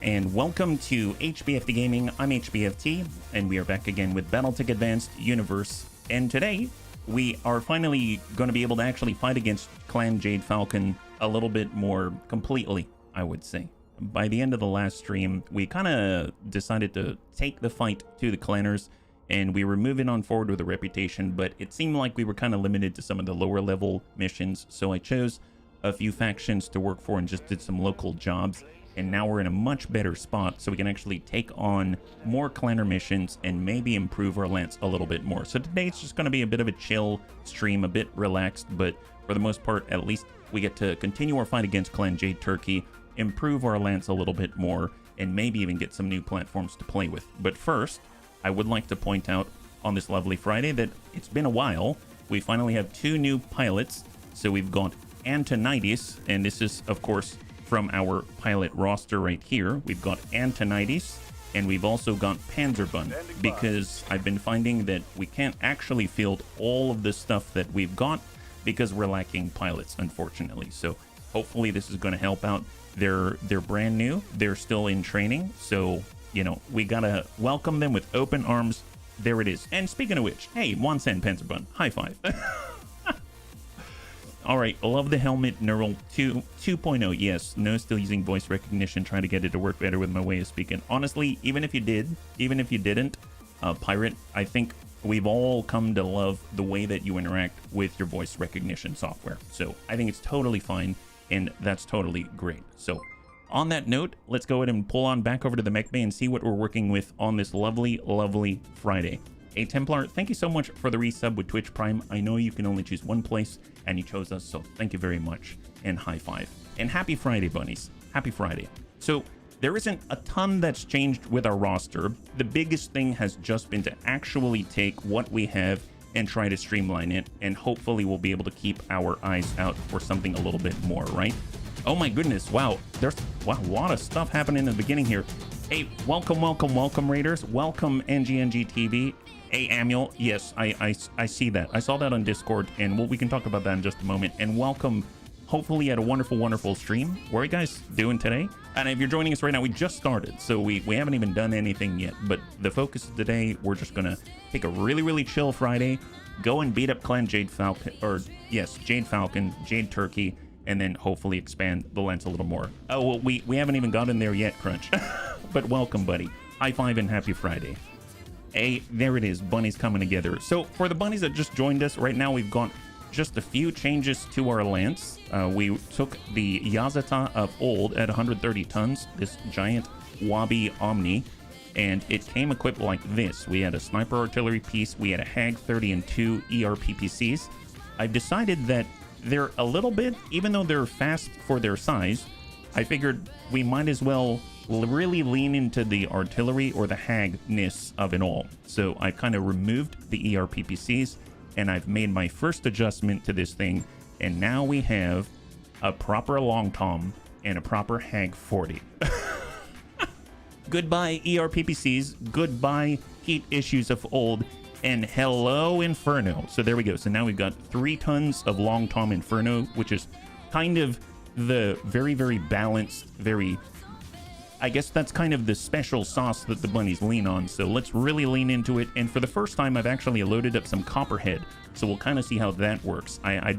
And welcome to HBFT Gaming. I'm HBFT, and we are back again with Battletech Advanced Universe. And today, we are finally going to be able to actually fight against Clan Jade Falcon a little bit more completely, I would say. By the end of the last stream, we kind of decided to take the fight to the clanners, and we were moving on forward with a reputation, but it seemed like we were kind of limited to some of the lower level missions, so I chose a few factions to work for and just did some local jobs. And now we're in a much better spot, so we can actually take on more clanner missions and maybe improve our lance a little bit more. So today it's just going to be a bit of a chill stream, a bit relaxed, but for the most part, at least we get to continue our fight against Clan Jade Turkey, improve our lance a little bit more, and maybe even get some new platforms to play with. But first, I would like to point out on this lovely Friday that it's been a while. We finally have two new pilots. So we've got Antonides, and this is, of course, from our pilot roster right here. We've got Antonides, and we've also got Panzerbun, because I've been finding that we can't actually field all of the stuff that we've got because we're lacking pilots, unfortunately. So hopefully this is going to help out. They're brand new, they're still in training, so you know, we gotta welcome them with open arms. There it is. And speaking of which, hey, Wansen Panzerbun, high five. All right, I love the helmet neural 2.0. Yes, no, still using voice recognition, trying to get it to work better with my way of speaking. Honestly, even if you didn't, Pirate, I think we've all come to love the way that you interact with your voice recognition software. So I think it's totally fine, and that's totally great. So on that note, let's go ahead and pull on back over to the mech bay and see what we're working with on this lovely, lovely Friday. Hey Templar, thank you so much for the resub with Twitch Prime. I know you can only choose one place, and you chose us, so thank you very much, and high five. And happy Friday, bunnies. Happy Friday. So there isn't a ton that's changed with our roster. The biggest thing has just been to actually take what we have and try to streamline it, and hopefully we'll be able to keep our eyes out for something a little bit more, right? Oh my goodness, wow. There's a lot of stuff happening in the beginning here. Hey, welcome, Raiders. Welcome, NGNG TV. Hey, Amuel, yes, I see that. I saw that on Discord, and we can talk about that in just a moment. And welcome, hopefully, at a wonderful, wonderful stream. What are you guys doing today? And if you're joining us right now, we just started, so we haven't even done anything yet. But the focus of today, we're just going to take a really, really chill Friday, go and beat up Clan Jade Falcon, or yes, Jade Falcon, Jade Turkey, and then hopefully expand the lens a little more. Oh, well, we haven't even gotten there yet, Crunch. But welcome, buddy. High five and happy Friday. Hey, there it is, bunnies coming together. So for the bunnies that just joined us, right now we've got just a few changes to our lance. We took the Yazata of old at 130 tons, this giant Wabi Omni, and it came equipped like this. We had a sniper artillery piece, we had a Hag 30 and 2 ERPPCs. I've decided that they're a little bit, even though they're fast for their size, I figured we might as well really lean into the artillery or the Hagness of it all. So I kind of removed the ERPPCs, and I've made my first adjustment to this thing, and now we have a proper Long Tom and a proper Hag 40. Goodbye ERPPCs, goodbye heat issues of old, and hello Inferno. So there we go. So now we've got 3 tons of Long Tom Inferno, which is kind of the very, very balanced, very, I guess that's kind of the special sauce that the bunnies lean on. So let's really lean into it. And for the first time, I've actually loaded up some Copperhead. So we'll kind of see how that works. I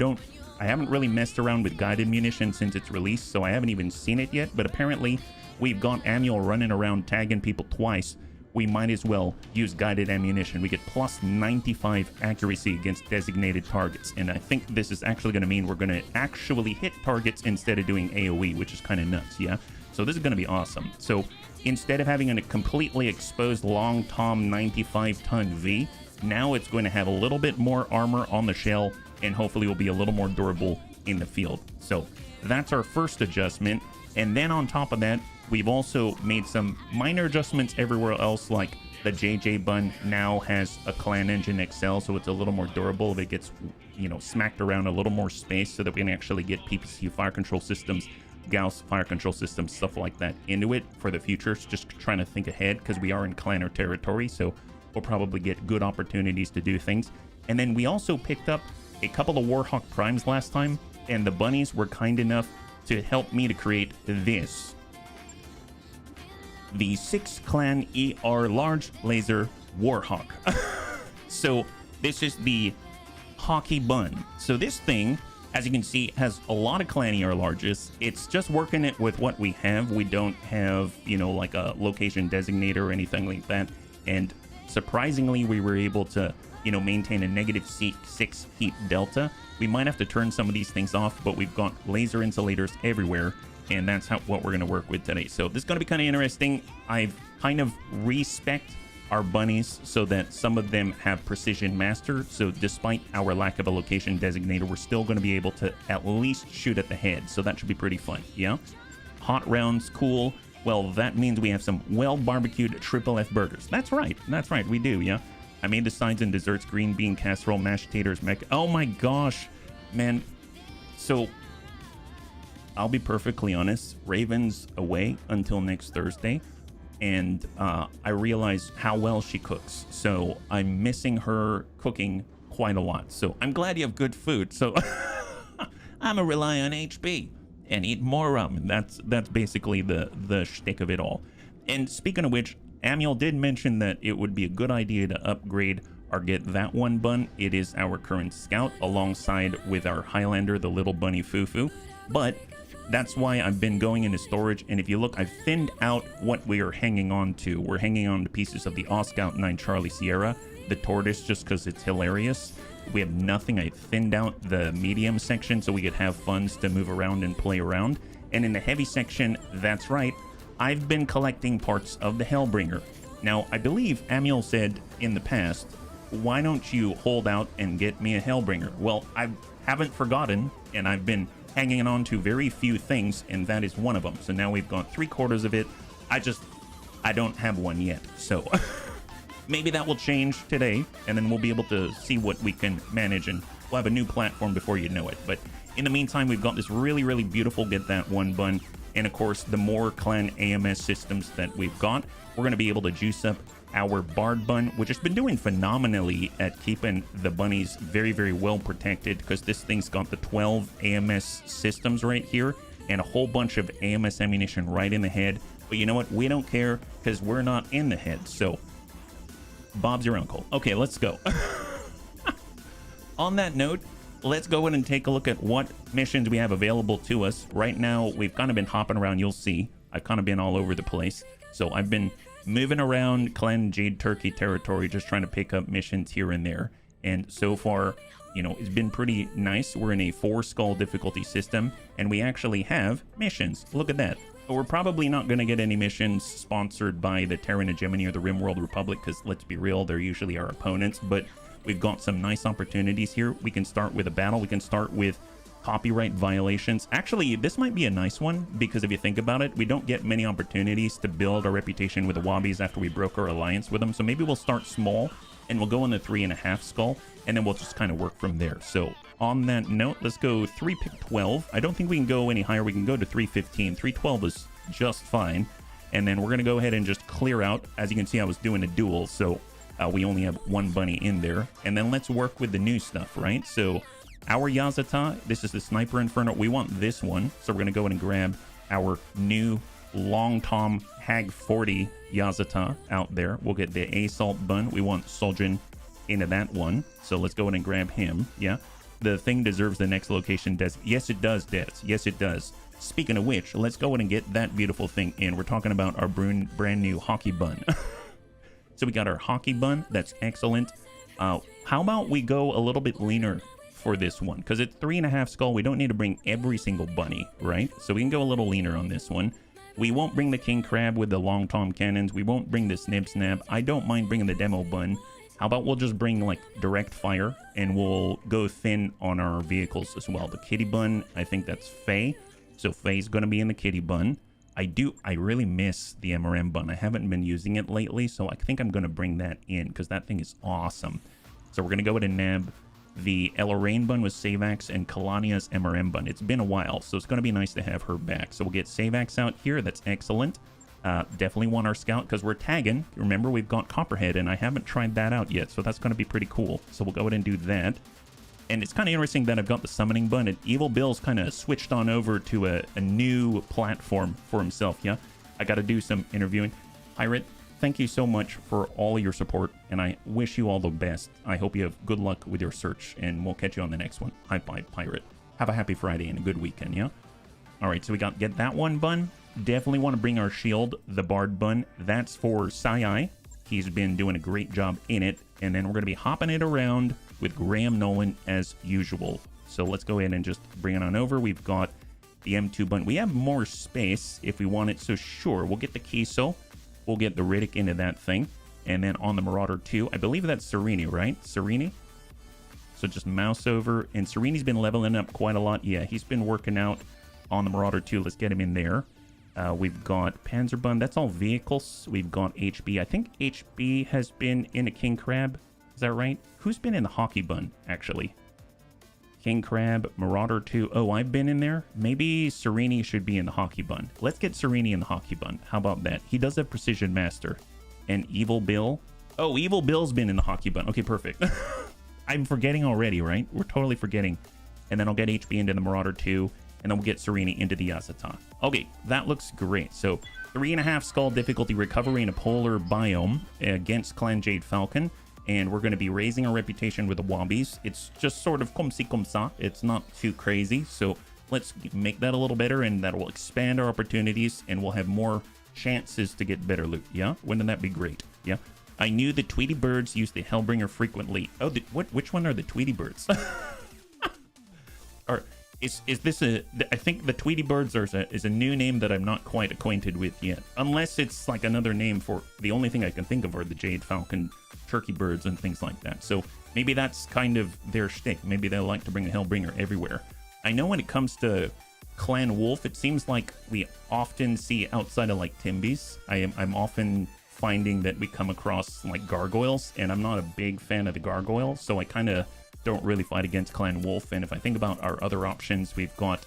haven't really messed around with guided munition since its release, so I haven't even seen it yet. But apparently we've got Amuel running around tagging people twice. We might as well use guided ammunition. We get plus 95 accuracy against designated targets. And I think this is actually going to mean we're going to actually hit targets instead of doing AoE, which is kind of nuts, yeah? So this is going to be awesome. So instead of having a completely exposed Long Tom 95-ton V, now it's going to have a little bit more armor on the shell, and hopefully will be a little more durable in the field. So that's our first adjustment. And then on top of that, we've also made some minor adjustments everywhere else, like the JJ bun now has a Clan Engine XL, so it's a little more durable. It gets, you know, smacked around a little more space so that we can actually get PPC fire control systems, Gauss fire control systems, stuff like that into it for the future. It's just trying to think ahead because we are in clanner territory, so we'll probably get good opportunities to do things. And then we also picked up a couple of Warhawk Primes last time, and the bunnies were kind enough to help me to create this. the 6 clan ER large laser Warhawk. So this is the hockey bun. So this thing, as you can see, has a lot of clan ER larges. It's just working it with what we have. We don't have, you know, like a location designator or anything like that. And surprisingly, we were able to, you know, maintain a -6 heat delta. We might have to turn some of these things off, but we've got laser insulators everywhere, and that's what we're going to work with today. So this is going to be kind of interesting. I've kind of respect our bunnies so that some of them have precision master. So despite our lack of a location designator, we're still going to be able to at least shoot at the head. So that should be pretty fun. Yeah. Hot rounds, cool. Well, that means we have some well-barbecued triple F burgers. That's right. That's right. We do. Yeah. I made the sides and desserts, green bean casserole, mashed taters, oh my gosh, man. So I'll be perfectly honest, Raven's away until next Thursday, and I realize how well she cooks. So I'm missing her cooking quite a lot. So I'm glad you have good food. So I'm gonna rely on HB and eat more ramen. That's basically the shtick of it all. And speaking of which, Manuel did mention that it would be a good idea to upgrade or get that one bun. It is our current scout alongside with our Highlander, the little bunny Fufu. But that's why I've been going into storage. And if you look, I've thinned out what we are hanging on to. We're hanging on to pieces of the Scout 9 Charlie Sierra, the tortoise, just because it's hilarious. We have nothing. I thinned out the medium section so we could have funds to move around and play around. And in the heavy section, that's right, I've been collecting parts of the Hellbringer. Now, I believe Manuel said in the past, why don't you hold out and get me a Hellbringer? Well, I haven't forgotten, and I've been hanging on to very few things, and that is one of them. So now we've got 3/4 of it. I don't have one yet. So maybe that will change today, and then we'll be able to see what we can manage, and we'll have a new platform before you know it. But in the meantime, we've got this really, really beautiful Get That One bun. And of course, the more clan AMS systems that we've got, we're going to be able to juice up our Bard bun, which has been doing phenomenally at keeping the bunnies very, very well protected, because this thing's got the 12 AMS systems right here and a whole bunch of AMS ammunition right in the head. But you know what? We don't care because we're not in the head. So Bob's your uncle. Okay, let's go. On that note, let's go in and take a look at what missions we have available to us. Right now, we've kind of been hopping around. You'll see. I've kind of been all over the place. So I've been moving around Clan Jade Turkey territory, just trying to pick up missions here and there. And so far, you know, it's been pretty nice. We're in a 4-skull difficulty system, and we actually have missions. Look at that. But we're probably not going to get any missions sponsored by the Terran Hegemony or the Rimworld Republic, because let's be real, they're usually our opponents. But we've got some nice opportunities here. We can start with a battle. We can start with copyright violations. Actually, this might be a nice one, because if you think about it, we don't get many opportunities to build our reputation with the Wobbies after we broke our alliance with them. So maybe we'll start small and we'll go on the 3.5 skull, and then we'll just kind of work from there. So on that note, let's go 3-12. I don't think we can go any higher. We can go to 315. 312 is just fine. And then we're going to go ahead and just clear out. As you can see, I was doing a duel, so we only have one bunny in there. And then let's work with the new stuff, right? So our Yazata, this is the Sniper Inferno. We want this one. So we're going to go ahead and grab our new Long Tom Hag 40 Yazata out there. We'll get the Assault Bun. We want Soljin into that one. So let's go ahead and grab him. Yeah. The thing deserves the next location. Yes, it does, Des. Yes, it does. Speaking of which, let's go ahead and get that beautiful thing in. We're talking about our brand new hockey bun. So we got our hockey bun. That's excellent. How about we go a little bit leaner for this one? Because it's 3.5 skull. We don't need to bring every single bunny, right? So we can go a little leaner on this one. We won't bring the King Crab with the Long Tom cannons. We won't bring the Snip Snap. I don't mind bringing the demo bun. How about we'll just bring like direct fire, and we'll go thin on our vehicles as well. The kitty bun, I think that's Faye. So Faye's going to be in the kitty bun. I really miss the MRM bun. I haven't been using it lately, so I think I'm going to bring that in because that thing is awesome. So we're going to go ahead and nab the Lorraine bun with Savax and Kalania's MRM bun. It's been a while, so it's going to be nice to have her back. So we'll get Savax out here. That's excellent. Definitely want our scout because we're tagging. Remember, we've got Copperhead, and I haven't tried that out yet, so that's going to be pretty cool. So we'll go ahead and do that. And it's kind of interesting that I've got the summoning bun, and Evil Bill's kind of switched on over to a new platform for himself, yeah? I got to do some interviewing. Pirate, thank you so much for all your support, and I wish you all the best. I hope you have good luck with your search, and we'll catch you on the next one. High five, Pirate. Have a happy Friday and a good weekend, yeah? All right, so we got get that one bun. Definitely want to bring our shield, the Bard bun. That's for Sai. He's been doing a great job in it. And then we're going to be hopping it around with Graham Nolan as usual. So let's go ahead and just bring it on over. We've got the M2 bun. We have more space if we want it. So sure, we'll get the Kiso. We'll get the Riddick into that thing. And then on the Marauder 2, I believe that's Serini, right? Serini? So just mouse over. And Serini's been leveling up quite a lot. Yeah, he's been working out on the Marauder 2. Let's get him in there. We've got Panzerbun. That's all vehicles. We've got HB. I think HB has been in a King Crab. Is that right? Who's been in the Hockey Bun, actually? King Crab, Marauder 2. Oh, I've been in there. Maybe Serini should be in the Hockey Bun. Let's get Serini in the Hockey Bun. How about that? He does have Precision Master. And Evil Bill. Oh, Evil Bill's been in the Hockey Bun. Okay, perfect. I'm forgetting already, right? We're totally forgetting. And then I'll get HB into the Marauder 2. And then we'll get Serini into the Yasuta. Okay, that looks great. So 3.5 skull difficulty recovery in a polar biome against Clan Jade Falcon. And we're going to be raising our reputation with the Wobbies. It's just sort of comme ci comme ça. It's not too crazy. So let's make that a little better, and that will expand our opportunities, and we'll have more chances to get better loot. Yeah? Wouldn't that be great? Yeah? I knew the Tweety Birds used the Hellbringer frequently. Oh, which one are the Tweety Birds? Or... Is this a... I think the Tweety Birds is a new name that I'm not quite acquainted with yet. Unless it's like another name for... The only thing I can think of are the Jade Falcon Turkey Birds and things like that. So maybe that's kind of their shtick. Maybe they like to bring a Hellbringer everywhere. I know when it comes to Clan Wolf, it seems like we often see outside of like Timbies. I'm often finding that we come across like gargoyles, and I'm not a big fan of the gargoyles, so I kind of don't really fight against Clan Wolf. And if I think about our other options, we've got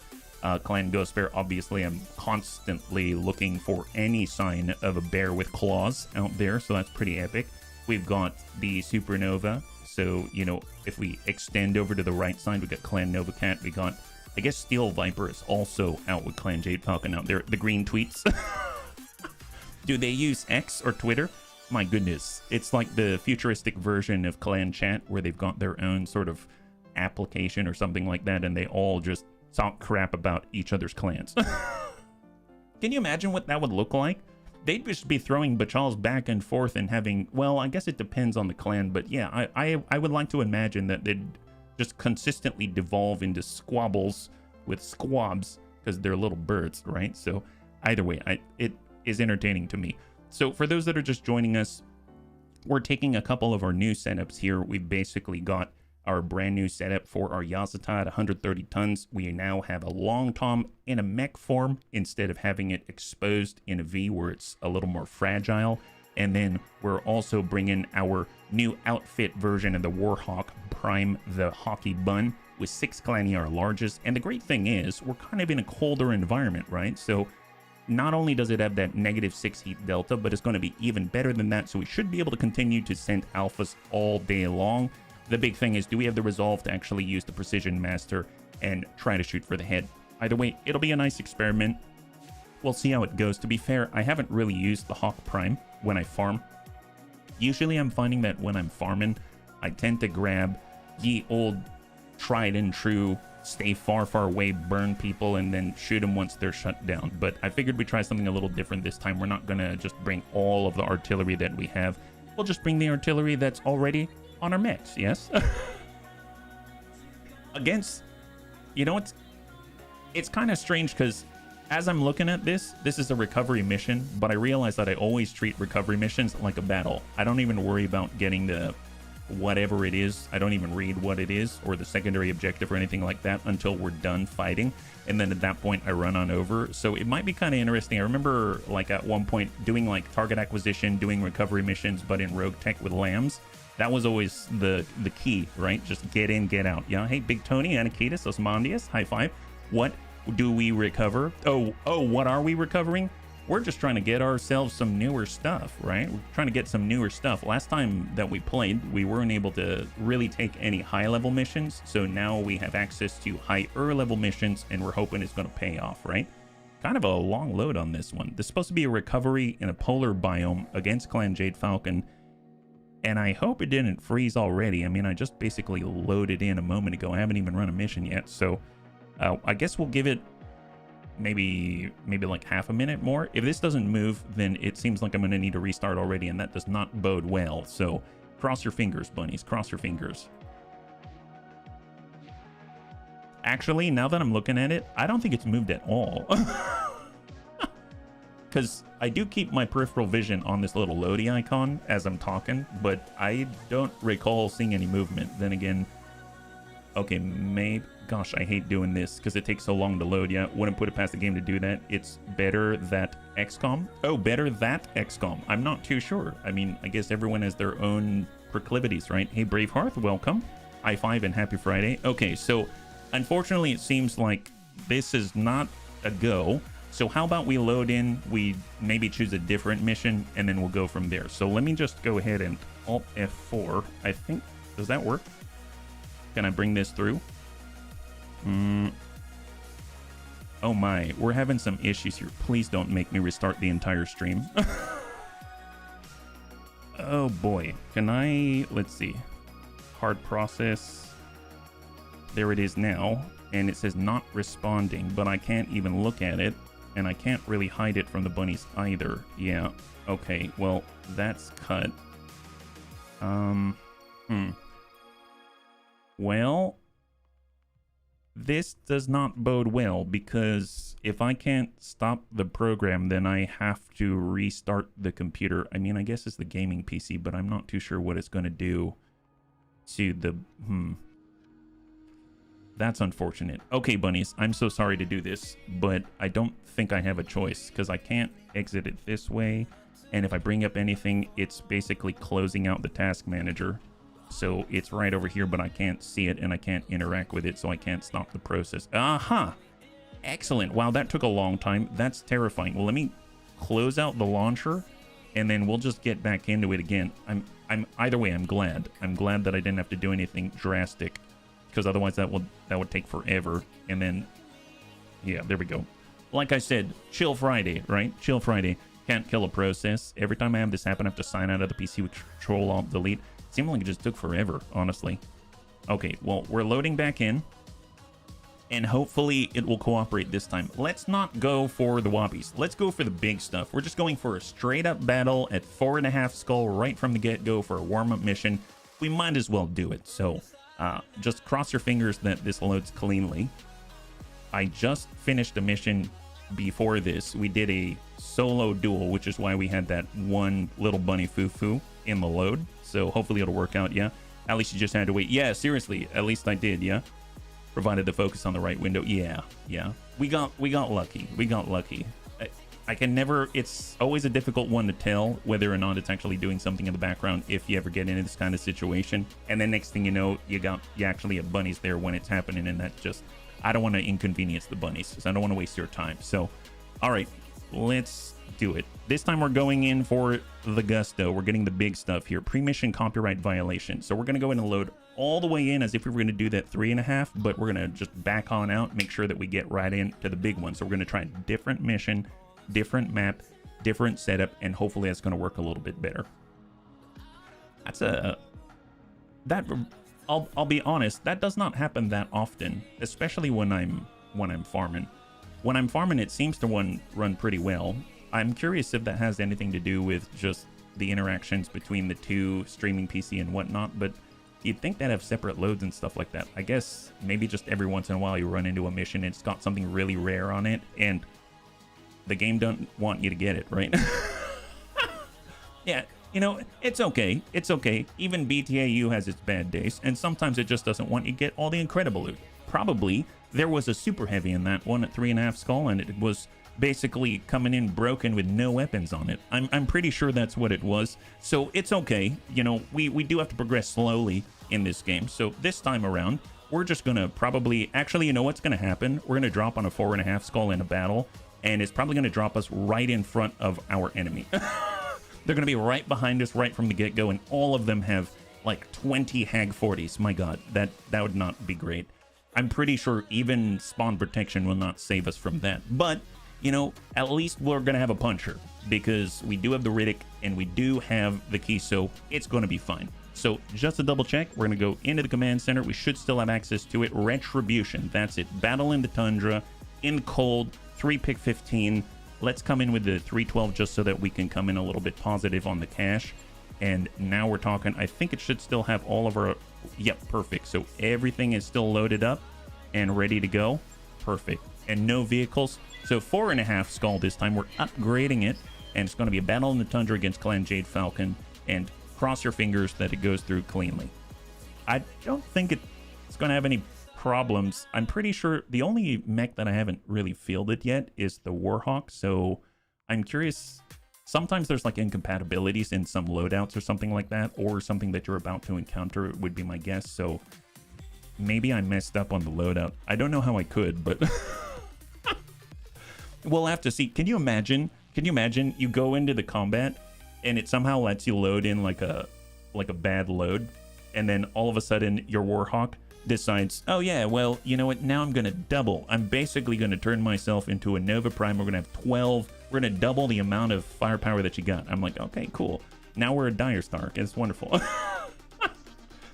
Clan Ghost Bear. Obviously, I'm constantly looking for any sign of a bear with claws out there, so that's pretty epic. We've got the Supernova, so, you know, if we extend over to the right side, we got Clan Nova Cat. We got, I guess, Steel Viper is also out with Clan Jade Falcon out there. The green tweets. Do they use X or Twitter? My goodness, it's like the futuristic version of Clan Chat, where they've got their own sort of application or something like that, and they all just talk crap about each other's clans. Can you imagine what that would look like? They'd just be throwing bachals back and forth and having, well, I guess it depends on the clan, but yeah, I would like to imagine that they'd just consistently devolve into squabbles with squabs, because they're little birds, right? So either way, it is entertaining to me. So for those that are just joining us, we're taking a couple of our new setups here. We've basically got our brand new setup for our Yasuta at 130 tons. We now have a long tom in a mech form instead of having it exposed in a V where it's a little more fragile. And then we're also bringing our new outfit version of the Warhawk Prime, the Hockey Bun, with 6 Clan ER larges. And the great thing is we're kind of in a colder environment, right? So not only does it have that -6 heat delta, but it's going to be even better than that. So we should be able to continue to send alphas all day long. The big thing is, do we have the resolve to actually use the Precision Master and try to shoot for the head? Either way, it'll be a nice experiment. We'll see how it goes. To be fair, I haven't really used the Hawk Prime when I farm. Usually I'm finding that when I'm farming, I tend to grab ye old tried and true, stay far, far away, burn people, and then shoot them once they're shut down. But I figured we'd try something a little different this time. We're not going to just bring all of the artillery that we have. We'll just bring the artillery that's already on our mechs, yes? Against, you know, it's kind of strange, because as I'm looking at this is a recovery mission, but I realize that I always treat recovery missions like a battle. I don't even worry about getting the whatever it is. I don't even read what it is or the secondary objective or anything like that until we're done fighting, and then at that point I run on over. So it might be kind of interesting. I remember like at one point doing like target acquisition, doing recovery missions, but in Rogue Tech with lambs. That was always the key, right? Just get in, get out. Yeah. Hey, Big Tony, Anakitas, Osmondius, high five. What do we recover? Oh, what are we recovering? We're just trying to get ourselves some newer stuff, right? We're trying to get some newer stuff. Last time that we played, we weren't able to really take any high-level missions, so now we have access to higher-level missions, and we're hoping it's going to pay off, right? kind of a long load on this one. There's supposed to be a recovery in a polar biome against Clan Jade Falcon, and I hope it didn't freeze already. I mean, I just basically loaded in a moment ago. I haven't even run a mission yet, so I guess we'll give it maybe like half a minute more. If this doesn't move, then it seems like I'm going to need to restart already, and that does not bode well. So cross your fingers, bunnies. Cross your fingers. Actually, now that I'm looking at it, I don't think it's moved at all. Because I do keep my peripheral vision on this little loady icon as I'm talking, but I don't recall seeing any movement. Then again, okay, maybe... Gosh, I hate doing this because it takes so long to load. Yeah, wouldn't put it past the game to do that. It's better that XCOM. Oh, better that XCOM. I'm not too sure. I mean, I guess everyone has their own proclivities, right? Hey, Bravehearth, welcome. I5 and happy Friday. Okay, so unfortunately, it seems like this is not a go. So how about we load in, we maybe choose a different mission, and then we'll go from there. So let me just go ahead and Alt F4. I think, does that work? Can I bring this through? Oh my, we're having some issues here. Please don't make me restart the entire stream. Oh boy, can I, let's see, hard process. There it is now, and it says not responding, but I can't even look at it, and I can't really hide it from the bunnies either. Yeah, okay, well, that's cut. Well, this does not bode well, because if I can't stop the program, then I have to restart the computer. I mean, I guess it's the gaming PC, but I'm not too sure what it's going to do to the... That's unfortunate. Okay, bunnies, I'm so sorry to do this, but I don't think I have a choice, because I can't exit it this way, and if I bring up anything, it's basically closing out the task manager. So it's right over here, but I can't see it and I can't interact with it, so I can't stop the process. Aha! Excellent. Wow, that took a long time. That's terrifying. Well, let me close out the launcher, and then we'll just get back into it again. I'm either way, I'm glad. I'm glad that I didn't have to do anything drastic, because otherwise that would take forever. And then, yeah, there we go. Like I said, chill Friday, right? Chill Friday. Can't kill a process. Every time I have this happen, I have to sign out of the PC with Control Alt Delete. Seemed like it just took forever, honestly. Okay, well, we're loading back in, and hopefully it will cooperate this time. Let's not go for the whoppies. Let's go for the big stuff. We're just going for a straight-up battle at 4.5 skull right from the get-go for a warm-up mission. We might as well do it, so just cross your fingers that this loads cleanly. I just finished a mission before this. We did a solo duel, which is why we had that one little bunny foo-foo in the load. So hopefully it'll work out, yeah? At least you just had to wait. Yeah, seriously, at least I did, yeah? Provided the focus on the right window. Yeah. We got lucky. We got lucky. I can never... It's always a difficult one to tell whether or not it's actually doing something in the background if you ever get into this kind of situation. And then next thing you know, you actually have bunnies there when it's happening, and that just... I don't want to inconvenience the bunnies, because I don't want to waste your time. So, all right, let's do it. This time we're going in for the gusto. We're getting the big stuff here. Pre-mission copyright violation. So we're going to go in and load all the way in as if we were going to do that 3.5, but we're going to just back on out, make sure that we get right into the big one. So we're going to try a different mission, different map, different setup, and hopefully that's going to work a little bit better. That's a... That... I'll be honest, that does not happen that often, especially when I'm farming. When I'm farming, it seems to run pretty well. I'm curious if that has anything to do with just the interactions between the two, streaming PC and whatnot, but you'd think they'd have separate loads and stuff like that. I guess maybe just every once in a while you run into a mission and it's got something really rare on it, and the game don't want you to get it, right? Yeah. You know, it's okay. It's okay. Even BTAU has its bad days, and sometimes it just doesn't want you to get all the incredible loot. Probably there was a super heavy in that one at 3.5 skull, and it was basically coming in broken with no weapons on it. I'm pretty sure that's what it was. So it's okay. You know, we do have to progress slowly in this game. So this time around, we're just gonna probably... Actually, you know what's gonna happen? We're gonna drop on a 4.5 skull in a battle, and it's probably gonna drop us right in front of our enemy. They're going to be right behind us right from the get-go, and all of them have like 20 Hag 40s. My god, that would not be great. I'm pretty sure even spawn protection will not save us from that. But you know, at least we're going to have a puncher because we do have the Riddick and we do have the key, so it's going to be fine. So just to double check, we're going to go into the command center. We should still have access to it. Retribution, that's it. Battle in the Tundra, in cold, 3-pick 15. Let's come in with the 312 just so that we can come in a little bit positive on the cash. And now we're talking, I think it should still have all of our, yep, perfect. So everything is still loaded up and ready to go. Perfect. And no vehicles. So 4.5 skull this time. We're upgrading it. And it's going to be a battle in the Tundra against Clan Jade Falcon. And cross your fingers that it goes through cleanly. I don't think it's going to have any problems. I'm pretty sure the only mech that I haven't really fielded yet is the Warhawk. So I'm curious. Sometimes there's like incompatibilities in some loadouts or something like that, or something that you're about to encounter would be my guess. So maybe I messed up on the loadout. I don't know how I could, but we'll have to see. Can you imagine? Can you imagine you go into the combat and it somehow lets you load in like a bad load, and then all of a sudden your Warhawk decides, oh yeah, well, you know what? Now I'm going to double. I'm basically going to turn myself into a Nova Prime. We're going to have 12. We're going to double the amount of firepower that you got. I'm like, okay, cool. Now we're a Dire Stark. It's wonderful.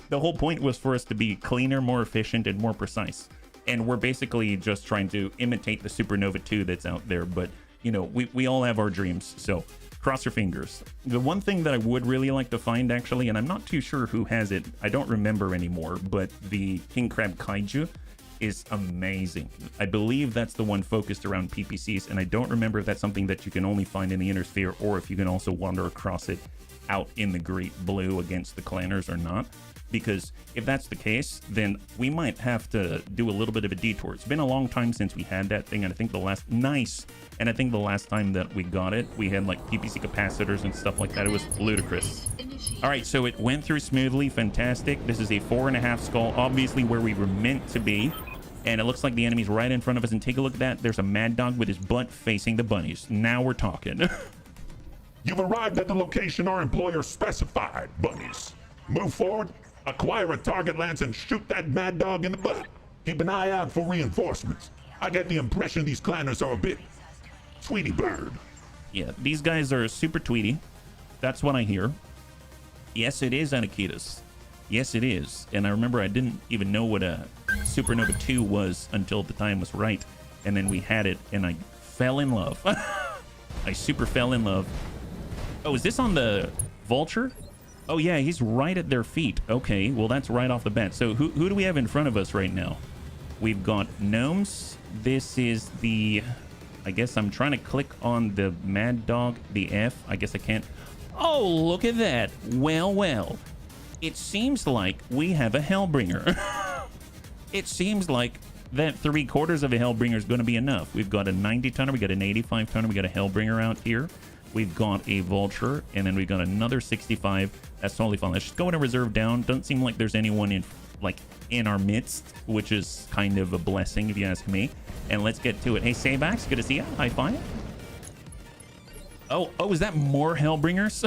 The whole point was for us to be cleaner, more efficient, and more precise. And we're basically just trying to imitate the Supernova 2 that's out there. But, you know, we all have our dreams. So cross your fingers. The one thing that I would really like to find, actually, and I'm not too sure who has it, I don't remember anymore, but the King Crab Kaiju is amazing. I believe that's the one focused around PPCs, and I don't remember if that's something that you can only find in the Inner Sphere, or if you can also wander across it out in the Great Blue against the Clanners or not. Because if that's the case, then we might have to do a little bit of a detour. It's been a long time since we had that thing, and I think the last time that we got it, we had like PPC capacitors and stuff like that. It was ludicrous. All right, so it went through smoothly. Fantastic. This is a 4.5 skull, obviously where we were meant to be. And it looks like the enemy's right in front of us. And take a look at that. There's a Mad Dog with his butt facing the bunnies. Now we're talking. You've arrived at the location our employer specified, bunnies. Move forward, acquire a target lance, and shoot that Mad Dog in the butt. Keep an eye out for reinforcements. I get the impression these clanners are a bit Tweety Bird. Yeah, these guys are super Tweety. That's what I hear. Yes, it is Anakitas. Yes, it is. And I remember I didn't even know what a Supernova 2 was until the time was right. And then we had it, and I fell in love. I super fell in love. Oh, is this on the Vulture? Oh, yeah, he's right at their feet. Okay, well, that's right off the bat. So who do we have in front of us right now? We've got Gnomes. This is the... I guess I'm trying to click on the Mad Dog, the F. I guess I can't. Oh, look at that. Well, well. It seems like we have a Hellbringer. It seems like that 3/4 of a Hellbringer is going to be enough. We've got a 90-tonner, we got an 85-tonner, we got a Hellbringer out here. We've got a Vulture, and then we've got another 65. That's totally fine. Let's just go into reserve down. Doesn't seem like there's anyone in our midst, which is kind of a blessing if you ask me. And let's get to it. Hey, Sabax, good to see you. High five. Oh, is that more Hellbringers?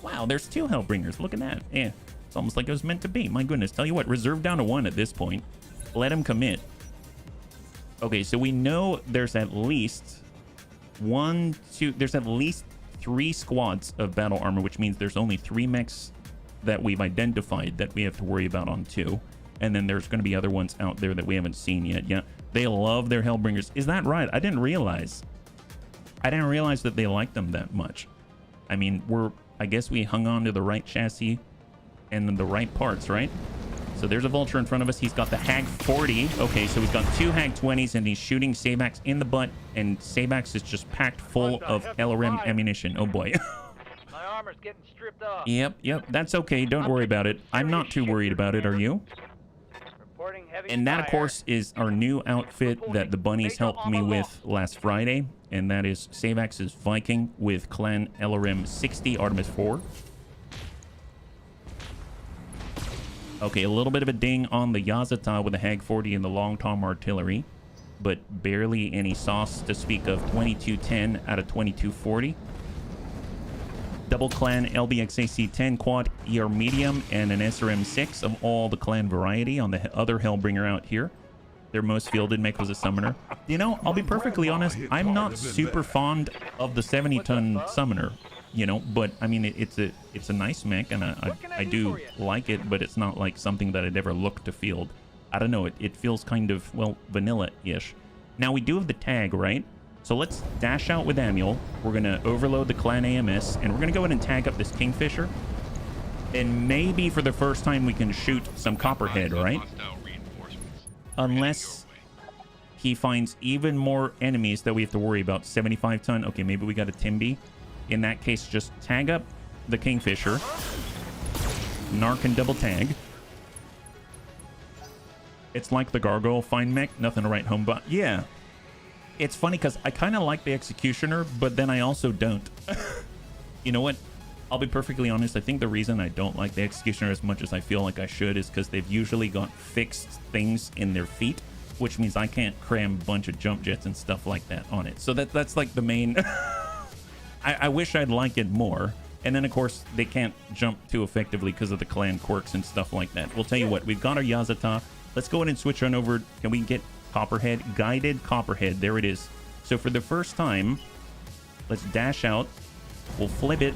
Wow, there's 2 Hellbringers. Look at that. Yeah, it's almost like it was meant to be. My goodness. Tell you what, reserve down to 1 at this point. Let him commit. Okay, so we know there's at least 1, 2, there's at least 3 squads of battle armor, which means there's only 3 mechs that we've identified that we have to worry about on 2. And then there's going to be other ones out there that we haven't seen yet. Yeah, they love their Hellbringers. Is that right? I didn't realize that they liked them that much. I mean, I guess we hung on to the right chassis and then the right parts, right? So there's a Vulture in front of us. He's got the Hag 40. Okay, so he's got 2 Hag 20s, and he's shooting Sabax in the butt, and Sabax is just packed full of LRM ammunition. Oh boy. My armor's getting stripped off. Yep. That's okay. Don't worry about it. I'm not too worried about it. Are you? And that, of course, is our new outfit that the bunnies helped me with last Friday, and that is Sabax's Viking with Clan LRM 60 Artemis 4. Okay, a little bit of a ding on the Yazata with the Hag 40 and the Long Tom Artillery, but barely any sauce to speak of. 2210 out of 2240. Double Clan LBXAC 10 Quad ER Medium and an SRM 6 of all the Clan variety on the other Hellbringer out here. their most fielded mech was a summoner. You know, I'll be perfectly honest, I'm not super fond of the 70-ton summoner, you know, but I mean, it's a nice mech, and I do like it, but it's not like something that I'd ever look to field. I don't know, it feels kind of, well, vanilla-ish. Now, we do have the tag, right? So let's dash out with Manuel. We're going to overload the clan AMS, and we're going to go ahead and tag up this Kingfisher. And maybe for the first time we can shoot some Copperhead, right? Unless he finds even more enemies that we have to worry about. 75-ton. Okay, maybe we got a Timby. In that case, just tag up the Kingfisher. Narc and double tag. It's like the Gargoyle Fine Mech. Nothing to write home about. Yeah. It's funny because I kind of like the Executioner, but then I also don't. You know what? I'll be perfectly honest. I think the reason I don't like the Executioner as much as I feel like I should is because they've usually got fixed things in their feet, which means I can't cram a bunch of jump jets and stuff like that on it. So that's like the main... I wish I'd like it more. And then, of course, they can't jump too effectively because of the clan quirks and stuff like that. We'll tell you what. We've got our Yazata. Let's go ahead and switch on over. Can we get Copperhead? Guided Copperhead. There it is. So for the first time, let's dash out. We'll flip it.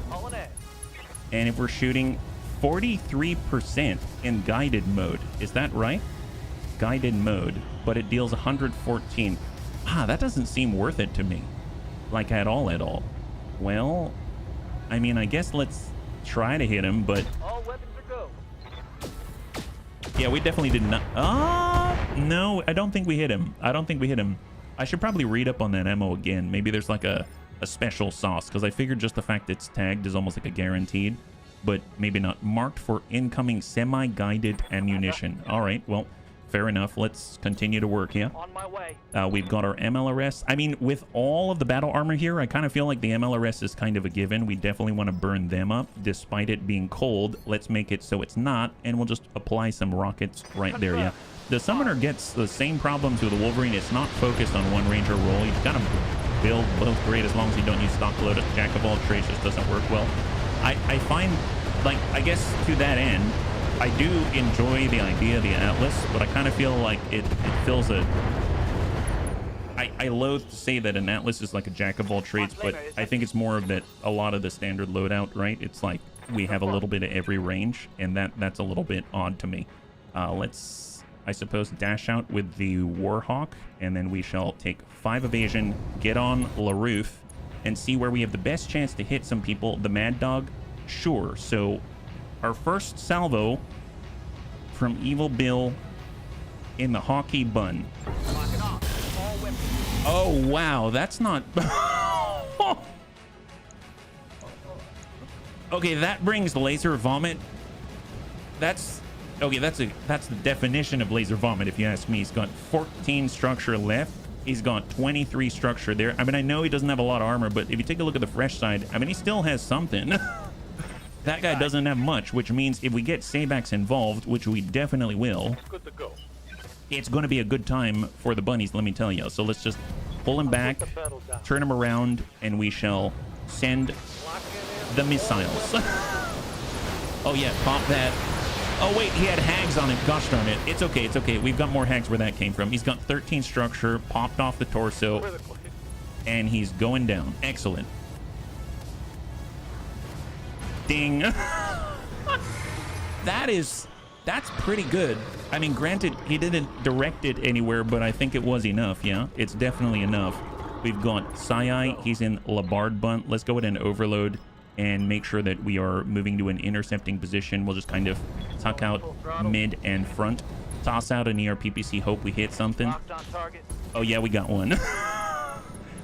And if we're shooting 43% in guided mode, is that right? Guided mode, but it deals 114. Ah, that doesn't seem worth it to me. Like at all. Well, I mean, I guess let's try to hit him, but... All weapons are go. Yeah, we definitely did not... no, I don't think we hit him. I should probably read up on that ammo again. Maybe there's like a special sauce, because I figured just the fact it's tagged is almost like a guaranteed, but maybe not. Marked for incoming semi-guided ammunition. All right, well, fair enough. Let's continue to work here. On my way. We've got our MLRS. I mean, with all of the battle armor here, I kind of feel like the MLRS is kind of a given. We definitely want to burn them up, despite it being cold. Let's make it so it's not, and we'll just apply some rockets right there, yeah. The Summoner gets the same problems with the Wolverine. It's not focused on one range or role. You've got to build both great as long as you don't use stock load. Jack of all trades just doesn't work well. I find, like, I guess to that end, I do enjoy the idea of the Atlas, but I kind of feel like it fills a... I loathe to say that an Atlas is like a jack of all trades, but I think it's more of that a lot of the standard loadout, right? It's like we have a little bit of every range, and that's a little bit odd to me. Let's, I suppose, dash out with the Warhawk, and then we shall take 5 evasion, get on La Roof, and see where we have the best chance to hit some people. The Mad Dog, sure. So our first salvo from Evil Bill in the hockey bun. Oh, wow. That's not... Okay, that brings laser vomit. That's... Okay, that's the definition of laser vomit, if you ask me. He's got 14 structure left. He's got 23 structure there. I mean, I know he doesn't have a lot of armor, but if you take a look at the fresh side, I mean, he still has something. That guy doesn't have much, which means if we get Sabax involved, which we definitely will, Good to go. it's going to be a good time for the bunnies, let me tell you. So let's just pull him back, turn him around, and we shall send the missiles. Oh, yeah, pop that. Oh, wait, he had hags on it. Gosh darn it. It's okay, it's okay. We've got more hags where that came from. He's got 13 structure, popped off the torso, and he's going down. Excellent. Ding. That's pretty good. I mean, granted, he didn't direct it anywhere, but I think it was enough, yeah? It's definitely enough. We've got Sai. He's in Labard Bunt. Let's go ahead and overload and make sure that we are moving to an intercepting position. We'll just kind of tuck out mid and front. Toss out an ERPPC. Hope we hit something. Oh, yeah, we got one.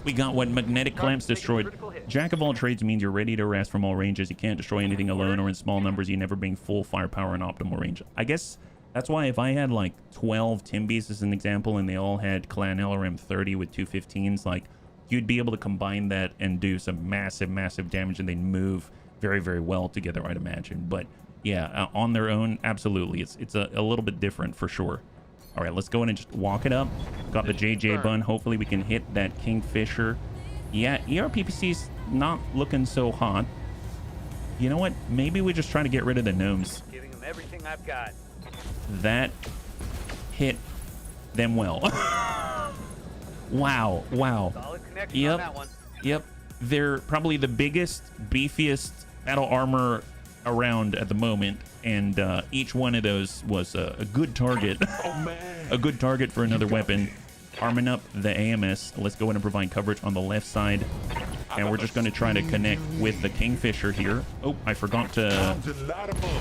We got one. Magnetic clamps destroyed. Jack of all trades means you're ready to rest from all ranges. You can't destroy anything alone or in small numbers. You never bring full firepower and optimal range. I guess that's why if I had like 12 Timbies as an example and they all had Clan LRM 30 with 215s, like you'd be able to combine that and do some massive damage, and they'd move very well together, I'd imagine. But yeah, on their own, absolutely. It's a little bit different for sure. All right, let's go in and just walk it up. Got the JJ bun. Hopefully we can hit that Kingfisher. Yeah, ERPPC's not looking so hot. You know what? Maybe we just try to get rid of the gnomes. Giving them everything I've got. That hit them well. Wow. Solid connection Yep. on that one. Yep. They're probably the biggest, beefiest battle armor around at the moment, and each one of those was a good target. Oh, man. A good target for another weapon. Arming up the AMS. Let's go ahead and provide coverage on the left side. And we're just going to try to connect with the Kingfisher here. Oh, I forgot to... Comes a lot of fun.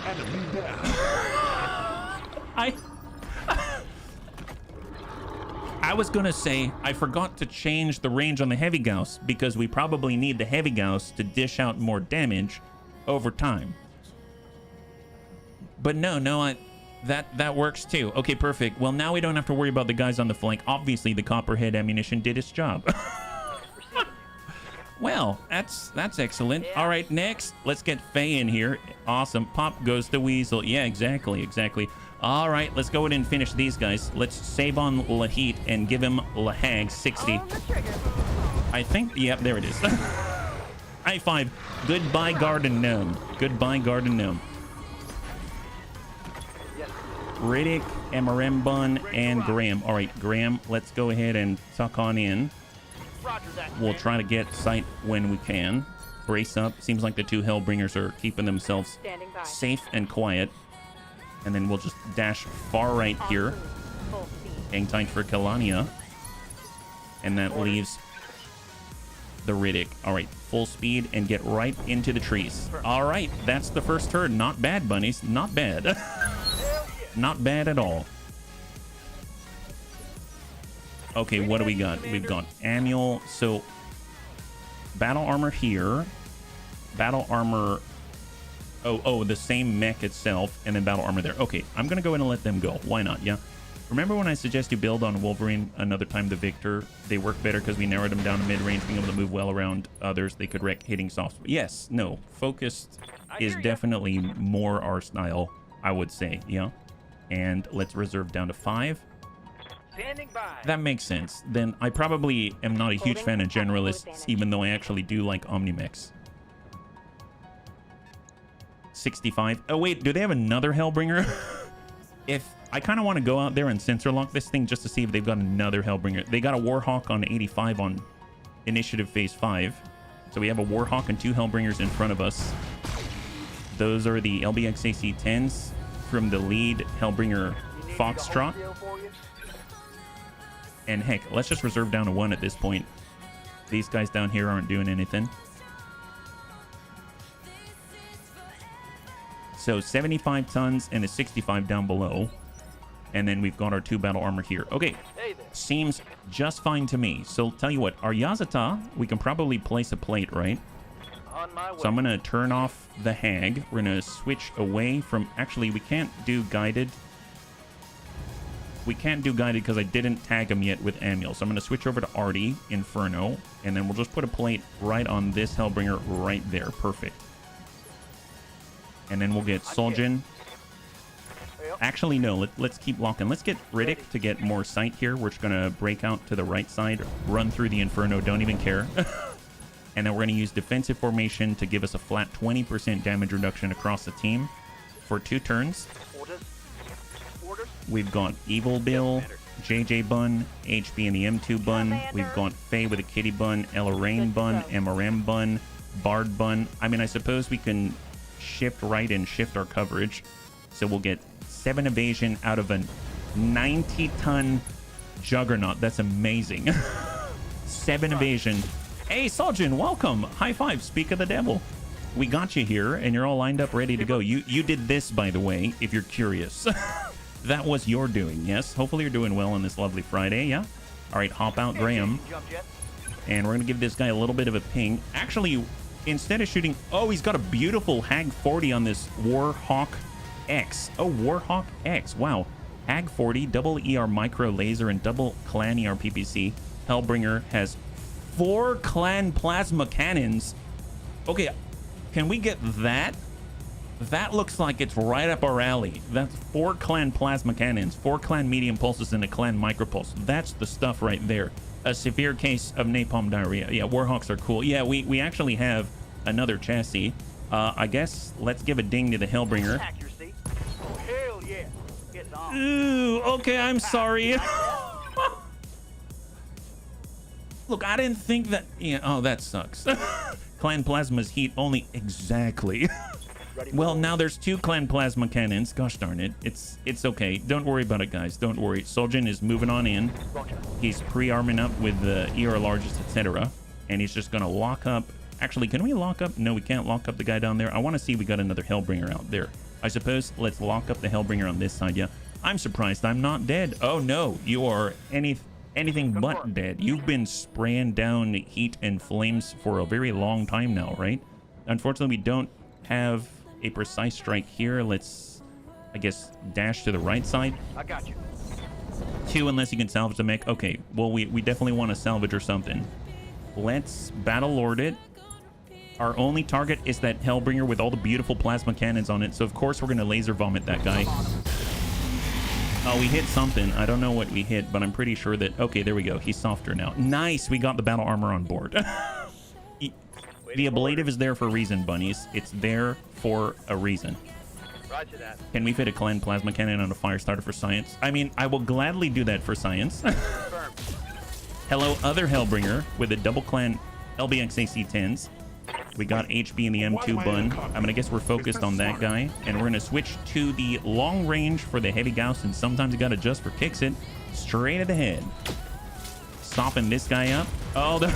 Enemy down. I was gonna say I forgot to change the range on the heavy Gauss because we probably need the heavy Gauss to dish out more damage over time. But no, that works too. Okay, perfect. Well, now we don't have to worry about the guys on the flank. Obviously, the Copperhead ammunition did its job. Well, that's excellent. All right, next, let's get Faye in here. Awesome. Pop goes the Weasel. Yeah, exactly. All right, let's go ahead and finish these guys. Let's save on Lahit and give him Lahag 60. I think, yep, there it is. High five. Goodbye, Garden Gnome. Riddick, MRM Bun, and Graham. All right, Graham, let's go ahead and tuck on in. We'll try to get sight when we can. Brace up. Seems like the two Hellbringers are keeping themselves safe and quiet. And then we'll just dash far right here. Hang tight for Kalania. And that leaves the Riddick. All right, full speed and get right into the trees. All right, that's the first turn. Not bad, bunnies. Not bad. Not bad at all. Okay, what do we got? We've got Manuel. So, battle armor here. Battle armor... Oh, the same mech itself, and then battle armor there. Okay, I'm going to go in and let them go. Why not, yeah? Remember when I suggest you build on Wolverine another time the Victor? They work better because we narrowed them down to mid-range, being able to move well around others. They could wreck hitting soft. Yes, no. Focused is definitely more our style, I would say, yeah? And let's reserve down to 5. Standing by. That makes sense. Then I probably am not a huge fan of generalists, even though I actually do like Omnimex. 65. Oh, wait, do they have another Hellbringer? If I kind of want to go out there and sensor lock this thing just to see if they've got another Hellbringer. They got a Warhawk on 85 on Initiative Phase 5. So we have a Warhawk and 2 Hellbringers in front of us. Those are the LBXAC 10s from the lead Hellbringer Foxtrot. And heck, let's just reserve down to 1 at this point. These guys down here aren't doing anything. So 75 tons and a 65 down below. And then we've got our 2 battle armor here. Okay, seems just fine to me. So tell you what, our Yazata, we can probably place a plate, right? On my way. So I'm going to turn off the Hag. We're going to switch away from... Actually, we can't do guided. We can't do guided because I didn't tag him yet with Amiel. So I'm going to switch over to Artie, Inferno. And then we'll just put a plate right on this Hellbringer right there. Perfect. And then we'll get Soljan. Actually, no. Let's keep locking. Let's get Riddick to get more sight here. We're just going to break out to the right side. Run through the Inferno. Don't even care. And then we're going to use defensive formation to give us a flat 20% damage reduction across the team for 2 turns. We've got Evil Bill, JJ Bun, HB and the M2 Bun. We've got Faye with a Kitty Bun, Ella Rain Bun, MRM Bun, Bard Bun. I mean, I suppose we can shift right and shift our coverage. So we'll get 7 evasion out of a 90-ton Juggernaut. That's amazing. 7 evasion. Hey, Soljan, welcome. High five. Speak of the devil. We got you here, and you're all lined up, ready to go. You did this, by the way, if you're curious. That was your doing, yes? Hopefully you're doing well on this lovely Friday, yeah? All right, hop out, Graham. And we're going to give this guy a little bit of a ping. Actually, instead of shooting... Oh, he's got a beautiful Hag 40 on this Warhawk X. Oh, Warhawk X. Wow. Hag 40, double ER micro laser, and double clan ER PPC. Hellbringer has 4 clan plasma cannons. Okay, can we get that? That looks like it's right up our alley. That's 4 clan plasma cannons, 4 clan medium pulses, and a clan micro pulse. That's the stuff right there. A severe case of napalm diarrhea. Yeah, Warhawks are cool. Yeah, we actually have another chassis. I guess let's give a ding to the Hellbringer. Ooh, okay, I'm sorry. Look, I didn't think that. Yeah, oh, that sucks. Clan Plasma's heat only exactly. Well, now there's 2 Clan Plasma cannons. Gosh darn it. It's okay. Don't worry about it, guys. Don't worry. Soljin is moving on in. He's pre-arming up with the ER largest, etc. And he's just going to lock up. Actually, can we lock up? No, we can't lock up the guy down there. I want to see we got another Hellbringer out there. I suppose let's lock up the Hellbringer on this side. Yeah, I'm surprised I'm not dead. Oh, no. You are anything but dead. You've been spraying down heat and flames for a very long time now, right? Unfortunately, we don't have a precise strike here. Let's, I guess, dash to the right side. I got you. 2, unless you can salvage the mech. Okay, well, we definitely want to salvage or something. Let's Battle Lord it. Our only target is that Hellbringer with all the beautiful plasma cannons on it. So, of course, we're going to laser vomit that guy. Oh, we hit something. I don't know what we hit, but I'm pretty sure that... Okay, there we go. He's softer now. Nice. We got the battle armor on board. The ablative is there for a reason, bunnies. It's there for a reason. Roger that. Can we fit a Clan Plasma Cannon on a fire starter for science? I mean, I will gladly do that for science. Hello, other Hellbringer with a double Clan LBX AC-10s. We got HB in the M2 bun. I'm gonna guess we're focused on that guy. And we're gonna switch to the long range for the heavy Gauss, and sometimes you gotta adjust for kicks it. Straight at the head. Stopping this guy up. Oh, the...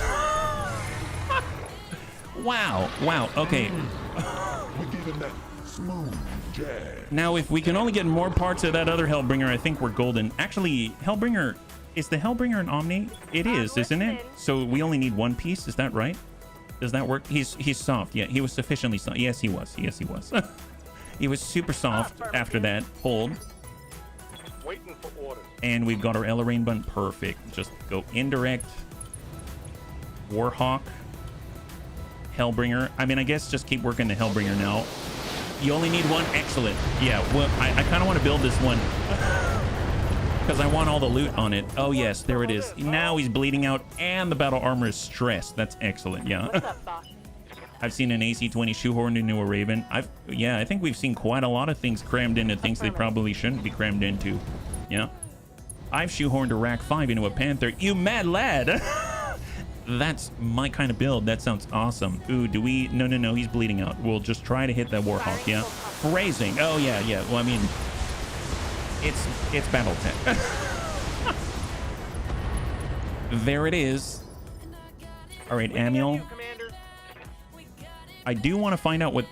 Wow. Wow. Okay. We're giving that smooth jazz. Now, if we can only get more parts of that other Hellbringer, I think we're golden. Actually, Hellbringer... Is the Hellbringer an Omni? It is, isn't it? So we only need 1 piece. Is that right? Does that work? He's soft. Yeah, he was sufficiently soft. Yes, he was. Yes, he was. He was super soft after that. Hold. Waiting for orders. And we've got our Elarain button. Perfect. Just go indirect. Warhawk. Hellbringer. I mean, I guess just keep working the Hellbringer now. You only need 1. Excellent. Yeah, well, I kind of want to build this one. Because I want all the loot on it. Oh, yes, there it is. Now he's bleeding out, and the battle armor is stressed. That's excellent, yeah. What's up, boss? I've seen an AC-20 shoehorned into a Raven. Yeah, I think we've seen quite a lot of things crammed into things they probably shouldn't be crammed into. Yeah. I've shoehorned a Rack 5 into a Panther. You mad lad! That's my kind of build. That sounds awesome. Ooh, do we... No, he's bleeding out. We'll just try to hit that Warhawk, yeah? Phrasing. Oh, yeah. Well, I mean... It's Battletech. There it is. All right, Amiel. I do want to find out what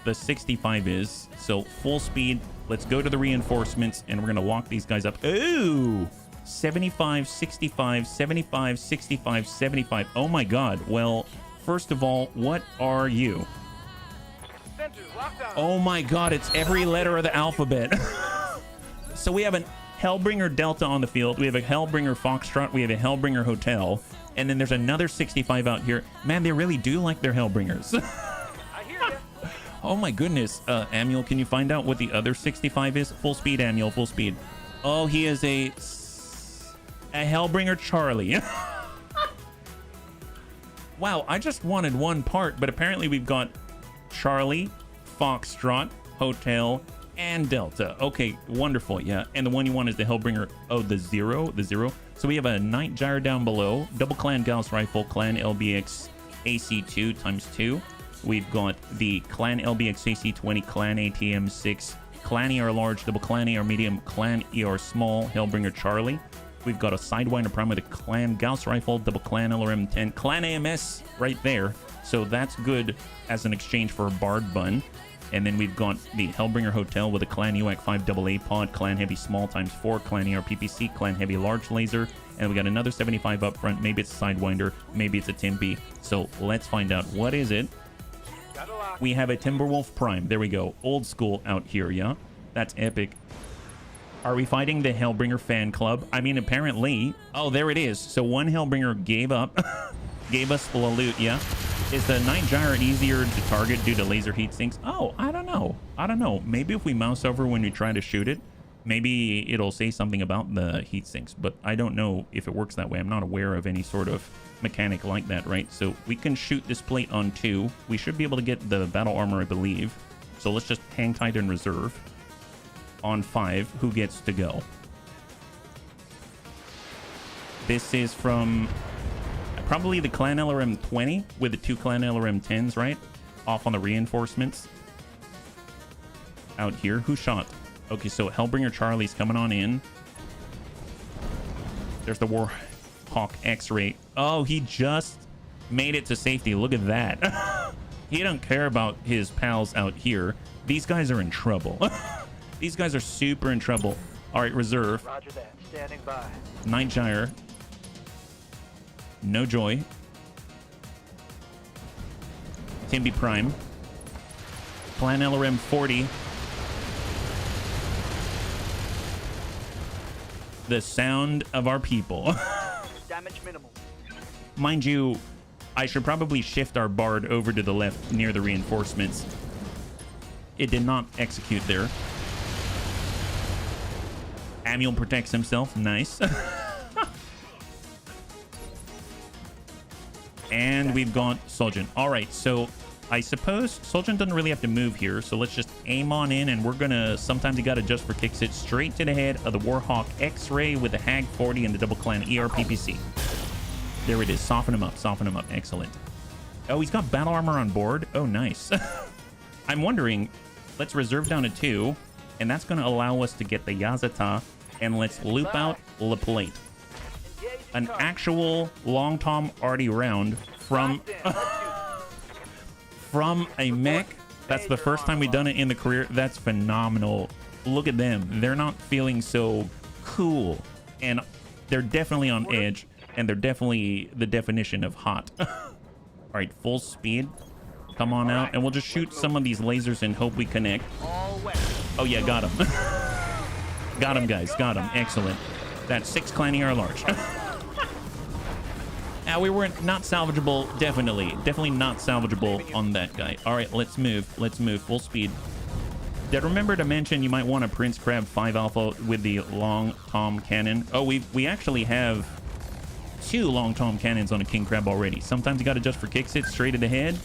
the 65 is. So full speed. Let's go to the reinforcements, and we're going to walk these guys up. Ooh! 75, 65, 75, 65, 75. Oh, my God. Well, first of all, what are you? Oh, my God. It's every letter of the alphabet. So we have a Hellbringer Delta on the field. We have a Hellbringer Foxtrot. We have a Hellbringer Hotel. And then there's another 65 out here. Man, they really do like their Hellbringers. I hear you. Oh, my goodness. Amiel, can you find out what the other 65 is? Full speed, Amiel. Full speed. Oh, he is a Hellbringer Charlie. Wow, I just wanted 1 part, but apparently we've got Charlie, Foxtrot, Hotel, and Delta. Okay, wonderful. Yeah, and the one you want is the Hellbringer. Oh, the zero. So we have a Night Gyre down below, double Clan Gauss rifle, Clan LBX AC2 ×2. We've got the Clan LBX AC20, Clan ATM6, Clan ER large, double Clan ER medium, Clan ER small, Hellbringer Charlie. We've got a Sidewinder Prime with a Clan Gauss rifle, double Clan LRM10, Clan AMS right there. So that's good as an exchange for a Bard bun. And then we've got the Hellbringer Hotel with a Clan UAC 5 AA pod, Clan Heavy Small ×4, Clan ER PPC, Clan Heavy Large Laser, and we got another 75 up front. Maybe it's a Sidewinder, maybe it's a Timpy. So let's find out. What is it? We have a Timberwolf Prime. There we go. Old school out here, yeah? That's epic. Are we fighting the Hellbringer fan club? I mean, apparently. Oh, there it is. So 1 Hellbringer gave up. Gave us the loot, yeah? Is the Night Gyre easier to target due to laser heat sinks? Oh, I don't know. Maybe if we mouse over when we try to shoot it, maybe it'll say something about the heat sinks, but I don't know if it works that way. I'm not aware of any sort of mechanic like that, right? So we can shoot this plate on 2. We should be able to get the battle armor, I believe. So let's just hang tight in reserve. on 5. Who gets to go? This is from probably the Clan LRM 20 with the 2 Clan LRM 10s, right? Off on the reinforcements. Out here. Who shot? Okay, so Hellbringer Charlie's coming on in. There's the Warhawk X-Ray. Oh, he just made it to safety. Look at that. He don't care about his pals out here. These guys are in trouble. These guys are super in trouble. All right, reserve. Roger that. Standing by. Night Gyre. No Joy. Timby Prime. Clan LRM 40. The sound of our people. Damage minimal. Mind you, I should probably shift our Bard over to the left near the reinforcements. It did not execute there. Amiel protects himself. Nice. And we've got Soljin. All right, so I suppose Soljin doesn't really have to move here, so let's just aim on in, and we're gonna, sometimes you gotta just for kicks it straight to the head of the Warhawk X-Ray with the Hag 40 and the double clan ERPPC. There it is. Soften him up. Soften him up. Excellent. Oh, he's got battle armor on board. Oh, nice. I'm wondering, let's reserve down to 2, and that's going to allow us to get the Yazata, and let's loop out La Plate. An actual long Tom Artie round from from a mech. That's the first time we've done it in the career. That's phenomenal. Look at them. They're not feeling so cool, and they're definitely on edge. And they're definitely the definition of hot. All right, full speed. Come on out. And we'll just shoot some of these lasers and hope we connect. Oh, yeah, got him. Got him, guys. Got him. Excellent. That's 6 Clan ER large. Now, we weren't not salvageable. Definitely. Definitely not salvageable on that guy. All right, let's move. Let's move. Full speed. Did remember to mention you might want a Prince Crab 5 Alpha with the long Tom cannon. Oh, we actually have 2 long Tom cannons on a King Crab already. Sometimes you got to just for kicks it straight at the head.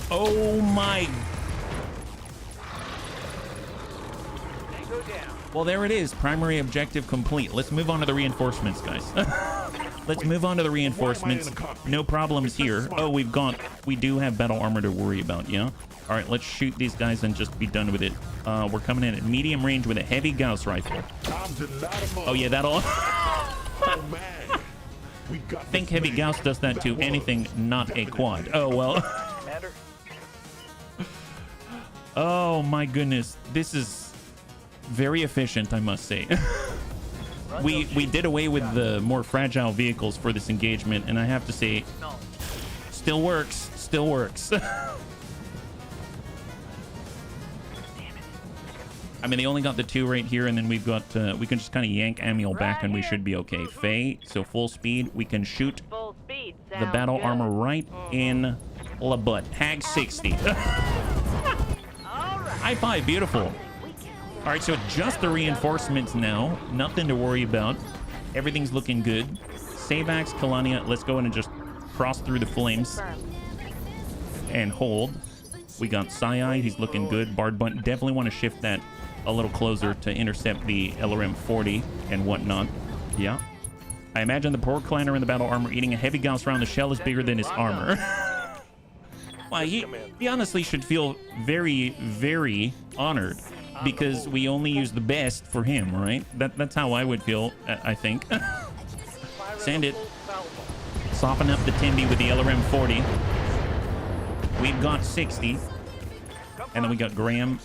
Oh my. Well, there it is. Primary objective complete. Let's move on to the reinforcements, guys. Let's move on to the reinforcements. No problems here. Oh, we do have battle armor to worry about, yeah? All right, let's shoot these guys and just be done with it. We're coming in at medium range with a heavy Gauss rifle. Oh, yeah, that'll... Think heavy Gauss does that to anything not a quad. Oh, well. Oh, my goodness. This is very efficient, I must say. We did away with the more fragile vehicles for this engagement, and I have to say, still works. Still works. I mean, they only got the 2 right here, and then we've got, we can just kind of yank Amiel back, and we should be okay. Faye, so full speed. We can shoot the battle armor right in the butt. Hag 60. High five, beautiful. All right, so just the reinforcements now. Nothing to worry about. Everything's looking good. Savax, Kalania, let's go in and just cross through the flames. And hold. We got Sai, he's looking good. Bard Bunt, definitely want to shift that a little closer to intercept the LRM 40 and whatnot. Yeah. I imagine the poor clanner in the battle armor eating a heavy Gauss round. The shell is bigger than his armor. Well, he honestly should feel very, very honored because we only use the best for him, right? That's how I would feel, I think. Send it. Soften up the Timby with the LRM 40. We've got 60. And then we got Graham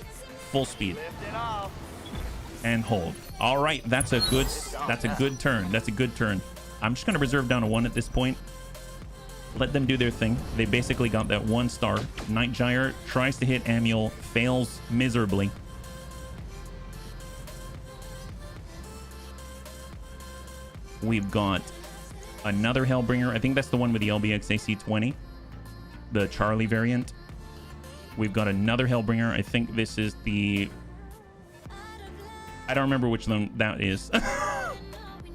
full speed. And hold. All right, that's a good turn. That's a good turn. I'm just going to reserve down to 1 at this point. Let them do their thing. They basically got that 1 star. Night Gyre tries to hit Amiel, fails miserably. We've got another Hellbringer. I think that's the one with the LBX AC-20. The Charlie variant. We've got another Hellbringer. I think this is the... I don't remember which one that is.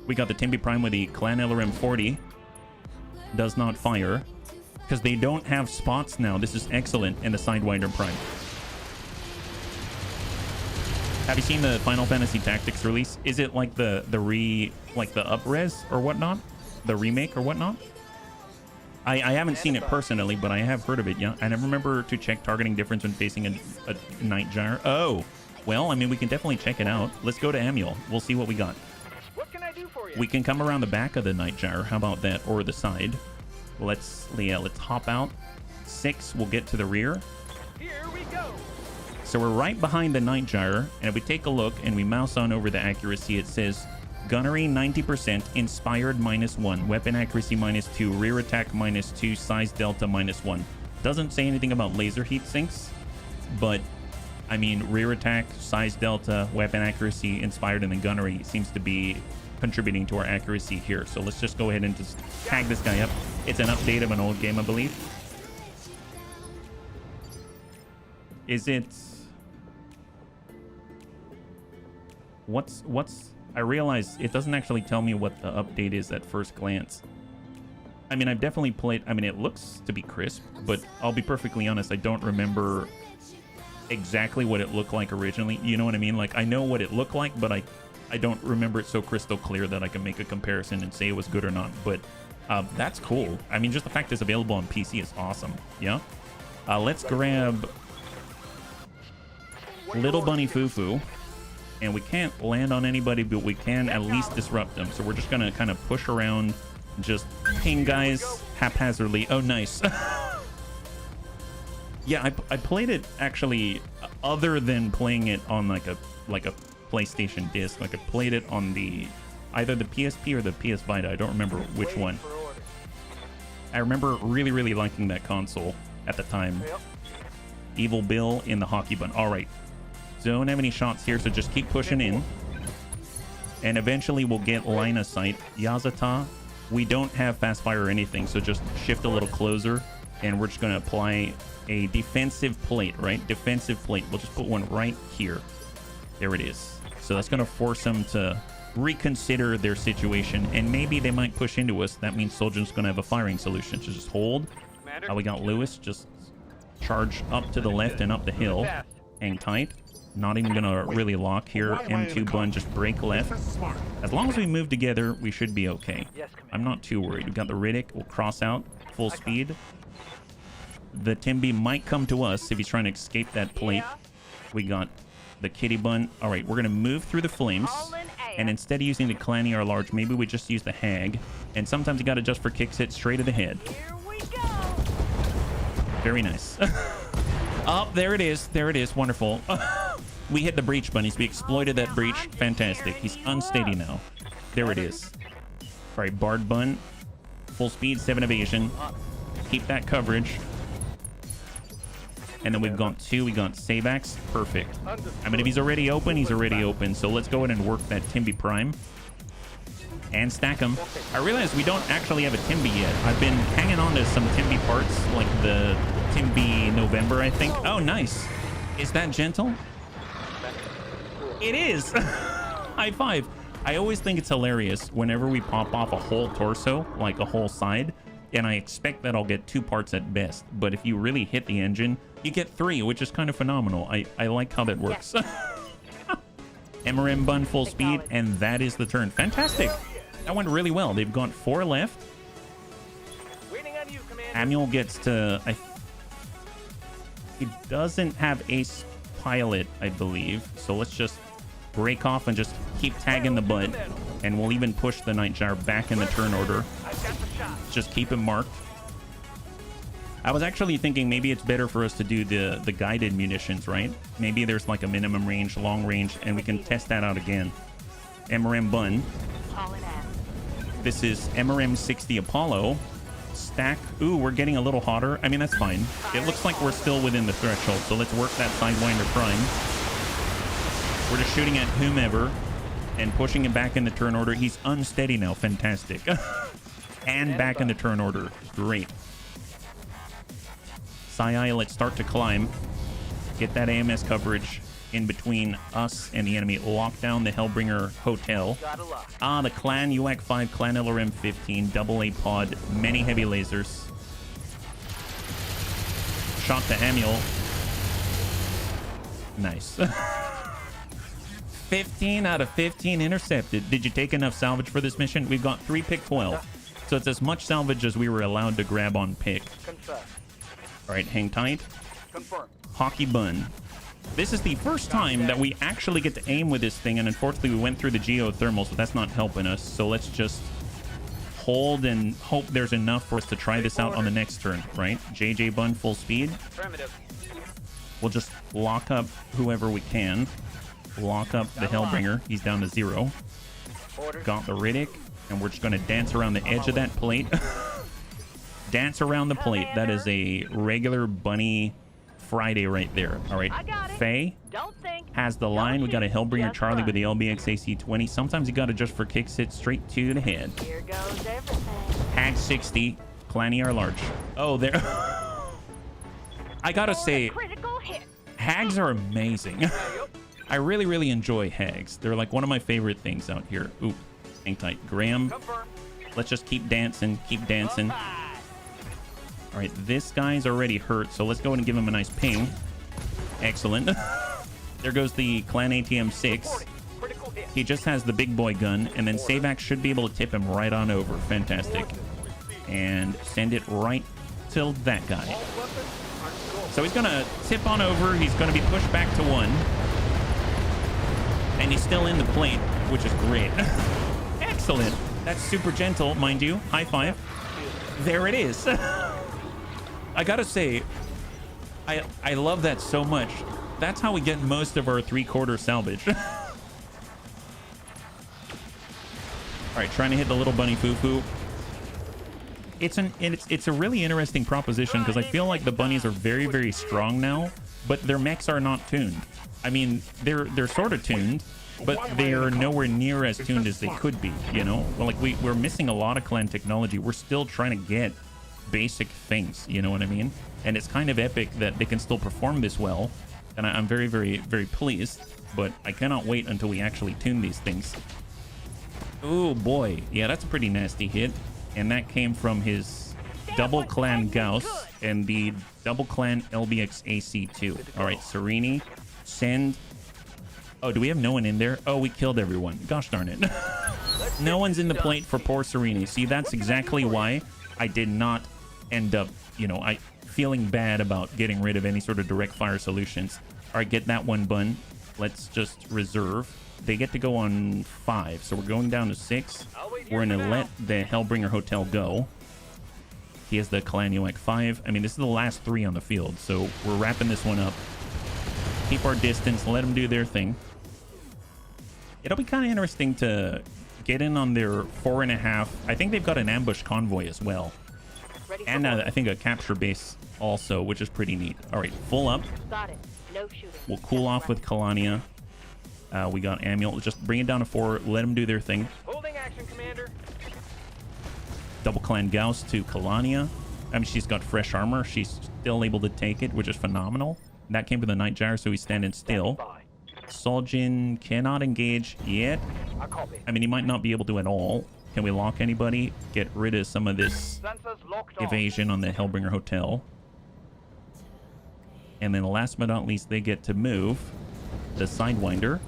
We got the Timby Prime with the Clan LRM 40. Does not fire. Because they don't have spots now. This is excellent. And the Sidewinder Prime. Have you seen the Final Fantasy Tactics release? Is it like the up-res or whatnot? The remake or whatnot? I haven't seen it personally, but I have heard of it, yeah. And I remember to check targeting difference when facing a Night Gyre. Oh, well, I mean, we can definitely check it out. Let's go to Manuel. We'll see what we got. What can I do for you? We can come around the back of the Night Gyre. How about that? Or the side. Let's hop out. 6, we'll get to the rear. Here we go. So we're right behind the Night Gyre, and if we take a look and we mouse on over the accuracy, it says gunnery 90%, inspired -1, weapon accuracy -2, rear attack -2, size delta -1. Doesn't say anything about laser heat sinks, but I mean, rear attack, size delta, weapon accuracy, inspired, and then gunnery seems to be contributing to our accuracy here. So let's just go ahead and just tag this guy up. It's an update of an old game, I believe. Is it... What's... I realize it doesn't actually tell me what the update is at first glance. I mean, I've definitely played... I mean, it looks to be crisp, but I'll be perfectly honest, I don't remember exactly what it looked like originally. You know what I mean? Like, I know what it looked like, but I don't remember it so crystal clear that I can make a comparison and say it was good or not. But that's cool. I mean, just the fact it's available on PC is awesome. Yeah? Let's grab Little Bunny Fufu. And we can't land on anybody, but we can at least disrupt them. So we're just going to kind of push around, just ping guys haphazardly. Oh, nice. Yeah, I played it actually, other than playing it on like a PlayStation disc. Like I played it on either the PSP or the PS Vita. I don't remember which one. I remember really, really liking that console at the time. Evil Bill in the hockey bun. All right. So don't have any shots here, so just keep pushing in. And eventually we'll get line of sight. Yazata, we don't have fast fire or anything, so just shift a little closer. And we're just going to apply a defensive plate, right? Defensive plate. We'll just put one right here. There it is. So that's going to force them to reconsider their situation. And maybe they might push into us. That means Soldier's going to have a firing solution. So just hold. We got Lewis. Just charge up to the left and up the hill. Hang tight. Not even going to really lock here. M2 bun, just break left. As long as we move together, we should be okay. I'm not too worried. We've got the Riddick. We'll cross out full speed. The Timby might come to us if he's trying to escape that plate. We got the Kitty Bun. All right, we're going to move through the flames. And instead of using the Clanny or Large, maybe we just use the Hag. And sometimes you got to adjust for kicks hit straight to the head. Here we go. Very nice. Oh, there it is. There it is. Wonderful. We hit the breach, bunnies. We exploited that breach. Fantastic. He's unsteady now. There it is. All right, Bard Bun. Full speed, 7 evasion. Keep that coverage. And then we've got 2. We got Sabax. Perfect. I mean, if he's already open, he's already open. So let's go ahead and work that Timby Prime. And stack him. I realize we don't actually have a Timby yet. I've been hanging on to some Timby parts, like the Timby November, I think. Oh, nice. Is that gentle? It is. High five. I always think it's hilarious whenever we pop off a whole torso, like a whole side, and I expect that I'll get 2 parts at best. But if you really hit the engine, you get 3, which is kind of phenomenal. I like how that works. MRM bun full speed, and that is the turn. Fantastic. That went really well. They've got 4 left. Manuel gets to... He doesn't have ace pilot, I believe. So let's just break off and just keep tagging the butt. And we'll even push the Night Gyre back in the turn order. Just keep him marked. I was actually thinking maybe it's better for us to do the guided munitions, right? Maybe there's like a minimum range, long range, and we can test that out again. MRM Bun. This is MRM 60 Apollo. Stack. Ooh, we're getting a little hotter. I mean, that's fine. It looks like we're still within the threshold, so let's work that Sidewinder Prime. We're just shooting at whomever and pushing him back in the turn order. He's unsteady now. Fantastic. And back in the turn order. Great. Sai, let's start to climb. Get that AMS coverage in between us and the enemy. Lock down the Hellbringer Hotel. Ah, the Clan UAC 5, Clan LRM 15, double A pod, many heavy lasers. Shot to Amiel. Nice. 15 out of 15 intercepted. Did you take enough salvage for this mission? We've got 3 pick 12. So it's as much salvage as we were allowed to grab on pick. Confirm. All right, hang tight. Confirm. Hockey bun. This is the first time that we actually get to aim with this thing, and unfortunately we went through the geothermal, so that's not helping us. So let's just hold and hope there's enough for us to try this out on the next turn, right? JJ bun full speed. Affirmative. We'll just lock up whoever we can. Lock up the Hellbringer. He's down to 0. Order. Got the Riddick, and we're just going to dance around the edge of that plate. Dance around the plate. That is a regular bunny Friday right there. All right, I got it. Faye Don't think. has the line. We got a Hellbringer Just Charlie run. with the LBX AC-20. Sometimes you got to just for kicks it straight to the head. Here goes everything. Hag 60, Clanny are large. Oh, there. I gotta For a say, critical hit. hags are amazing. I really, really enjoy hags. They're like one of my favorite things out here. Ooh, hang tight. Graham, Confirm. let's just keep dancing, keep dancing. All right, this guy's already hurt, so let's go ahead and give him a nice ping. Excellent. There goes the Clan ATM 6. Reporting. Critical hit. He just has the big boy gun, and then Savax should be able to tip him right on over. Fantastic. And send it right to that guy. All weapons are go. So he's gonna tip on over. He's gonna be pushed back to 1. And he's still in the plate, which is great. Excellent. That's super gentle, mind you. High five. There it is. I gotta say, I love that so much. That's how we get most of our 3/4 salvage. All right, trying to hit the little bunny foo-foo. It's a really interesting proposition because I feel like the bunnies are very, very strong now, but their mechs are not tuned. I mean, they're sort of tuned, but they're nowhere near as tuned as they could be, you know? Well, like we're missing a lot of clan technology. We're still trying to get basic things, you know what I mean? And it's kind of epic that they can still perform this well, and I'm very, very, very pleased, but I cannot wait until we actually tune these things. Oh boy, yeah, that's a pretty nasty hit, and that came from his double clan Gauss and the double clan LBX AC2. All right, Serini, send. Oh, do we have no one in there? Oh, we killed everyone. Gosh darn it. No one's in the plate for poor Serini. See, that's exactly why I did not end up, you know, feeling bad about getting rid of any sort of direct fire solutions. All right, get that one bun. Let's just reserve. They get to go on 5, so we're going down to 6. We're gonna let the Hellbringer Hotel go. He has the Kalaniwak 5. I mean, this is the last 3 on the field, so we're wrapping this one up. Keep our distance, let them do their thing. It'll be kind of interesting to get in on their 4.5. I think they've got an ambush convoy as well. And I think a capture base also, which is pretty neat. All right, full up. Got it. No shooting. We'll cool off with Kalania. We got Amiel. Just bring it down to 4. Let them do their thing. Holding action, Commander. Double clan Gauss to Kalania. I mean, she's got fresh armor. She's still able to take it, which is phenomenal. That came with the Night Gyre, so he's standing still. By. Soljin cannot engage yet. I copy. I mean, he might not be able to at all. Can we lock anybody? Get rid of some of this Sensors locked on. evasion on the Hellbringer Hotel. And then last but not least, they get to move the Sidewinder.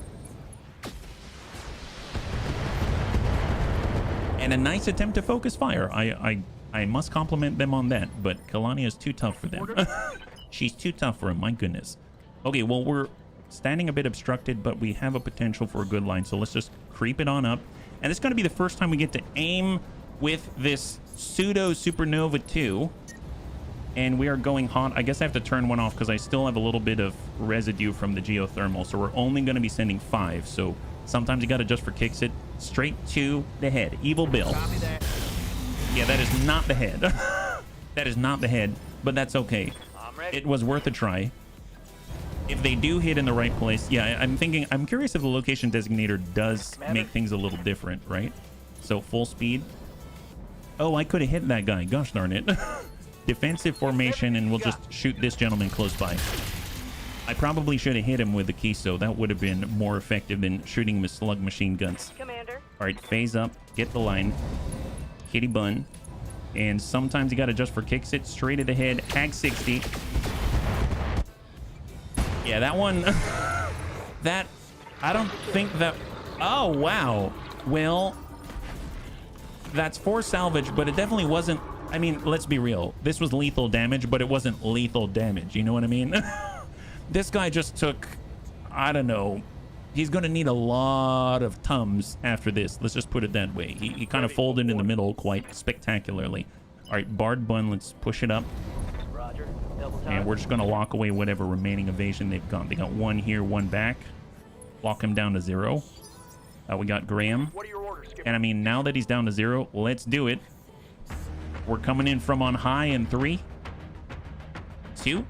And a nice attempt to focus fire. I must compliment them on that, but Kalania is too tough for them. She's too tough for him, my goodness. Okay, well, we're standing a bit obstructed, but we have a potential for a good line, so let's just creep it on up. And it's going to be the first time we get to aim with this pseudo Supernova 2. And we are going hot. I guess I have to turn one off because I still have a little bit of residue from the geothermal, so we're only going to be sending 5. So sometimes you got to just for kicks it straight to the head. Evil Bill. Copy that. Yeah, that is not the head. That is not the head, but that's okay. I'm ready. It was worth a try. If they do hit in the right place, yeah, I'm curious if the location designator does make things a little different, right? So full speed. Oh, I could have hit that guy. Gosh darn it. Defensive formation, and we'll just shoot this gentleman close by. I probably should have hit him with the Kiso. That would have been more effective than shooting him with slug machine guns. Commander. All right, phase up, get the line. Kitty bun. And sometimes you got to just for kicks it straight at the head. Hag 60. Yeah, that one. I don't think that... Oh, wow. Well, that's 4 salvage, but it definitely wasn't... I mean, let's be real. This was lethal damage, but it wasn't lethal damage. You know what I mean? This guy just took... I don't know. He's going to need a lot of tums after this. Let's just put it that way. He kind of folded in the middle quite spectacularly. All right, Bard Bun, let's push it up. Roger. Double time. And we're just going to lock away whatever remaining evasion they've got. They got 1 here, 1 back. Lock him down to 0. We got Graham. What are your orders, Skipper? And I mean, now that he's down to 0, let's do it. We're coming in from on high in 3, 2,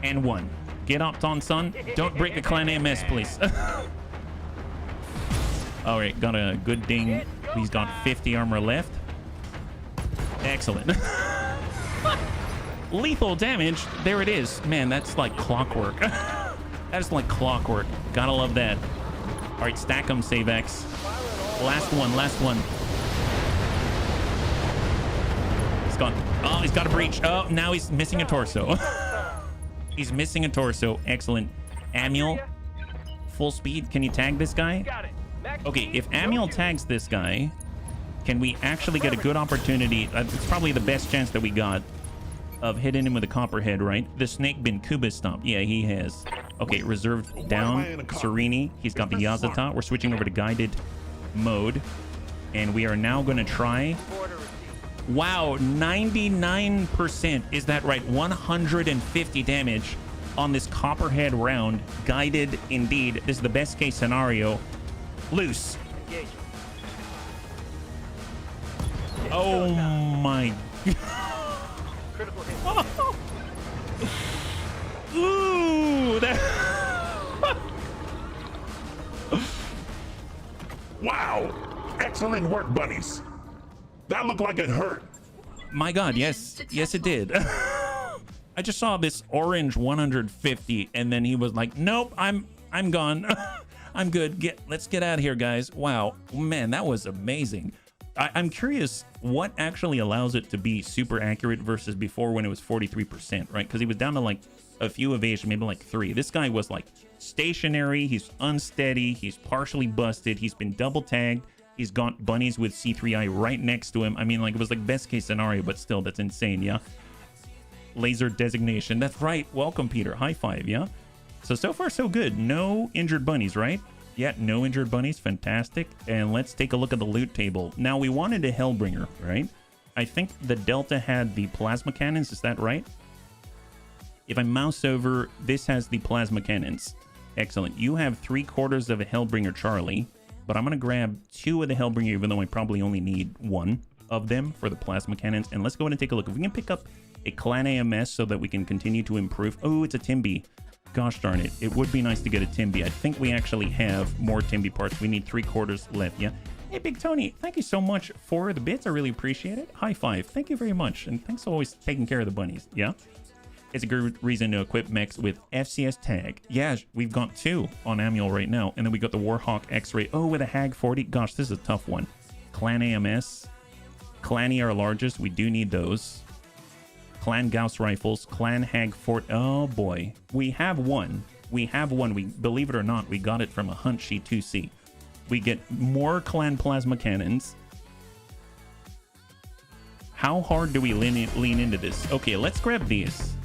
and 1. Get up, Ton Son. Don't break the clan AMS, please. All right, got a good ding. He's got 50 armor left. Excellent. Lethal damage. There it is. Man, that's like clockwork. That's like clockwork. Gotta love that. All right, stack them, Save X. Last one, last one. He's got a breach. Oh, now he's missing a torso. He's missing a torso. Excellent. Amiel, full speed. Can you tag this guy? Got it. Max Okay, speed, if no Amiel shooting. tags this guy, can we actually get a good opportunity? It's probably the best chance that we got of hitting him with a copperhead, right? The snake been Kuba stomped. Yeah, he has. Okay, reserved down. Serini. He's got the Yazata. We're switching over to guided mode. And we are now going to try... Order received. Wow, 99%. Is that right? 150 damage on this copperhead round. Guided indeed. This is the best case scenario. Loose. Engage. Oh my... Critical hit. Ooh, that... Wow! Excellent work, bunnies. That looked like it hurt. My God, yes. Yes, it did. I just saw this orange 150, and then he was like, nope, I'm gone. I'm good. Let's get out of here, guys. Wow. Man, that was amazing. I'm curious what actually allows it to be super accurate versus before when it was 43%, right? Because he was down to like a few evasion, maybe like 3. This guy was like stationary. He's unsteady. He's partially busted. He's been double tagged. He's got bunnies with C3I right next to him. I mean, like, it was like best case scenario, but still, that's insane, yeah? Laser designation. That's right. Welcome, Peter. High five, yeah? So far, so good. No injured bunnies, right? Yeah, no injured bunnies. Fantastic. And let's take a look at the loot table. Now, we wanted a Hellbringer, right? I think the Delta had the plasma cannons. Is that right? If I mouse over, this has the plasma cannons. Excellent. You have 3/4 of a Hellbringer Charlie. But I'm going to grab 2 of the Hellbringer, even though I probably only need 1 of them for the plasma cannons. And let's go ahead and take a look. If we can pick up a clan AMS so that we can continue to improve. Oh, it's a Timby. Gosh darn it. It would be nice to get a Timby. I think we actually have more Timby parts. We need 3/4 left, yeah? Hey, Big Tony, thank you so much for the bits. I really appreciate it. High five. Thank you very much. And thanks for always taking care of the bunnies, yeah? It's a good reason to equip mechs with FCS tag. Yeah, we've got 2 on Amiel right now. And then we got the Warhawk X-Ray. Oh, with a Hag 40. Gosh, this is a tough one. Clan AMS. Clanny are largest. We do need those. Clan Gauss rifles. Clan Hag 40. Oh, boy. We have one. We have one. We, believe it or not, we got it from a Hunt Sheet 2C. We get more Clan Plasma Cannons. How hard do we lean into this? Okay, let's grab these.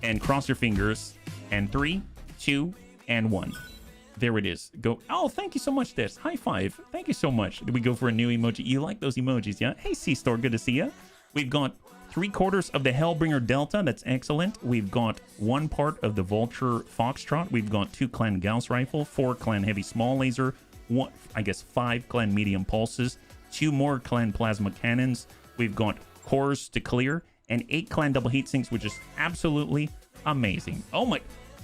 And cross your fingers. And 3, 2, and 1. There it is. Go. Oh, thank you so much, Des. High five. Thank you so much. Did we go for a new emoji? You like those emojis, yeah? Hey, C-Store. Good to see you. We've got 3/4 of the Hellbringer Delta. That's excellent. We've got 1 part of the Vulture Foxtrot. We've got 2 Clan Gauss Rifle, 4 Clan Heavy Small Laser, 5 Clan Medium Pulses, 2 more Clan Plasma Cannons. We've got cores to clear, and 8 Clan Double Heat Sinks, which is absolutely amazing. Oh my...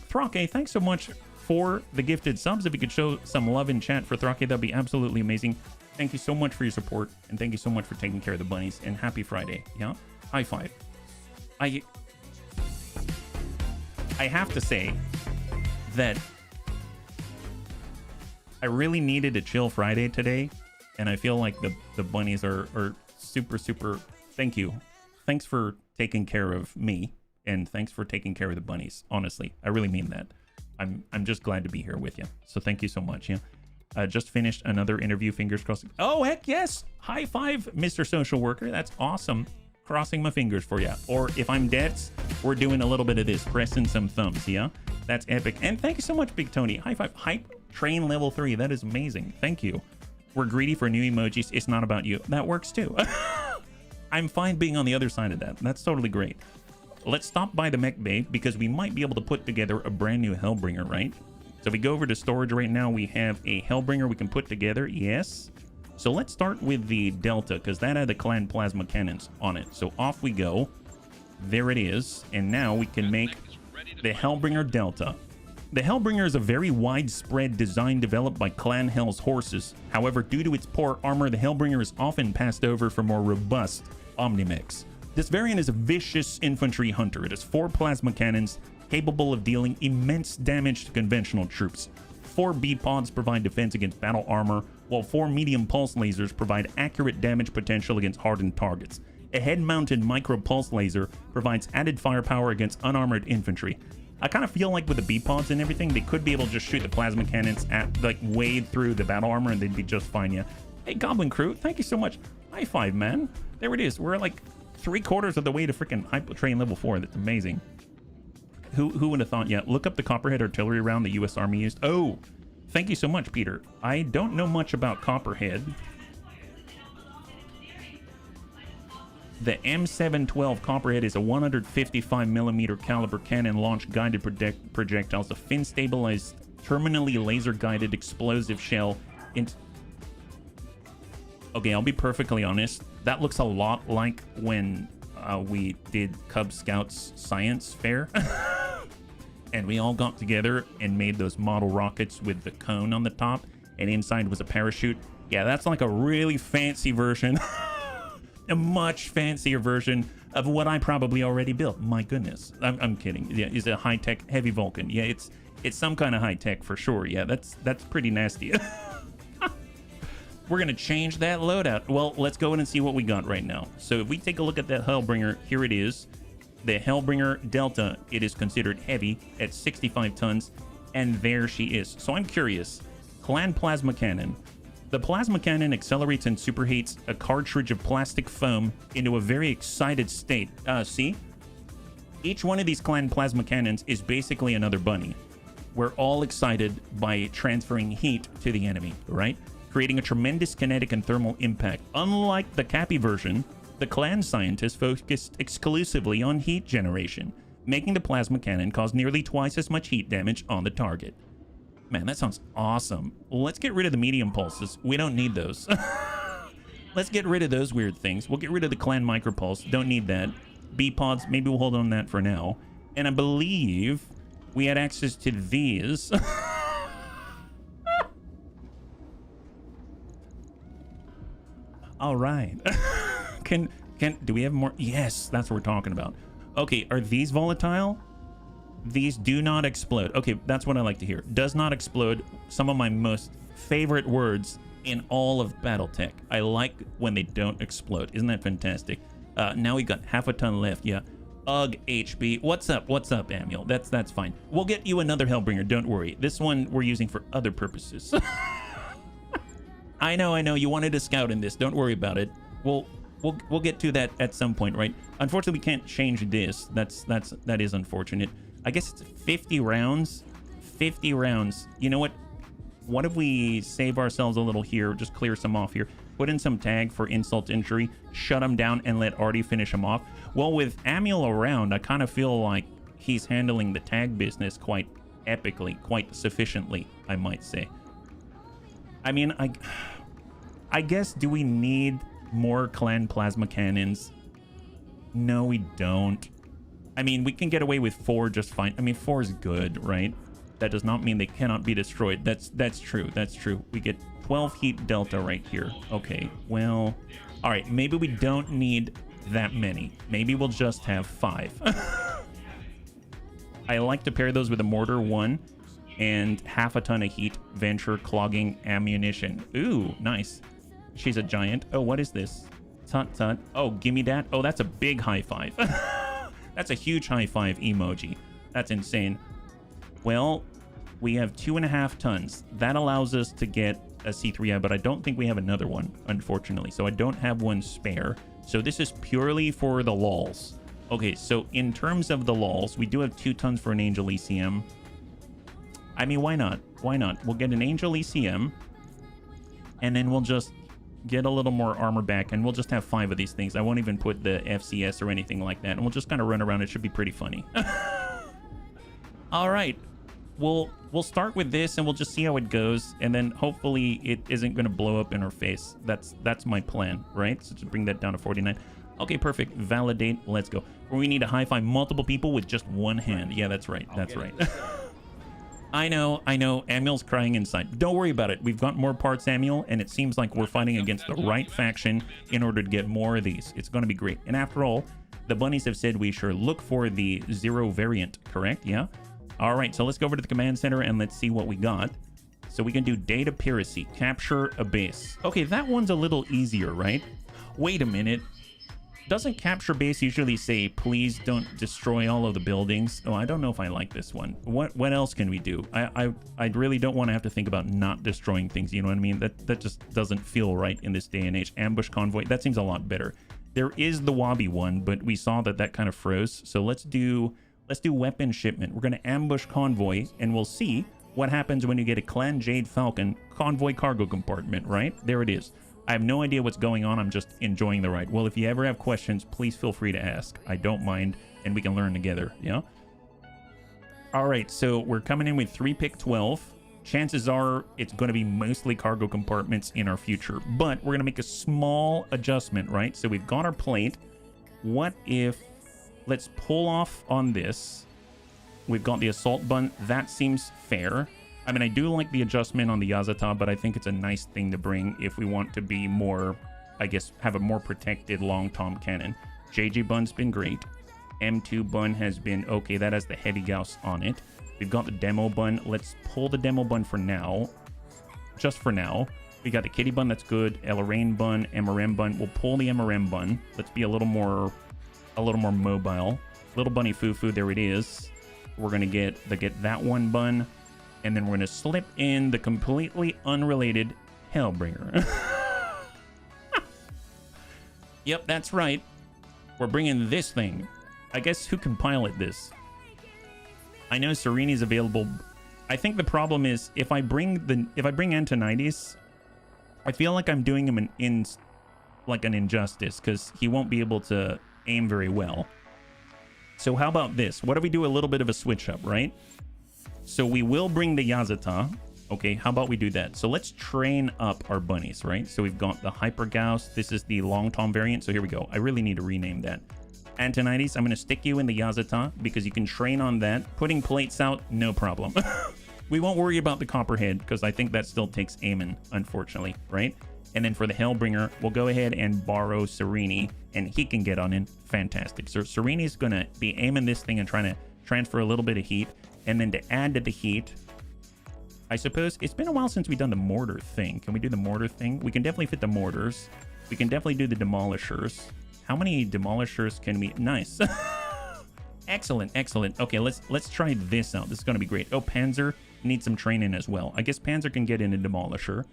Thrake, thanks so much for the gifted subs. If you could show some love in chat for Thrake, that'd be absolutely amazing. Thank you so much for your support, and thank you so much for taking care of the bunnies, and happy Friday, yeah? High five. I have to say that I really needed a chill Friday today, and I feel like the bunnies are super, super... Thank you. Thanks for taking care of me, and thanks for taking care of the bunnies. Honestly, I really mean that. I'm just glad to be here with you. So thank you so much. Yeah. Just finished another interview. Fingers crossed. Oh, heck yes. High five, Mr. Social Worker. That's awesome. Crossing my fingers for you. Or if I'm dead, we're doing a little bit of this. Pressing some thumbs. Yeah. That's epic. And thank you so much, Big Tony. High five. Hype train level 3. That is amazing. Thank you. We're greedy for new emojis. It's not about you. That works too. I'm fine being on the other side of that. That's totally great. Let's stop by the mech bay because we might be able to put together a brand new Hellbringer, right? So if we go over to storage right now, we have a Hellbringer we can put together. Yes. So let's start with the Delta because that had the clan plasma cannons on it. So off we go. There it is. And now we can make the Hellbringer Delta. The Hellbringer is a very widespread design developed by Clan Hell's horses. However, due to its poor armor, the Hellbringer is often passed over for more robust Omnimex. This variant is a vicious infantry hunter. It has 4 plasma cannons capable of dealing immense damage to conventional troops. 4 B-pods provide defense against battle armor, while 4 medium pulse lasers provide accurate damage potential against hardened targets. A head-mounted micro-pulse laser provides added firepower against unarmored infantry. I kind of feel like with the B-pods and everything, they could be able to just shoot the plasma cannons at, like, wade through the battle armor and they'd be just fine, yeah. Hey, Goblin Crew, thank you so much. High five, man. There it is. We're like 3/4 of the way to freaking Hype Train level 4. That's amazing. Who would have thought? Yeah, look up the Copperhead artillery round the U.S. Army used. Oh, thank you so much, Peter. I don't know much about Copperhead. The M712 Copperhead is a 155mm caliber cannon launch guided projectiles, a fin stabilized, terminally laser guided explosive shell. Okay, I'll be perfectly honest. That looks a lot like when we did Cub Scouts science fair. And we all got together and made those model rockets with the cone on the top. And inside was a parachute. Yeah, that's like a really fancy version. A much fancier version of what I probably already built. My goodness. I'm kidding. Yeah, it's a high-tech heavy Vulcan. Yeah, it's some kind of high-tech for sure. Yeah, that's pretty nasty. We're going to change that loadout. Well, let's go in and see what we got right now. So if we take a look at that Hellbringer, here it is. The Hellbringer Delta, it is considered heavy at 65 tons. And there she is. So I'm curious. Clan Plasma Cannon. The plasma cannon accelerates and superheats a cartridge of plastic foam into a very excited state. See? Each one of these clan plasma cannons is basically another bunny. We're all excited by transferring heat to the enemy, right? Creating a tremendous kinetic and thermal impact. Unlike the Cappy version, the clan scientists focused exclusively on heat generation, making the plasma cannon cause nearly twice as much heat damage on the target. Man, that sounds awesome. Let's get rid of the medium pulses. We don't need those. Let's get rid of those weird things. We'll get rid of the clan micropulse. Don't need that. B-pods, maybe we'll hold on that for now. And I believe we had access to these. All right. Do we have more? Yes, that's what we're talking about. Okay, are these volatile? These do not explode. Okay, that's what I like to hear. Does not explode. Some of my most favorite words in all of Battletech. I like when they don't explode. Isn't that fantastic? Now we got half a ton left. Yeah. Ugh, HB. What's up? What's up, Amiel? That's fine. We'll get you another Hellbringer. Don't worry. This one we're using for other purposes. I know. You wanted a scout in this. Don't worry about it. We'll get to that at some point, right? Unfortunately, we can't change this. That is unfortunate. I guess it's 50 rounds. 50 rounds. You know what? What if we save ourselves a little here? Just clear some off here. Put in some tag for insult to injury. Shut him down and let Artie finish him off. Well, with Amiel around, I kind of feel like he's handling the tag business quite epically, quite sufficiently, I might say. I mean, I guess, do we need more clan plasma cannons? No, we don't. I mean, we can get away with 4 just fine. I mean, 4 is good, right? That does not mean they cannot be destroyed. That's true. That's true. We get 12 heat delta right here. Okay, well, all right. Maybe we don't need that many. Maybe we'll just have 5. I like to pair those with a mortar 1 and half a ton of heat venture clogging ammunition. Ooh, nice. She's a giant. Oh, what is this? Tut tut. Oh, gimme that. Oh, that's a big high five. That's a huge high five emoji. That's insane. Well, We have 2.5 tons. That allows us to get a C3I, but I don't think we have another one, unfortunately. So I don't have one spare. So this is purely for the lols. Okay, so in terms of the lols, we do have 2 tons for an Angel ECM. I mean, why not? Why not? We'll get an Angel ECM, and then we'll just get a little more armor back, and we'll just have 5 of these things. I won't even put the FCS or anything like that, and we'll just kind of run around. It should be pretty funny. All right. We'll start with this, and we'll just see how it goes, and then hopefully it isn't going to blow up in our face. That's my plan, right? So to bring that down to 49. Okay, perfect. Validate. Let's go. We need to high-five multiple people with just one hand. Yeah, that's right. That's right. I know. Amiel's crying inside. Don't worry about it. We've got more parts, Amiel, and it seems like we're fighting against the right faction in order to get more of these. It's going to be great. And after all, the bunnies have said we should look for the 0 variant, correct? Yeah? All right, so let's go over to the command center and let's see what we got. So we can do data piracy, capture a base. Okay, that one's a little easier, right? Wait a minute. Doesn't capture base usually say, please don't destroy all of the buildings? Oh, I don't know if I like this one. What else can we do? I really don't want to have to think about not destroying things, you know what I mean? That just doesn't feel right in this day and age. Ambush convoy, that seems a lot better. There is the Wabi one, but we saw that kind of froze. So let's do weapon shipment. We're going to ambush convoy, and we'll see what happens when you get a Clan Jade Falcon convoy cargo compartment, right? There it is. I have no idea what's going on. I'm just enjoying the ride. Well, if you ever have questions, please feel free to ask. I don't mind, and we can learn together, yeah? All right, so we're coming in with 3 pick 12. Chances are it's going to be mostly cargo compartments in our future, but we're going to make a small adjustment, right? So we've got our plate. What if... Let's pull off on this. We've got the assault bun. That seems fair. I mean, I do like the adjustment on the Yazata, but I think it's a nice thing to bring if we want to be more, I guess, have a more protected long tom cannon. JJ bun's been great. M2 bun has been okay. That has the heavy gauss on it. We've got the demo bun. Let's pull the demo bun for now. Just for now. We got the kitty bun. That's good. Lorraine bun. MRM bun. We'll pull the MRM bun. Let's be a little more mobile. Little bunny foo-foo. There it is. We're going to get that one bun. And then we're going to slip in the completely unrelated Hellbringer. Yep, that's right. We're bringing this thing. I guess who can pilot this? I know Sereni's available. I think the problem is if I bring Antonides, I feel like I'm doing him an injustice because he won't be able to aim very well. So how about this? What if we do a little bit of a switch up, right? So we will bring the Yazata. Okay, how about we do that? So let's train up our bunnies, right? So we've got the Hyper Gauss. This is the Long Tom variant. So here we go. I really need to rename that. Antonides, I'm going to stick you in the Yazata because you can train on that. Putting plates out, no problem. We won't worry about the Copperhead because I think that still takes aiming, unfortunately, right? And then for the Hellbringer, we'll go ahead and borrow Sereni, and he can get on in. Fantastic. So Sereni's going to be aiming this thing and trying to transfer a little bit of heat. And then to add to the heat, I suppose it's been a while since we've done the mortar thing. Can we do the mortar thing? We can definitely fit the mortars. We can definitely do the demolishers. How many demolishers can we... Nice. Excellent, excellent. Okay, let's try this out. This is going to be great. Oh, Panzer needs some training as well. I guess Panzer can get in a demolisher.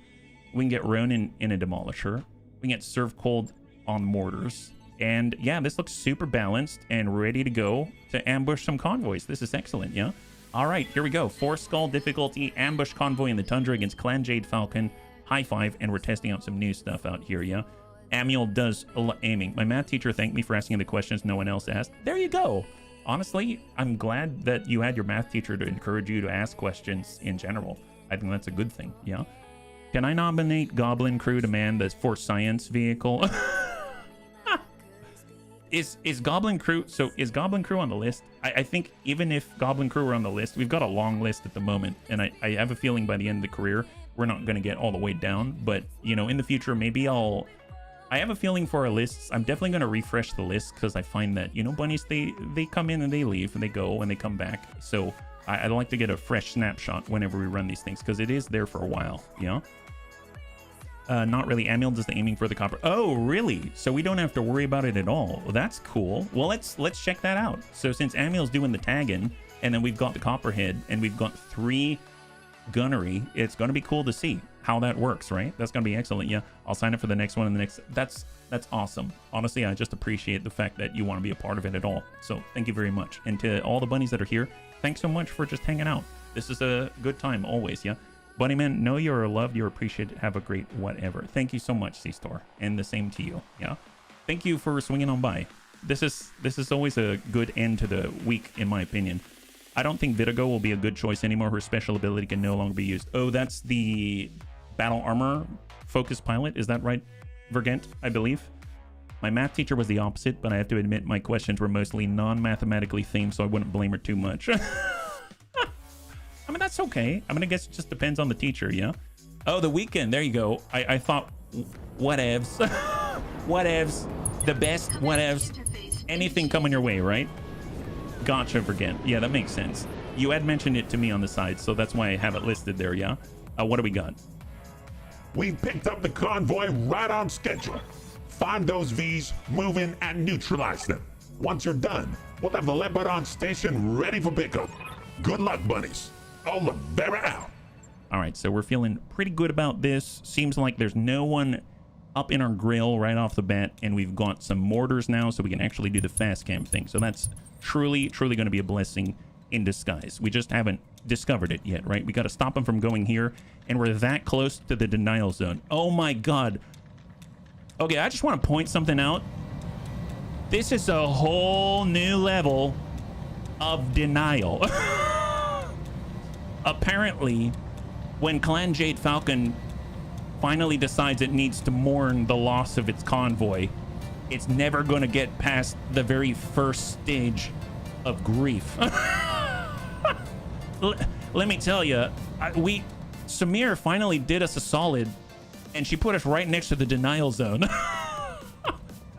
We can get Ronin in a demolisher. We can get Serve Cold on mortars. And yeah, this looks super balanced and ready to go to ambush some convoys. This is excellent, yeah? All right, here we go. 4 skull difficulty, ambush convoy in the tundra against Clan Jade Falcon. High five, and we're testing out some new stuff out here, yeah? Amiel does a lot aiming. My math teacher thanked me for asking the questions no one else asked. There you go. Honestly, I'm glad that you had your math teacher to encourage you to ask questions in general. I think that's a good thing, yeah? Can I nominate Goblin Crew to man the Force Science vehicle? Is Goblin Crew... So, is Goblin Crew on the list? I think even if Goblin Crew were on the list, we've got a long list at the moment. And I have a feeling by the end of the career, we're not going to get all the way down. But, you know, in the future, maybe I have a feeling for our lists. I'm definitely going to refresh the list because I find that, you know, bunnies, they come in and they leave and they go and they come back. So, I'd like to get a fresh snapshot whenever we run these things because it is there for a while, you know? Not really. Amiel does the aiming for the copper. Oh, really? So we don't have to worry about it at all. Well, that's cool. Well, let's check that out. So since Amiel's doing the tagging, and then we've got the Copperhead, and we've got 3 gunnery, it's going to be cool to see how that works, right? That's going to be excellent. Yeah, I'll sign up for the next one and the next. That's awesome. Honestly, I just appreciate the fact that you want to be a part of it at all. So thank you very much. And to all the bunnies that are here, thanks so much for just hanging out. This is a good time always, yeah? Bunny man, know you're loved, you're appreciated, have a great whatever. Thank you so much, C-Store, and the same to you, yeah? Thank you for swinging on by. This is always a good end to the week, in my opinion. I don't think Vitigo will be a good choice anymore. Her special ability can no longer be used. Oh, that's the battle armor focus pilot. Is that right, Vergent, I believe? My math teacher was the opposite, but I have to admit my questions were mostly non-mathematically themed, so I wouldn't blame her too much. I mean, that's okay. I mean, I guess it just depends on the teacher, yeah? Oh, the weekend. There you go. I thought, whatevs. Whatevs. The best whatevs. Anything coming your way, right? Gotcha, Vergent. Yeah, that makes sense. You had mentioned it to me on the side, so that's why I have it listed there, yeah? What do we got? We picked up the convoy right on schedule. Find those Vs, move in, and neutralize them. Once you're done, we'll have the Leopard on station ready for pickup. Good luck, bunnies. Olivera out. All right, so we're feeling pretty good about this. Seems like there's no one up in our grill right off the bat, and we've got some mortars now, so we can actually do the fast cam thing. So that's truly going to be a blessing in disguise. We just haven't discovered it yet, right? We got to stop them from going here, and we're that close to the denial zone. Oh my god. Okay, I just want to point something out. This is a whole new level of denial. Apparently, when Clan Jade Falcon finally decides it needs to mourn the loss of its convoy, it's never going to get past the very first stage of grief. Let me tell you, Samir finally did us a solid, and she put us right next to the denial zone.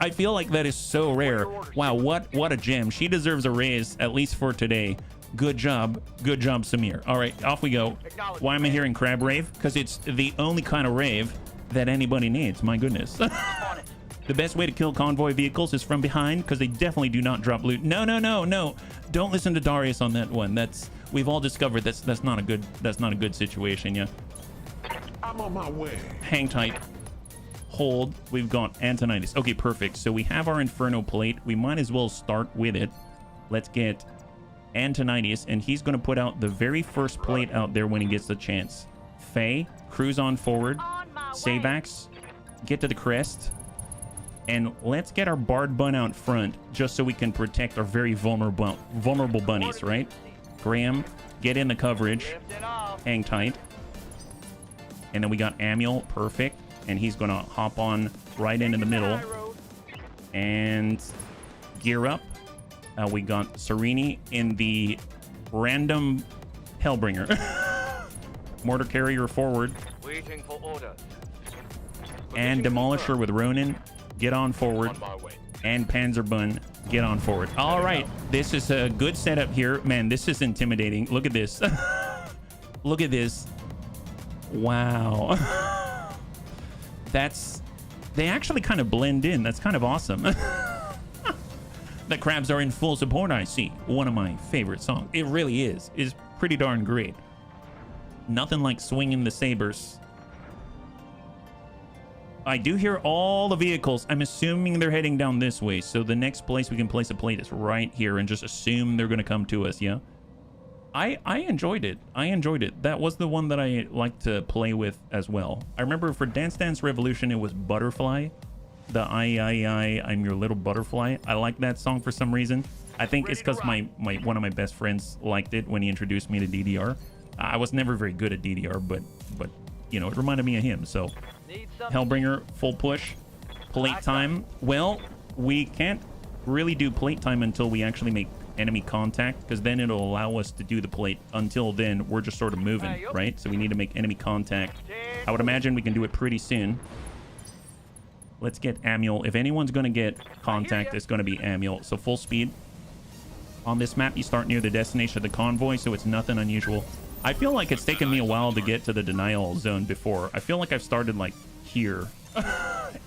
I feel like that is so rare. Wow, what a gem. She deserves a raise, at least for today. Good job, Samir. All right, off we go. Why am I hearing crab rave? Because it's the only kind of rave that anybody needs. My goodness. The best way to kill convoy vehicles is from behind, because they definitely do not drop loot. No. Don't listen to Darius on that one. We've all discovered that's not a good situation, yeah. I'm on my way. Hang tight. Hold. We've got Antonitis. Okay, perfect. So we have our Inferno plate. We might as well start with it. Let's get Antonitis, and he's going to put out the very first plate out there when he gets the chance. Faye, cruise on forward. Savax, get to the crest. And let's get our Bard Bun out front, just so we can protect our very vulnerable bunnies, right? Graham, get in the coverage. Hang tight. And then we got Amiel, perfect. And he's going to hop on right into the middle. And gear up. We got Serini in the random Hellbringer. Mortar carrier forward. Waiting for order. And Demolisher with Ronin. Get on forward. And Panzerbun, get on forward. All right. This is a good setup here. Man, this is intimidating. Look at this. Look at this. Wow. They actually kind of blend in. That's kind of awesome. The crabs are in full support, I see. One of my favorite songs. It really is. It's pretty darn great. Nothing like swinging the sabers. I do hear all the vehicles. I'm assuming they're heading down this way. So the next place we can place a plate is right here, and just assume they're going to come to us, yeah? I enjoyed it. That was the one that I liked to play with as well. I remember for Dance Dance Revolution, it was Butterfly. The I'm your little butterfly. I like that song for some reason. I think it's because one of my best friends liked it when he introduced me to DDR. I was never very good at DDR, but you know, it reminded me of him. So Hellbringer, full push. Plate time. Well, we can't really do plate time until we actually make enemy contact, because then it'll allow us to do the plate. Until then, we're just sort of moving, right? So we need to make enemy contact. I would imagine we can do it pretty soon. Let's get Amiel. If anyone's going to get contact, it's going to be Amiel. So full speed. On this map, you start near the destination of the convoy, so it's nothing unusual. I feel like it's taken me a while to get to the denial zone before. I feel like I've started like here.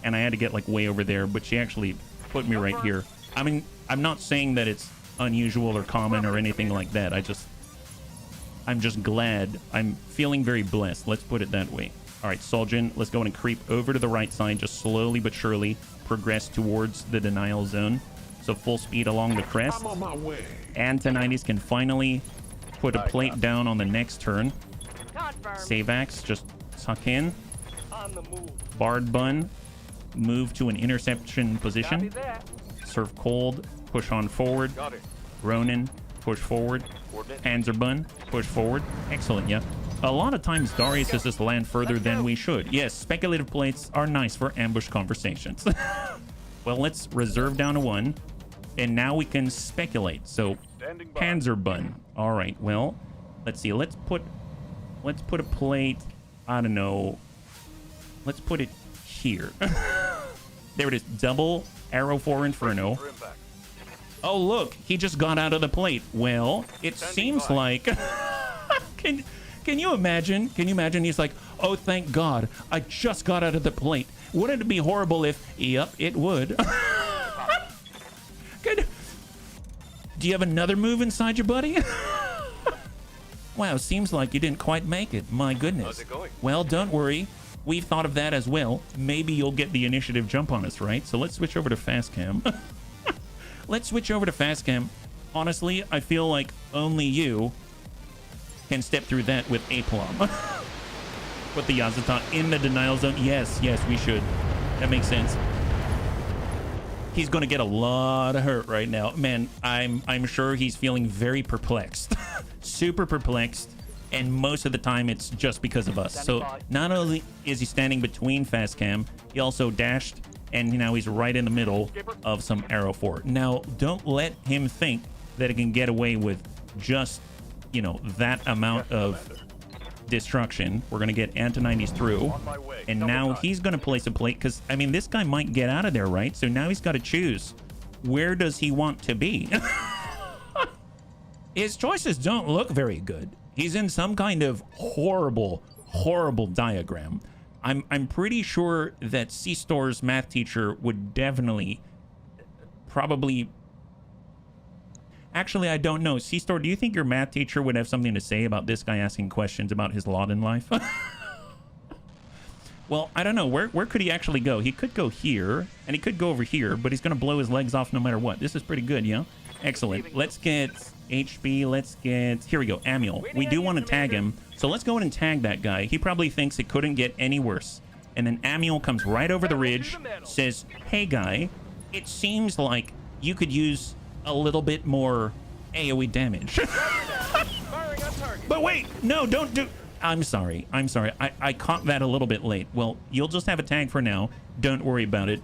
And I had to get like way over there, but she actually put me right here. I mean, I'm not saying that it's unusual or common or anything like that. I'm just glad. I'm feeling very blessed. Let's put it that way. All right, Soljin, let's go and creep over to the right side. Just slowly but surely progress towards the denial zone. So full speed along the crest. I'm on my way. Antonides can finally put a plate down on the next turn. Confirm. Savax, just tuck in. On the move. Bard Bun, move to an interception Copy position. that. Serve Cold, push on forward. Got it. Ronin, push forward. Coordinate. Panzerbun, push forward. Excellent, yeah. A lot of times Darius has just land further than we should. Yes, speculative plates are nice for ambush conversations. Well, let's reserve down to 1. And now we can speculate. So, Standing by. Panzerbun. All right, well, let's see. Let's put a plate, I don't know. Let's put it here. There it is. Double arrow for Inferno. For impact. Oh, look, he just got out of the plate. Well, it seems by. like... Can you imagine? Can you imagine? He's like, oh, thank God, I just got out of the plate. Wouldn't it be horrible if... Yep, it would. Good. Do you have another move inside you, buddy? Wow, seems like you didn't quite make it. My goodness. How's it going? Well, don't worry. We've thought of that as well. Maybe you'll get the initiative jump on us, right? So let's switch over to fast cam. Let's switch over to fast cam. Honestly, I feel like only you can step through that with aplomb. Put the Yazatan in the denial zone. Yes, we should. That makes sense. He's going to get a lot of hurt right now. Man, I'm sure he's feeling very perplexed. Super perplexed. And most of the time, it's just because of us. So not only is he standing between fast cam, he also dashed, and now he's right in the middle of some arrow fort. Now, don't let him think that it can get away with just, you know, that amount of destruction. We're going to get Antonides through. On my way. And Double now time. he's going to place a plate because, I mean, this guy might get out of there, right? So now he's got to choose. Where does he want to be? His choices don't look very good. He's in some kind of horrible diagram. I'm pretty sure that C-Store's math teacher would definitely probably... Actually, I don't know. C-Store, do you think your math teacher would have something to say about this guy asking questions about his lot in life? Well, I don't know. Where could he actually go? He could go here, and he could go over here, but he's going to blow his legs off no matter what. This is pretty good, yeah? Excellent. Let's get HB. Let's get... Here we go. Amiel. We do want to tag him, so let's go in and tag that guy. He probably thinks it couldn't get any worse. And then Amiel comes right over the ridge, says, hey, guy, it seems like you could use a little bit more AoE damage. Firing on target. But wait, no, don't do... I'm sorry. I caught that a little bit late. Well, you'll just have a tag for now. Don't worry about it.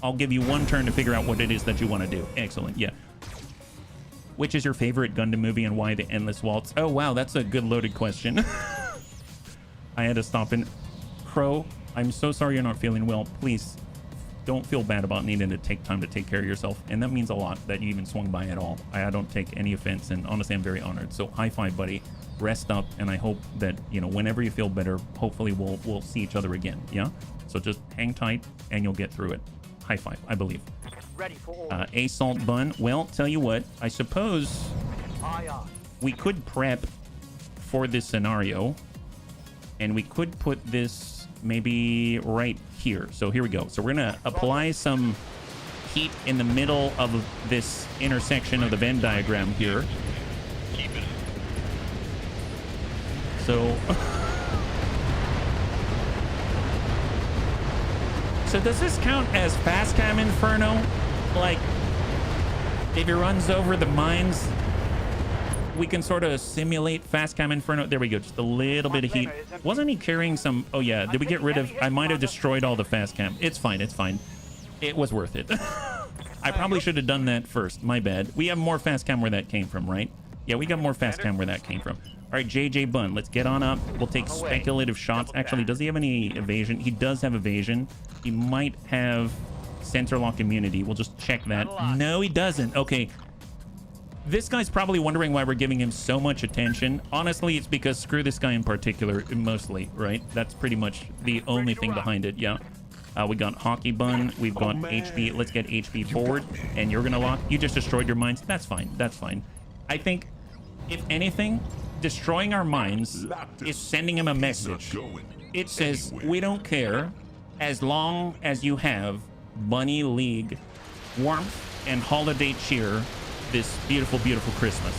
I'll give you one turn to figure out what it is that you want to do. Excellent, yeah. Which is your favorite Gundam movie and why the Endless Waltz? Oh, wow, that's a good loaded question. I had to stop in. Crow, I'm so sorry you're not feeling well. Please, don't feel bad about needing to take time to take care of yourself. And that means a lot that you even swung by at all. I don't take any offense, and honestly, I'm very honored. So high five, buddy. Rest up, and I hope that, you know, whenever you feel better, hopefully we'll see each other again, yeah? So just hang tight, and you'll get through it. High five, I believe. Ready for order. Assault Bun. Well, tell you what, I suppose Aye, aye. we could prep for this scenario, and we could put this maybe right here. So here we go. So we're gonna apply some heat in the middle of this intersection of the Venn diagram here. Keep it. So so does this count as fast cam Inferno? Like, if he runs over the mines, we can sort of simulate fast cam Inferno. There we go, just a little bit of heat. Wasn't he carrying some... Oh yeah, did we get rid of... I might have destroyed all the fast cam. It's fine, it's fine. It was worth it. I probably should have done that first, my bad. We have more fast cam where that came from, right? Yeah, we got more fast cam where that came from. All right, JJ Bun, let's get on up. We'll take speculative shots. Actually, does he have any evasion? He does have evasion. He might have center lock immunity. We'll just check that. No, he doesn't. Okay. This guy's probably wondering why we're giving him so much attention. Honestly, it's because screw this guy in particular, mostly, right? That's pretty much the only thing behind it, yeah. We got Hockey Bun. We've got HB. Let's get HB forward. And you're going to lock. You just destroyed your mines. That's fine. That's fine. I think, if anything, destroying our mines is sending him a message. It says, we don't care as long as you have Bunny League warmth and holiday cheer this beautiful, beautiful Christmas.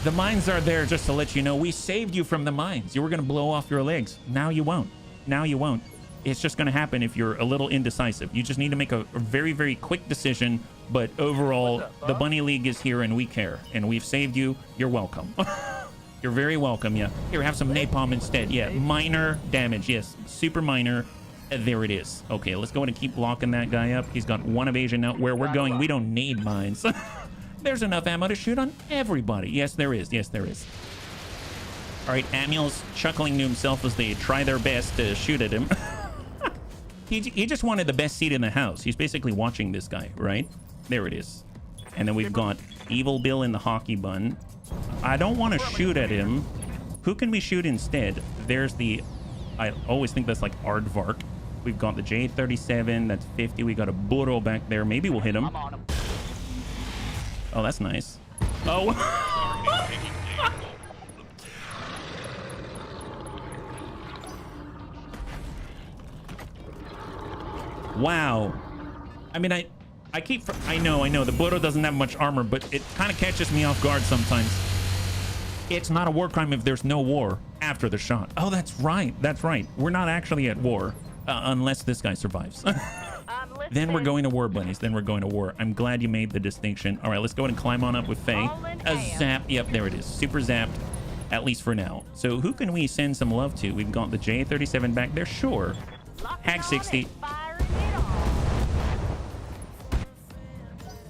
The mines are there just to let you know we saved you from the mines. You were going to blow off your legs. Now you won't. Now you won't. It's just going to happen if you're a little indecisive. You just need to make a very, very quick decision. But overall, the Bunny League is here and we care. And we've saved you. You're welcome. You're very welcome, yeah. Here, have some napalm instead. Yeah, minor damage. Yes, super minor. There it is. Okay, let's go ahead and keep locking that guy up. He's got 1 evasion now. Where we're going, we don't need mines. There's enough ammo to shoot on everybody. Yes, there is. Yes, there is. All right, Amul's chuckling to himself as they try their best to shoot at him. He just wanted the best seat in the house. He's basically watching this guy, right? There it is. And then we've got Evil Bill in the hockey bun. I don't want to shoot at him. Who can we shoot instead? There's the... I always think that's like Aardvark. We've got the Jade 37. That's 50. We got a Burro back there. Maybe we'll hit him. Oh, that's nice. Oh. Wow. I mean, I know the Burro doesn't have much armor, but it kind of catches me off guard sometimes. It's not a war crime if there's no war after the shot. Oh, that's right. That's right. We're not actually at war unless this guy survives. Then we're going to war, bunnies. Then we're going to war. I'm glad you made the distinction. All right, let's go ahead and climb on up with Faye. A zap. Yep, there it is. Super zapped, at least for now. So who can we send some love to? We've got the J37 back there. Sure. Hag 60.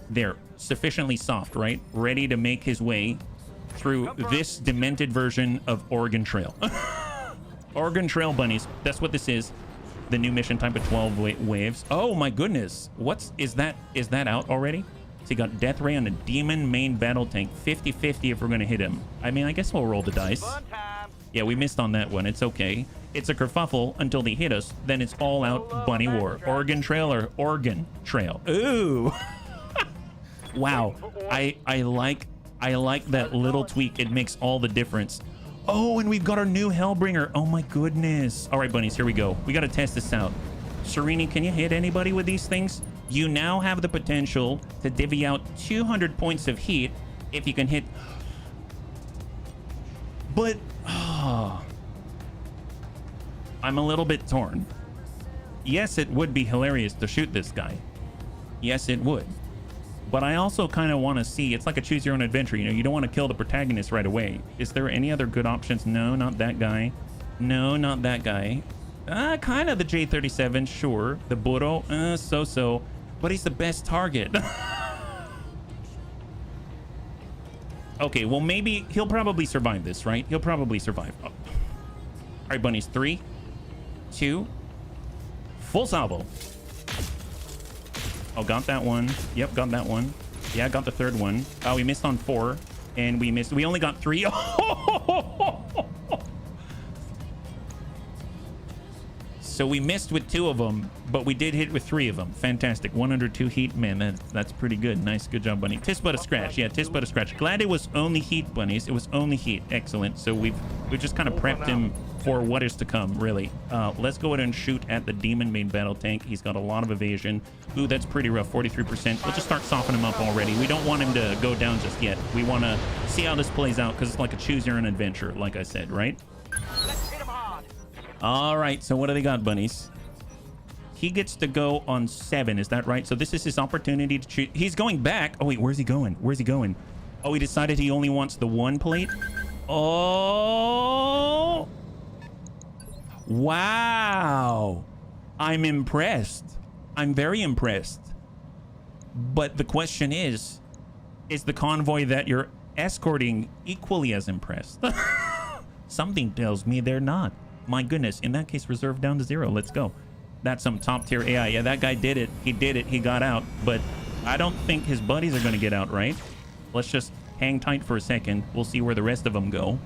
There. Sufficiently soft, right? Ready to make his way through this demented version of Oregon Trail. Oregon Trail bunnies. That's what this is. The new mission type of 12 waves. Oh my goodness. Is that out already? So you got Death Ray on a Demon main battle tank. 50-50 if we're going to hit him. I mean, I guess we'll roll the dice. Yeah, we missed on that one. It's okay. It's a kerfuffle until they hit us. Then it's all out bunny war. Oregon Trail or Oregon Trail. Ooh. Wow. I like that little tweak. It makes all the difference. Oh, and we've got our new Hellbringer. Oh my goodness. All right, bunnies, here we go. We got to test this out. Serini, can you hit anybody with these things? You now have the potential to divvy out 200 points of heat if you can hit. But I'm a little bit torn. Yes, it would be hilarious to shoot this guy. Yes, it would. But I also kind of want to see, it's like a choose your own adventure. You know, you don't want to kill the protagonist right away. Is there any other good options? No, not that guy. No, not that guy. Kind of the J37, sure. The Burro, so-so. But he's the best target. Okay, well, maybe he'll probably survive this, right? He'll probably survive. Oh. All right, bunnies. 3, 2, full salvo. Oh, got that one. Yep, got that one. Yeah, got the third one. Oh, we missed on 4. And we only got 3. So we missed with 2 of them, but we did hit with 3 of them. Fantastic. 102 heat. Man, that's pretty good. Nice. Good job, bunny. Tis but a scratch. Yeah, tis but a scratch. Glad it was only heat, bunnies. It was only heat. Excellent. So we've just kind of prepped him for what is to come, really. Let's go ahead and shoot at the Demon main battle tank. He's got a lot of evasion. Ooh, that's pretty rough. 43%. We'll just start softening him up already. We don't want him to go down just yet. We want to see how this plays out because it's like a choose your own adventure, like I said, right? All right, so what do they got, bunnies? He gets to go on 7, is that right? So this is his opportunity to choose. He's going back. Oh, wait, where's he going? Where's he going? Oh, he decided he only wants the 1 plate? Oh! Wow! I'm impressed. I'm very impressed. But the question is the convoy that you're escorting equally as impressed? Something tells me they're not. My goodness, in that case, reserve down to 0. Let's go. That's some top tier AI. Yeah, that guy did it. He did it. He got out. But I don't think his buddies are going to get out, right? Let's just hang tight for a second. We'll see where the rest of them go.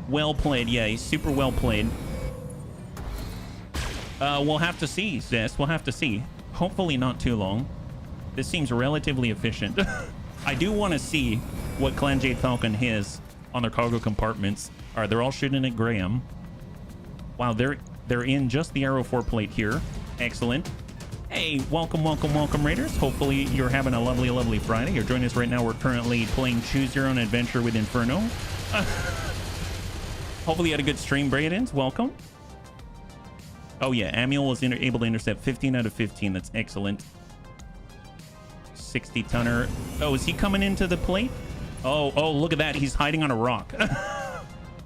Well played. Yeah, he's super well played. We'll have to see, Zest. We'll have to see. Hopefully not too long. This seems relatively efficient. I do want to see what Clan Jade Falcon has on their cargo compartments. All right, they're all shooting at Graham. Wow, they're in just the Arrow 4 plate here. Excellent. Hey, welcome, welcome, welcome, Raiders. Hopefully you're having a lovely, lovely Friday. You're joining us right now. We're currently playing Choose Your Own Adventure with Inferno. Hopefully you had a good stream, Bradens. Welcome. Oh yeah, Amiel was able to intercept 15 out of 15. That's excellent. 60 tonner. Oh, is he coming into the plate? Oh, look at that. He's hiding on a rock.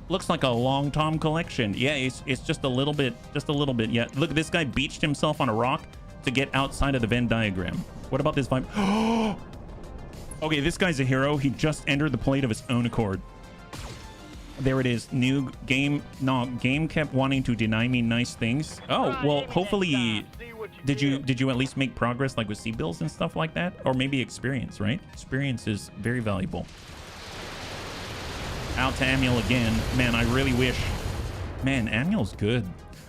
Looks like a long Tom collection. Yeah, it's just a little bit. Yeah, look, this guy beached himself on a rock to get outside of the Venn diagram. What about this vibe? Okay, this guy's a hero. He just entered the plate of his own accord. There it is. New game. No, game kept wanting to deny me nice things. Oh, well, hopefully. Did you at least make progress, like with C-bills and stuff like that? Or maybe experience, right? Experience is very valuable. Out to Amiel again. Man, I really wish... Man, Amiel's good.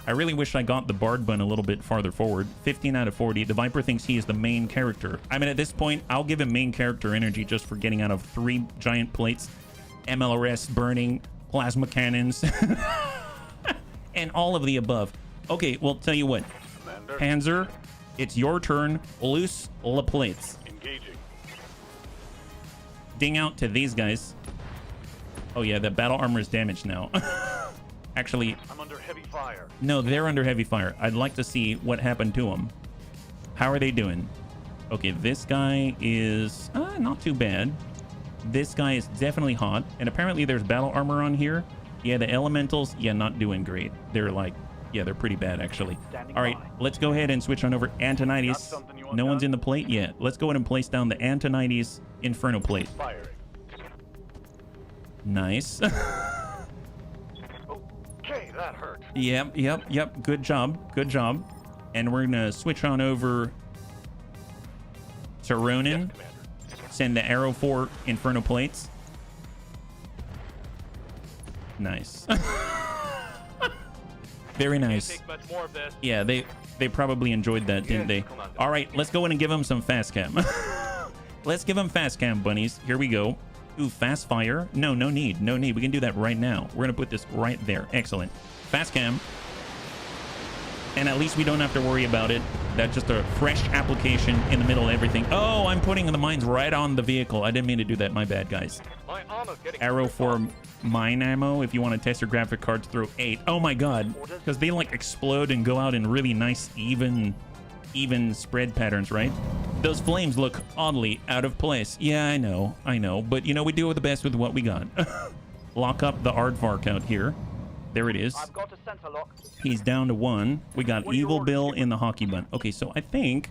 I really wish I got the Bard bun a little bit farther forward. 15 out of 40. The Viper thinks he is the main character. I mean, at this point, I'll give him main character energy just for getting out of 3 giant plates, MLRS burning, plasma cannons, and all of the above. Okay, well, tell you what. Panzer, it's your turn. Loose the plates. Engaging. Ding out to these guys. Oh yeah, the battle armor is damaged now. Actually, I'm under heavy fire. No, they're under heavy fire. I'd like to see what happened to them. How are they doing? Okay, this guy is not too bad. This guy is definitely hot. And apparently there's battle armor on here. Yeah, the elementals, yeah, not doing great. They're like, yeah, they're pretty bad, actually. All right, let's go ahead and switch on over Antonides. No one's in the plate yet. Let's go ahead and place down the Antonides Inferno plate. Firing. Nice. Okay, that hurt. Yep. Good job. And we're gonna switch on over to Ronin. Send the Arrow 4 Inferno plates. Nice. Very nice. Can't take much more of this. Yeah, they probably enjoyed that, didn't they? All right, let's go in and give them some fast cam. Let's give them fast cam, bunnies. Here we go. Ooh, fast fire. No need. We can do that right now. We're gonna put this right there. Excellent. Fast cam. And at least we don't have to worry about it. That's just a fresh application in the middle of everything. Oh, I'm putting the mines right on the vehicle. I didn't mean to do that. My bad, guys. My armor's getting Arrow 4 mine ammo. If you want to test your graphic cards, throw 8. Oh my god. Because they like explode and go out in really nice, even spread patterns, right? Those flames look oddly out of place. Yeah, I know. But, you know, we do the best with what we got. Lock up the Aardvark out here. There it is. I've got a center lock. He's down to 1. We got Evil Bill in the hockey bun. Okay, so I think,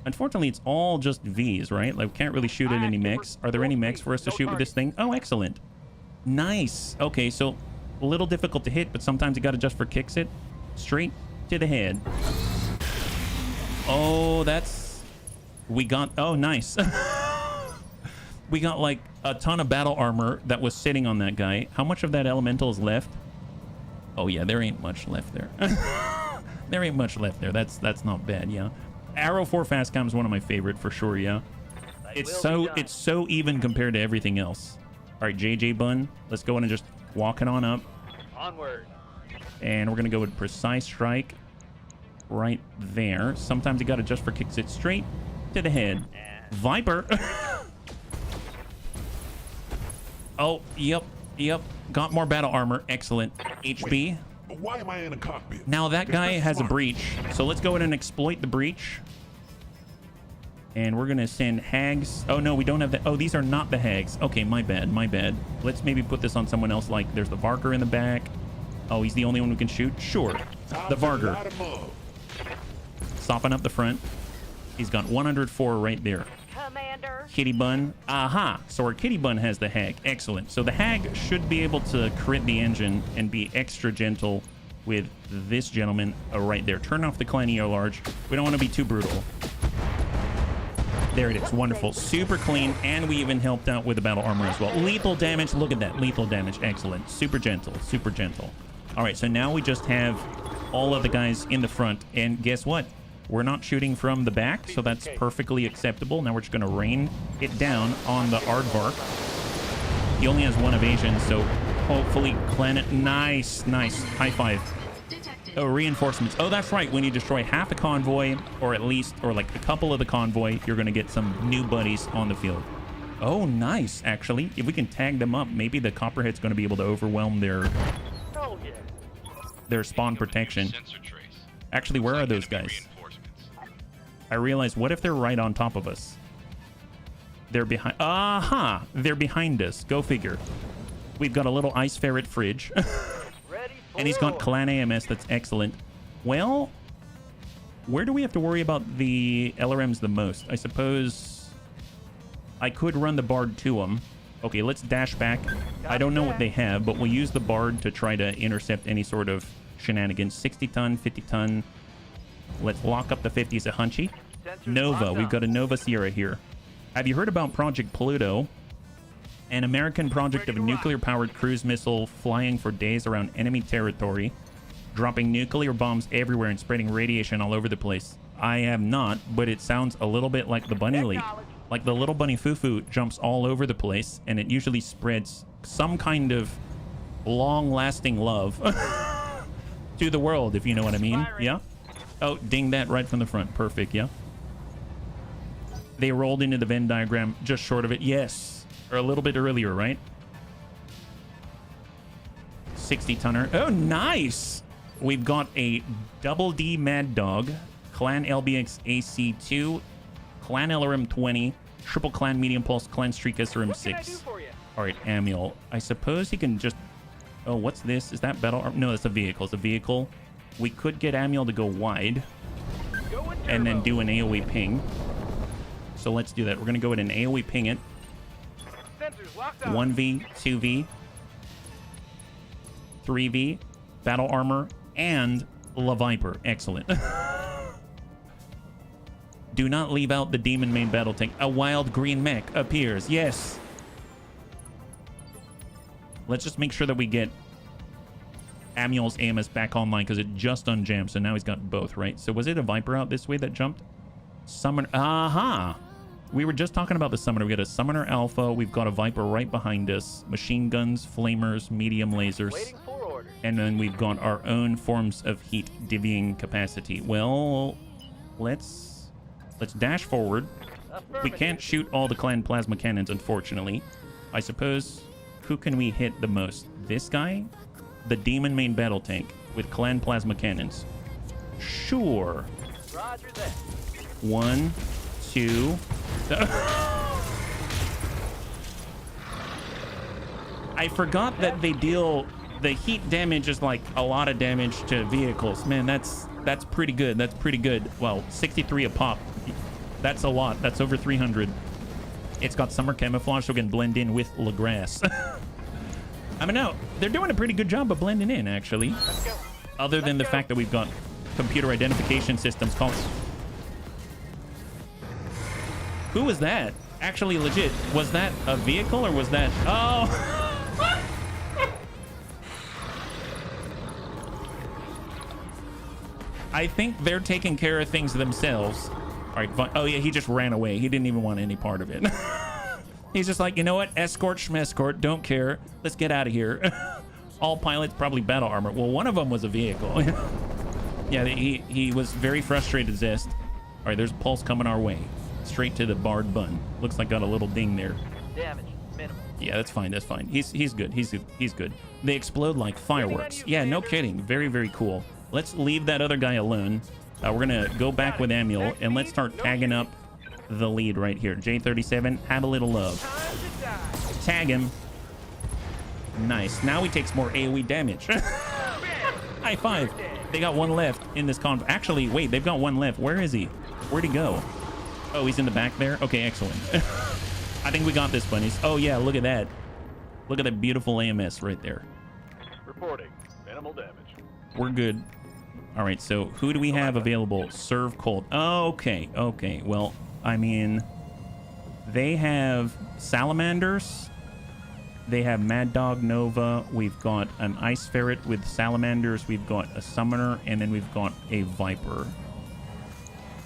unfortunately, it's all just Vs, right? Like, we can't really shoot at any mechs. Are there any mechs for us to shoot with this thing? Oh, excellent. Nice. Okay, so a little difficult to hit, but sometimes you got to just for kicks it. Straight to the head. Oh, that's... We got... Oh, nice. We got, like, a ton of battle armor that was sitting on that guy. How much of that elemental is left? Oh, yeah, there ain't much left there. There ain't much left there. That's not bad, yeah. Arrow 4 Fastcom is one of my favorite for sure, yeah. It's so even compared to everything else. All right, JJ Bun, let's go in and just walk it on up. Onward. And we're going to go with Precise Strike right there. Sometimes you got to just for kicks it straight to the head. Viper. Oh, yep. Got more battle armor. Excellent. HB. Wait, but why am I in a cockpit? Now that guy has a breach. So let's go in and exploit the breach. And we're going to send hags. Oh, no, we don't have that. Oh, these are not the hags. Okay, my bad. Let's maybe put this on someone else. Like, there's the Varker in the back. Oh, he's the only one who can shoot? Sure. The Varker. Sopping up the front. He's got 104 right there. Commander. Kitty Bun. Aha. So our Kitty Bun has the hag. Excellent. So the hag should be able to crit the engine and be extra gentle with this gentleman right there. Turn off the Clan EO large. We don't want to be too brutal. There it is. Wonderful. Super clean. And we even helped out with the battle armor as well. Lethal damage. Look at that. Lethal damage. Excellent. Super gentle. All right. So now we just have all of the guys in the front. And guess what? We're not shooting from the back, so that's perfectly acceptable. Now we're just going to rain it down on the Aardvark. He only has 1 evasion, so hopefully clan it. Nice, nice. High five. Oh, reinforcements. Oh, that's right. When you destroy half a convoy, or at least, or like a couple of the convoy, you're going to get some new buddies on the field. Oh, nice, actually. If we can tag them up, maybe the Copperhead's going to be able to overwhelm their spawn protection. Actually, where are those guys? I realized, what if they're right on top of us? They're behind. Aha! They're behind us. Go figure. We've got a little ice ferret fridge. And he's got clan AMS. That's excellent. Well, where do we have to worry about the LRMs the most? I suppose I could run the Bard to them. Okay, let's dash back. I don't know what they have, but we'll use the Bard to try to intercept any sort of shenanigans. 60 ton, 50 ton. Let's lock up the 50s a hunchy. Nova. We've got a Nova Sierra here. Have you heard about Project Pluto? An American project of a nuclear-powered cruise missile flying for days around enemy territory, dropping nuclear bombs everywhere and spreading radiation all over the place. I have not, but it sounds a little bit like the Bunny League. Like the little bunny Fufu jumps all over the place, and it usually spreads some kind of long-lasting love to the world, if you know what I mean. Yeah? Oh, ding that right from the front. Perfect, yeah? They rolled into the Venn diagram just short of it. Yes. Or a little bit earlier, right? 60 tonner. Oh, nice. We've got a double D Mad Dog, Clan LBX AC2, Clan LRM 20, Triple Clan Medium Pulse, Clan Streak SRM 6. All right, Amiel. I suppose he can just... Oh, what's this? Is that battle? No, that's a vehicle. It's a vehicle. We could get Amiel to go wide and then do an AoE ping. So let's do that. We're going to go ahead and AoE ping it. 1v, 2v, 3v, battle armor, and La Viper. Excellent. Do not leave out the demon main battle tank. A wild green mech appears. Yes. Let's just make sure that we get Amiel's AMS back online because it just unjammed. So now he's got both, right? So was it a Viper out this way that jumped? Summoner. Aha. We were just talking about the summoner. We got a summoner alpha. We've got a Viper right behind us. Machine guns, flamers, medium lasers. And then we've got our own forms of heat divvying capacity. Well, let's dash forward. We can't shoot all the clan plasma cannons, unfortunately. I suppose, who can we hit the most? This guy? The demon main battle tank with clan plasma cannons. Sure. Roger that. 1, 2... I forgot that they deal... The heat damage is like a lot of damage to vehicles. Man, that's pretty good. That's pretty good. Well, 63 a pop. That's a lot. That's over 300. It's got summer camouflage, so we can blend in with LaGrasse. I mean, no, they're doing a pretty good job of blending in, actually. Other than the fact that we've got computer identification systems called... Who was that? Actually, legit. Was that a vehicle or was that... Oh! I think they're taking care of things themselves. All right, fine. Oh, yeah, he just ran away. He didn't even want any part of it. He's just like, you know what? Escort, schmescort, don't care. Let's get out of here. All pilots, probably battle armor. Well, one of them was a vehicle. Yeah, he was very frustrated, Zest. All right, there's a pulse coming our way. Straight to the barred bun. Looks like got a little ding there. Damage minimal. Yeah, that's fine. That's fine. He's good. He's good. They explode like fireworks. Yeah, no kidding. Very, very cool. Let's leave that other guy alone. We're gonna go back with Amiel and let's start tagging up the lead right here. J37, have a little love. Tag him. Nice. Now he takes more AoE damage. High five. They got one left in this conv. Actually, wait, they've got one left. Where is he? Where'd he go? Oh, he's in the back there? Okay, excellent. I think we got this, bunnies. Oh, yeah, look at that. Look at that beautiful AMS right there. Reporting. Minimal damage. We're good. All right, so who do we have available? Serve cold. Oh, okay, okay. Well, I mean, they have salamanders. They have Mad Dog Nova. We've got an Ice Ferret with salamanders. We've got a Summoner, and then we've got a Viper.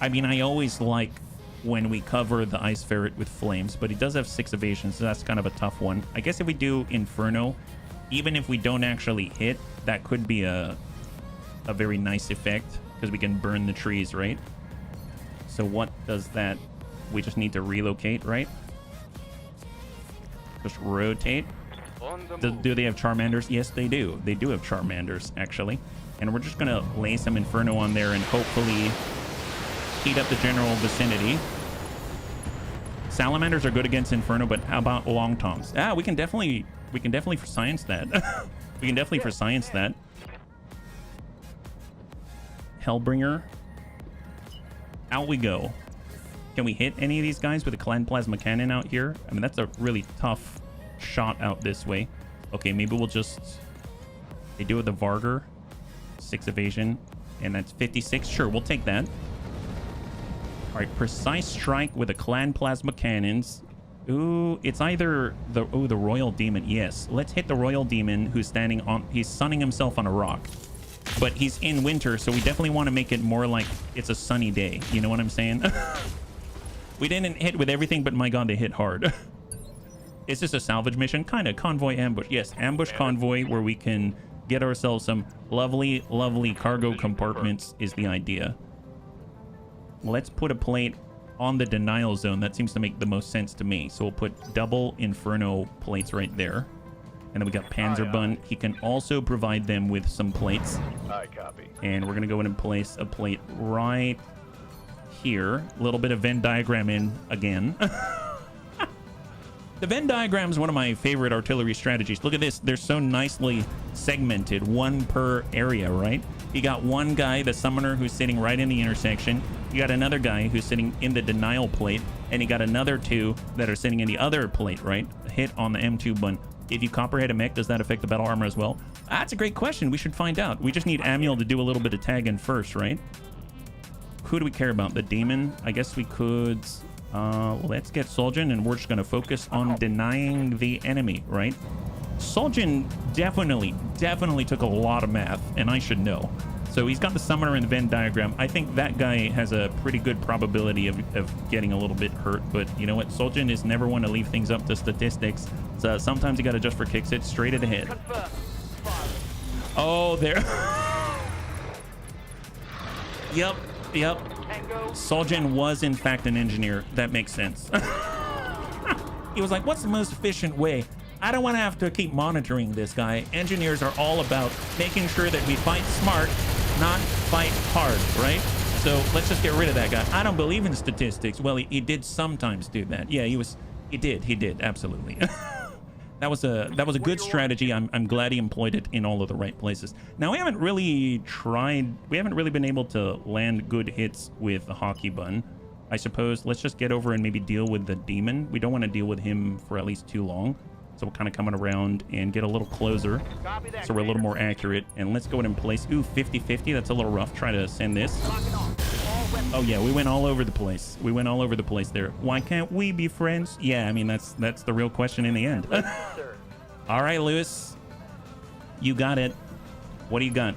I mean, I always like when we cover the Ice Ferret with flames, but he does have 6 evasion, so that's kind of a tough one. I guess if we do Inferno, even if we don't actually hit, that could be a very nice effect, because we can burn the trees, right? So what does that... We just need to relocate, right? Just rotate. Do they have Charmanders? Yes, they do. They do have Charmanders, actually. And we're just going to lay some Inferno on there and hopefully heat up the general vicinity. Salamanders are good against Inferno, but how about Long Tongs? Ah, we can definitely for science that. We can definitely for science that. Hellbringer. Out we go. Can we hit any of these guys with a Clan Plasma Cannon out here? I mean, that's a really tough shot out this way. Okay, maybe we'll just... They do it with the Vargur. 6 evasion. And that's 56. Sure, we'll take that. All right, precise strike with a Clan Plasma Cannons. Ooh, it's either the... Oh, the Royal Demon. Yes, let's hit the Royal Demon who's standing on... He's sunning himself on a rock. But he's in winter, so we definitely want to make it more like it's a sunny day. You know what I'm saying? We didn't hit with everything, but my god, they hit hard. Is this a salvage mission? Kind of. Convoy ambush. Yes, ambush convoy where we can get ourselves some lovely, lovely cargo compartments is the idea. Let's put a plate on the denial zone. That seems to make the most sense to me. So we'll put double Inferno plates right there. And then we got Panzerbun. He can also provide them with some plates. I copy. And we're going to go in and place a plate right here. A little bit of Venn diagram in again. The Venn diagram is one of my favorite artillery strategies. Look at this. They're so nicely segmented, one per area, right? You got one guy, the summoner, who's sitting right in the intersection. You got another guy who's sitting in the denial plate. And you got another 2 that are sitting in the other plate, right? Hit on the M2 button. If you copperhead a mech, does that affect the battle armor as well? That's a great question. We should find out. We just need Amiel to do a little bit of tagging first, right? Who do we care about? The demon? I guess we could... let's get Soljan, and we're just going to focus on denying the enemy, right? Soljan definitely took a lot of math, and I should know. So he's got the summoner in the Venn diagram. I think that guy has a pretty good probability of getting a little bit hurt, but you know what? Soljan is never one to leave things up to statistics. So sometimes you got to just for kicks it straight at the head. Oh, there. Yep. Soljan was in fact an engineer. That makes sense. He was like, what's the most efficient way? I don't want to have to keep monitoring this guy. Engineers are all about making sure that we fight smart, not fight hard, right? So let's just get rid of that guy. I don't believe in statistics. Well, he did sometimes do that. Yeah, he did, absolutely. That was a good strategy. I'm glad he employed it in all of the right places. Now, we haven't really been able to land good hits with the hockey bun. I suppose let's just get over and maybe deal with the demon. We don't want to deal with him for at least too long. So we're kind of coming around and get a little closer. So we're a little more accurate. And let's go ahead and place... Ooh, 50-50. That's a little rough. Try to send this. Oh, yeah. We went all over the place. We went all over the place there. Why can't we be friends? Yeah, I mean, that's the real question in the end. All right, Lewis. You got it. What do you got?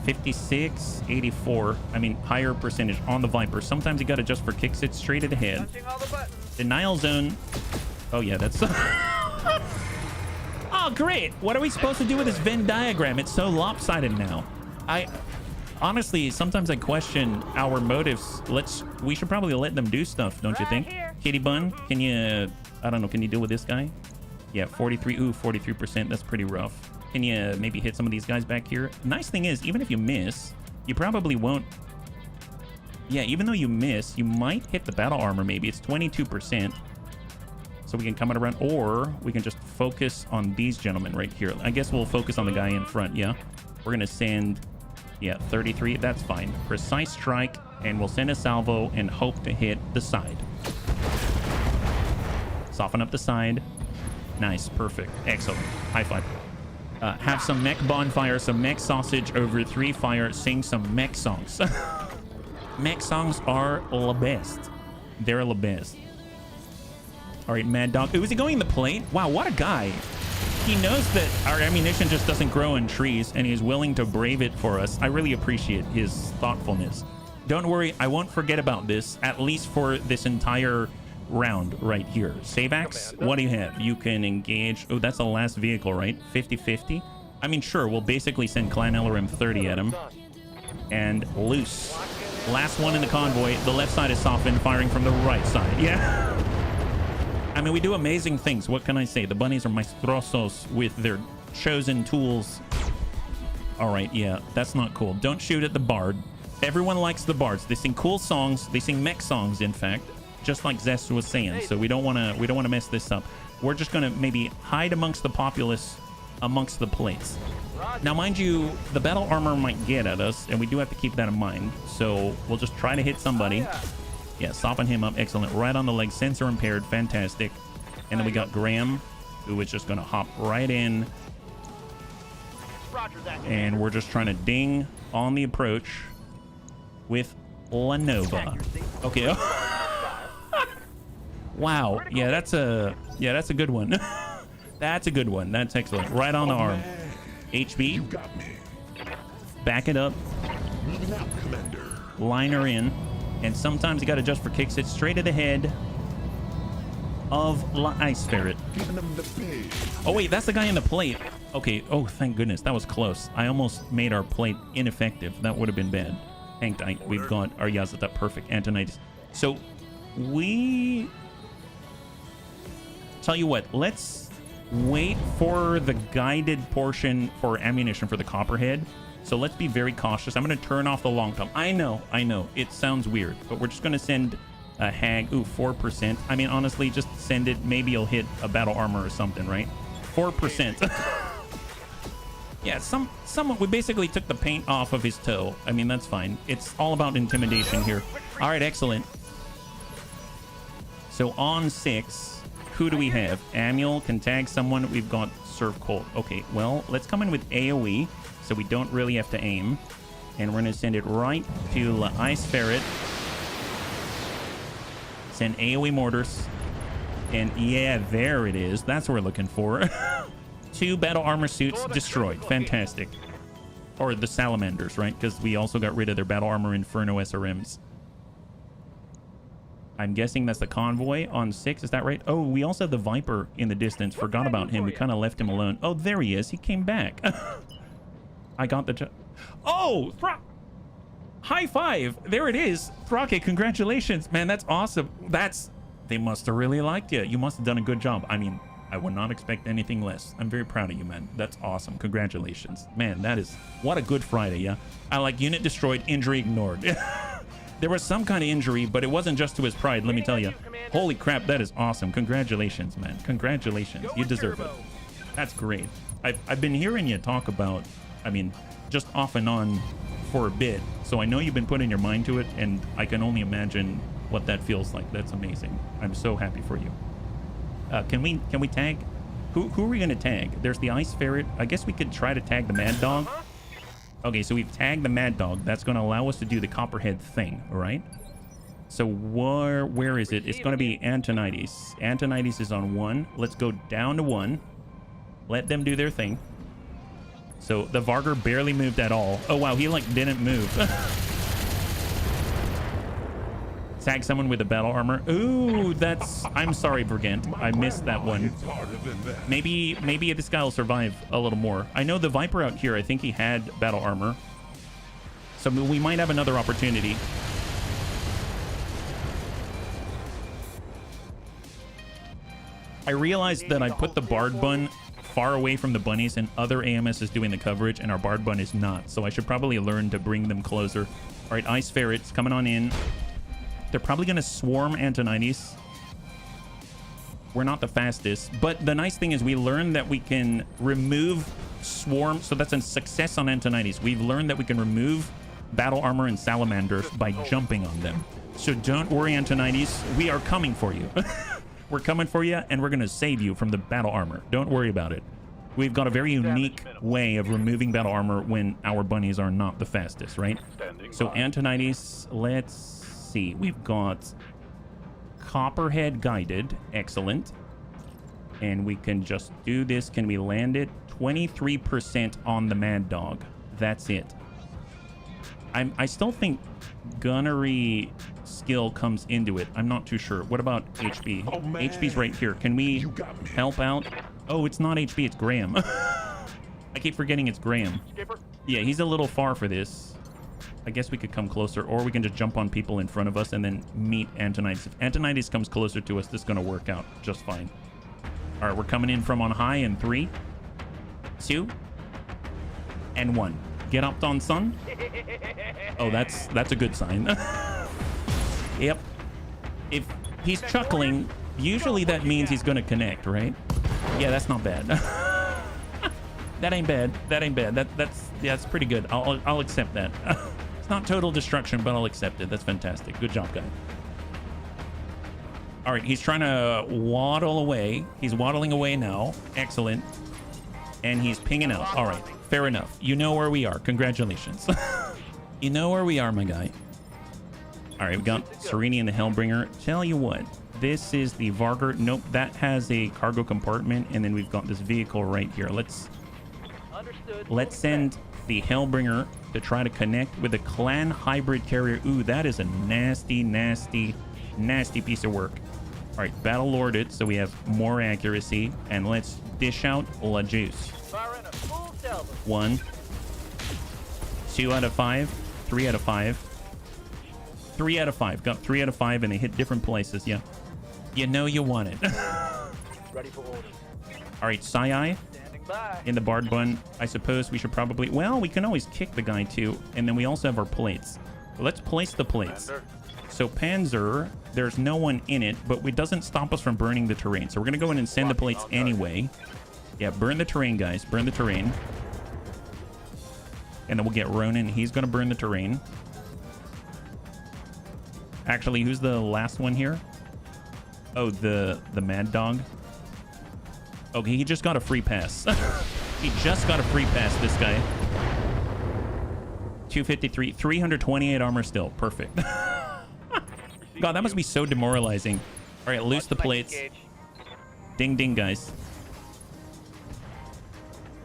56, 84. I mean, higher percentage on the Viper. Sometimes you got to just for kicks it straight at the head. Denial zone... Oh, yeah, that's... Oh, great. What are we supposed to do with this Venn diagram? It's so lopsided now. Honestly, sometimes I question our motives. We should probably let them do stuff, don't you think? Kitty Bun, can you... I don't know, can you deal with this guy? Yeah, 43. Ooh, 43%. That's pretty rough. Can you maybe hit some of these guys back here? Nice thing is, even if you miss, you probably won't... Yeah, even though you miss, you might hit the battle armor maybe. It's 22%. So we can come it around, or we can just focus on these gentlemen right here. I guess we'll focus on the guy in front, yeah? We're going to send, yeah, 33. That's fine. Precise strike, and we'll send a salvo and hope to hit the side. Soften up the side. Nice. Perfect. Excellent. High five. Have some mech bonfire, some mech sausage over 3 fire. Sing some mech songs. Mech songs are the best. They're the best. All right, Mad Dog. Ooh, is he going in the plate? Wow, what a guy. He knows that our ammunition just doesn't grow in trees, and he's willing to brave it for us. I really appreciate his thoughtfulness. Don't worry, I won't forget about this, at least for this entire round right here. Savax, what do you have? You can engage. Oh, that's the last vehicle, right? 50-50. I mean, sure, we'll basically send Clan LRM 30 at him. And loose. Last one in the convoy. The left side is softened, firing from the right side. Yeah. I mean, we do amazing things. What can I say? The bunnies are maestrosos with their chosen tools. All right, yeah, that's not cool. Don't shoot at the bard. Everyone likes the bards. They sing cool songs. They sing mech songs, in fact, just like Zest was saying. So we don't want to mess this up. We're just gonna maybe hide amongst the populace, amongst the plates. Now, mind you, the battle armor might get at us, and we do have to keep that in mind. So we'll just try to hit somebody. Yeah, soften him up. Excellent. Right on the leg. Sensor impaired. Fantastic. And then we got Graham, who is just gonna hop right in. And we're just trying to ding on the approach with Lanova. Okay. Wow. Yeah, that's a good one. That's a good one. That's excellent. Right on the arm. HB. You got me. Back it up. Moving out, Commander. Line her in. And sometimes you got to adjust for kicks. It's straight to the head of Ice Ferret. Giving them the big. Oh, wait, that's the guy in the plate. Okay. Oh, thank goodness. That was close. I almost made our plate ineffective. That would have been bad. Hang tight. We've got our Yazata perfect Antonitis. So we tell you what, let's wait for the guided portion for ammunition for the Copperhead. So let's be very cautious. I'm going to turn off the long tom. I know. It sounds weird, but we're just going to send a hag. Ooh, 4%. I mean, honestly, just send it. Maybe you'll hit a battle armor or something, right? 4%. Yeah, someone, we basically took the paint off of his toe. I mean, that's fine. It's all about intimidation here. All right, excellent. So on 6, who do we have? Amuel can tag someone. We've got Serve Colt. Okay, well, let's come in with AoE, so we don't really have to aim. And we're going to send it right to Ice Ferret. Send AoE mortars. And yeah, there it is. That's what we're looking for. 2 battle armor suits destroyed. Fantastic. Or the salamanders, right? Because we also got rid of their battle armor Inferno SRMs. I'm guessing that's the convoy on 6. Is that right? Oh, we also have the Viper in the distance. Forgot about him. We kind of left him alone. Oh, there he is. He came back. I got the... Oh! High five! There it is. Thrake, congratulations. Man, that's awesome. They must have really liked you. You must have done a good job. I mean, I would not expect anything less. I'm very proud of you, man. That's awesome. Congratulations. Man, that is... What a good Friday, yeah? I like unit destroyed, injury ignored. There was some kind of injury, but it wasn't just to his pride, let me tell you. Holy crap, that is awesome. Congratulations, man. Congratulations. You deserve it. That's great. I've been hearing you talk about, I mean, just off and on for a bit. So I know you've been putting your mind to it, and I can only imagine what that feels like. That's amazing. I'm so happy for you. Can we tag? Who are we going to tag? There's the Ice Ferret. I guess we could try to tag the Mad Dog. Okay, so we've tagged the Mad Dog. That's going to allow us to do the Copperhead thing, all right? So where is it? It's going to be Antonitis. Antonitis is on 1. Let's go down to 1. Let them do their thing. So the Varger barely moved at all. Oh, wow, he like didn't move. Tag someone with a battle armor. Ooh, that's... I'm sorry, Vergant. I missed that one. Maybe this guy will survive a little more. I know the Viper out here, I think he had battle armor. So we might have another opportunity. I realized that I put the Bard Bun far away from the bunnies and other AMS is doing the coverage and our Bard Bun is not. So I should probably learn to bring them closer. All right, Ice Ferret's coming on in. They're probably going to swarm Antonitis. We're not the fastest, but the nice thing is we learned that we can remove swarm. So that's a success on Antonitis. We've learned that we can remove battle armor and salamanders by jumping on them. So don't worry, Antonitis. We are coming for you. We're coming for you, and we're going to save you from the battle armor. Don't worry about it. We've got a very unique way of removing battle armor when our bunnies are not the fastest, right? So Antonitis, let's see. We've got Copperhead guided. Excellent. And we can just do this. Can we land it? 23% on the Mad Dog. That's it. I still think gunnery skill comes into it. I'm not too sure. What about HB? Oh, man. HB's right here. Can we You got me. help out? Oh, it's not HB, it's Graham. I keep forgetting it's Graham. Skipper, Yeah, he's a little far for this. I guess we could come closer, or we can just jump on people in front of us and then meet Antonides. If Antonides comes closer to us, this is going to work out just fine. All right, we're coming in from on high in 3, 2, and 1. Get up, on son. Oh, that's a good sign. Yep. If he's chuckling, usually that means he's going to connect, right? Yeah, that's not bad. That ain't bad. That ain't bad. That's pretty good. I'll accept that. It's not total destruction, but I'll accept it. That's fantastic. Good job, guy. All right, he's trying to waddle away. He's waddling away now. Excellent. And he's pinging out. All right, fair enough. You know where we are. Congratulations. You know where we are, my guy. All right, we got Sereni and the Hellbringer. Tell you what, this is the Vargur. Nope, that has a cargo compartment, and then we've got this vehicle right here. Let's send the Hellbringer to try to connect with the clan hybrid carrier. Ooh, that is a nasty, nasty, nasty piece of work. All right, battle lord it so we have more accuracy, and let's dish out La Juice. fire in a full salvo. 1, 2 out of 5, 3 out of 5, 3 out of 5. Got 3 out of 5, and they hit different places. Yeah, you know you want it. Ready for orders. All right, Sai Standing by. in the Bard Bun. I suppose we should probably... Well, we can always kick the guy, too. And then we also have our plates. Let's place the plates. Commander. So Panzer, there's no one in it, but it doesn't stop us from burning the terrain. So we're going to go in and send the plates anyway. Yeah, burn the terrain, guys. Burn the terrain. And then we'll get Ronin. He's going to burn the terrain. Actually, who's the last one here? Oh, the Mad Dog. Okay, he just got a free pass. He just got a free pass, this guy. 253, 328 armor still. Perfect. God, that must be so demoralizing. All right, loose the plates. Ding, ding, guys.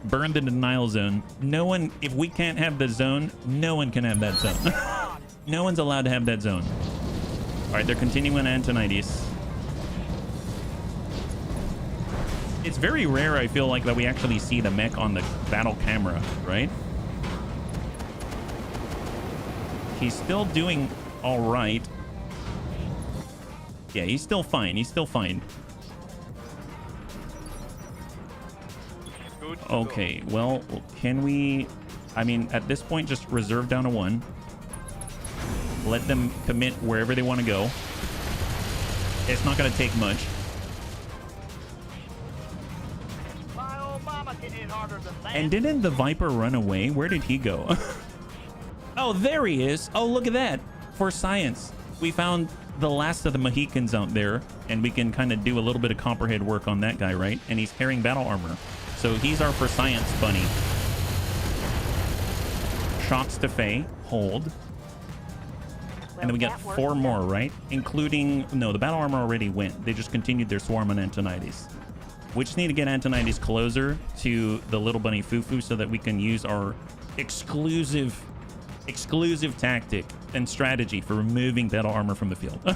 Burn the denial zone. No one, if we can't have the zone, no one can have that zone. No one's allowed to have that zone. All right, they're continuing Antonides. It's very rare, I feel like, that we actually see the mech on the battle camera, right? He's still doing all right. Yeah, he's still fine. He's still fine. Okay, well, can we... I mean, at this point, just reserve down to 1. Let them commit wherever they want to go. It's not going to take much. My old mama can hit harder than that. And didn't the Viper run away? Where did he go? Oh, there he is. Oh, look at that. For science. We found the last of the Mohicans out there, and we can kind of do a little bit of copperhead work on that guy, right? And he's carrying battle armor. So he's our for science bunny. Shots to Faye. Hold. And then we got 4 more, right? Including... No, the battle armor already went. They just continued their swarm on Antonides. We just need to get Antonides closer to the little bunny Fufu so that we can use our exclusive tactic and strategy for removing battle armor from the field. All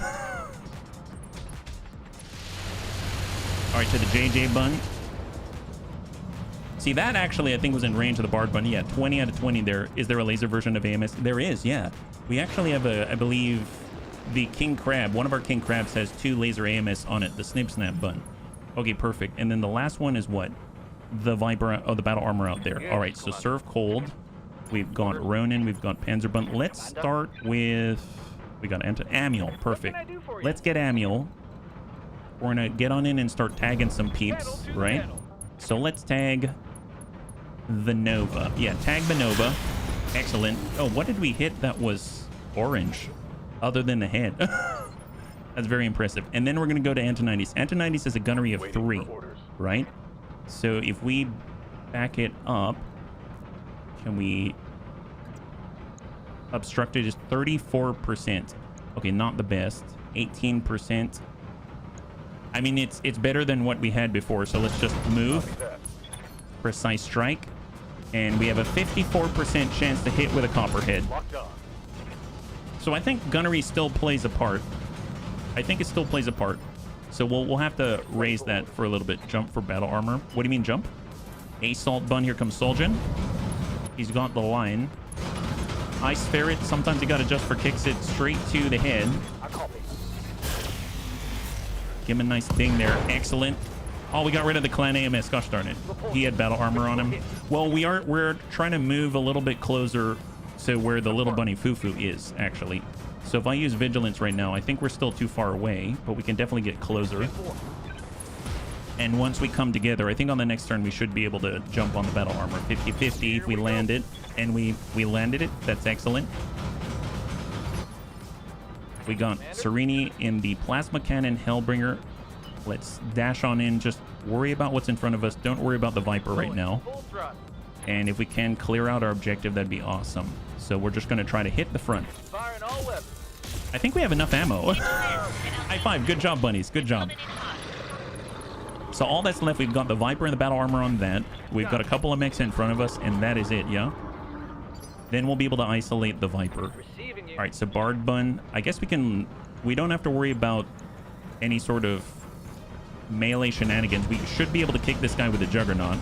right, to the JJ bun. See, that actually I think was in range of the Bard bun. Yeah, 20 out of 20 there. Is there a laser version of AMS? There is, yeah. We actually have I believe, the King Crab. One of our King Crabs has 2 laser AMS on it. The Snip Snap bun. Okay, perfect. And then the last one is what? The Viper, the battle armor out there. All right, so serve cold. We've got Ronin. We've got Panzerbund. Let's start with... We got Amiel. Perfect. Let's get Amiel. We're going to get on in and start tagging some peeps, right? So let's tag the Nova. Yeah, tag the Nova. Excellent. Oh, what did we hit that was orange? Other than the head. That's very impressive. And then we're going to go to Antonides. Antonides is a gunnery of 3, right? So if we back it up... Can we obstruct it? Just 34%. Okay, not the best. 18%. I mean, it's better than what we had before. So let's just move. Precise strike. And we have a 54% chance to hit with a copperhead. So I think gunnery still plays a part. I think it still plays a part. So we'll have to raise that for a little bit. Jump for battle armor. What do you mean jump? Assault bun. Here comes Soljan. He's got the line. Ice ferret. Sometimes you got to adjust for kicks it straight to the head. Give him a nice ding there. Excellent. Oh, we got rid of the clan AMS. Gosh darn it. He had battle armor on him. Well, we're trying to move a little bit closer to where the little bunny Fufu is, actually. So if I use vigilance right now, I think we're still too far away, but we can definitely get closer. And once we come together, I think on the next turn we should be able to jump on the battle armor. 50-50 if we land it, and we landed it. That's excellent. We got Serini in the plasma cannon Hellbringer. Let's dash on in. Just worry about what's in front of us. Don't worry about the Viper right now. And if we can clear out our objective, that'd be awesome. So we're just going to try to hit the front. I think we have enough ammo. High five. Good job, bunnies. Good job. So all that's left, we've got the Viper and the battle armor on that. We've got a couple of mechs in front of us, and that is it, yeah? Then we'll be able to isolate the Viper. All right, so Bard Bun. I guess we don't have to worry about any sort of melee shenanigans. We should be able to kick this guy with the Juggernaut,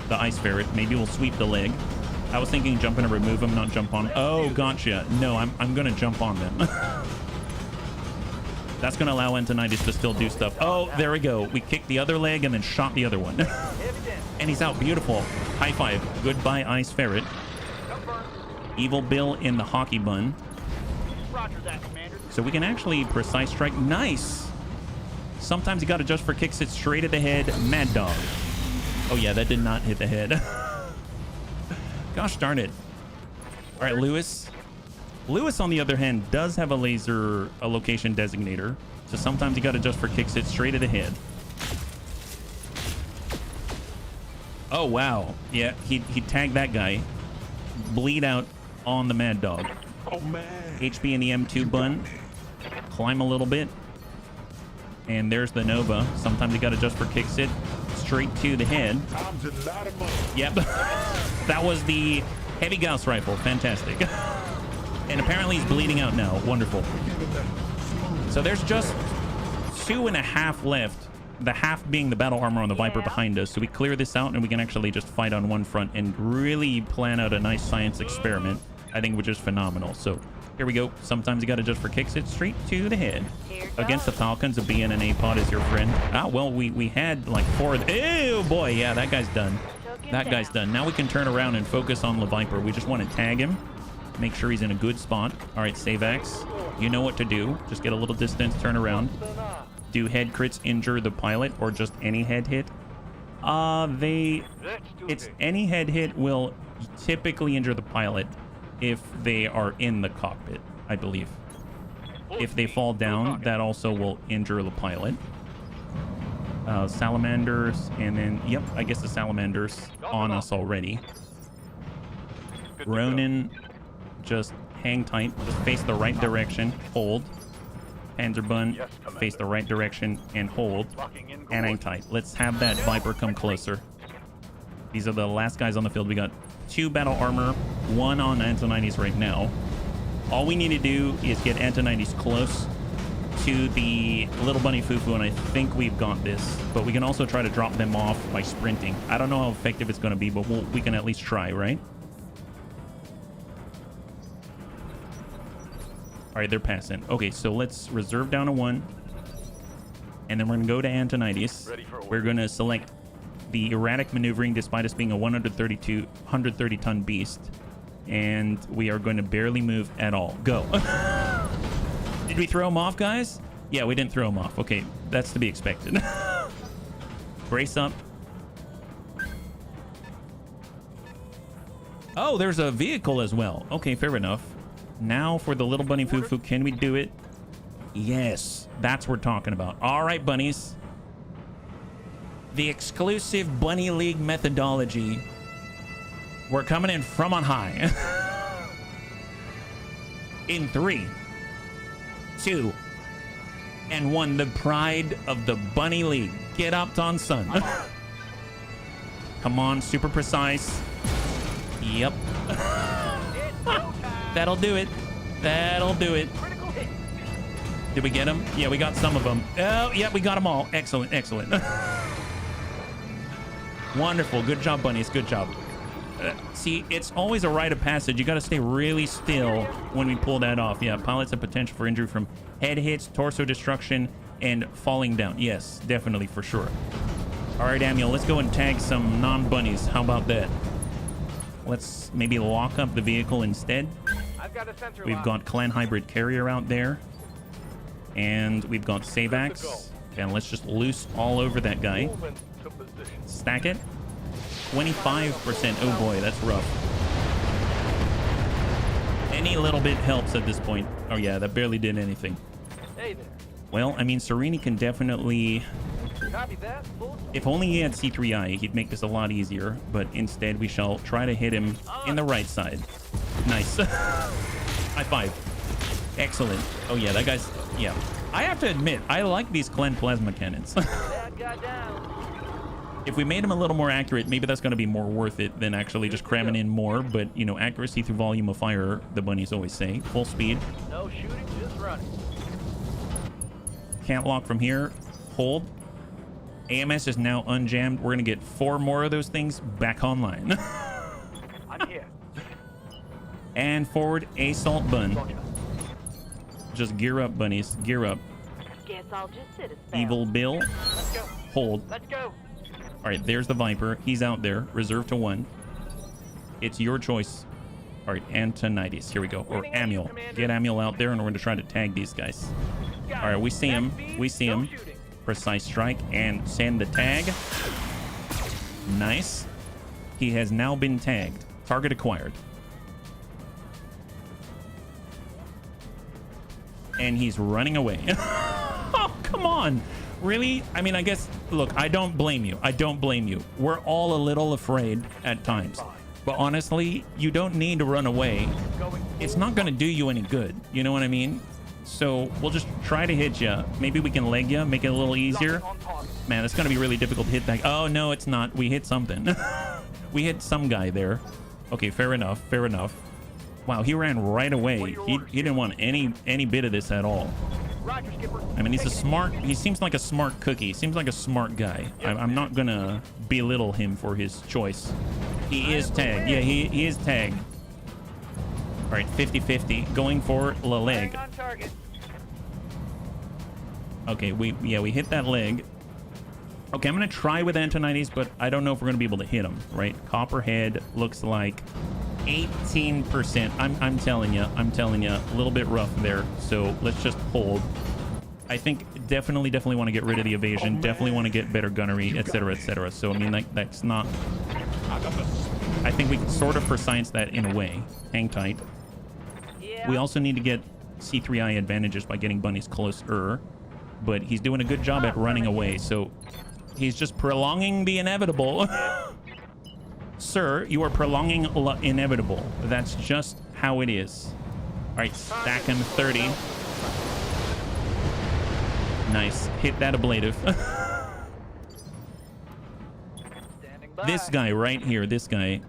the Ice Ferret. Maybe we'll sweep the leg. I was thinking jump in and remove him, not jump on. Oh, gotcha. No, I'm going to jump on them. That's going to allow Antonitis to still do stuff. Oh, there we go. We kicked the other leg and then shot the other one. And he's out. Beautiful. High five. Goodbye, Ice Ferret. Evil Bill in the Hockey Bun. So we can actually precise strike. Nice. Sometimes you got to adjust for kicks it straight at the head. Mad Dog. Oh, yeah, that did not hit the head. Gosh darn it. All right, Lewis. Lewis, on the other hand, does have a location designator. So sometimes you got to adjust for kicks it straight at the head. Oh, wow. Yeah, he tagged that guy. Bleed out on the Mad Dog. Oh, man. HP in the M2 bun. Climb a little bit. And there's the Nova. Sometimes you got to adjust for kicks it straight to the head. Yep. That was the heavy Gauss rifle. Fantastic. And apparently he's bleeding out now. Wonderful. So there's just 2.5 left. The half being the battle armor on the Viper behind us. So we clear this out and we can actually just fight on one front and really plan out a nice science experiment. I think, which is phenomenal. So here we go. Sometimes you got to adjust for kicks it straight to the head. Against the Falcons, a BN and A-Pod is your friend. Ah, well, we had like 4. Ew, boy. Yeah, that guy's done. That guy's done. Now we can turn around and focus on the Viper. We just want to tag him. Make sure he's in a good spot. All right, Savax. You know what to do. Just get a little distance, turn around. Do head crits injure the pilot or just any head hit? It's any head hit will typically injure the pilot if they are in the cockpit, I believe. If they fall down, that also will injure the pilot. Salamanders, and then, yep, I guess the Salamanders on us already. Ronin, just hang tight. Just face the right direction. Hold. Panzerbun, face the right direction and hold. And hang tight. Let's have that Viper come closer. These are the last guys on the field. We got 2 battle armor, 1 on Antonitis right now. All we need to do is get Antonitis close to the little bunny Fufu, and I think we've got this. But we can also try to drop them off by sprinting. I don't know how effective it's going to be, but we can at least try, right? All right, they're passing. Okay, so let's reserve down to 1. And then we're going to go to Antonitis. We're going to select the erratic maneuvering despite us being a 130-ton beast. And we are going to barely move at all. Go. Did we throw him off, guys? Yeah, we didn't throw him off. Okay, that's to be expected. Brace up. Oh, there's a vehicle as well. Okay, fair enough. Now for the little bunny Fufu, can we do it? Yes, that's what we're talking about. All right, bunnies. The exclusive Bunny League methodology. We're coming in from on high. In 3, 2, and 1. The pride of the Bunny League. Get up, Don Sun. Come on, super precise. Yep. That'll do it. That'll do it. Critical hit. Did we get them? Yeah, we got some of them. Oh, yeah, we got them all. Excellent, excellent. Wonderful. Good job, bunnies. Good job. See, it's always a rite of passage. You got to stay really still when we pull that off. Yeah, pilots have potential for injury from head hits, torso destruction, and falling down. Yes, definitely, for sure. All right, Amiel, let's go and tag some non-bunnies. How about that? Let's maybe lock up the vehicle instead. I've got a sensor We've lock. got Clan Hybrid Carrier out there. And we've got Savax. And let's just loose all over that guy. Move into position. Stack it. 25%. Oh boy, that's rough. Any little bit helps at this point. Oh yeah, that barely did anything. Hey there. Well, I mean, Serini can definitely... Copy that. Full If only he had C3I, he'd make this a lot easier. But instead, we shall try to hit him in the right side. Nice. High five. Excellent. Oh yeah, that guy's... Yeah. I have to admit, I like these Clan Plasma Cannons. Bad guy down. If we made him a little more accurate, maybe that's going to be more worth it than actually just cramming in more. But, you know, accuracy through volume of fire, the bunnies always say. Full speed. No shooting, just running. Can't lock from here. Hold. AMS is now unjammed. We're going to get 4 more of those things back online. I'm here. And forward, assault bun. Roger. Just gear up, bunnies. Gear up. Guess I'll just sit a spell. Evil Bill. Let's go. Hold. Let's go. All right, there's the Viper. He's out there. Reserved to 1. It's your choice. All right, Antonides. Here we go. Or Amiel. Get Amiel out there, and we're going to try to tag these guys. Got All right, it. we see him. Back speed, We see no him. shooting. Precise strike and send the tag. Nice. He has now been tagged. Target acquired. And he's running away. Oh, come on. Really? I mean, I guess, look, I don't blame you. I don't blame you. We're all a little afraid at times. But honestly, you don't need to run away. Going It's not going to do you any good. You know what I mean? So we'll just try to hit you. Maybe we can leg you, make it a little easier. on target. Man, it's going to be really difficult to hit that. Oh, no, it's not. We hit something. We hit some guy there. Okay, fair enough. Fair enough. Wow, he ran right away. He didn't want any bit of this at all. Roger, Skipper. I mean, he seems like a smart cookie. Seems like a smart guy. I'm not going to belittle him for his choice. He is tagged. Yeah, he is tagged. All right, 50-50. Going for the leg. Hang on target. Okay, we hit that leg. Okay, I'm going to try with Antonides, but I don't know if we're going to be able to hit him, right? Copperhead looks like 18%. I'm telling you, a little bit rough there. So let's just hold. I think definitely want to get rid of the evasion. Definitely want to get better gunnery, etc., etc. So I mean, that's not. I think we can sort of for science that in a way. Hang tight. Yeah. We also need to get C3I advantages by getting bunnies closer, but he's doing a good job at running away. So he's just prolonging the inevitable. Sir, you are prolonging inevitable. That's just how it is. All right, stack him 30. Nice. Hit that ablative. Standing by. This guy right here, this guy,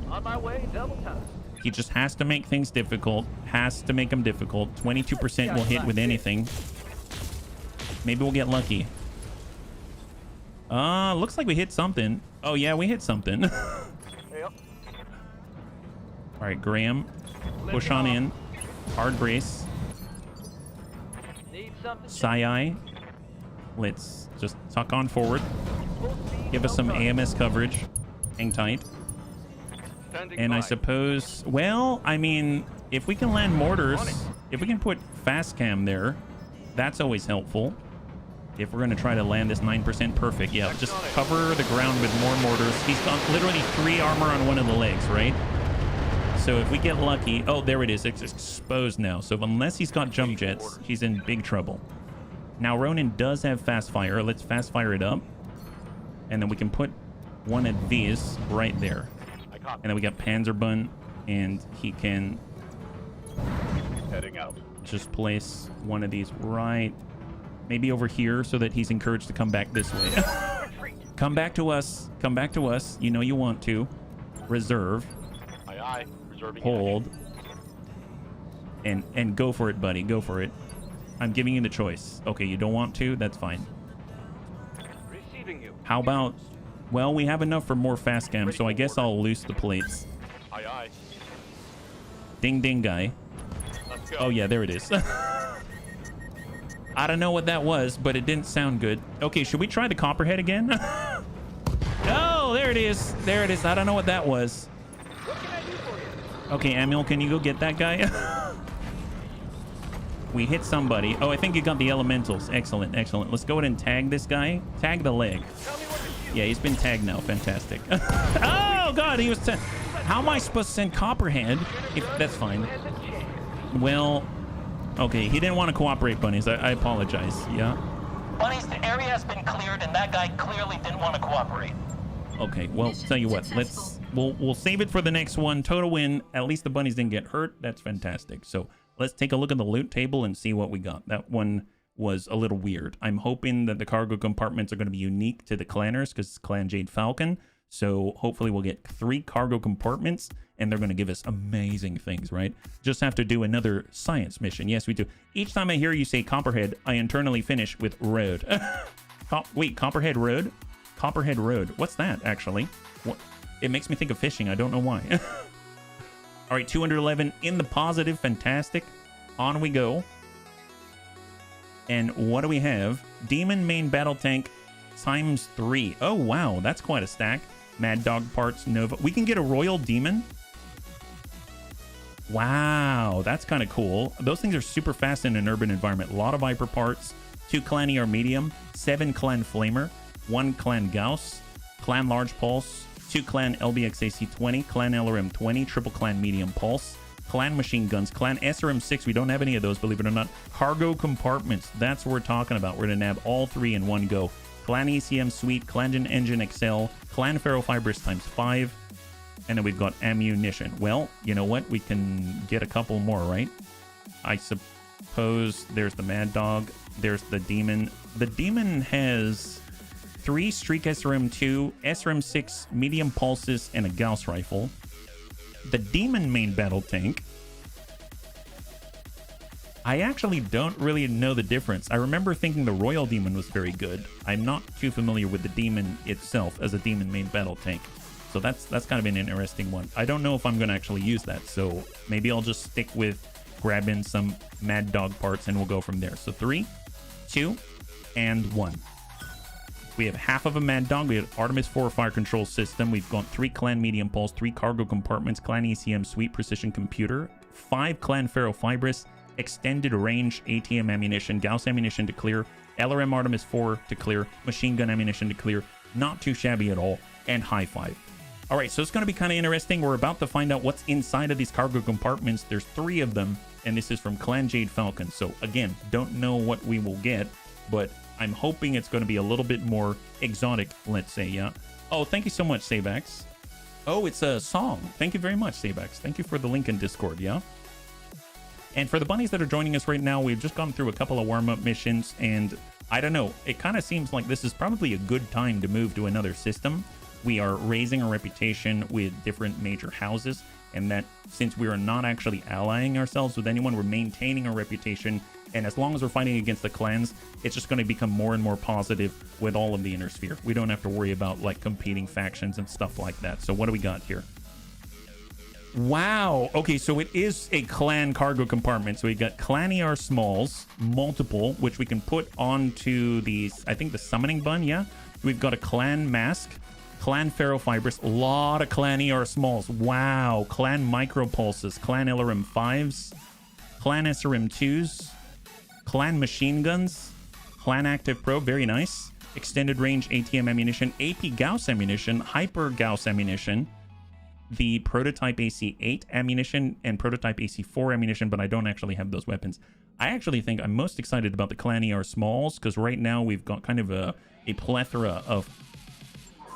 On my way, double time. he just has to make things difficult. Has to make them difficult. 22% will hit with anything. Maybe we'll get lucky. Looks like we hit something. Oh, yeah, we hit something. Yep. All right, Graham. Push on in. Hard brace. Need something. Sai. Let's just tuck on forward. Full speed, Give us no some target. AMS coverage. Hang tight. Standing And I by. suppose, well, I mean, if we can land mortars, if we can put fast cam there, that's always helpful. If we're going to try to land this 9% perfect, yeah, just cover the ground with more mortars. He's got literally 3 armor on one of the legs, right? So if we get lucky, oh, there it is. It's exposed now. So unless he's got jump jets, he's in big trouble. Now, Ronin does have fast fire. Let's fast fire it up. And then we can put one of these right there. And then we got Panzerbun, and he can Heading out. just place one of these right maybe over here so that he's encouraged to come back this way. Retreat. Come back to us. Come back to us. You know you want to. Reserve. Aye, aye. Reserving. Hold. And go for it, buddy. Go for it. I'm giving you the choice. Okay, you don't want to? That's fine. Receiving you. How about... Well, we have enough for more fast cam, so I guess I'll loose the plates. Aye, aye. Ding ding guy. Let's go. Oh yeah, there it is. I don't know what that was, but it didn't sound good. Okay, should we try the copperhead again? Oh, there it is. There it is. I don't know what that was. What can I do for you? Okay, Manuel, can you go get that guy? We hit somebody. Oh, I think you got the elementals. Excellent, excellent. Let's go ahead and tag this guy. Tag the leg. Tell me what to do. Yeah, he's been tagged now. Fantastic. Oh, God, he was... How am I supposed to send Copperhead? If that's fine. Well, okay, he didn't want to cooperate, bunnies. I apologize. Yeah. Bunnies, the area has been cleared, and that guy clearly didn't want to cooperate. Okay, well, tell you what. We'll save it for the next one. Total win. At least the bunnies didn't get hurt. That's fantastic. So let's take a look at the loot table and see what we got. That one was a little weird. I'm hoping that the cargo compartments are going to be unique to the clanners because it's Clan Jade Falcon. So hopefully we'll get 3 cargo compartments and they're going to give us amazing things, right? Just have to do another science mission. Yes, we do. Each time I hear you say Copperhead, I internally finish with road. Wait, Copperhead Road? Copperhead Road. What's that, actually? What? It makes me think of fishing. I don't know why. All right, 211 in the positive. Fantastic. On we go. And what do we have? Demon main battle tank times 3. Oh, wow. That's quite a stack. Mad Dog parts, Nova. We can get a Royal Demon. Wow, that's kind of cool. Those things are super fast in an urban environment. A lot of Viper parts. 2 Clan ER Medium. 7 Clan Flamer. 1 Clan Gauss. Clan Large Pulse. 2 Clan LBXAC 20. Clan LRM 20. Triple Clan Medium Pulse. Clan Machine Guns. Clan SRM 6. We don't have any of those, believe it or not. Cargo compartments. That's what we're talking about. We're going to nab all 3 in one go. Clan ECM Suite, Clan Engine XL, Clan Ferrofibrous times 5, and then we've got ammunition. Well, you know what? We can get a couple more, right? I suppose there's the Mad Dog, there's the Demon. The Demon has 3 Streak SRM2, SRM6, medium pulses, and a Gauss rifle. The Demon main battle tank, I actually don't really know the difference. I remember thinking the Royal Demon was very good. I'm not too familiar with the Demon itself as a Demon main battle tank. So that's kind of an interesting one. I don't know if I'm going to actually use that. So maybe I'll just stick with grabbing some Mad Dog parts and we'll go from there. So 3, 2, and 1. We have half of a Mad Dog. We have Artemis 4 fire control system. We've got 3 Clan Medium Pulse, 3 cargo compartments, Clan ECM Suite Precision Computer, 5 Clan Ferrofibrous, extended range ATM ammunition, Gauss ammunition to clear, LRM Artemis 4 to clear, machine gun ammunition to clear, not too shabby at all, and high 5. All right, so it's going to be kind of interesting. We're about to find out what's inside of these cargo compartments. There's 3 of them, and this is from Clan Jade Falcon. So again, don't know what we will get, but I'm hoping it's going to be a little bit more exotic, let's say, yeah. Oh, thank you so much, Sabax. Oh, it's a song. Thank you very much, Sabax. Thank you for the link in Discord, yeah. And for the bunnies that are joining us right now, we've just gone through a couple of warm-up missions, and I don't know, it kind of seems like this is probably a good time to move to another system. We are raising our reputation with different major houses, and that since we are not actually allying ourselves with anyone, we're maintaining our reputation, and as long as we're fighting against the clans, it's just going to become more and more positive with all of the inner sphere. We don't have to worry about, like, competing factions and stuff like that. So what do we got here? Wow. Okay, so it is a clan cargo compartment. So we got Clan ER Smalls, multiple, which we can put onto these, I think the summoning bun, yeah? We've got a Clan Mask, Clan Ferrofibrous, a lot of Clan ER Smalls. Wow. Clan Micro Pulses, Clan LRM 5s, Clan SRM 2s, Clan Machine Guns, Clan Active Pro, very nice. Extended range ATM ammunition, AP Gauss ammunition, Hyper Gauss ammunition, the Prototype AC-8 ammunition and Prototype AC-4 ammunition, but I don't actually have those weapons. I actually think I'm most excited about the Clan ER Smalls, because right now we've got kind of a plethora of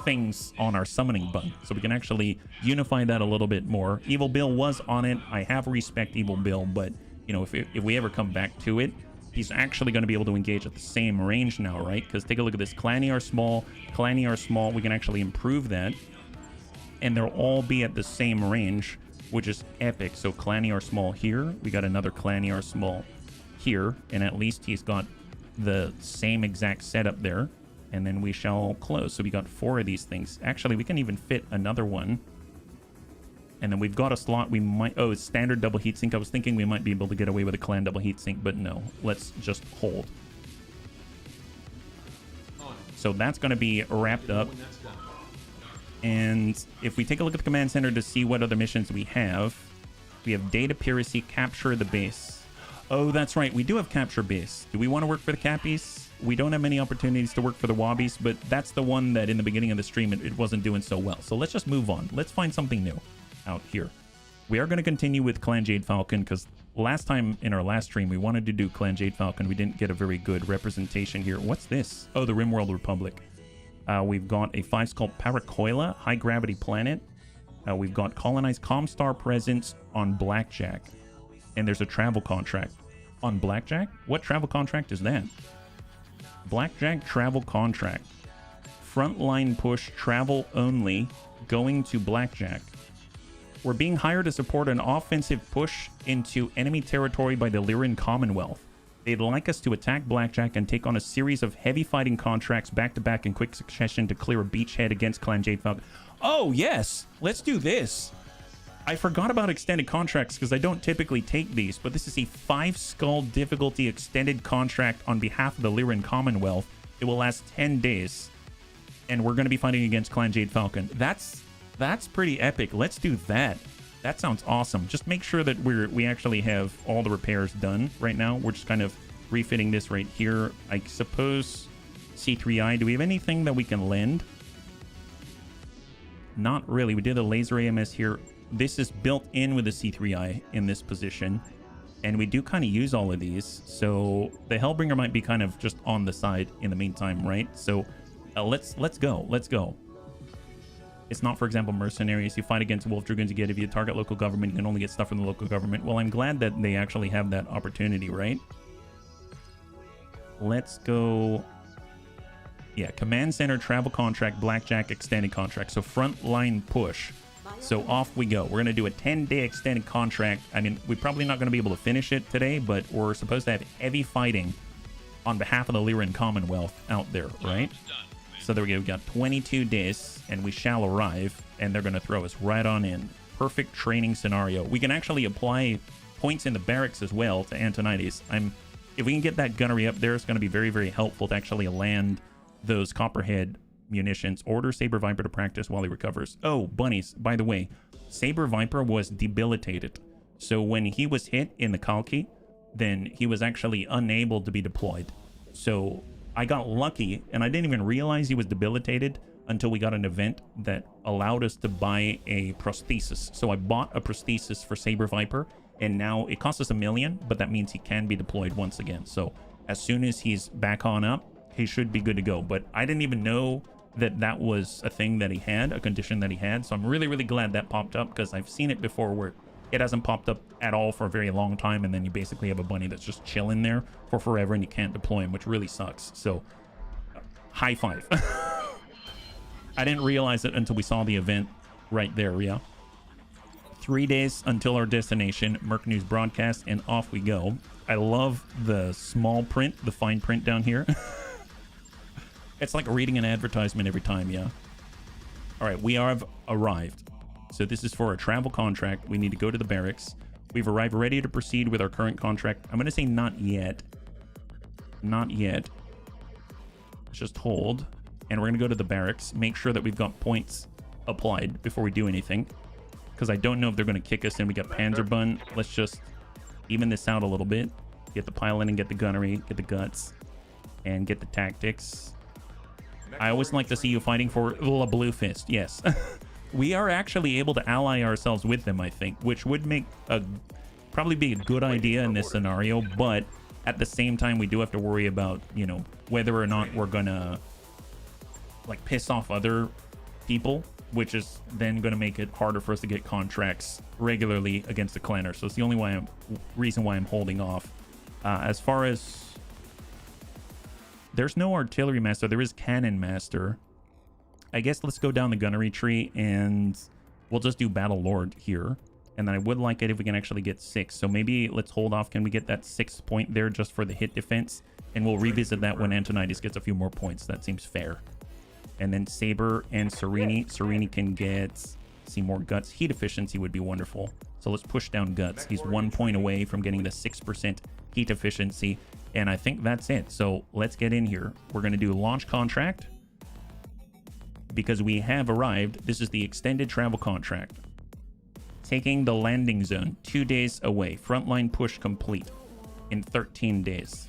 things on our summoning button, so we can actually unify that a little bit more. Evil Bill was on it. I have respect Evil Bill, but, you know, if we ever come back to it, he's actually going to be able to engage at the same range now, right? Because take a look at this. Clan ER Small, Clan ER Small, we can actually improve that, and they'll all be at the same range. which is epic. So Clan ER small here. We got another Clan ER small here. And at least he's got the same exact setup there. And then we shall close. So we got 4 of these things. Actually, we can even fit another one. And then we've got a slot we might... Oh, it's standard double heatsink. I was thinking we might be able to get away with a clan double heatsink, but no. Let's just hold. So that's going to be wrapped up. And if we take a look at the command center to see what other missions we have data piracy, capture the base. Oh, that's right. We do have capture base. Do we want to work for the Cappies? We don't have many opportunities to work for the Wobbies, but that's the one that in the beginning of the stream, it wasn't doing so well. So let's just move on. Let's find something new out here. We are going to continue with Clan Jade Falcon because last time in our last stream, we wanted to do Clan Jade Falcon. We didn't get a very good representation here. What's this? Oh, the Rimworld Republic. We've got a 5-skull Paracoila, high gravity planet. We've got colonized Comstar presence on Blackjack. And there's a travel contract on Blackjack. What travel contract is that? Blackjack travel contract. Frontline push travel only going to Blackjack. We're being hired to support an offensive push into enemy territory by the Lyran Commonwealth. They'd like us to attack Blackjack and take on a series of heavy fighting contracts back-to-back in quick succession to clear a beachhead against Clan Jade Falcon. Oh, yes! Let's do this! I forgot about extended contracts because I don't typically take these, but this is a 5-skull difficulty extended contract on behalf of the Lyran Commonwealth. It will last 10 days, and we're going to be fighting against Clan Jade Falcon. That's pretty epic. Let's do that. That sounds awesome. Just make sure that we actually have all the repairs done right now. We're just kind of refitting this right here. I suppose C3I. Do we have anything that we can lend? Not really. We did a laser AMS here. This is built in with the C3I in this position, and we do kind of use all of these. So the Hellbringer might be kind of just on the side in the meantime, right? So let's go. It's not, for example, mercenaries. You fight against Wolf Dragoons, you get, if you target local government, you can only get stuff from the local government. Well, I'm glad that they actually have that opportunity, right? Let's go. Yeah, command center, travel contract, Blackjack, extended contract. So frontline push. So off we go. We're going to do a 10-day extended contract. I mean, we're probably not going to be able to finish it today, but we're supposed to have heavy fighting on behalf of the Lyran Commonwealth out there, right? So there we go. We've got 22 days, and we shall arrive, and they're going to throw us right on in. Perfect training scenario. We can actually apply points in the barracks as well to Antonides. If we can get that gunnery up there, it's going to be very, very helpful to actually land those Copperhead munitions. Order Saber Viper to practice while he recovers. Oh, bunnies, by the way, Saber Viper was debilitated. So when he was hit in the Kalki, then he was actually unable to be deployed. So I got lucky, and I didn't even realize he was debilitated until we got an event that allowed us to buy a prosthesis. So I bought a prosthesis for Saber Viper, and now it costs us $1 million, but that means he can be deployed once again. So as soon as he's back on up, he should be good to go. But I didn't even know that that was a thing that he had, a condition that he had. So I'm really, really glad that popped up, because I've seen it before where it hasn't popped up at all for a very long time, and then you basically have a bunny that's just chilling there for forever and you can't deploy him, which really sucks. So high five. I didn't realize it until we saw the event right there. Yeah, 3 days until our destination, Merc News broadcast, and off we go. I love the small print, the fine print down here. It's like reading an advertisement every time. Yeah. All right, we have arrived. So this is for a travel contract. We need to go to the barracks. We've arrived ready to proceed with our current contract. I'm going to say not yet. Not yet. Just hold. And we're going to go to the barracks. Make sure that we've got points applied before we do anything, because I don't know if they're going to kick us in. We got Panzerbun. Let's just even this out a little bit. Get the pilot and get the gunnery. Get the guts. And get the tactics. I always like to see you fighting for La Blue Fist. Yes. We are actually able to ally ourselves with them, I think, which would make probably be a good idea in this scenario. But at the same time, we do have to worry about, you know, whether or not we're gonna like piss off other people, which is then going to make it harder for us to get contracts regularly against the clanner. So it's the only reason why I'm holding off. As far as there's no artillery master, there is cannon master. I guess let's go down the gunnery tree and we'll just do battle lord here, And then I would like it if we can actually get 6. So maybe let's hold off. Can we get that 6th point there just for the hit defense? And we'll revisit that when Antonides gets a few more points. That seems fair. And then Saber and Serini. Serini can get, see, more guts. Heat efficiency would be wonderful. So let's push down guts. He's 1 point away from getting the 6% heat efficiency. And I think that's it. So let's get in here. We're going to do launch contract because we have arrived. This is the extended travel contract. Taking the landing zone 2 days away. Frontline push complete in 13 days.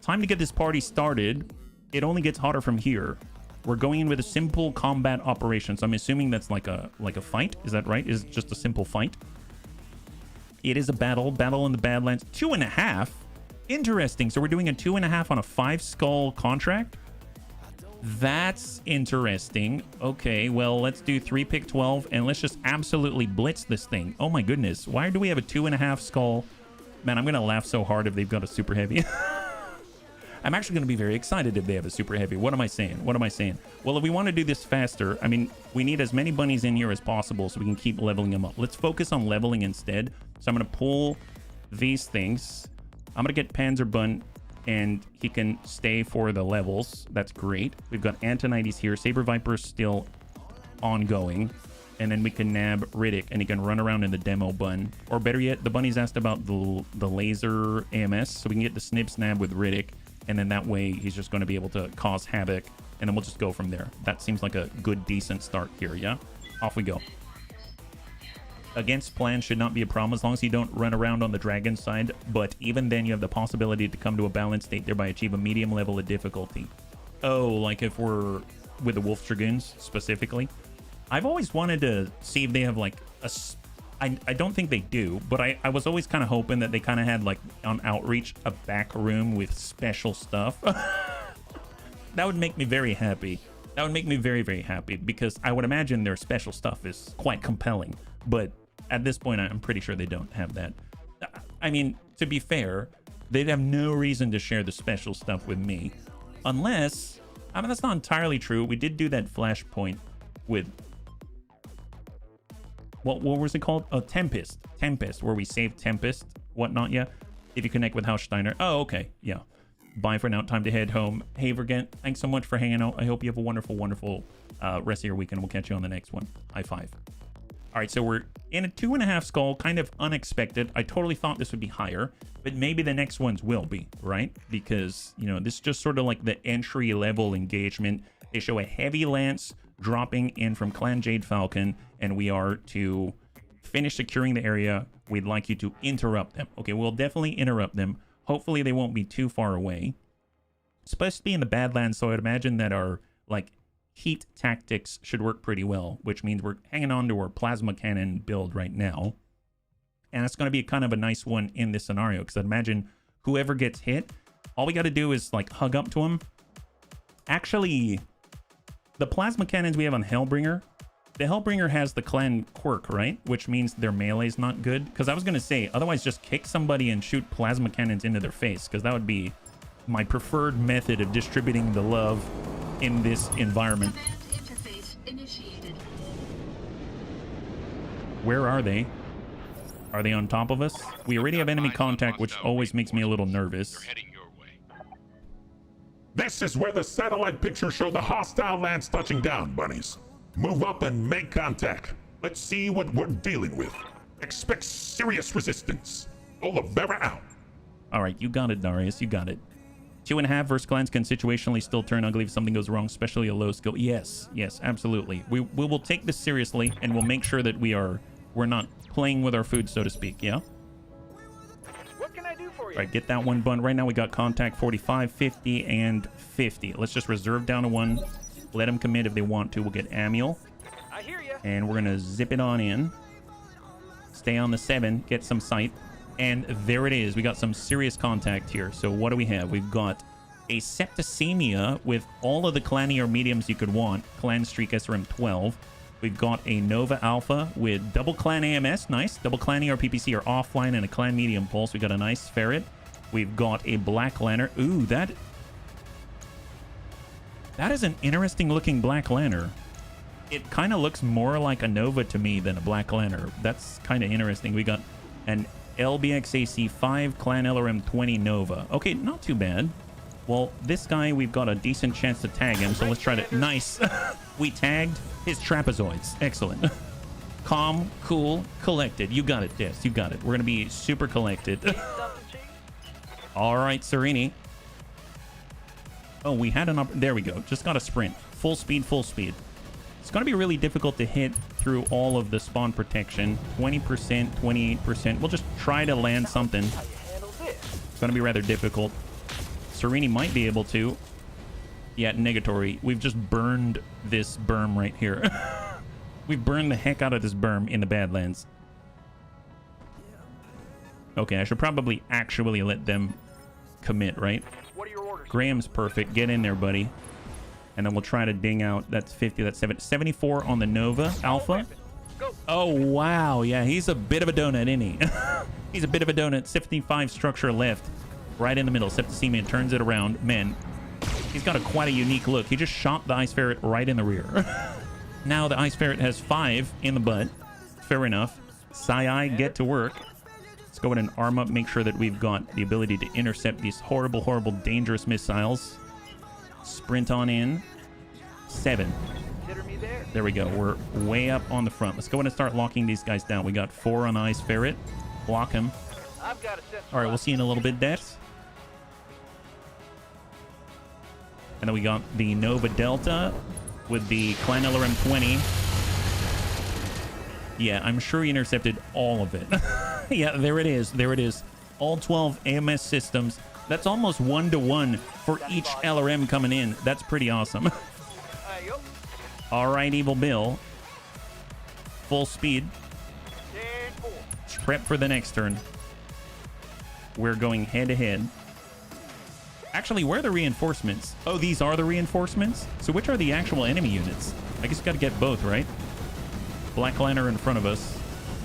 Time to get this party started. It only gets hotter from here. We're going in with a simple combat operation. So I'm assuming that's like a fight. Is that right? Is it just a simple fight? It is a battle. Battle in the Badlands. 2.5. Interesting. So we're doing a 2.5 on a 5 skull contract. That's interesting. Okay, well, let's do 3 pick 12 and let's just absolutely blitz this thing. Oh my goodness. Why do we have a 2.5 skull? Man, I'm going to laugh so hard if they've got a super heavy. I'm actually going to be very excited if they have a super heavy. What am I saying? What am I saying? Well, if we want to do this faster, I mean, we need as many bunnies in here as possible so we can keep leveling them up. Let's focus on leveling instead. So I'm going to pull these things. I'm going to get Panzerbun and he can stay for the levels. That's great. We've got Antonides here. Saber Viper's still ongoing. And then we can nab Riddick and he can run around in the demo bun. Or better yet, the bunny's asked about the laser AMS. So we can get the snip snab with Riddick. And then that way he's just going to be able to cause havoc. And then we'll just go from there. That seems like a good, decent start here, yeah? Off we go. Against plan should not be a problem as long as you don't run around on the dragon side. But even then you have the possibility to come to a balanced state, thereby achieve a medium level of difficulty. Oh, like if we're with the Wolf Dragoons specifically. I've always wanted to see if they have like a... I don't think they do, but I was always kind of hoping that they kind of had like on Outreach a back room with special stuff. That would make me very happy. That would make me very, very happy because I would imagine their special stuff is quite compelling. But at this point, I'm pretty sure they don't have that. I mean, to be fair, they'd have no reason to share the special stuff with me. Unless, I mean, that's not entirely true. We did do that flashpoint with... What was it called? Oh, Tempest, where we saved Tempest, whatnot, yeah? If you connect with House Steiner. Oh, okay, yeah. Bye for now, time to head home. Hey, Vergent, thanks so much for hanging out. I hope you have a wonderful, wonderful rest of your weekend. We'll catch you on the next one. High five. All right, so we're in a 2.5 skull, kind of unexpected. I totally thought this would be higher, but maybe the next ones will be, right? Because, you know, this is just sort of like the entry level engagement. They show a heavy lance dropping in from Clan Jade Falcon, and we are to finish securing the area. We'd like you to interrupt them. Okay, we'll definitely interrupt them. Hopefully they won't be too far away. It's supposed to be in the Badlands, so I'd imagine that our like heat tactics should work pretty well, which means we're hanging on to our plasma cannon build right now. And it's going to be kind of a nice one in this scenario, because I'd imagine whoever gets hit, all we got to do is like hug up to them. Actually, the plasma cannons we have on Hellbringer, the Hellbringer has the clan quirk, right? Which means their melee's not good. Because I was going to say, otherwise just kick somebody and shoot plasma cannons into their face. Because that would be my preferred method of distributing the love in this environment. Where are they? Are they on top of us? We already have enemy contact, which always makes me a little nervous. This is where the satellite pictures show the hostile lands touching down, bunnies. Move up and make contact. Let's see what we're dealing with. Expect serious resistance. Olivera out. All right, you got it, Darius. You got it. 2.5 versus clans can situationally still turn ugly if something goes wrong, especially a low skill. Yes, yes, absolutely. We will take this seriously, and we'll make sure that we're not playing with our food, so to speak, yeah? What can I do for you? All right, get that one bun. Right now we got contact 45, 50, and 50. Let's just reserve down to one. Let them commit if they want to. We'll get Amiel. I hear you. And we're going to zip it on in. Stay on the 7. Get some sight. And there it is. We got some serious contact here. So what do we have? We've got a Septicemia with all of the Clanier mediums you could want. Clan Streak SRM 12. We've got a Nova Alpha with double Clan AMS. Nice. Double Clanier PPC are offline and a Clan Medium Pulse. We got a nice Ferret. We've got a Black Lantern. Ooh, that is an interesting looking Black Lantern. It kind of looks more like a Nova to me than a Black Lantern. That's kind of interesting. We got an LBXAC 5 Clan LRM 20 Nova. Okay, not too bad. Well, this guy, we've got a decent chance to tag him, so let's try to... Nice. We tagged his trapezoids. Excellent. Calm, cool, collected. You got it, Des. You got it. We're going to be super collected. All right, Serini. Oh, we had an... There we go. Just got a sprint. Full speed, full speed. It's going to be really difficult to hit through all of the spawn protection. 20%, 28%. We'll just try to land something. It's going to be rather difficult. Serini might be able to. Yeah, negatory. We've just burned this berm right here. We've burned the heck out of this berm in the Badlands. Okay, I should probably actually let them commit, right? What are your orders? Graham's perfect. Get in there, buddy. And then we'll try to ding out. That's 50. That's 74 on the Nova Alpha. Oh, wow. Yeah, he's a bit of a donut, isn't he? He's a bit of a donut. 75 structure left. Right in the middle. Septicemia turns it around. Man, he's got quite a unique look. He just shot the Ice Ferret right in the rear. Now the Ice Ferret has 5 in the butt. Fair enough. Sai, get to work. Let's go ahead and arm up. Make sure that we've got the ability to intercept these horrible, horrible, dangerous missiles. Sprint on in. 7. There we go. We're way up on the front. Let's go ahead and start locking these guys down. We got 4 on the Ice Ferret. Block him. All right, we'll see you in a little bit, Dex. And then we got the Nova Delta with the Clan LRM 20. Yeah, I'm sure he intercepted all of it. Yeah, there it is. There it is. All 12 AMS systems. That's almost 1-to-1 for each LRM coming in. That's pretty awesome. All right, Evil Bill. Full speed. Prep for the next turn. We're going head-to-head. Actually, where are the reinforcements? Oh, these are the reinforcements? So which are the actual enemy units? I guess you got to get both, right? Black Lantern in front of us.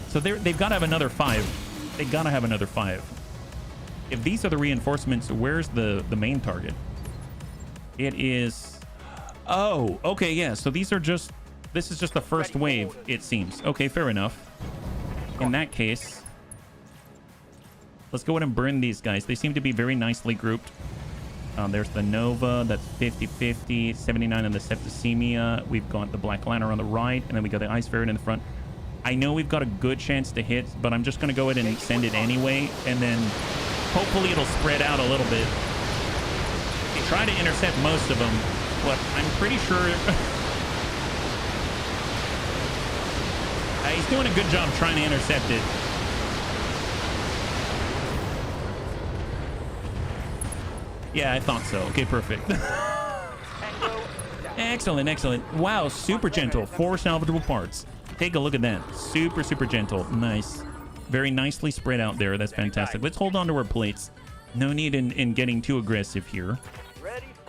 So they've got to have another 5. They got to have another 5. If these are the reinforcements, where's the main target? It is... Oh, okay, yeah. So these are just... This is just the first wave, it seems. Okay, fair enough. In that case... Let's go ahead and burn these guys. They seem to be very nicely grouped. There's the Nova. That's 50-50. 79 on the Septicemia. We've got the Black Lantern on the right. And then we got the Ice Ferret in the front. I know we've got a good chance to hit, but I'm just going to go ahead and send it anyway. And then hopefully it'll spread out a little bit. He tried to intercept most of them, but I'm pretty sure... he's doing a good job trying to intercept it. Yeah, I thought so. Okay, perfect. Excellent, excellent. Wow, super gentle. 4 salvageable parts. Take a look at that. Super, super gentle. Nice. Very nicely spread out there. That's fantastic. Let's hold on to our plates. No need in getting too aggressive here.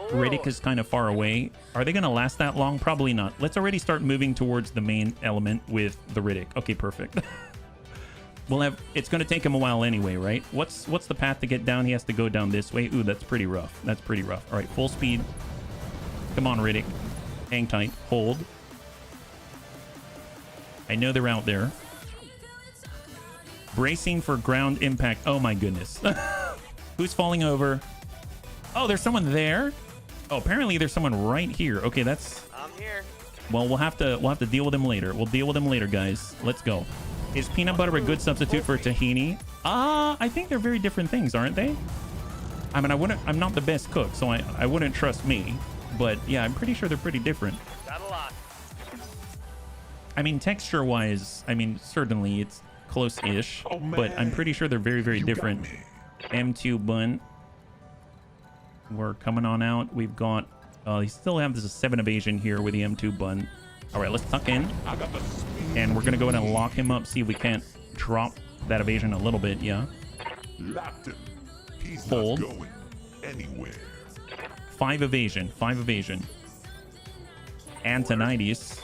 Riddick is kind of far away. Are they going to last that long? Probably not. Let's already start moving towards the main element with the Riddick. Okay, perfect. We'll have... It's going to take him a while anyway, right? What's the path to get down? He has to go down this way. Ooh, that's pretty rough. That's pretty rough. All right, full speed. Come on, Riddick. Hang tight. Hold. I know they're out there. Bracing for ground impact. Oh, my goodness. Who's falling over? Oh, there's someone there? Oh, apparently there's someone right here. Okay, that's... I'm here. Well, we'll have to deal with him later. We'll deal with him later, guys. Let's go. Is peanut butter a good substitute for tahini? I think they're very different things, aren't they? I mean, I'm not the best cook, so I wouldn't trust me. But yeah, I'm pretty sure they're pretty different. Got a lot. I mean, texture-wise, I mean, certainly it's close-ish, but I'm pretty sure they're very, very different. M2 bun. We're coming on out. We've got... you still have this 7 evasion here with the M2 bun. All right, let's tuck in. And we're going to go ahead and lock him up, see if we can't drop that evasion a little bit, yeah. He's Hold. not going anywhere. 5 evasion, 5 evasion. Antonides.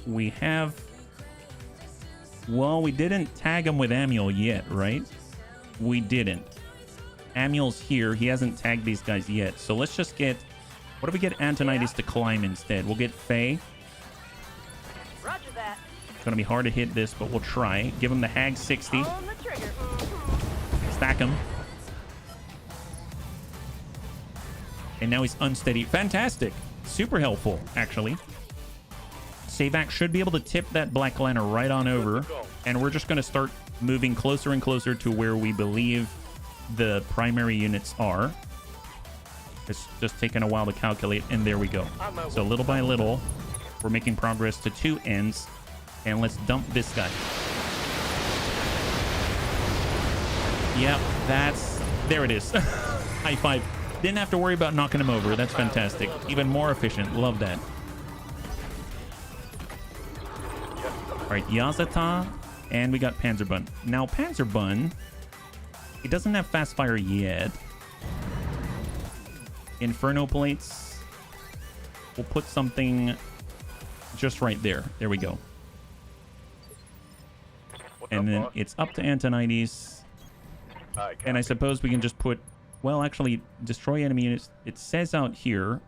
We have... Well, we didn't tag him with Amiel yet, right? We didn't. Amiel's here. He hasn't tagged these guys yet. So let's just get... What if we get Antonides to climb instead? We'll get Faye. Gonna be hard to hit this, but we'll try. Give him the Hag 60. On the trigger. Stack him. And now he's unsteady. Fantastic. Super helpful, actually. Savac should be able to tip that Black Lantern right on over. And we're just going to start moving closer and closer to where we believe the primary units are. It's just taking a while to calculate, and there we go. So little by little, we're making progress to 2 ends. And let's dump this guy. Yep, there it is. High five. Didn't have to worry about knocking him over. That's fantastic. Even more efficient. Love that. All right, Yazata, and we got Panzerbun. Now, Panzerbun, he doesn't have fast fire yet. Inferno plates. We'll put something just right there. There we go. And then it's up to Antonides. And I suppose we can just put, well, actually, destroy enemy units. It says out here,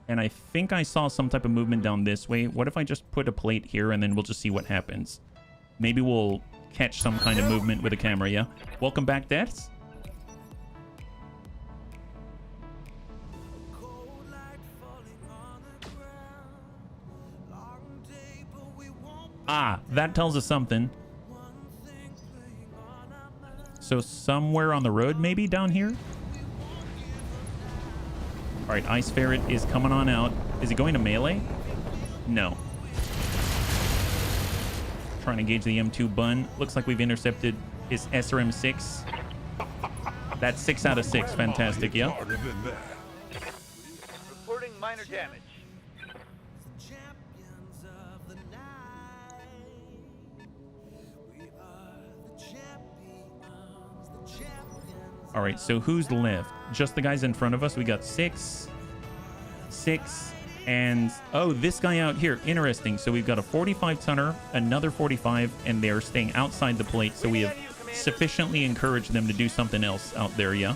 and I think I saw some type of movement down this way. What if I just put a plate here, and then we'll just see what happens? Maybe we'll catch some kind of movement with a camera, yeah? Welcome back, Deaths. Ah, that tells us something. So somewhere on the road, maybe down here? All right, Ice Ferret is coming on out. Is he going to melee? No. Trying to engage the M2 Bun. Looks like we've intercepted his SRM-6. That's 6 out of 6. Fantastic, yeah? Reporting minor damage. All right, so who's left? Just the guys in front of us. We got 6, 6, and oh, this guy out here. Interesting. So we've got a 45-tonner, another 45, and they're staying outside the plate. So we have sufficiently encouraged them to do something else out there, yeah?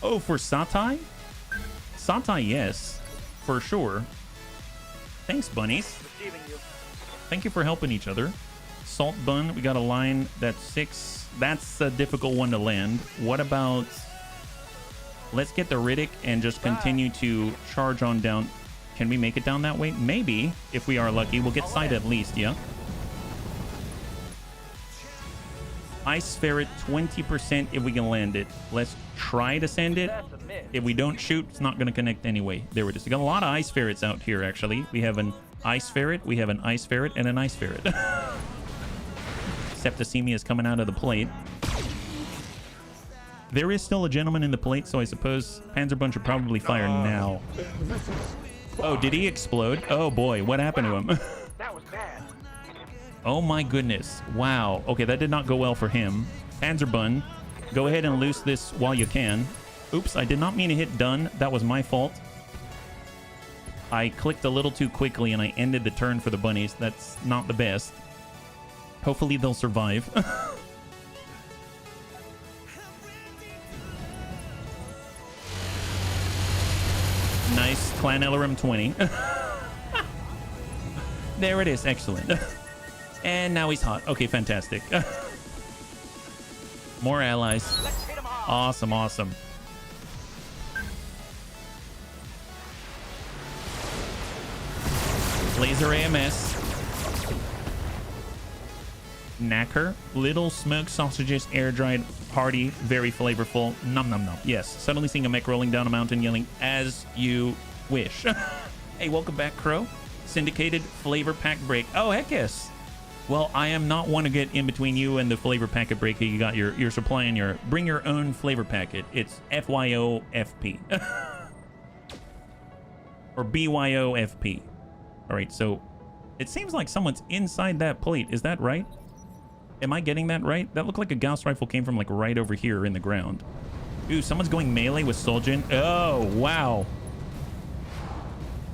Oh, for Satai? Satai, yes, for sure. Thanks, bunnies. Receiving you. Thank you for helping each other. Salt Bun, we got a line that's 6. That's a difficult one to land. What about... Let's get the Riddick and just continue to charge on down. Can we make it down that way? Maybe, if we are lucky. We'll get sight at least, yeah? Ice Ferret, 20% if we can land it. Let's try to send it. If we don't shoot, it's not going to connect anyway. There it is. We got a lot of Ice Ferrets out here, actually. We have an Ice Ferret, we have an Ice Ferret, and an Ice Ferret. Septicemia is coming out of the plate. There is still a gentleman in the plate, so I suppose Panzerbun should probably fire now. Oh, did he explode? Oh boy, what happened to him? That was bad. Oh my goodness. Wow. Okay, that did not go well for him. Panzerbun, go ahead and loose this while you can. Oops, I did not mean to hit done. That was my fault. I clicked a little too quickly and I ended the turn for the bunnies. That's not the best. Hopefully they'll survive. Nice. Clan LRM 20. There it is. Excellent. And now he's hot. Okay, fantastic. More allies. Awesome, awesome. Laser AMS. Knacker. Little smoked sausages, air-dried, hearty, very flavorful. Nom nom nom. Yes. Suddenly seeing a mech rolling down a mountain yelling, as you wish. Hey, welcome back, Crow. Syndicated flavor pack break. Oh, heck yes. Well, I am not one to get in between you and the flavor packet break. You got your supply and your bring your own flavor packet. It's FYOFP. Or BYOFP. All right, so it seems like someone's inside that plate. Is that right? Am I getting that right? That looked like a Gauss rifle came from like right over here in the ground. Ooh, someone's going melee with Soljin. Oh, wow.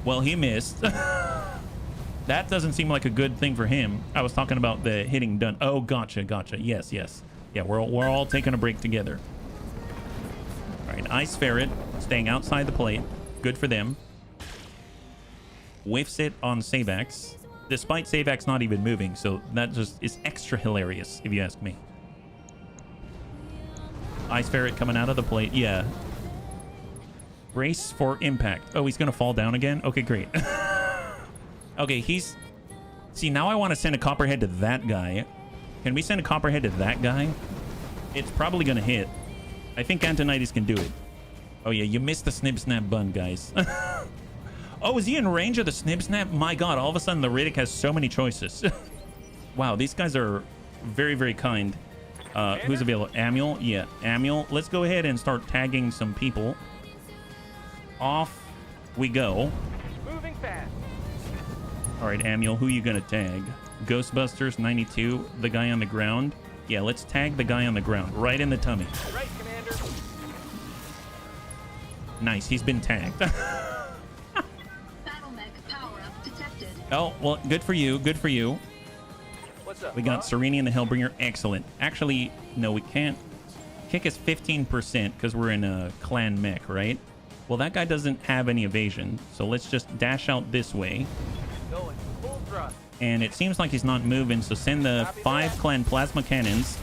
Well, he missed. That doesn't seem like a good thing for him. I was talking about the hitting done. Oh, gotcha, gotcha. Yes, yes. Yeah, we're all taking a break together. All right, Ice Ferret staying outside the plate. Good for them. whiffs it on Savax, despite Savax not even moving. So that just is extra hilarious, if you ask me. Ice Ferret coming out of the plate. Yeah. Brace for impact. Oh, he's going to fall down again? Okay, great. Okay, he's... See, now I want to send a Copperhead to that guy. Can we send a Copperhead to that guy? It's probably going to hit. I think Antonides can do it. Oh, yeah, you missed the Snip Snap Bun, guys. Oh, is he in range of the Snip Snap? My God, all of a sudden the Riddick has so many choices. Wow, these guys are very, very kind. Who's available? Amiel? Yeah, Amiel. Let's go ahead and start tagging some people. Off we go. Moving fast. All right, Amiel, who you gonna tag? Ghostbusters 92, the guy on the ground. Yeah, let's tag the guy on the ground, right in the tummy. Right, Commander. Nice, he's been tagged. Oh, well, good for you, good for you. What's up? We got Sereni and the Hellbringer, excellent. Actually, no, we can't. Kick is 15% because we're in a clan mech, right? Well, that guy doesn't have any evasion, so let's just dash out this way. Going full thrust. And it seems like he's not moving, so send the 5 clan plasma cannons.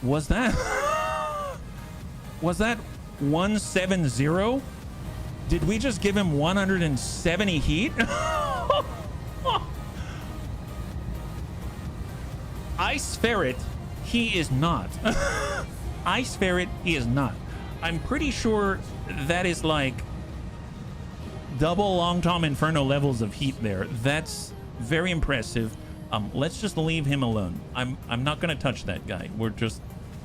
Was that 170? Did we just give him 170 heat? Ice Ferret, he is not. Ice Ferret, he is not. I'm pretty sure that is like double Long Tom Inferno levels of heat there. That's very impressive. Let's just leave him alone. I'm not gonna touch that guy.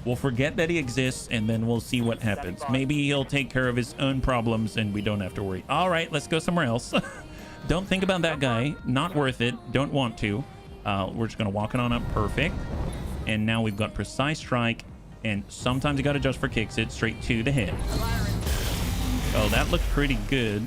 We'll forget that he exists, and then we'll see what happens. Maybe he'll take care of his own problems and we don't have to worry. All right, let's go somewhere else. Don't think about that guy. Not worth it. Don't want to. We're just gonna walk it on up. Perfect. And now we've got precise strike, and sometimes you gotta adjust for kicks it straight to the head. Oh, that looked pretty good.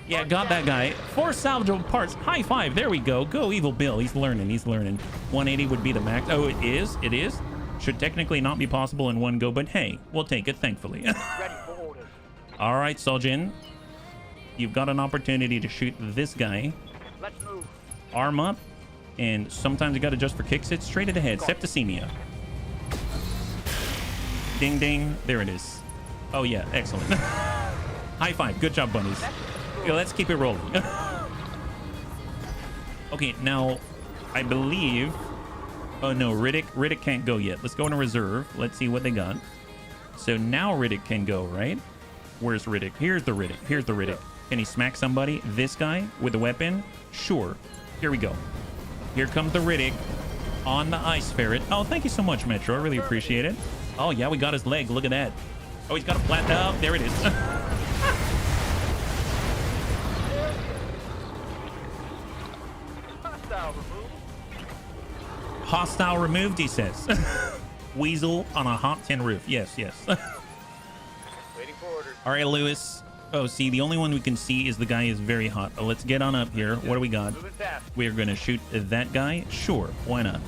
Yeah, got that guy. 4 salvageable parts. High five. There we go. Go, Evil Bill. He's learning. He's learning. 180 would be the max. Oh, it is? It is? Should technically not be possible in one go, but hey, we'll take it, thankfully. Ready for orders. All right, Soljin. You've got an opportunity to shoot this guy. Let's move. Arm up. And sometimes you got to adjust for kicks it straight to the head. Septicemia. Ding, ding. There it is. Oh, yeah. Excellent. High five. Good job, bunnies. Yeah, let's keep it rolling. Okay, now, I believe... Oh, no, Riddick can't go yet. Let's go into reserve. Let's see what they got. So now Riddick can go, right? Where's Riddick? Here's the Riddick. Here's the Riddick. Can he smack somebody? This guy with a weapon? Sure. Here we go. Here comes the Riddick on the Ice Ferret. Oh, thank you so much, Metro. I really appreciate it. Oh, yeah, we got his leg. Look at that. Oh, he's got a flat... Oh, there it is. Hostile removed. Hostile removed, he says. Weasel on a hot tin roof. Yes, yes. Waiting for orders. All right, Lewis. Oh, see, the only one we can see is the guy is very hot. Let's get on up here. What do we got? Moving fast. We're going to shoot that guy? Sure, why not?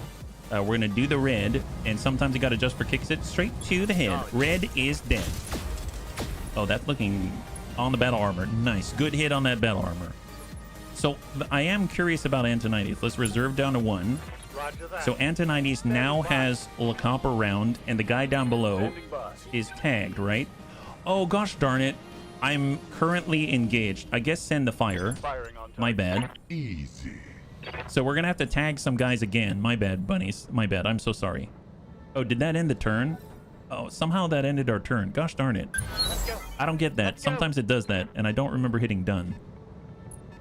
We're going to do the red, and sometimes you got to adjust for kicks it straight to the head. Red is dead. Oh, that's looking on the battle armor. Nice. Good hit on that battle armor. So I am curious about Antonides. Let's reserve down to 1. Roger that. So Antonides now has a copper round, and the guy down below Standing by. is tagged, right? Oh, gosh darn it. I'm currently engaged. I guess send the fire. Firing on target. My bad. Easy. So we're going to have to tag some guys again. My bad, bunnies. My bad. I'm so sorry. Oh, did that end the turn? Oh, somehow that ended our turn. Gosh darn it. Let's go. I don't get that. Let's go. Sometimes it does that, and I don't remember hitting done.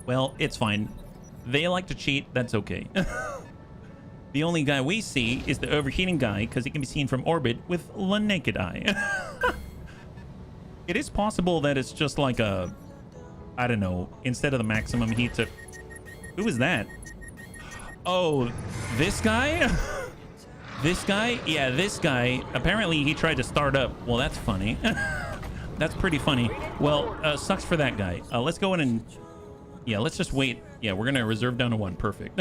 Well, it's fine. They like to cheat. That's okay. The only guy we see is the overheating guy because he can be seen from orbit with the naked eye. It is possible that it's just like a... I don't know. Instead of the maximum heat to... Who is that? Oh, this guy? This guy? Yeah, this guy. Apparently, he tried to start up. Well, that's funny. That's pretty funny. Well, sucks for that guy. Let's go in and... Yeah, let's just wait. Yeah, we're going to reserve down to 1. Perfect.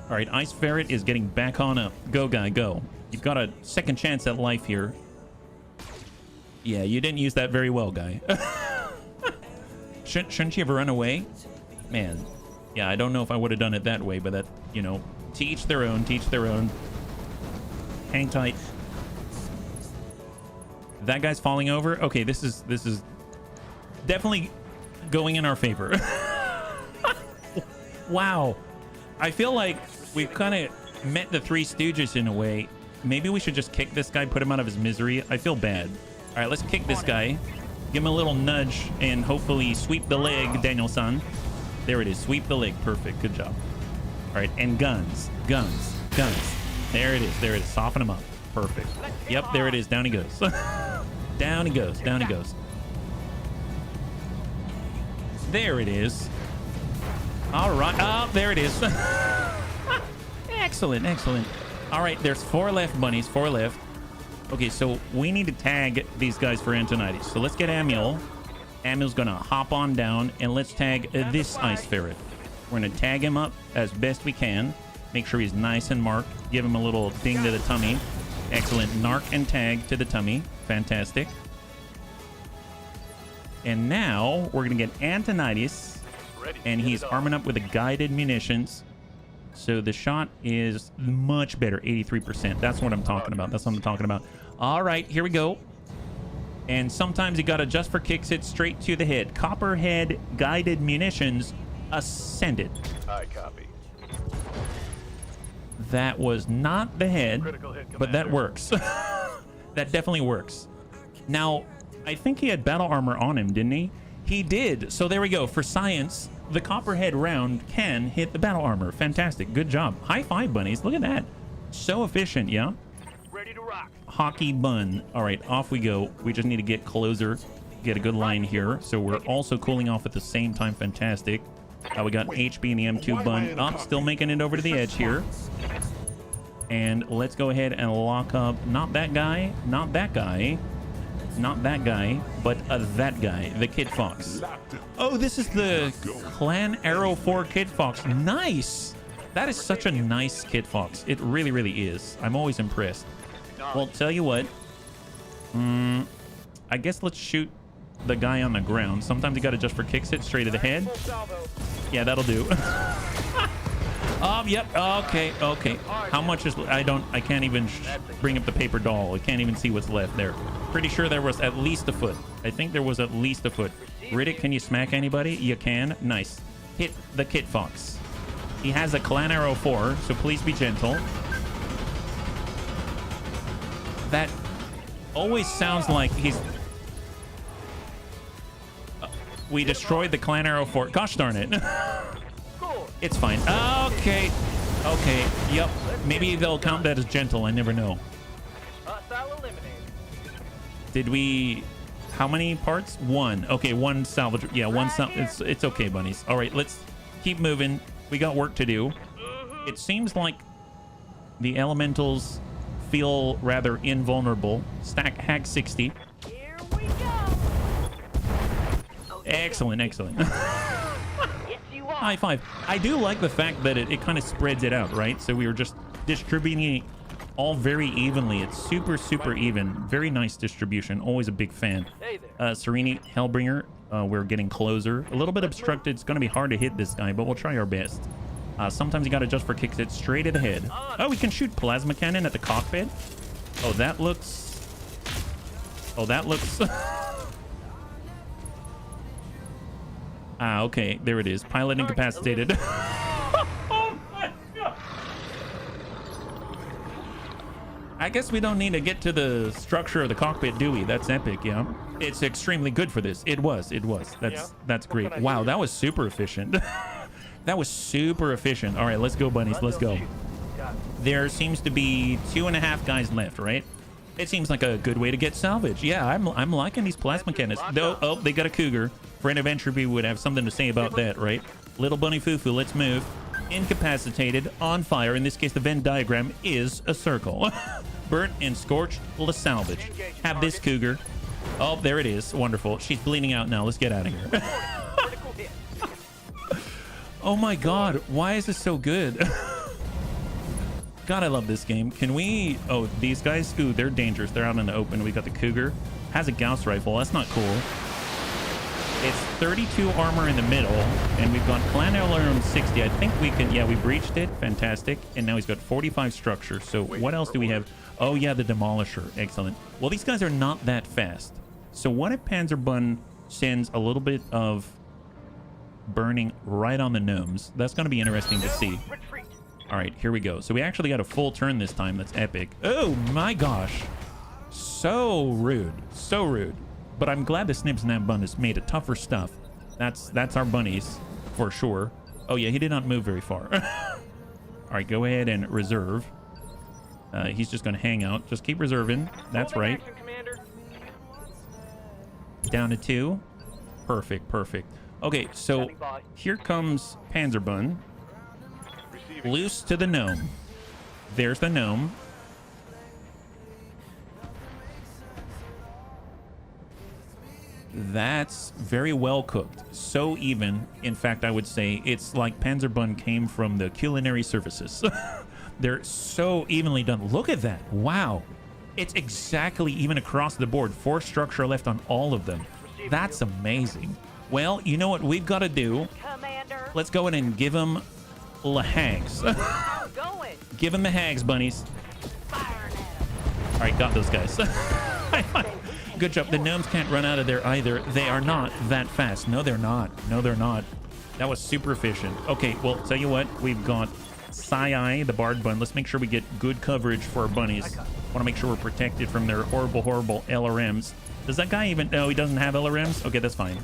All right, Ice Ferret is getting back on up. Go, guy, go. You've got a second chance at life here. Yeah, you didn't use that very well, guy. Shouldn't you ever run away? Man, yeah, I don't know if I would have done it that way, but that, you know, to each their own, to each their own. Hang tight. That guy's falling over. Okay, this is definitely going in our favor. Wow. I feel like we've kind of met the Three Stooges in a way. Maybe we should just kick this guy, put him out of his misery. I feel bad. All right, let's kick this guy. Give him a little nudge and hopefully sweep the leg, Daniel-san. There it is. Sweep the leg. Perfect. Good job. All right, and guns. Guns. Guns. There it is. There it is. Soften him up. Perfect. Yep, there it is. Down he goes. Down he goes. Down he goes. There it is. All right. Oh, there it is. Excellent. Excellent. All right, there's 4 left, bunnies. 4 left. Okay, so we need to tag these guys for Antonides. So let's get Amiel. Amiel's going to hop on down, and let's tag this Ice Ferret. We're going to tag him up as best we can. Make sure he's nice and marked. Give him a little ding to the tummy. Excellent. Narc and tag to the tummy. Fantastic. And now we're going to get Antonides, and he's arming up with the guided munitions. So the shot is much better, 83%. That's what I'm talking about. That's what I'm talking about. All right, here we go. And sometimes you got to just for kicks it straight to the head. Copperhead guided munitions ascended. I copy. That was not the head, but that works. That definitely works. Now, I think he had battle armor on him, didn't he? He did. So there we go. For science, the Copperhead round can hit the battle armor. Fantastic. Good job. High five, bunnies. Look at that. So efficient, yeah? Ready to rock. Hockey bun. All right, off we go. We just need to get closer, get a good line here. So we're also cooling off at the same time. Fantastic. We got HB and the M2 bun up. Still making it over to the edge here. And let's go ahead and lock up. Not that guy. Not that guy. Not that guy, but that guy, the Kid Fox. Oh, this is the Clan Arrow 4 Kid Fox. Nice! That is such a nice Kid Fox. It really, really is. I'm always impressed. Well, tell you what. I guess let's shoot the guy on the ground. Sometimes you got to just for kicks it straight to the head. Yeah, that'll do. Yep. Okay. Okay. How much is... I can't even bring up the paper doll. I can't even see what's left there. Pretty sure there was at least a foot. I think there was at least a foot. Riddick, can you smack anybody? You can. Nice. Hit the Kit Fox. He has a Clan Arrow 4, so please be gentle. That always sounds like he's... we destroyed the Clan Arrow 4. Gosh darn it. It's fine. Okay. Okay. Yep. Maybe they'll count that as gentle. I never know. Did we... how many parts? 1. Okay, 1 salvage. Yeah, 1 salvage. It's okay, bunnies. All right, let's keep moving. We got work to do. It seems like the elementals feel rather invulnerable. Stack hack 60. Here we go. Excellent, excellent. High five. I do like the fact that it kind of spreads it out, right? So we were just distributing it all very evenly. It's super, super even. Very nice distribution. Always a big fan. Serini, Hellbringer, we're getting closer. A little bit obstructed. It's going to be hard to hit this guy, but we'll try our best. Sometimes you got to just for kicks it straight at the head. Oh, we can shoot plasma cannon at the cockpit. Oh, that looks... oh, that looks... okay. There it is. Pilot incapacitated. Oh my God. I guess we don't need to get to the structure of the cockpit, do we? That's epic, yeah. It's extremely good for this. It was. That's great. Wow, that was super efficient. That was super efficient. All right, let's go, bunnies. Let's go. There seems to be 2.5 guys left, right? It seems like a good way to get salvage. Yeah, I'm liking these plasma cannons. Though, oh, they got a cougar. Friend of Entropy would have something to say about that, right? Little bunny foo-foo, let's move. Incapacitated, on fire. In this case, the Venn diagram is a circle. Burnt and scorched, let's salvage. Have this cougar. Oh, there it is. Wonderful. She's bleeding out now. Let's get out of here. Oh my God, why is this so good? God, I love this game. Can we... Oh, these guys? Ooh, they're dangerous. They're out in the open. We got the Cougar. Has a Gauss rifle. That's not cool. It's 32 armor in the middle, and we've got Clan LRM 60. I think we can... Yeah, we breached it. Fantastic. And now he's got 45 structure. So what else do we have? Oh, yeah, the Demolisher. Excellent. Well, these guys are not that fast. So what if Panzerbun sends a little bit of burning right on the gnomes? That's going to be interesting to see. All right, here we go. So we actually got a full turn this time. That's epic. Oh, my gosh. So rude. So rude. But I'm glad the Snip Snap Bun is made of tougher stuff. That's our bunnies for sure. Oh yeah, he did not move very far. All right, go ahead and reserve. He's just going to hang out. Just keep reserving. That's right. Down to 2. Perfect, perfect. Okay, so here comes Panzerbun. Loose to the gnome. There's the gnome. That's very well cooked. So even. In fact, I would say it's like Panzerbun came from the culinary services. They're so evenly done. Look at that. Wow. It's exactly even across the board. 4 structure left on all of them. That's amazing. Well, you know what we've got to do? Commander. Let's go in and give them the hags. Give them the hags, bunnies. All right, got those guys. Good job. The gnomes can't run out of there either. They are not that fast. No, they're not. No, they're not. That was super efficient. Okay, well, tell you what. We've got Sai, the Bard Bun. Let's make sure we get good coverage for our bunnies. Want to make sure we're protected from their horrible, horrible LRMs. Does that guy even... No, he doesn't have LRMs? Okay, that's fine.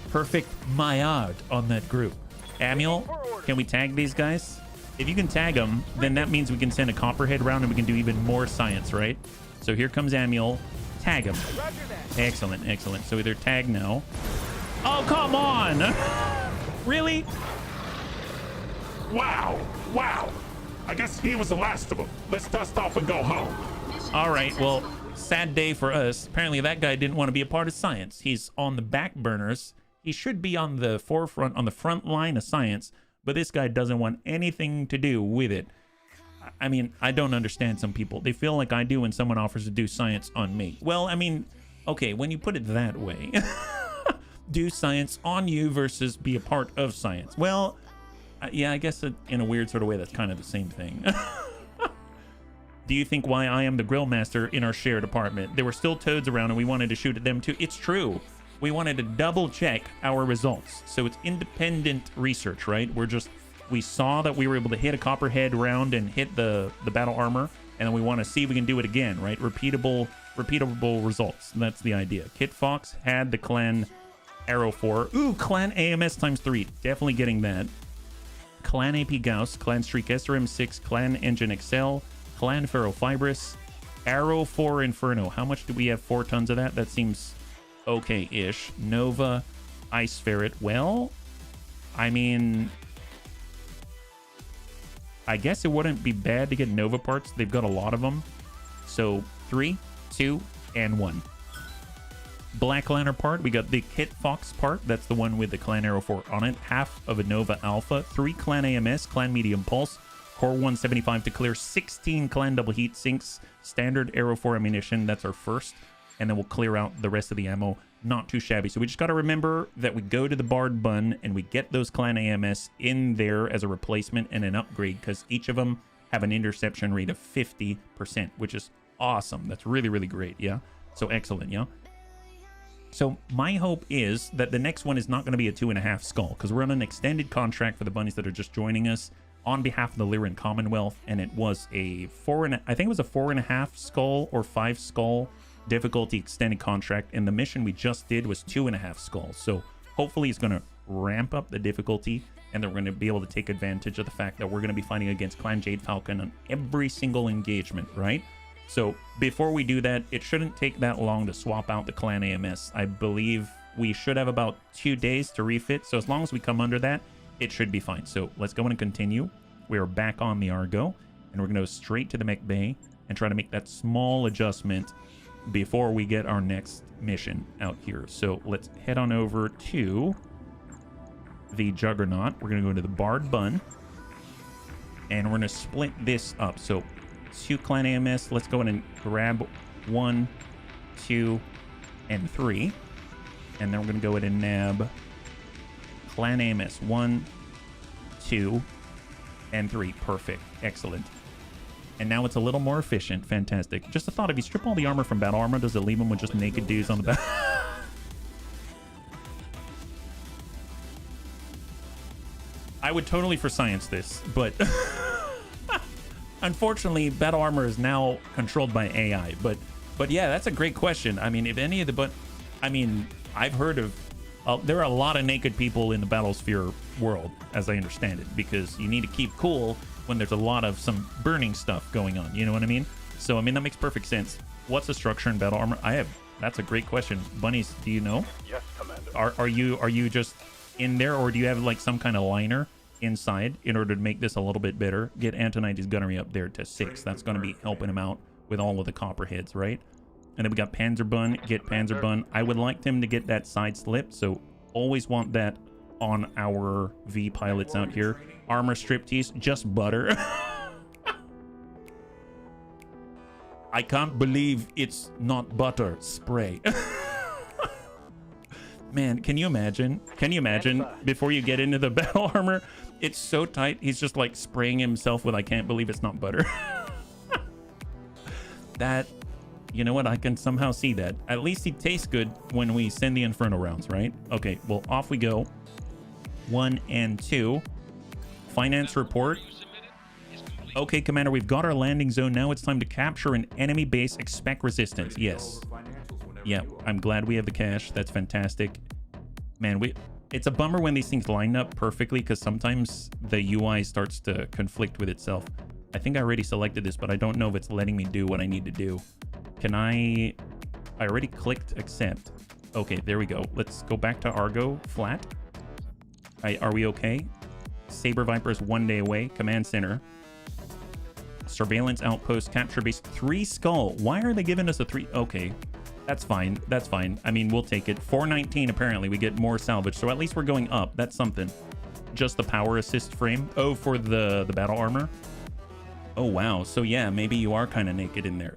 Perfect Mayad on that group. Amiel, can we tag these guys? If you can tag them, then that means we can send a Copperhead round and we can do even more science, right? So here comes Amiel. Tag him. Excellent, excellent. So they're tagged now. Oh, come on! Really? Wow. Wow. I guess he was the last of them. Let's dust off and go home. All right, well, sad day for us. Apparently that guy didn't want to be a part of science. He's on the back burners. He should be on the forefront, on the front line of science, but this guy doesn't want anything to do with it. I mean, I don't understand some people. They feel like I do when someone offers to do science on me. Well, I mean, okay, when you put it that way, do science on you versus be a part of science. Well, yeah, I guess in a weird sort of way, that's kind of the same thing. Do you think why I am the grill master in our shared apartment? There were still toads around and we wanted to shoot at them too. It's true. We wanted to double check our results. So it's independent research, right? We saw that we were able to hit a Copperhead round and hit the battle armor, and then we want to see if we can do it again, right? Repeatable results. That's the idea. Kit Fox had the Clan Arrow 4. Ooh, Clan AMS times 3. Definitely getting that. Clan AP Gauss, Clan Streak SRM 6, Clan Engine Excel, Clan Ferrofibrous, Arrow 4 Inferno. How much do we have? 4 tons of that? That seems okay-ish. Nova, Ice Ferret. Well, I mean... I guess it wouldn't be bad to get Nova parts. They've got a lot of them. So 3, 2, and 1. Black Lantern part. We got the Kit Fox part. That's the one with the Clan Arrow 4 on it. Half of a Nova Alpha. 3 Clan AMS. Clan Medium Pulse. Core 175 to clear. 16 Clan Double Heat Sinks. Standard Arrow 4 ammunition. That's our first. And then we'll clear out the rest of the ammo. Not too shabby. So we just got to remember that we go to the Bard Bun and we get those Clan AMS in there as a replacement and an upgrade, because each of them have an interception rate of 50%, which is awesome. That's really, really great. Yeah. So excellent. Yeah. So my hope is that the next one is not going to be a 2.5 skull, because we're on an extended contract for the bunnies that are just joining us on behalf of the Lyran Commonwealth. And it was a 4.5 skull or 5 skull difficulty extended contract, and the mission we just did was 2.5 skulls. So hopefully it's going to ramp up the difficulty, and then we're going to be able to take advantage of the fact that we're going to be fighting against Clan Jade Falcon on every single engagement, right? So before we do that, it shouldn't take that long to swap out the Clan AMS. I believe we should have about 2 days to refit, so as long as we come under that, it should be fine. So let's go and continue. We are back on the Argo, and we're going to go straight to the mech bay and try to make that small adjustment before we get our next mission out here. So let's head on over to the Juggernaut. We're going to go into the Bard Bun. And we're going to split this up. So 2 clan AMS. Let's go in and grab 1, 2, and 3. And then we're going to go ahead and nab clan AMS 1, 2, and 3. Perfect. Excellent. And now it's a little more efficient. Fantastic. Just a thought, if you strip all the armor from battle armor, does it leave them with just naked dudes on the back? I would totally for science this, but unfortunately, battle armor is now controlled by AI. But yeah, that's a great question. I mean, if any of the... I mean, I've heard of... there are a lot of naked people in the Battlesphere world, as I understand it, because you need to keep cool when there's a lot of some burning stuff going on. You know what I mean? So, I mean, that makes perfect sense. What's the structure in battle armor? That's a great question. Bunnies, do you know? Yes, Commander. Are you just in there, or do you have like some kind of liner inside in order to make this a little bit better? Get Antonides' gunnery up there to 6. That's going to be helping him out with all of the copperheads, right? And then we got Panzerbun. Get Panzerbun. I would like them to get that side slip, so always want that on our V pilots out here. Armor striptease, just butter. I can't believe it's not butter. Spray. Man, can you imagine? Can you imagine before you get into the battle armor? It's so tight. He's just like spraying himself with, I can't believe it's not butter. That, you know what? I can somehow see that. At least he tastes good when we send the Inferno rounds, right? Okay, well, off we go. 1 and 2. Finance report. Okay, Commander, we've got our landing zone. Now it's time to capture an enemy base. Expect resistance. Yes. Yeah, I'm glad we have the cash. That's fantastic. Man, it's a bummer when these things line up perfectly, because sometimes the UI starts to conflict with itself. I think I already selected this, but I don't know if it's letting me do what I need to do. Can I already clicked accept. Okay, there we go. Let's go back to Argo flat. Are we okay? Saber Viper's 1 day away. Command center. Surveillance outpost. Capture base. 3 skull. Why are they giving us a 3? Okay. That's fine. That's fine. I mean, we'll take it. 419 apparently. We get more salvage. So at least we're going up. That's something. Just the power assist frame. Oh, for the battle armor. Oh, wow. So yeah, maybe you are kind of naked in there.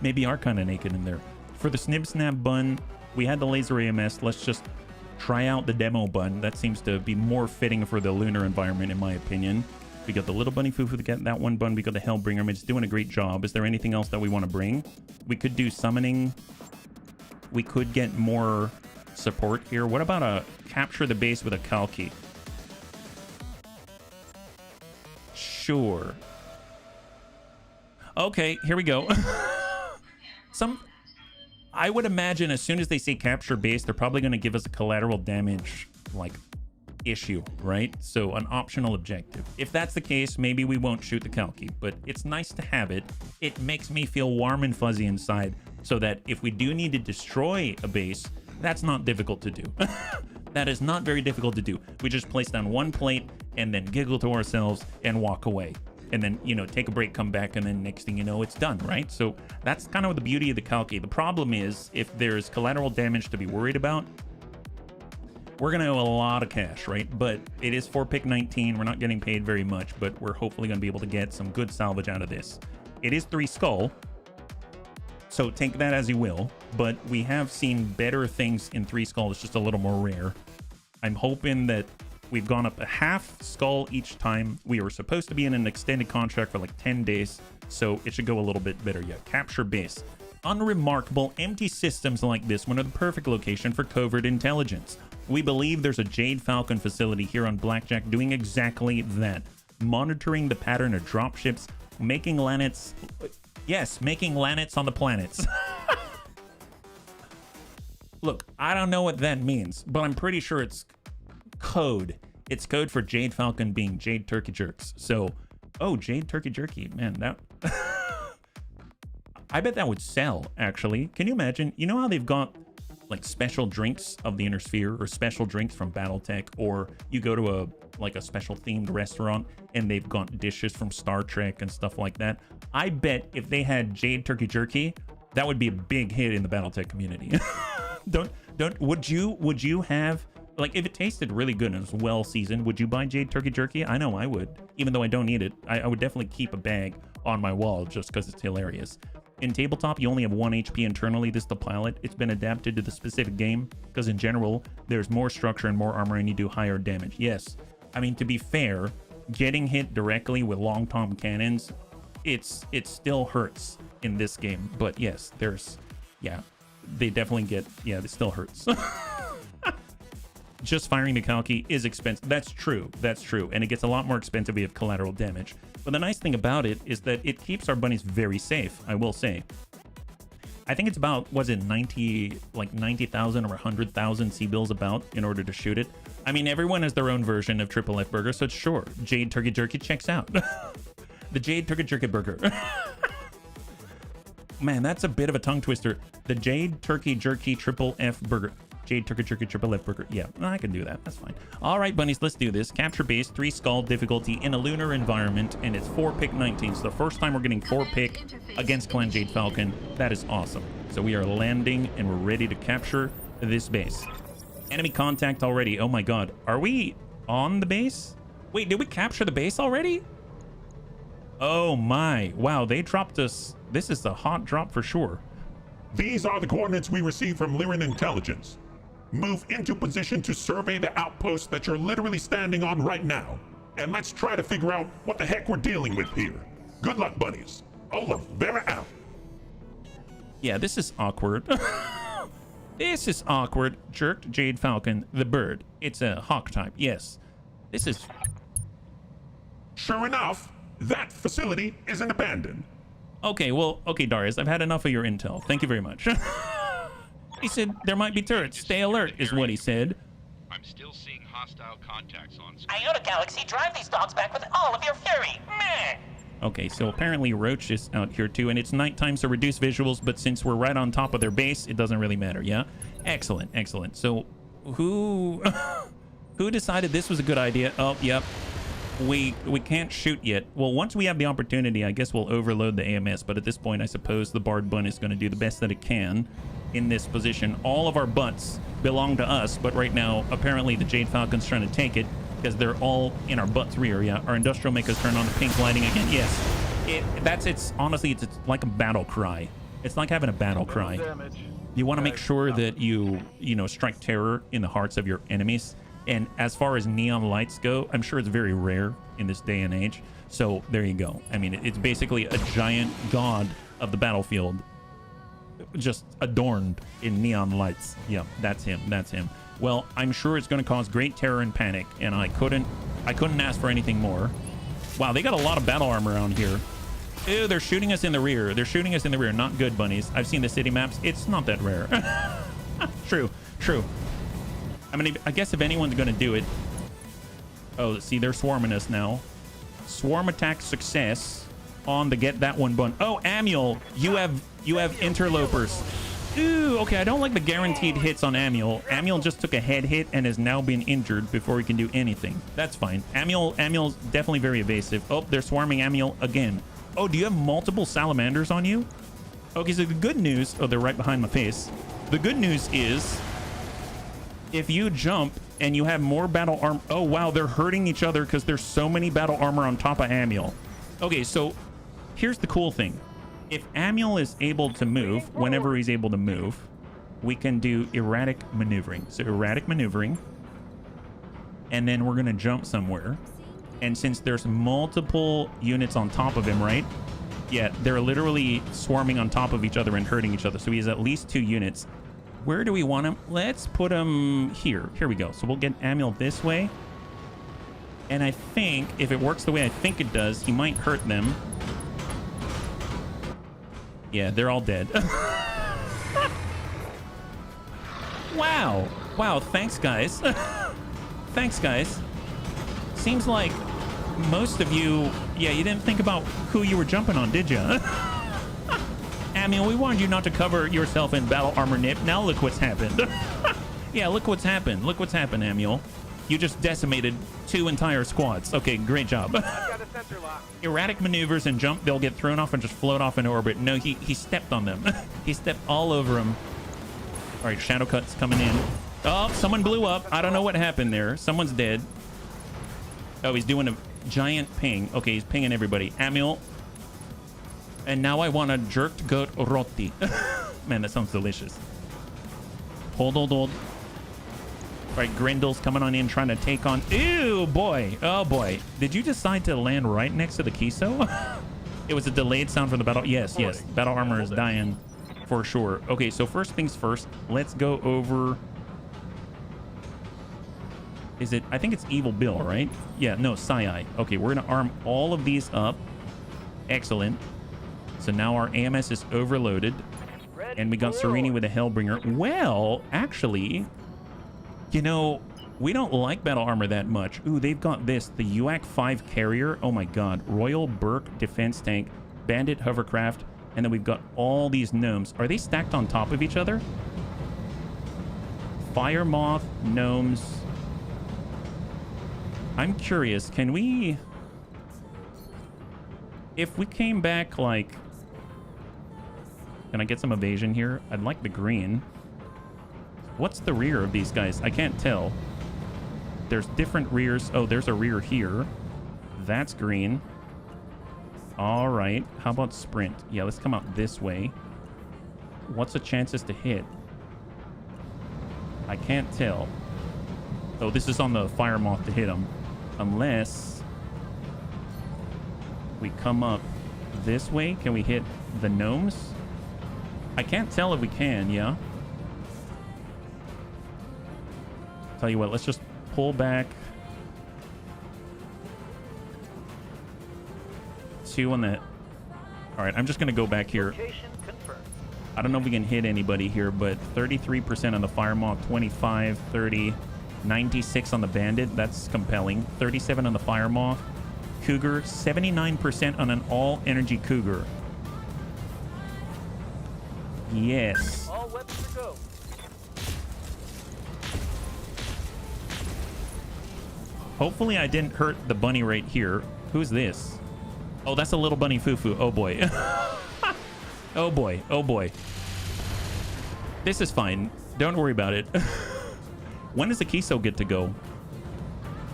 Maybe you are kind of naked in there. For the Snib Snap bun, we had the laser AMS. Let's just try out the demo bun. That seems to be more fitting for the lunar environment, in my opinion. We got the little bunny foo to get that one bun. We got the Hellbringer. It's doing a great job. Is there anything else that we want to bring? We could do summoning. We could get more support here. What about a capture the base with a Kalki? Sure. Okay, here we go. I would imagine as soon as they say capture base, they're probably going to give us a collateral damage like issue, right? So an optional objective. If that's the case, maybe we won't shoot the Kalki, but it's nice to have it. It makes me feel warm and fuzzy inside, so that if we do need to destroy a base, that's not difficult to do. That is not very difficult to do. We just place down 1 plate and then giggle to ourselves and walk away. And then, you know, take a break, come back, and then next thing you know, it's done, right? So that's kind of the beauty of the Kalki. The problem is, if there's collateral damage to be worried about, we're going to owe a lot of cash, right? But it is 4 pick 19. We're not getting paid very much, but we're hopefully going to be able to get some good salvage out of this. It is 3 skull, so take that as you will. But we have seen better things in 3 skull. It's just a little more rare. I'm hoping that we've gone up a half skull each time. We were supposed to be in an extended contract for like 10 days, so it should go a little bit better yet. Capture base. Unremarkable, empty systems like this one are the perfect location for covert intelligence. We believe there's a Jade Falcon facility here on Blackjack doing exactly that. Monitoring the pattern of dropships, making lanets... Yes, making lanets on the planets. Look, I don't know what that means, but I'm pretty sure it's code. It's code for Jade Falcon being Jade Turkey Jerks. So, oh, Jade Turkey Jerky, man, that I bet that would sell, actually. Can you imagine? You know how they've got like special drinks of the Inner Sphere, or special drinks from Battletech, or you go to a special themed restaurant and they've got dishes from Star Trek and stuff like that. I bet if they had Jade Turkey Jerky, that would be a big hit in the Battletech community. Would you have Like, if it tasted really good and it was well seasoned, would you buy Jade Turkey Jerky? I know I would. Even though I don't eat it, I would definitely keep a bag on my wall just because it's hilarious. In tabletop, you only have 1 HP internally. This is the pilot. It's been adapted to the specific game because in general, there's more structure and more armor and you do higher damage. Yes. I mean, to be fair, getting hit directly with long tom cannons, it still hurts in this game. But yes, they definitely get, it still hurts. Just firing the Kalki is expensive. That's true. And it gets a lot more expensive if you have collateral damage. But the nice thing about it is that it keeps our bunnies very safe, I will say. I think it's about, was it 90,000 or 100,000 C-bills about in order to shoot it. I mean, everyone has their own version of Triple F Burger, so sure, Jade Turkey Jerky checks out. The Jade Turkey Jerky Burger. Man, that's a bit of a tongue twister. The Jade Turkey Jerky Triple F Burger. Jade Turkey Jerky Triple F Burger. Yeah, I can do that. That's fine. All right, bunnies, let's do this. Capture base, 3 skull difficulty in a lunar environment, and it's 4 pick 19. So the first time we're getting 4 pick against Clan Jade Falcon. That is awesome. So we are landing, and we're ready to capture this base. Enemy contact already. Oh my god. Are we on the base? Wait, did we capture the base already? Oh my. Wow, they dropped us. This is a hot drop for sure. These are the coordinates we received from Lyran Intelligence. Move into position to survey the outpost that you're literally standing on right now. And let's try to figure out what the heck we're dealing with here. Good luck, buddies. Olaf, Vera out. Yeah, this is awkward. This is awkward. Jerked Jade Falcon, the bird. It's a hawk type, yes. This is... Sure enough, that facility isn't abandoned. Okay, well, okay, Darius, I've had enough of your intel. Thank you very much. He said there might be turrets. Stay alert, is what he said. I'm still seeing hostile contacts on screen. Iota Galaxy, drive these dogs back with all of your fury. Meh. Okay, so apparently Roach is out here too, and it's nighttime, so reduce visuals, but since we're right on top of their base, it doesn't really matter, yeah? Excellent, excellent. So, who decided this was a good idea? Oh, yep. We can't shoot yet. Well, once we have the opportunity, I guess we'll overload the AMS, but at this point, I suppose the Bard Bun is going to do the best that it can in this position. All of our butts belong to us, but right now, apparently the Jade Falcon's trying to take it because they're all in our butts rear, yeah? Our industrial makers turn on the pink lighting again. Yes. Honestly, it's like a battle cry. It's like having a battle cry. You want to make sure that you strike terror in the hearts of your enemies. And as far as neon lights go, I'm sure it's very rare in this day and age. So there you go. I mean, it's basically a giant god of the battlefield, just adorned in neon lights. Yeah, that's him. That's him. Well, I'm sure it's going to cause great terror and panic, and I couldn't ask for anything more. Wow, they got a lot of battle armor around here. Ew, they're shooting us in the rear. They're shooting us in the rear. Not good, bunnies. I've seen the city maps. It's not that rare. True. I mean, I guess if anyone's going to do it... Oh, see, they're swarming us now. Swarm attack success on the get that one bun. Oh, Amiel, you have interlopers. Ooh, okay, I don't like the guaranteed hits on Amiel. Amiel just took a head hit and has now been injured before he can do anything. That's fine. Amiel's definitely very evasive. Oh, they're swarming Amiel again. Oh, do you have multiple salamanders on you? Okay, so the good news... Oh, they're right behind my face. The good news is... if you jump and you have more battle armor... Oh, wow, they're hurting each other because there's so many battle armor on top of Amiel. Okay, so here's the cool thing. If Amiel is able to move, whenever he's able to move, we can do erratic maneuvering. So erratic maneuvering. And then we're going to jump somewhere. And since there's multiple units on top of him, right? Yeah, they're literally swarming on top of each other and hurting each other. So he has at least 2 units. Where do we want him? Let's put him here. Here we go. So we'll get Amiel this way. And I think if it works the way I think it does, he might hurt them. Yeah, they're all dead. Wow. Wow, thanks, guys. Thanks, guys. Seems like most of you... Yeah, you didn't think about who you were jumping on, did you? Amiel, we warned you not to cover yourself in battle armor, Nip. Now look what's happened. Yeah, look what's happened. Look what's happened, Amiel. You just decimated 2 entire squads. Okay, great job. I've got a sensor lock. Erratic maneuvers and jump, they'll get thrown off and just float off in orbit. No, he stepped on them. He stepped all over them. All right, shadow cuts coming in. Oh, someone blew up. I don't know what happened there. Someone's dead. Oh, he's doing a giant ping. Okay, he's pinging everybody. Amul. And now I want a jerked goat roti. Man, that sounds delicious. Hold. All right, Grendel's coming on in, trying to take on... Ew, boy. Oh, boy. Did you decide to land right next to the Kiso? It was a delayed sound from the battle. Yes. Battle armor is dying for sure. Okay, so first things first. Let's go over... Is it... I think it's Evil Bill, right? Yeah, no, Sai. Okay, we're going to arm all of these up. Excellent. So now our AMS is overloaded. And we got Serini with a Hellbringer. Well, actually, you know, we don't like battle armor that much. Ooh, they've got this. The UAC 5 Carrier. Oh my god. Royal Burke Defense Tank. Bandit Hovercraft. And then we've got all these gnomes. Are they stacked on top of each other? Fire Moth, gnomes. I'm curious. Can we... If we came back like... Can I get some evasion here? I'd like the green. What's the rear of these guys? I can't tell. There's different rears. Oh, there's a rear here. That's green. All right. How about sprint? Yeah, let's come out this way. What's the chances to hit? I can't tell. Oh, this is on the fire moth to hit him. Unless we come up this way. Can we hit the gnomes? I can't tell if we can, yeah. Tell you what, let's just pull back. 2 on that. All right, I'm just going to go back here. I don't know if we can hit anybody here, but 33% on the Fire Moth, 25, 30, 96 on the Bandit. That's compelling. 37 on the Fire Moth. Cougar, 79% on an all-energy Cougar. Yes. All weapons to go. Hopefully I didn't hurt the bunny right here. Who's this? Oh, that's a little bunny foo-foo. Oh, boy. Oh, boy. Oh, boy. This is fine. Don't worry about it. When does the Kiso get to go?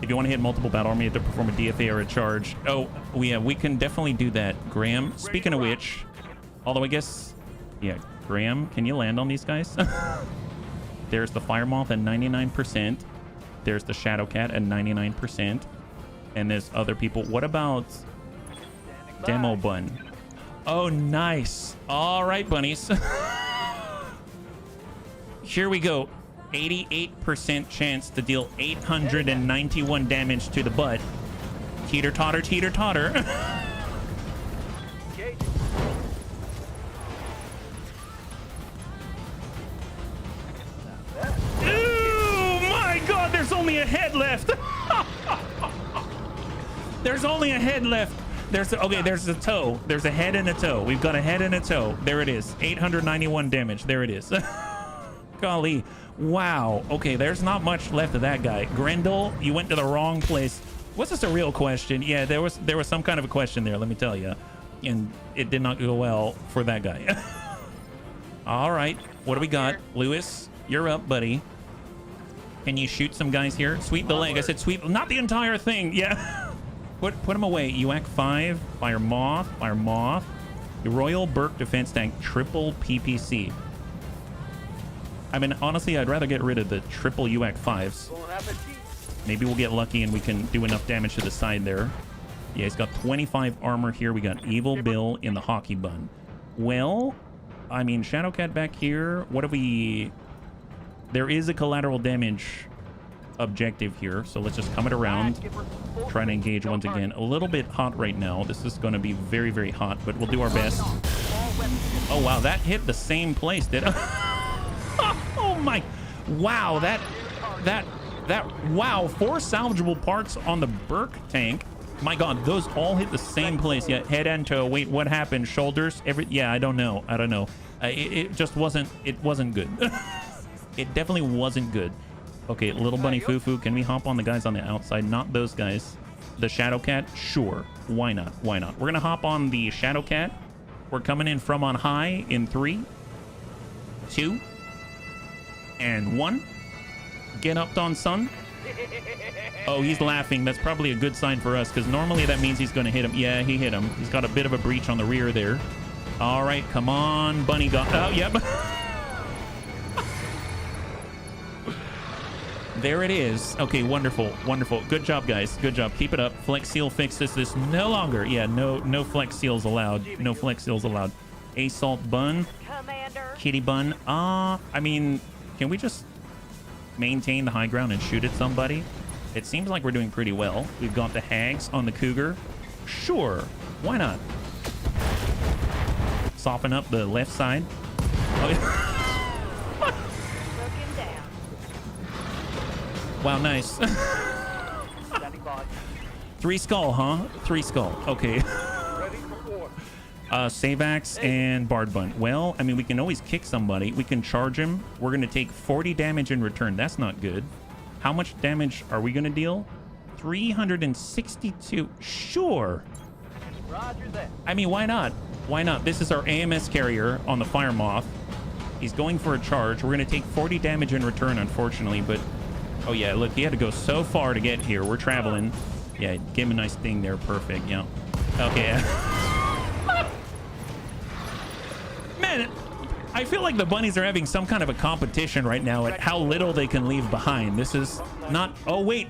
If you want to hit multiple battle armor, you have to perform a DFA or a charge. Oh, we can definitely do that. Graham, speaking of which, although I guess... Yeah, Graham, can you land on these guys? There's the Fire Moth at 99%. There's the Shadow Cat at 99%. And there's other people. What about Demo Bun? Oh, nice. All right, bunnies. Here we go. 88% chance to deal 891 damage to the butt. Teeter-totter, teeter-totter. There's only a head left. There's only a head left. There's a toe. There's a head and a toe. We've got a head and a toe. There it is. 891 damage. There it is. Golly. Wow. Okay, there's not much left of that guy. Grendel, you went to the wrong place. Was this a real question? Yeah, there was some kind of a question there, let me tell you. And it did not go well for that guy. All right. What do we got? Lewis, you're up, buddy. Can you shoot some guys here? Sweep the leg. I said sweep, not the entire thing. Yeah. Put them away. UAC 5, Fire Moth, the Royal Burke Defense Tank, triple PPC. I mean, honestly, I'd rather get rid of the triple UAC 5s. Maybe we'll get lucky and we can do enough damage to the side there. Yeah, he's got 25 armor here. We got Evil Bill in the hockey bun. Well, I mean, Shadowcat back here. What have we... There is a collateral damage objective here, so let's just come it around. Try to engage once again. A little bit hot right now. This is going to be very, very hot, but we'll do our best. Oh, wow, that hit the same place, did it? Oh, my. Wow, wow, 4 salvageable parts on the Burke tank. My God, those all hit the same place. Yeah, head and toe. Wait, what happened? Shoulders? Yeah, I don't know. It just wasn't, it wasn't good. It definitely wasn't good. Okay, little bunny foo-foo. Can we hop on the guys on the outside? Not those guys. The Shadow Cat? Sure. Why not? Why not? We're going to hop on the Shadow Cat. We're coming in from on high in 3, 2, and 1. Get up, Don son. Oh, he's laughing. That's probably a good sign for us, because normally that means he's going to hit him. Yeah, he hit him. He's got a bit of a breach on the rear there. All right, come on, bunny got... Oh, yep. There it is. Okay, wonderful, wonderful. Good job, guys. Good job. Keep it up. Flex seal fixes this no longer. Yeah, no flex seals allowed. No flex seals allowed. Assault bun. Commander. Kitty bun. I mean, can we just maintain the high ground and shoot at somebody? It seems like we're doing pretty well. We've got the hags on the cougar. Sure, why not? Soften up the left side. Oh, yeah. Broken down. Wow, nice. Standing by. 3 skull, huh? 3 skull. Okay. Ready for war. Savax and Bard Bun. Well, I mean, we can always kick somebody. We can charge him. We're going to take 40 damage in return. That's not good. How much damage are we going to deal? 362. Sure. Roger that. I mean, why not? Why not? This is our AMS carrier on the Fire Moth. He's going for a charge. We're going to take 40 damage in return, unfortunately. But, oh, yeah, look, he had to go so far to get here. We're traveling. Yeah, give him a nice thing there. Perfect. Yeah. Okay. Man, I feel like the bunnies are having some kind of a competition right now at how little they can leave behind. This is not... Oh, wait.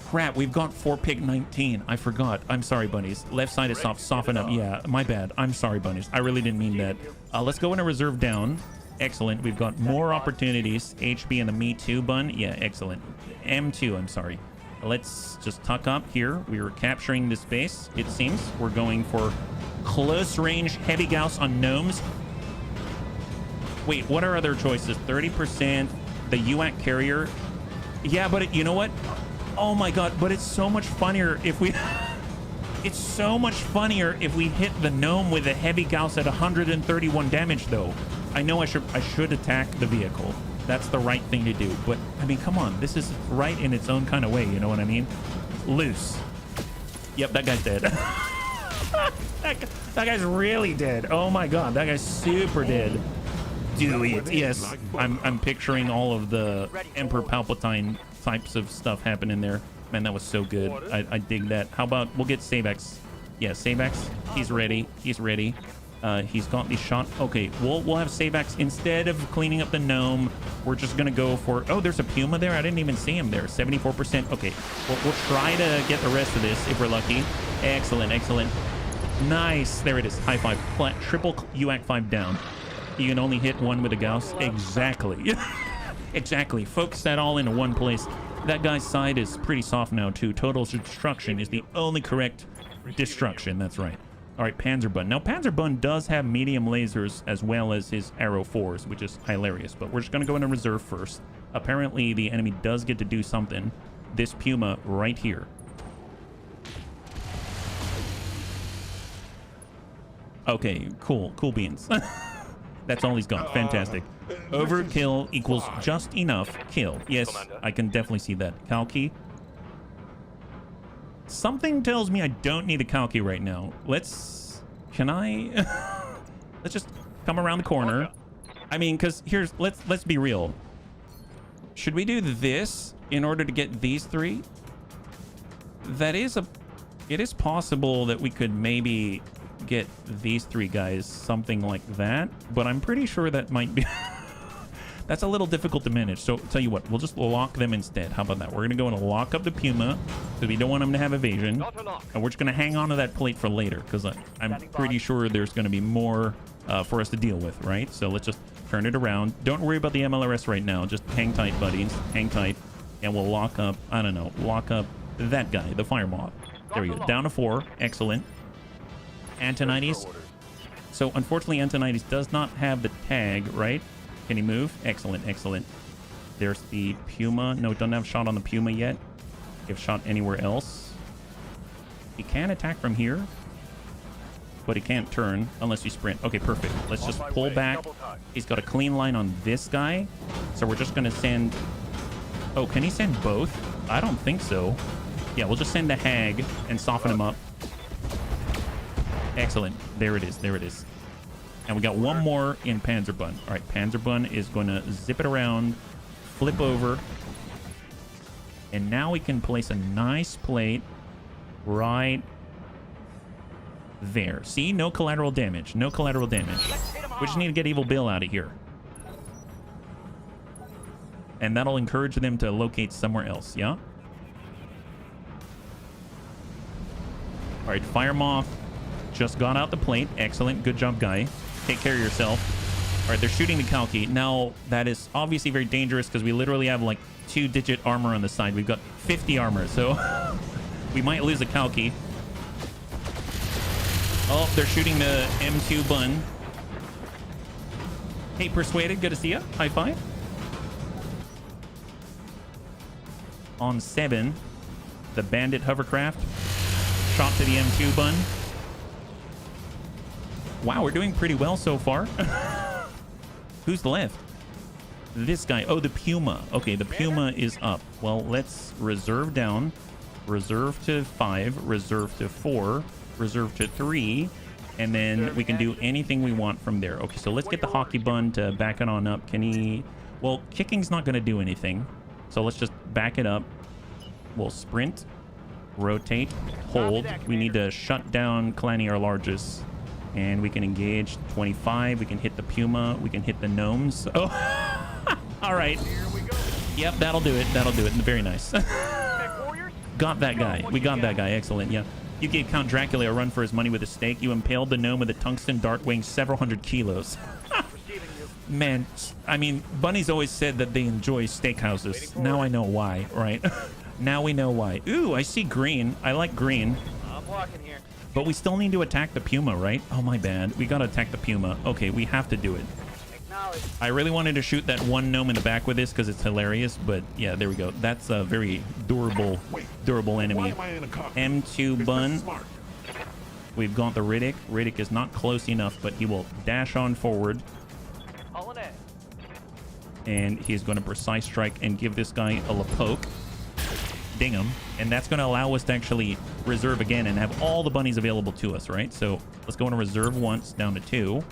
Crap, we've got 4-pig 19. I forgot. I'm sorry, bunnies. Left side is soft. Soften up. Yeah, my bad. I'm sorry, bunnies. I really didn't mean that. Let's go in a reserve down. Excellent. We've got more opportunities. HB and the Me Too bun. Yeah, excellent. M2, I'm sorry. Let's just tuck up here. We were capturing this base, it seems. We're going for close range heavy Gauss on gnomes. Wait, what are other choices? 30%, the UAC carrier. Yeah, but you know what? Oh my god, but it's so much funnier if we... It's so much funnier if we hit the gnome with a heavy Gauss at 131 damage, though. I know I should attack the vehicle. That's the right thing to do. But, I mean, come on. This is right in its own kind of way, you know what I mean? Loose. Yep, that guy's dead. that guy's really dead. Oh my god, that guy's super dead. Do it. Yes, I'm picturing all of the Emperor Palpatine types of stuff happening there. Man, that was so good. I dig that. How about we'll get Savax? Yeah, Savax. He's ready. He's ready. He's got the shot. Okay, we'll have Savax instead of cleaning up the gnome. We're just gonna go for... Oh, there's a Puma there. I didn't even see him there. 74%. Okay, we'll try to get the rest of this if we're lucky. Excellent, excellent. Nice. There it is. High five. Triple UAC 5 down. You can only hit one with a Gauss. Exactly. Exactly. Focus that all into one place. That guy's side is pretty soft now, too. Total destruction is the only correct destruction. That's right. All right, Panzerbun. Now, Panzerbun does have medium lasers as well as his Arrow 4s, which is hilarious. But we're just going to go into reserve first. Apparently, the enemy does get to do something. This Puma right here. Okay, cool. Cool beans. That's all he's got. Fantastic. Overkill equals just enough kill. Yes, I can definitely see that. Kalki. Something tells me I don't need a Kalki right now. Let's... Can I... Let's just come around the corner. I mean, because here's... Let's be real. Should we do this in order to get these 3? That is a... It is possible that we could maybe get these 3 guys, something like that. But I'm pretty sure that might be... That's a little difficult to manage. So tell you what, we'll just lock them instead. How about that? We're going to go and lock up the Puma because we don't want them to have evasion. And we're just going to hang on to that plate for later because I'm pretty sure there's going to be more for us to deal with, right? So let's just turn it around. Don't worry about the MLRS right now. Just hang tight, buddies. Hang tight. And we'll lock up, I don't know, lock up that guy, the Fire Moth. There we go. Down to 4. Excellent. Antonides. So unfortunately, Antonides does not have the tag, right? Can he move? Excellent, excellent. There's the Puma. No, don't have shot on the Puma yet. Give shot anywhere else. He can attack from here, but he can't turn unless you sprint. Okay, perfect. Let's just pull back. He's got a clean line on this guy. So we're just going to send... Oh, can he send both? I don't think so. Yeah, we'll just send the Hag and soften him up. Excellent. There it is. There it is. And we got one more in Panzerbun. All right, Panzerbun is going to zip it around flip over. And now we can place a nice plate right there. See? No collateral damage. No collateral damage. We just need to get Evil Bill out of here. And that'll encourage them to locate somewhere else, yeah? Alright, Fire Moth just got out the plate. Excellent. Good job, guy. Take care of yourself. Alright, they're shooting the Kalki. Now, that is obviously very dangerous because we literally have like 2-digit armor on the side. We've got 50 armor, so we might lose a Kalki. Oh, they're shooting the M2 bun. Hey, Persuaded, good to see you. High five. On 7, the Bandit hovercraft. Shot to the M2 bun. Wow, we're doing pretty well so far. Who's left? This guy. Oh, the Puma. Okay, the Puma is up. Well, let's reserve down. Reserve to 5. Reserve to 4. Reserve to 3. And then we can do anything we want from there. Okay, so let's get the hockey bun to back it on up. Can he... Well, kicking's not going to do anything. So let's just back it up. We'll sprint. Rotate. Hold. We need to shut down Clanny, our largest. And we can engage 25. We can hit the Puma. We can hit the gnomes. Oh, all right. Yep, that'll do it. That'll do it. Very nice. Got that guy. We got that guy. Excellent. Yeah. You gave Count Dracula a run for his money with a stake. You impaled the gnome with a tungsten dart weighing several hundred kilos. Man, I mean, bunnies always said that they enjoy steakhouses. Now I know why, right? Now we know why. Ooh, I see green. I like green. I'm walking here. But we still need to attack the Puma, right? Oh, my bad. We gotta attack the Puma. Okay, we have to do it. I really wanted to shoot that one gnome in the back with this because it's hilarious, but yeah, there we go. That's a very durable enemy. M2 bun. We've got the Riddick. Riddick is not close enough, but he will dash on forward. And he's going to precise strike and give this guy a poke. Ding him. And that's going to allow us to actually reserve again and have all the bunnies available to us, right? So let's go into reserve once, down to 2.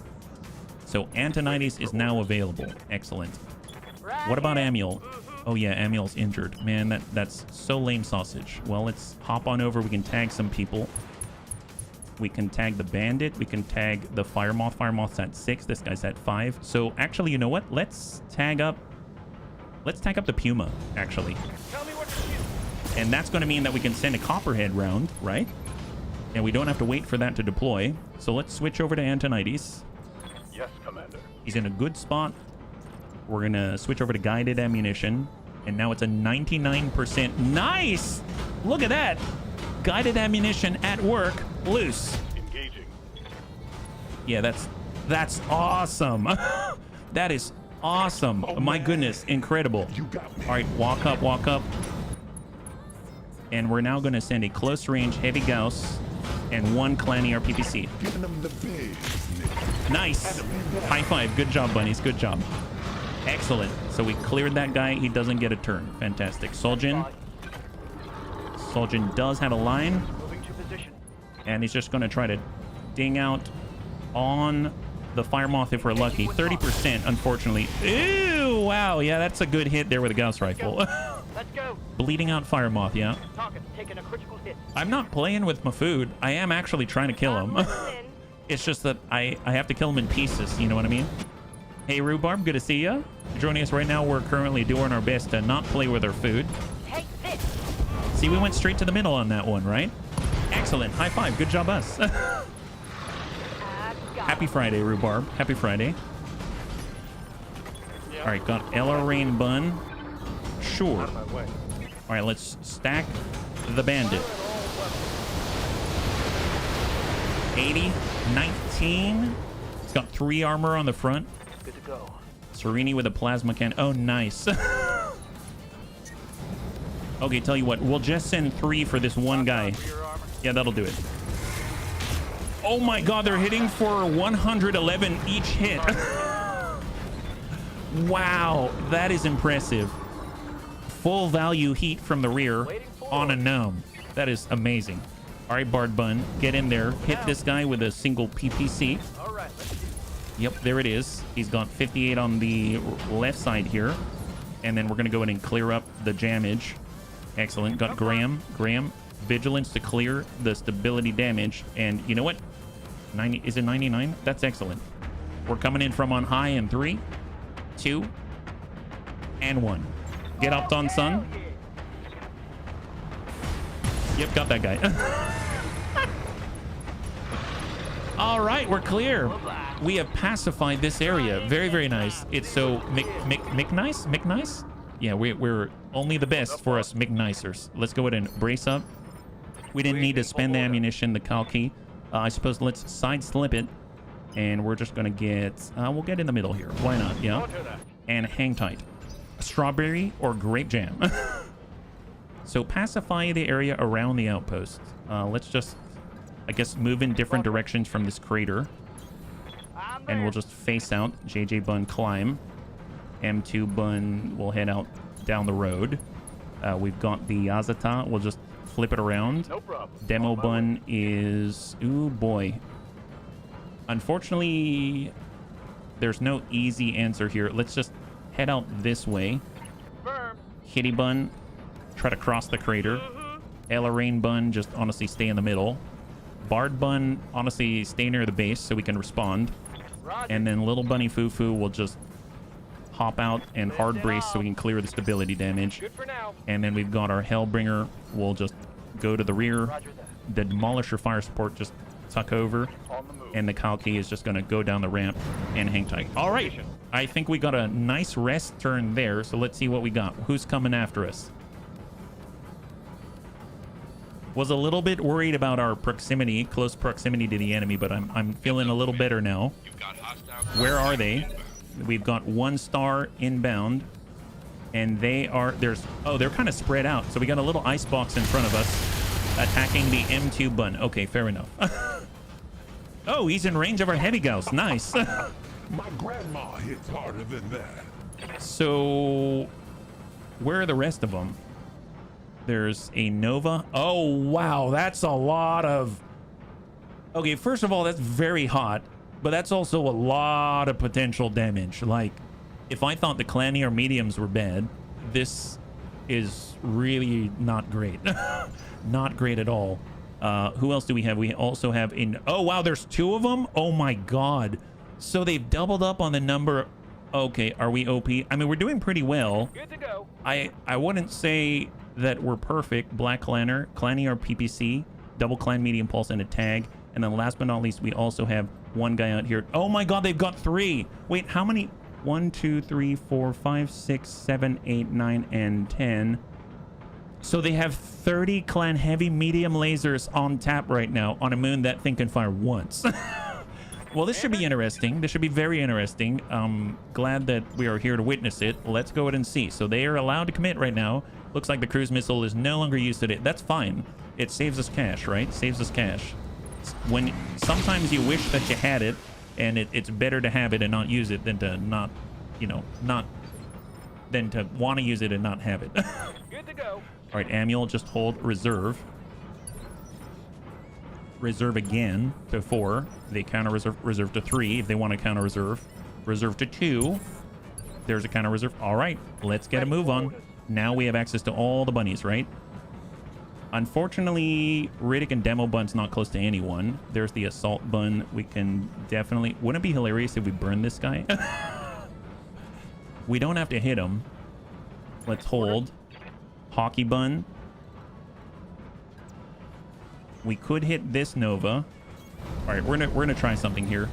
So Antonides is now available. Excellent. What about Amiel? Oh yeah, Amiel's injured. Man, that's so lame sausage. Well, let's hop on over. We can tag some people. We can tag the Bandit. We can tag the Fire Moth. Fire Moth's at 6. This guy's at 5. So actually, you know what? Let's tag up the Puma, actually. And that's going to mean that we can send a Copperhead round, right? And we don't have to wait for that to deploy. So let's switch over to Antonides. Yes, Commander. He's in a good spot. We're going to switch over to guided ammunition. And now it's a 99%. Nice! Look at that. Guided ammunition at work. Loose. Engaging. Yeah, that's awesome. That is awesome. Oh, my goodness. Incredible. You got me. All right, walk up, walk up. And we're now going to send a close range heavy Gauss and 1 Clanny RPPC. Giving them the biz. Nice. High five. Good job, bunnies. Good job. Excellent. So we cleared that guy. He doesn't get a turn. Fantastic. Soljan. Soljan does have a line. And he's just going to try to ding out on the Fire Moth if we're lucky. 30%, unfortunately. Ew, wow. Yeah, that's a good hit there with a Gauss rifle. Let's go. Bleeding out Fire Moth, yeah. Taking a critical hit. I'm not playing with my food. I am actually trying to kill him. It's just that I have to kill him in pieces, you know what I mean? Hey, Rhubarb, good to see you. Joining us right now, we're currently doing our best to not play with our food. Take this. See, we went straight to the middle on that one, right? Excellent. High five. Good job, us. Happy Friday, Rhubarb. Happy Friday. All right, got Ella Rain Bun. Sure. All right, let's stack the Bandit. 80, 19. It's got 3 armor on the front. Good to go. Serini with a plasma cannon. Oh, nice. Okay, tell you what. We'll just send 3 for this one guy. Yeah, that'll do it. Oh my god, they're hitting for 111 each hit. Wow, that is impressive. Full value heat from the rear on a gnome. That is amazing. All right, Bard Bun, get in there. Hit this guy with a single PPC. All right, let's do it. Yep, there it is. He's got 58 on the left side here. And then we're going to go in and clear up the damage. Excellent. Got Graham. Vigilance to clear the stability damage. And you know what? 90, is it 99? That's excellent. We're coming in from on high in 3, 2, and 1. Get up, on son. Yep, got that guy. All right, we're clear. We have pacified this area. Very, very nice. It's so nice. Yeah, we're only the best for us McNicers. Let's go ahead and brace up. We didn't need to spend the ammunition, the Kalki. I suppose let's side slip it. And we're just going to get... we'll get in the middle here. Why not? Yeah. And hang tight. Strawberry or grape jam. So pacify the area around the outpost. Let's just, I guess, move in different directions from this crater. And we'll just face out. JJ Bun climb. M2 Bun will head out down the road. We've got the Yazata. We'll just flip it around. No problem. Demo Bun is... Ooh, boy. Unfortunately, there's no easy answer here. Let's just head out this way. Firm. Kitty Bun, try to cross the crater. Ella Rain Bun, just honestly stay in the middle. Bard Bun, honestly stay near the base so we can respond. Roger. And then Little Bunny Fufu will just hop out and hard brace so we can clear the stability damage. Good for now. And then we've got our Hellbringer. We'll just go to the rear. Roger that. The Demolisher Fire Support just tuck over. On the move. And the Kalki is just going to go down the ramp and hang tight. All right. I think we got a nice rest turn there. So let's see what we got. Who's coming after us? Was a little bit worried about our proximity, close proximity to the enemy, but I'm feeling a little better now. You've got hostile. Where are they? We've got 1 star inbound. And they are... they're kind of spread out. So we got a little ice box in front of us attacking the M2 Bun. Okay, fair enough. Oh, he's in range of our heavy gauss. Nice. My grandma hits harder than that. So, where are the rest of them? There's a Nova. Oh, wow. That's a lot of... Okay, first of all, that's very hot. But that's also a lot of potential damage. Like, if I thought the Clanier mediums were bad, this is really not great. Not great at all. Who else do we have? We also have in... Oh, wow, there's 2 of them? Oh, my God. So they've doubled up on the number... Okay, are we OP? I mean, we're doing pretty well. Good to go. I wouldn't say that we're perfect. Black Clanner, Clanier PPC, Double Clan Medium Pulse, and a tag. And then last but not least, we also have one guy out here. Oh, my God, they've got 3. Wait, how many? 1, 2, 3, 4, 5, 6, 7, 8, 9, and 10... So they have 30 Clan Heavy medium lasers on tap right now on a moon that thing can fire once. Well, this should be interesting. This should be very interesting. Glad that we are here to witness it. Let's go ahead and see. So they are allowed to commit right now. Looks like the cruise missile is no longer used today. That's fine. It saves us cash, right? Saves us cash. When sometimes you wish that you had it, and it's better to have it and not use it than to not, than to want to use it and not have it. Good to go. All right, Amuel, just hold reserve. Reserve again to 4. They counter reserve to 3 if they want to counter reserve. Reserve to 2. There's a counter reserve. All right, let's get a move on. Now we have access to all the bunnies, right? Unfortunately, Riddick and Demo Bun's not close to anyone. There's the Assault Bun. We can definitely... Wouldn't it be hilarious if we burn this guy? We don't have to hit him. Let's hold. Hockey Bun. We could hit this Nova. All right, we're gonna try something here.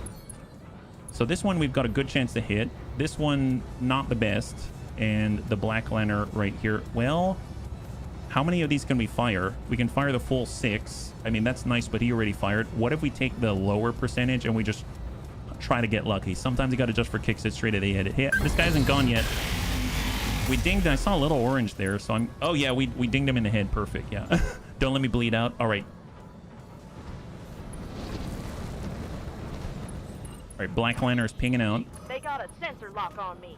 So this one we've got a good chance to hit. This one not the best, and the Black Lantern right here. Well, how many of these can we fire? We can fire the full 6. I mean, that's nice, but he already fired. What if we take the lower percentage and we just try to get lucky? Sometimes you got to just for kicks it straight at the head. This guy hasn't gone yet. We dinged. I saw a little orange there, so I'm... Oh, yeah, we dinged him in the head. Perfect, yeah. Don't let me bleed out. All right. All right, Black Lantern's pinging out. They got a sensor lock on me.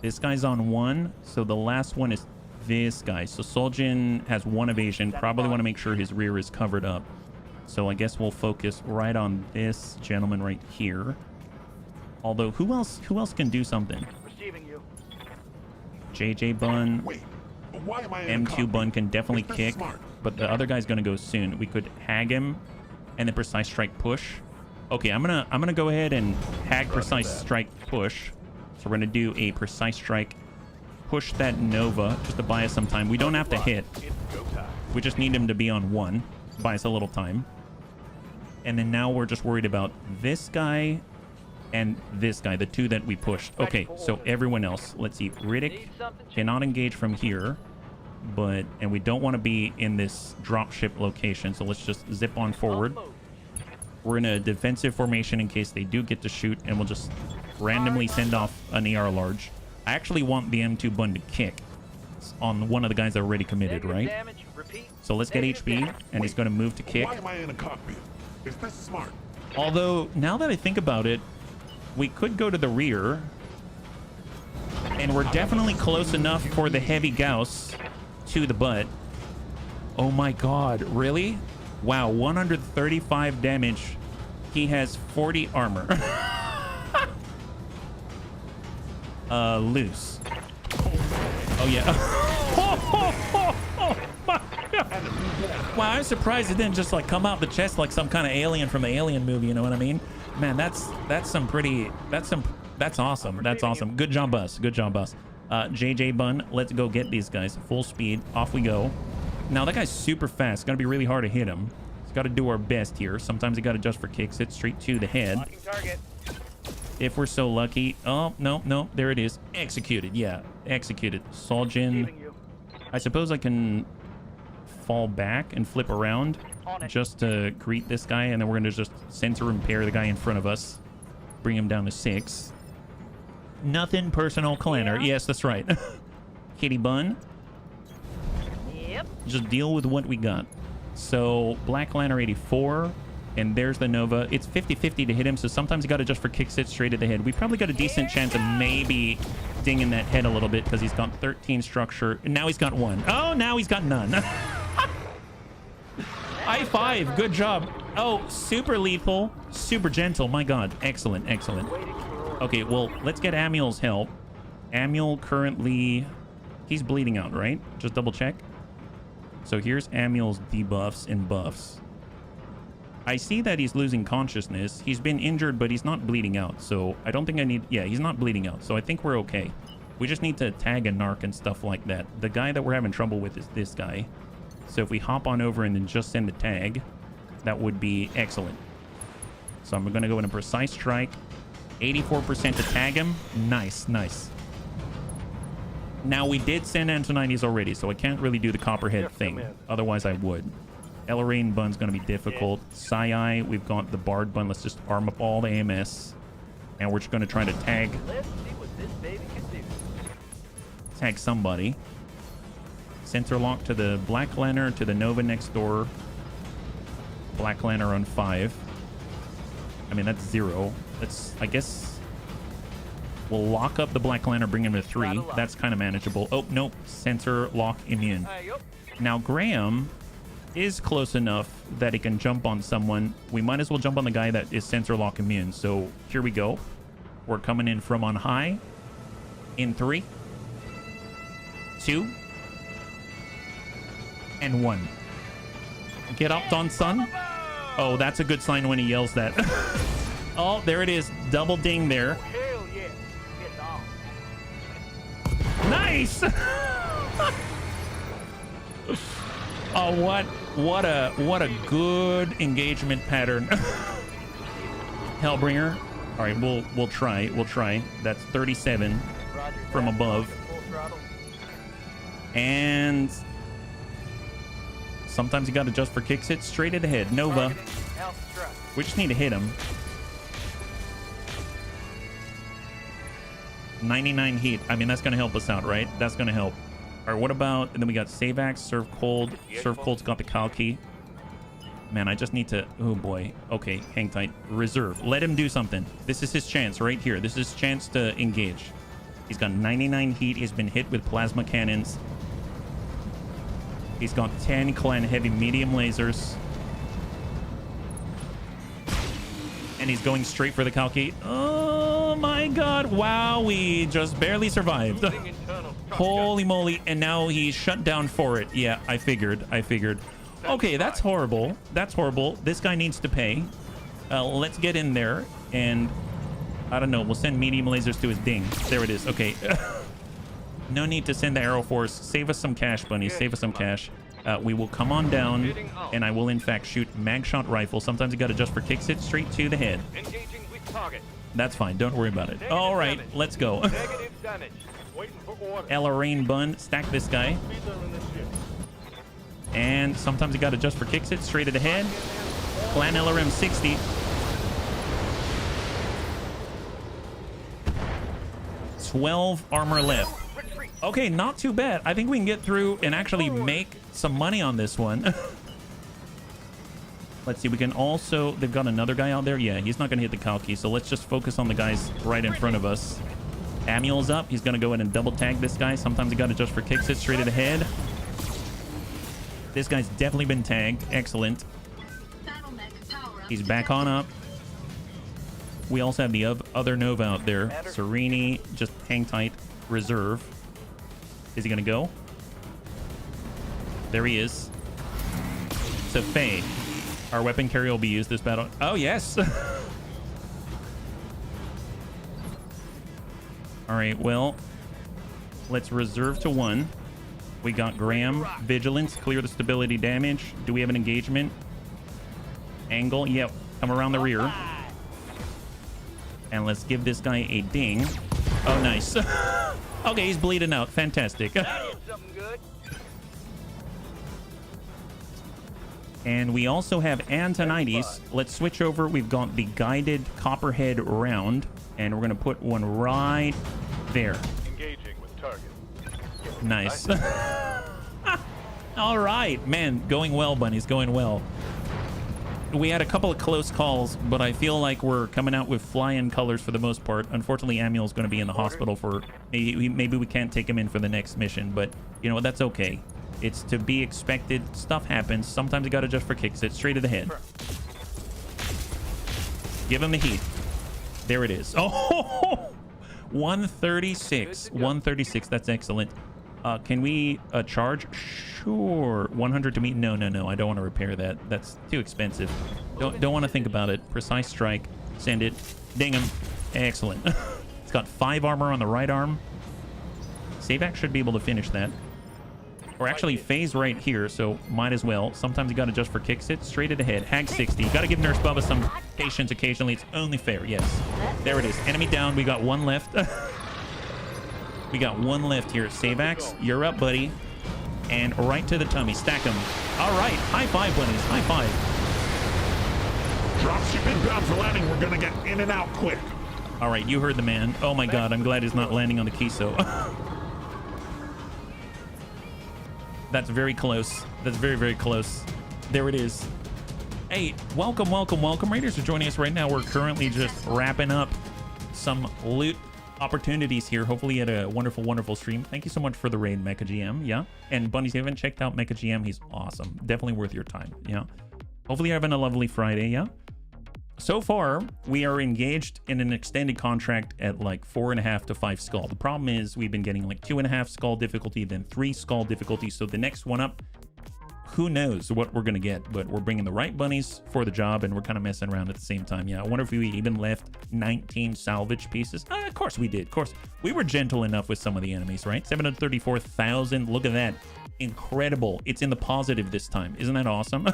This guy's on 1, so the last one is this guy. So Soljin has 1 evasion. Probably want to make sure his rear is covered up. So I guess we'll focus right on this gentleman right here. Although, who else can do something? Receiving you. JJ Bun, Wait, why am I in a M2 cockpit? Bun can definitely Is this kick, smart? but the other guy's gonna go soon. We could hag him and then precise strike push. Okay, I'm gonna go ahead and hag precise strike push. So we're gonna do a precise strike, push that Nova just to buy us some time. We don't have to hit. We just need him to be on 1, buy us a little time. And then now we're just worried about this guy and this guy, the 2 that we pushed. Okay, so everyone else, let's see. Riddick cannot engage from here, and we don't want to be in this dropship location, so let's just zip on forward. We're in a defensive formation in case they do get to shoot, and we'll just randomly send off an ER large. I actually want the M2 Bun to kick on one of the guys that already committed, right? So let's get HB, and he's going to move to kick. Why am I in a cockpit? Is this smart? Although, now that I think about it, we could go to the rear, and we're definitely close enough for the heavy Gauss to the butt. Oh my god, really? Wow, 135 damage. He has 40 armor. Loose. Oh yeah. Wow, I'm surprised it didn't just like come out the chest like some kind of alien from the Alien movie, you know what I mean? Man, that's awesome. That's awesome. Good job, us. Good job, us. JJ Bun, let's go get these guys. Full speed. Off we go. Now, that guy's super fast. It's going to be really hard to hit him. It's got to do our best here. Sometimes you got to adjust for kicks. Hit straight to the head. If we're so lucky. Oh, no. There it is. Executed. Yeah, executed. Soljin. I suppose I can fall back and flip around just to greet this guy, and then we're going to just sensor impair the guy in front of us. Bring him down to 6. Nothing personal, Clanner. Yeah. Yes, that's right. Kitty Bun. Yep. Just deal with what we got. So, Black Lantern 84, and there's the Nova. It's 50-50 to hit him, so sometimes you got to just for kicks it straight at the head. We probably got a decent chance of maybe dinging that head a little bit because he's got 13 structure. And now he's got 1. Oh, now he's got none. High five. Good job. Oh, super lethal. Super gentle. My god. Excellent. Excellent. Okay, well, let's get Amiel's help. Amiel currently... He's bleeding out, right? Just double check. So here's Amiel's debuffs and buffs. I see that he's losing consciousness. He's been injured, but he's not bleeding out. So I don't think I need... Yeah, he's not bleeding out. So I think we're okay. We just need to tag a narc and stuff like that. The guy that we're having trouble with is this guy. So if we hop on over and then just send the tag, that would be excellent. So I'm going to go in a precise strike. 84% to tag him. Nice, nice. Now, we did send Antonides already, so I can't really do the Copperhead thing. Otherwise, I would. Elrain Bun's going to be difficult. Sai, we've got the Bard Bun. Let's just arm up all the AMS. And we're just going to try to tag... Let's see what this baby can do. Tag somebody. Sensor lock to the Black Lantern, to the Nova next door. Black Lantern on 5. I mean, that's 0. That's, I guess... We'll lock up the Black Lantern, bring him to 3. That's kind of manageable. Oh, nope. Sensor lock immune. Now, Graham is close enough that he can jump on someone. We might as well jump on the guy that is sensor lock immune. So, here we go. We're coming in from on high. In 3, 2, and 1. Get up, on son. Oh, that's a good sign when he yells that. Oh, there it is. Double ding there. Hell yeah. Get on. Nice. Oh, what a good engagement pattern. Hellbringer. All right, we'll try. We'll try. That's 37 from above. And sometimes you got to adjust for kicks. It straight at the head. Nova. We just need to hit him. 99 heat. I mean, that's going to help us out, right? That's going to help. All right, what about... And then we got Savax, Serve Cold. Serve Cold's got the Kalki. Man, I just need to... Oh, boy. Okay, hang tight. Reserve. Let him do something. This is his chance right here. This is his chance to engage. He's got 99 heat. He's been hit with plasma cannons. He's got 10 Clan Heavy Medium lasers. And he's going straight for the Kalki. Oh, my God. Wow, we just barely survived. Holy moly. And now he's shut down for it. Yeah, I figured. Okay, that's horrible. That's horrible. This guy needs to pay. Let's get in there and I don't know. We'll send medium lasers to his ding. There it is. Okay. No need to send the Arrow Force. Save us some cash, bunnies. Save us some cash. We will come on down and I will in fact shoot mag shot rifle. Sometimes you got to adjust for kicks it straight to the head. Engaging weak target. That's fine. Don't worry about it. All right, let's go. Negative damage. Waiting for order. Ella Rain Bun. Stack this guy. And sometimes you got to adjust for kicks it straight to the head. Clan LRM 60. $12 armor left. Okay, not too bad. I think we can get through and actually make some money on this one. Let's see. We can also... They've got another guy out there. Yeah, he's not going to hit the Kalki, so let's just focus on the guys right in front of us. Amiel's up. He's going to go ahead and double tag this guy. Sometimes you got to adjust for kicks it straight to the head. This guy's definitely been tagged. Excellent. He's back on up. We also have the other Nova out there. Serini, just hang tight. Reserve. Is he going to go? There he is. So Faye. Our weapon carrier will be used this battle. Oh, yes. All right, well, let's reserve to 1. We got Graham. Vigilance. Clear the stability damage. Do we have an engagement? Angle. Yep. Come around the rear. And let's give this guy a ding. Oh, nice. Okay, he's bleeding out. Fantastic. Something good. And we also have Antonides. Let's switch over. We've got the guided Copperhead round. And we're going to put one right there. Engaging with target. Nice. All right. Man, going well, bunnies. Going well. We had a couple of close calls, but I feel like we're coming out with flying colors for the most part. Unfortunately, Amiel's going to be in the hospital for... Maybe we can't take him in for the next mission, but you know what? That's okay. It's to be expected. Stuff happens. Sometimes you got to adjust for kicks it straight to the head. Give him the heat. There it is. Oh, 136. 136. That's excellent. Can we charge? Sure. 100 to me? No. I don't want to repair that. That's too expensive. Don't want to think about it. Precise strike. Send it. Ding him. Excellent. It's got 5 armor on the right arm. Savac should be able to finish that. Or actually, Faye's right here, so might as well. Sometimes you got to adjust for kicks it straight to the head. Hag 60. You got to give Nurse Bubba some patience occasionally. It's only fair. Yes. There it is. Enemy down. We got 1 left. We got 1 left here. Savax, you're up, buddy. And right to the tummy. Stack him. All right. High five, bunnies. High five. Dropship inbound for landing. We're going to get in and out quick. All right. You heard the man. Oh, my God. I'm glad he's not landing on the Kiso. That's very close. That's very, very close. There it is. Hey, welcome. Raiders are joining us right now. We're currently just wrapping up some loot opportunities here. Hopefully you had a wonderful stream. Thank you so much for the raid, Mecha GM. Yeah. And bunnies, if you haven't checked out Mecha GM, he's awesome. Definitely worth your time. Yeah. Hopefully you're having a lovely Friday. Yeah. So far, we are engaged in an extended contract at like 4.5 to 5 skull. The problem is we've been getting like 2.5 skull difficulty, then 3 skull difficulty. So the next one up, who knows what we're going to get, but we're bringing the right bunnies for the job and we're kind of messing around at the same time. Yeah, I wonder if we even left 19 salvage pieces. Of course we did. Of course, we were gentle enough with some of the enemies, right? 734,000. Look at that. Incredible. It's in the positive this time. Isn't that awesome?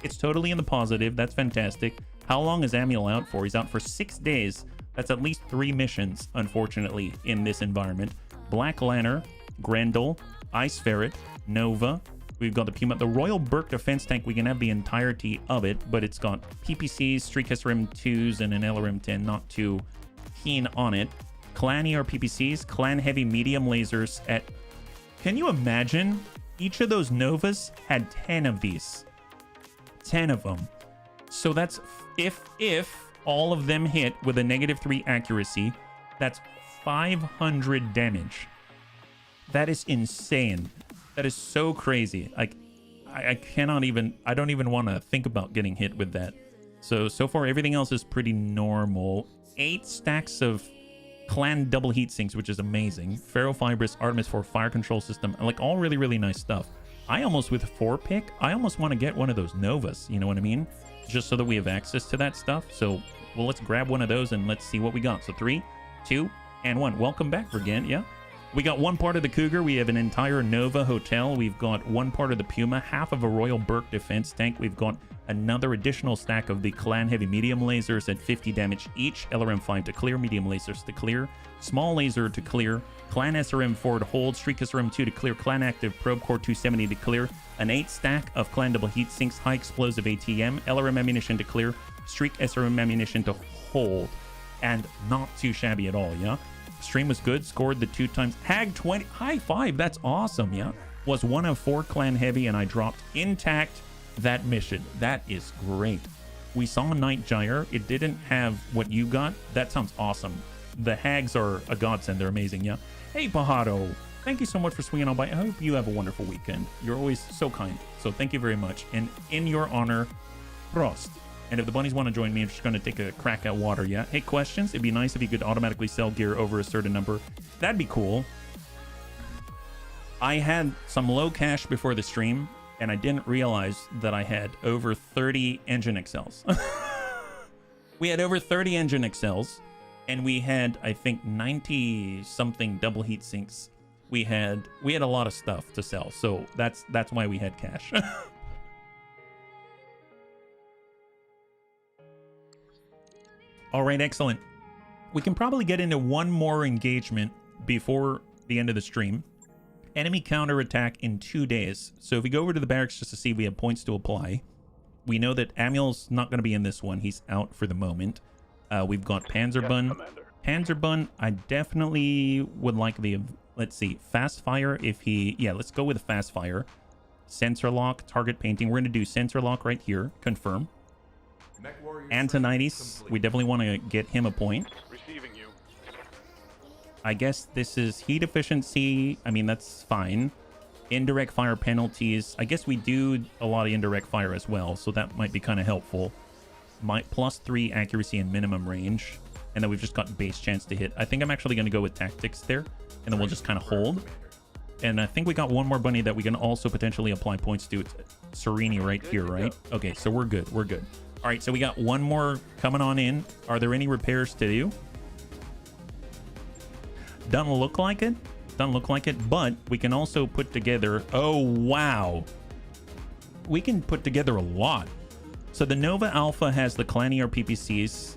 It's totally in the positive. That's fantastic. How long is Amiel out for? He's out for 6 days. That's at least 3 missions, unfortunately, in this environment. Black Lantern, Grendel, Ice Ferret, Nova. We've got the Puma. The Royal Burke defense tank, we can have the entirety of it, but it's got PPCs, Street SRM 2s, and an LRM 10. Not too keen on it. Clan ER PPCs, Clan Heavy Medium lasers at... Can you imagine? Each of those Novas had 10 of these. 10 of them. So that's... If all of them hit with a -3 accuracy, that's 500 damage. That is insane. That is so crazy. Like, I cannot even... I don't even want to think about getting hit with that. So far, everything else is pretty normal. 8 stacks of Clan double heat sinks, which is amazing. Ferrofibrous, Artemis 4 fire control system, like all really, really nice stuff. I almost, with 4-pick, I almost want to get one of those Novas, you know what I mean? Just so that we have access to that stuff. So, well, let's grab one of those and let's see what we got. So 3, 2, and 1. Welcome back, Brigant, yeah? We got one part of the Cougar. We have an entire Nova hotel. We've got one part of the Puma, half of a Royal Burke defense tank. We've got another additional stack of the Clan Heavy medium lasers at 50 damage each. LRM-5 to clear, medium lasers to clear, small laser to clear, Clan SRM-4 to hold, Streak SRM-2 to clear, Clan Active Probe Core 270 to clear, an 8 stack of Clan double heat sinks, high explosive ATM, LRM ammunition to clear, Streak SRM ammunition to hold, and not too shabby at all, yeah? Stream was good, scored the 2 times. Hag 20, high 5, that's awesome, yeah? Was 1 of 4 Clan Heavy, and I dropped intact that mission. That is great. We saw Night Gyre. It didn't have what you got. That sounds awesome. The Hags are a godsend. They're amazing, yeah? Hey, Pajaro. Thank you so much for swinging on by. I hope you have a wonderful weekend. You're always so kind. So thank you very much. And in your honor, Prost. And if the bunnies want to join me, I'm just going to take a crack at water, yeah? Hey, questions? It'd be nice if you could automatically sell gear over a certain number. That'd be cool. I had some low cash before the stream, and I didn't realize that I had over 30 engine excels. We had over 30 engine excels, and we had, I think, 90-something double heat sinks. We had a lot of stuff to sell, so that's why we had cash. All right, excellent. We can probably get into one more engagement before the end of the stream. Enemy counterattack in 2 days. So if we go over to the barracks just to see if we have points to apply, we know that Amiel's not going to be in this one. He's out for the moment. We've got Panzerbun. Panzerbun, I definitely would like the, let's see, fast fire if he, yeah, let's go with fast fire. Sensor lock, target painting. We're going to do sensor lock right here. Confirm. Antonides, we definitely want to get him a point. Receiving you. I guess this is heat efficiency. I mean, that's fine. Indirect fire penalties. I guess we do a lot of indirect fire as well, so that might be kind of helpful. +3 accuracy and minimum range. And then we've just got base chance to hit. I think I'm actually going to go with tactics there, and then we'll just kind of hold. And I think we got one more bunny that we can also potentially apply points to. It's Serini right here, right? Okay, so we're good. We're good. All right, so we got one more coming on in. Are there any repairs to do? Doesn't look like it. Doesn't look like it, but we can also put together... Oh, wow. We can put together a lot. So the Nova Alpha has the Clan ER PPCs,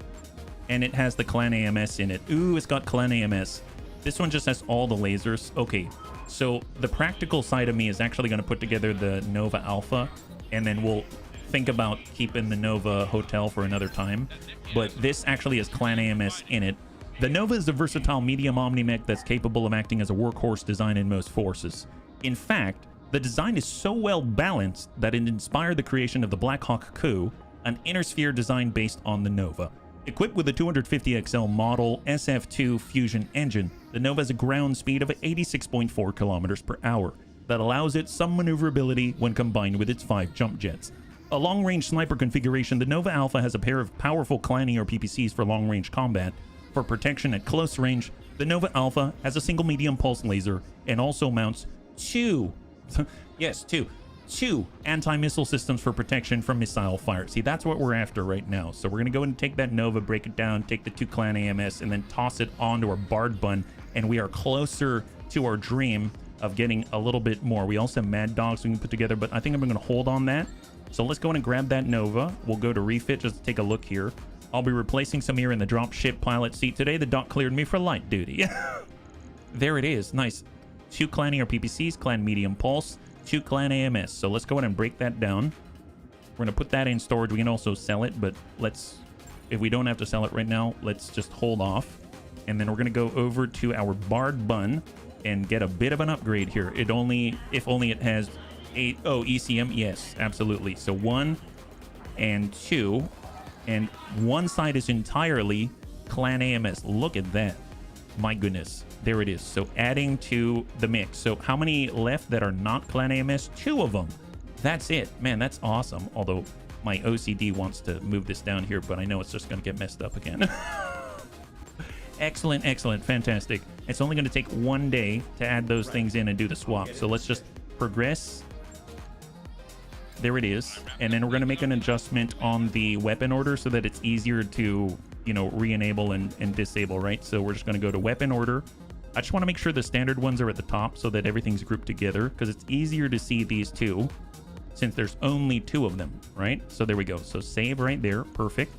and it has the Clan AMS in it. Ooh, it's got Clan AMS. This one just has all the lasers. Okay, so the practical side of me is actually going to put together the Nova Alpha, and then we'll think about keeping the Nova Hotel for another time. But this actually has Clan AMS in it. The Nova is a versatile medium omni-mech that's capable of acting as a workhorse design in most forces. In fact, the design is so well balanced that it inspired the creation of the Black Hawk Coup, an inner sphere design based on the Nova. Equipped with a 250XL model SF2 fusion engine, the Nova has a ground speed of 86.4 kilometers per hour that allows it some maneuverability when combined with its 5 jump jets. A long-range sniper configuration, the Nova Alpha has a pair of powerful Clan ER PPCs for long-range combat. For protection at close range, the Nova Alpha has a single medium pulse laser and also mounts two anti-missile systems for protection from missile fire. See, that's what we're after right now. So we're going to go and take that Nova, break it down, take the 2 Clan AMS, and then toss it onto our Bard Bun, and we are closer to our dream of getting a little bit more. We also have Mad Dogs we can put together, but I think I'm going to hold on that. So let's go in and grab that Nova. We'll go to refit just to take a look here. I'll be replacing Samir in the drop ship pilot seat today. The doc cleared me for light duty. There it is. Nice. 2 Clan ER PPCs, Clan Medium Pulse, 2 Clan AMS. So let's go ahead and break that down. We're going to put that in storage. We can also sell it, but let's, if we don't have to sell it right now, let's just hold off. And then we're going to go over to our Bard Bun and get a bit of an upgrade here. If only it has 8, ECM. Yes, absolutely. So 1 and 2. And one side is entirely Clan AMS. Look at that. My goodness. There it is. So adding to the mix. So how many left that are not Clan AMS? 2 of them. That's it. Man, that's awesome. Although my OCD wants to move this down here, but I know it's just going to get messed up again. Excellent, excellent, fantastic. It's only going to take 1 day to add those things in and do the swap. So let's just progress. There it is. And then we're going to make an adjustment on the weapon order so that it's easier to, you know, re-enable and disable, right? So we're just going to go to weapon order. I just want to make sure the standard ones are at the top so that everything's grouped together, because it's easier to see these two since there's only 2 of them, right? So there we go. So save right there. Perfect.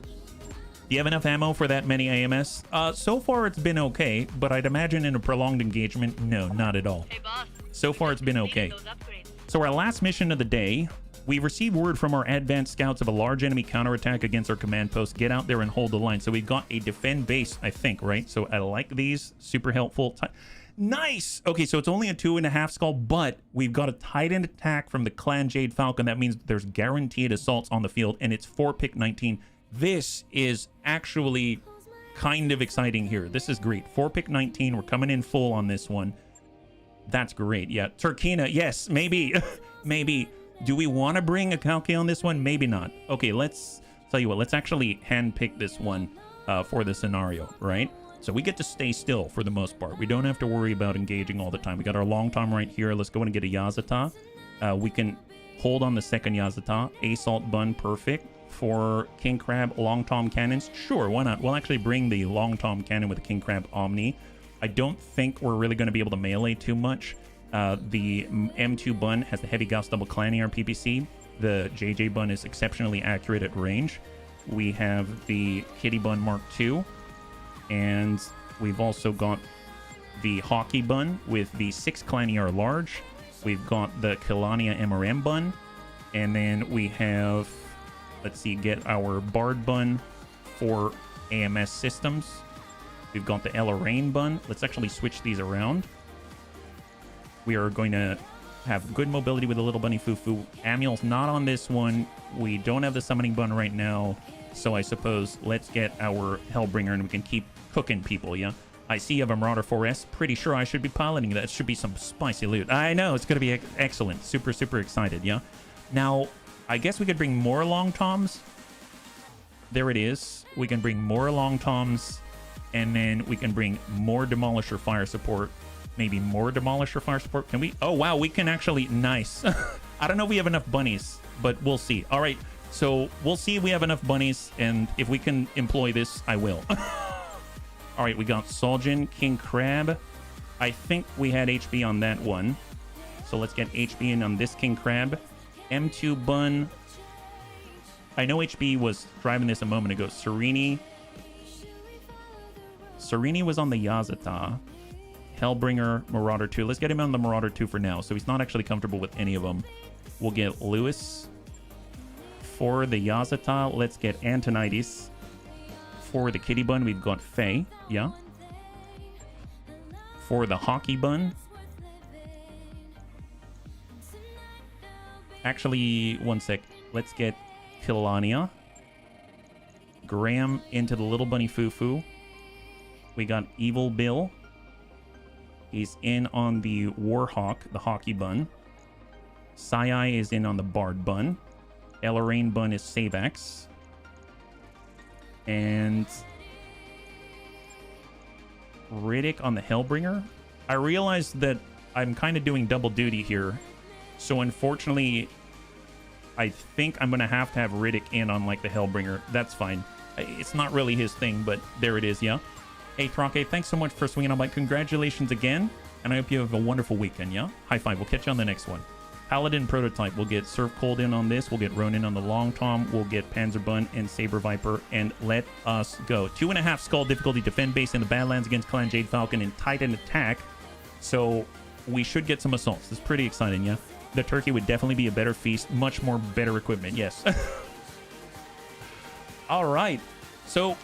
Do you have enough ammo for that many AMS? So far it's been okay, but I'd imagine in a prolonged engagement, no, not at all. Hey, boss. So far it's been okay. Those upgrades. So our last mission of the day, we received word from our advanced scouts of a large enemy counterattack against our command post. Get out there and hold the line. So we've got a defend base, I think, right? So I like these. Super helpful. Nice! Okay, so it's only a 2.5 skull, but we've got a tightened attack from the Clan Jade Falcon. That means there's guaranteed assaults on the field, and it's 4 pick 19. This is actually kind of exciting here. This is great. 4 pick 19. We're coming in full on this one. That's great. Yeah, Turkina. Yes, maybe. Maybe. Do we want to bring a Kalki on this one? Maybe not. Okay, let's tell you what. Let's actually handpick this one for the scenario, right? So we get to stay still for the most part. We don't have to worry about engaging all the time. We got our long tom right here. Let's go and get a Yazata. We can hold on the second Yazata. Assault bun, perfect. For King Crab, long tom cannons. Sure, why not? We'll actually bring the long tom cannon with the King Crab Omni. I don't think we're really going to be able to melee too much. The M2 bun has the heavy Gauss double clanny PPC. The JJ bun is exceptionally accurate at range. We have the Kitty bun Mark II. And we've also got the Hockey bun with the 6 clan ER large. We've got the Kelania MRM bun. And then we have, let's see, get our Bard bun for AMS systems. We've got the Ella Rain bun. Let's actually switch these around. We are going to have good mobility with the little bunny Fufu. Amiel's not on this one. We don't have the summoning bun right now. So I suppose let's get our Hellbringer and we can keep cooking people, yeah? I see you have a Marauder 4S. Pretty sure I should be piloting that. It should be some spicy loot. I know, it's going to be excellent. Super, super excited, yeah? Now, I guess we could bring more long toms. There it is. We can bring more long toms, and then we can bring more Demolisher fire support. Maybe more Demolisher fire support. Can we? Oh, wow, we can actually... Nice. I don't know if we have enough bunnies, but we'll see. All right. So we'll see if we have enough bunnies, and if we can employ this, I will. All right, we got Soljin, King Crab. I think we had HB on that one. So let's get HB in on this King Crab. M2 bun. I know HB was driving this a moment ago. Serini was on the Yazata. Hellbringer, Marauder 2. Let's get him on the Marauder 2 for now. So he's not actually comfortable with any of them. We'll get Lewis. For the Yazata, let's get Antonides. For the Kitty bun, we've got Faye. Yeah. For the Hockey bun. Actually, one sec. Let's get Kilania. Graham into the little bunny Fufu. We got Evil Bill. He's in on the Warhawk, the Hockey bun. Sai is in on the Bard bun. Elarain bun is Savax. And Riddick on the Hellbringer. I realized that I'm kind of doing double duty here. So unfortunately, I think I'm going to have Riddick in on like the Hellbringer. That's fine. It's not really his thing, but there it is, yeah? Hey, Thrake, thanks so much for swinging on by. Congratulations again. And I hope you have a wonderful weekend, yeah? High five. We'll catch you on the next one. Paladin prototype. We'll get Surf Cold in on this. We'll get Ronin on the Long Tom. We'll get Panzer Bun and Saber Viper. And let us go. 2.5 skull difficulty defend base in the Badlands against Clan Jade Falcon and Titan attack. So we should get some assaults. This is pretty exciting, yeah? The turkey would definitely be a better feast. Much more better equipment, yes. All right. So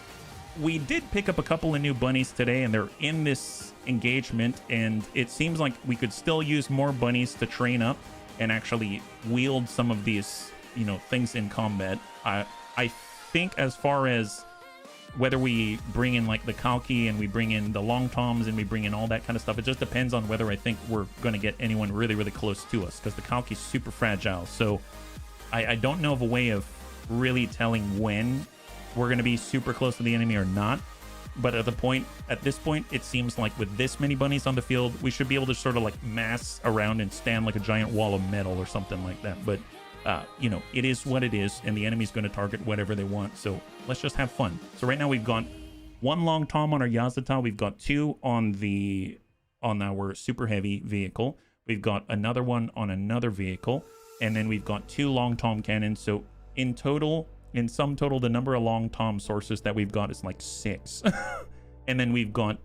we did pick up a couple of new bunnies today, and they're in this engagement. And it seems like we could still use more bunnies to train up and actually wield some of these, you know, things in combat. I think as far as whether we bring in like the Kalki and we bring in the Long Toms and we bring in all that kind of stuff, it just depends on whether I think we're going to get anyone really, really close to us, because the Kalki is super fragile. So I don't know of a way of really telling when we're going to be super close to the enemy or not. But at this point, it seems like with this many bunnies on the field, we should be able to sort of like mass around and stand like a giant wall of metal or something like that. But, you know, it is what it is, and the enemy's going to target whatever they want. So let's just have fun. So right now we've got 1 Long Tom on our Yazata. We've got 2 on our Super Heavy vehicle. We've got another one on another vehicle. And then we've got 2 Long Tom cannons. So in sum total, the number of Long Tom sources that we've got is like 6. And then we've got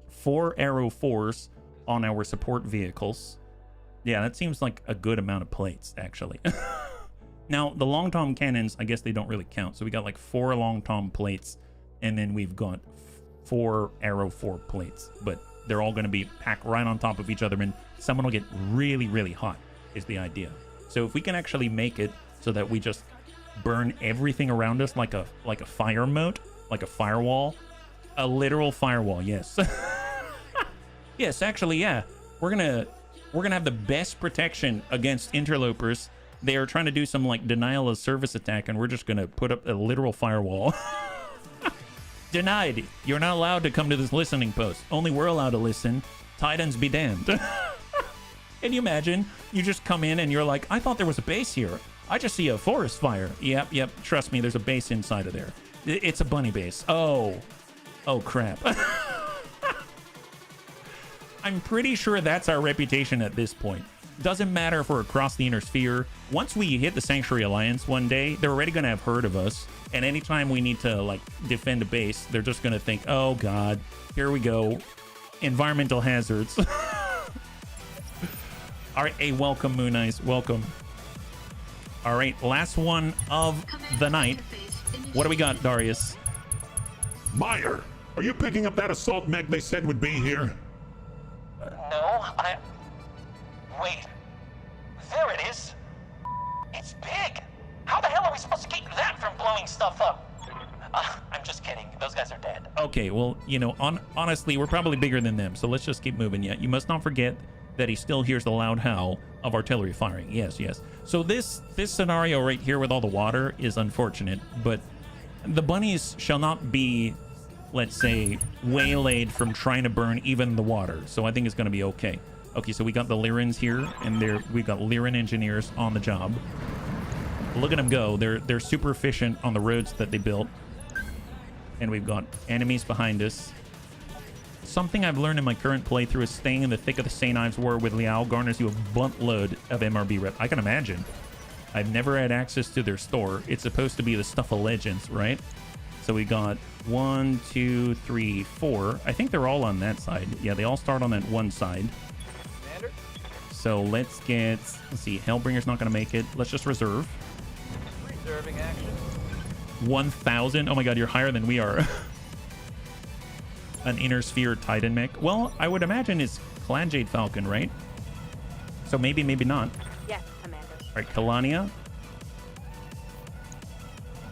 4 Arrow 4s on our support vehicles. Yeah, that seems like a good amount of plates, actually. Now, the Long Tom cannons, I guess they don't really count. So we got like 4 Long Tom plates, and then we've got 4 Arrow 4 plates. But they're all going to be packed right on top of each other, and someone will get really, really hot, is the idea. So if we can actually make it so that we just burn everything around us like a fire moat, like a firewall, a literal firewall. Yes. Yes, actually, yeah, we're gonna have the best protection against interlopers. They are trying to do some like denial of service attack, and we're just gonna put up a literal firewall. Denied. You're not allowed to come to this listening post. Only we're allowed to listen. Titans be damned. Can you imagine? You just come in and you're like, I thought there was a base here. I just see a forest fire. Yep. Trust me, there's a base inside of there. It's a bunny base. Oh crap. I'm pretty sure that's our reputation at this point. Doesn't matter if we're across the inner sphere. Once we hit the Sanctuary Alliance one day, they're already going to have heard of us. And anytime we need to like defend a base, they're just going to think, oh God, here we go. Environmental hazards. All right, hey, welcome, Moon Eyes, welcome. All right, last one of the night. What do we got, Darius? Meyer, are you picking up that assault mech they said would be here? No, Wait. There it is. It's big. How the hell are we supposed to keep that from blowing stuff up? I'm just kidding. Those guys are dead. Okay, well, you know, honestly, we're probably bigger than them, so let's just keep moving. Yet, you must not forget that he still hears the loud howl of artillery firing. Yes. So this scenario right here with all the water is unfortunate, but the bunnies shall not be, let's say, waylaid from trying to burn even the water. So I think it's going to be okay. Okay, so we got the Lyrans here, and we've got Lyran engineers on the job. Look at them go. They're super efficient on the roads that they built. And we've got enemies behind us. Something I've learned in my current playthrough is staying in the thick of the St. Ives War with Liao garners you a buttload of MRB rep. I can imagine. I've never had access to their store. It's supposed to be the stuff of legends, right? So we got 1, 2, 3, 4. I think they're all on that side. Yeah, they all start on that one side. Commander? So let's see, Hellbringer's not going to make it. Let's just reserve. Reserving action. 1,000? Oh my god, you're higher than we are. An inner sphere Titan mech. Well, I would imagine it's Clan Jade Falcon, right? So maybe not. Yes, Commander. All right, Kalania.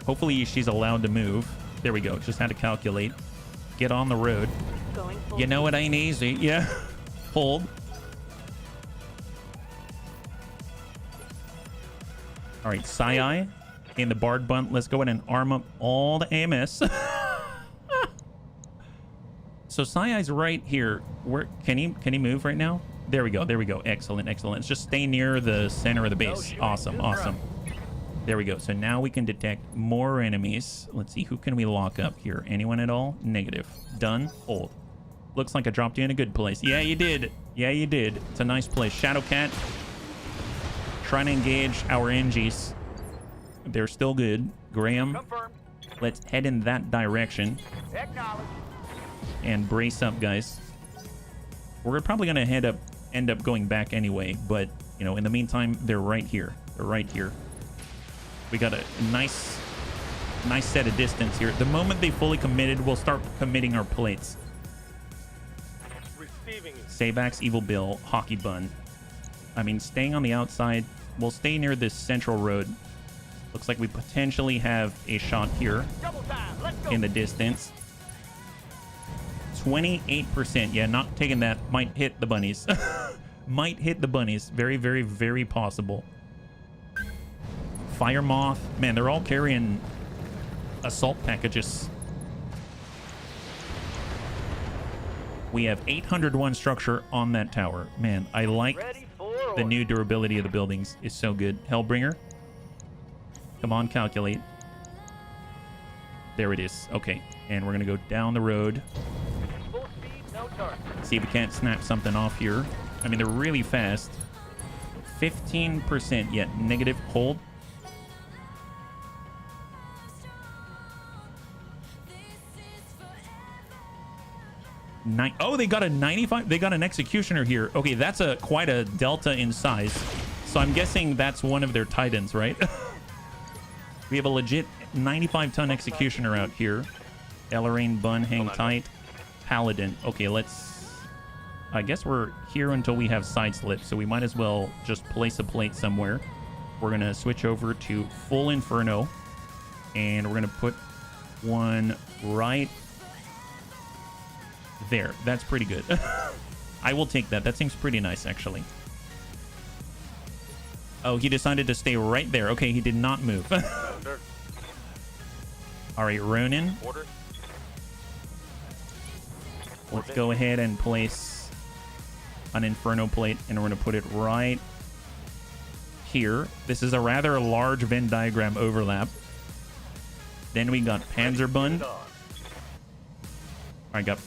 Hopefully she's allowed to move. There we go. Just had to calculate. Get on the road. Going full You know it ain't easy. Yeah. Hold. All right, Sai in the Bard Bunt. Let's go ahead and arm up all the AMS. So Sai's right here. Where can he move right now? There we go. Excellent. Let's just stay near the center of the base. Awesome. There we go. So now we can detect more enemies. Let's see, who can we lock up here? Anyone at all? Negative. Done. Hold. Looks like I dropped you in a good place. Yeah, you did. It's a nice place. Shadowcat. Trying to engage our NGs. They're still good. Graham. Confirmed. Let's head in that direction. Acknowledge. And brace up, guys. We're probably going to end up going back anyway, but, you know, in the meantime, they're right here. We got a nice set of distance here. The moment they fully committed, we'll start committing our plates. Receiving. Sabax, Evil Bill, Hockey Bun. I mean, staying on the outside, we'll stay near this central road. Looks like we potentially have a shot here Double time. Let's go. in the distance. 28%. Yeah, not taking that. Might hit the bunnies. Might hit the bunnies. Very, very, very possible. Fire Moth. Man, they're all carrying assault packages. We have 801 structure on that tower. Man, I like Ready for the order. new durability of the buildings. Is so good. Hellbringer. Come on, calculate. There it is. Okay, and we're gonna go down the road. Full speed, no turn. See if we can't snap something off here. I mean, they're really fast. 15% yet. Negative. Hold. Oh, they got a 95. They got an executioner here. Okay, that's quite a delta in size. So I'm guessing that's one of their titans, right? We have a legit 95-ton executioner out here. Elaraine, Bun, hang tight. Paladin. Okay, let's... I guess we're here until we have side slip, so we might as well just place a plate somewhere. We're going to switch over to full Inferno, and we're going to put one right there. That's pretty good. I will take that. That seems pretty nice, actually. Oh, he decided to stay right there. Okay, he did not move. All right, Ronin. Order. Let's go ahead and place an Inferno plate, and we're going to put it right here. This is a rather large Venn diagram overlap. Then we got Panzerbund. I got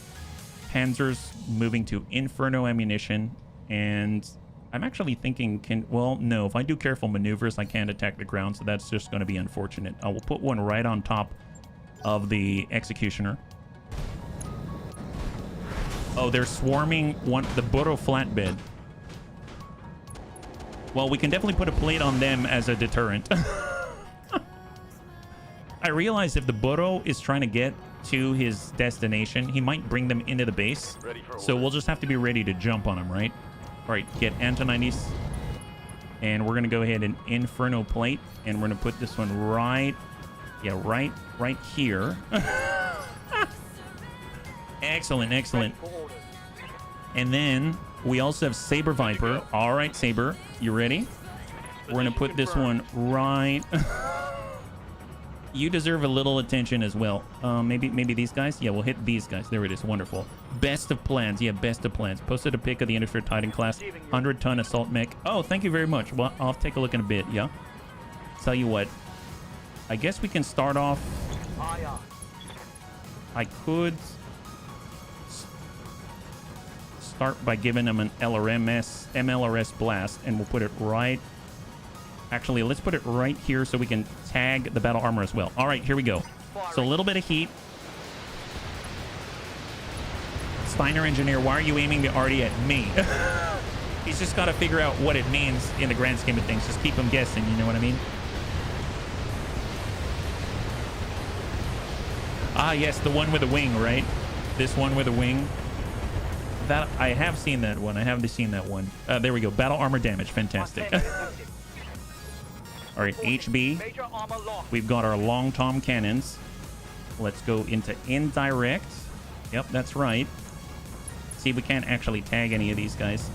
Panzers moving to Inferno ammunition, and I'm actually thinking, well, no, if I do careful maneuvers, I can't attack the ground, so that's just going to be unfortunate. I will put one right on top of the Executioner. Oh, they're swarming the Burro flatbed. Well, we can definitely put a plate on them as a deterrent. I realize if the Burro is trying to get to his destination, he might bring them into the base. So we'll just have to be ready to jump on him, right? All right, get Antonides. And we're going to go ahead and Inferno plate. And we're going to put this one right... Yeah, right here. Excellent, excellent. And then we also have Saber Viper. All right, Saber, you ready? We're going to put this one right... You deserve a little attention as well. Maybe these guys? Yeah, we'll hit these guys. There it is. Wonderful. Best of plans. Yeah, best of plans. Posted a pic of the Interfere Titan class. 100-ton assault mech. Oh, thank you very much. Well, I'll take a look in a bit, yeah? Tell you what. I guess we can start off... I could... start by giving them an MLRS blast, and we'll put it right... Actually, let's put it right here so we can tag the battle armor as well. All right, here we go. So a little bit of heat. Steiner Engineer, why are you aiming the arty at me? He's just got to figure out what it means in the grand scheme of things. Just keep him guessing, you know what I mean? Ah, yes, the one with a wing, right? This one with a wing. That I have seen that one. I have seen that one. There we go. Battle armor damage. Fantastic. All right, HB. We've got our long tom cannons. Let's go into indirect. Yep, that's right. See if we can't actually tag any of these guys.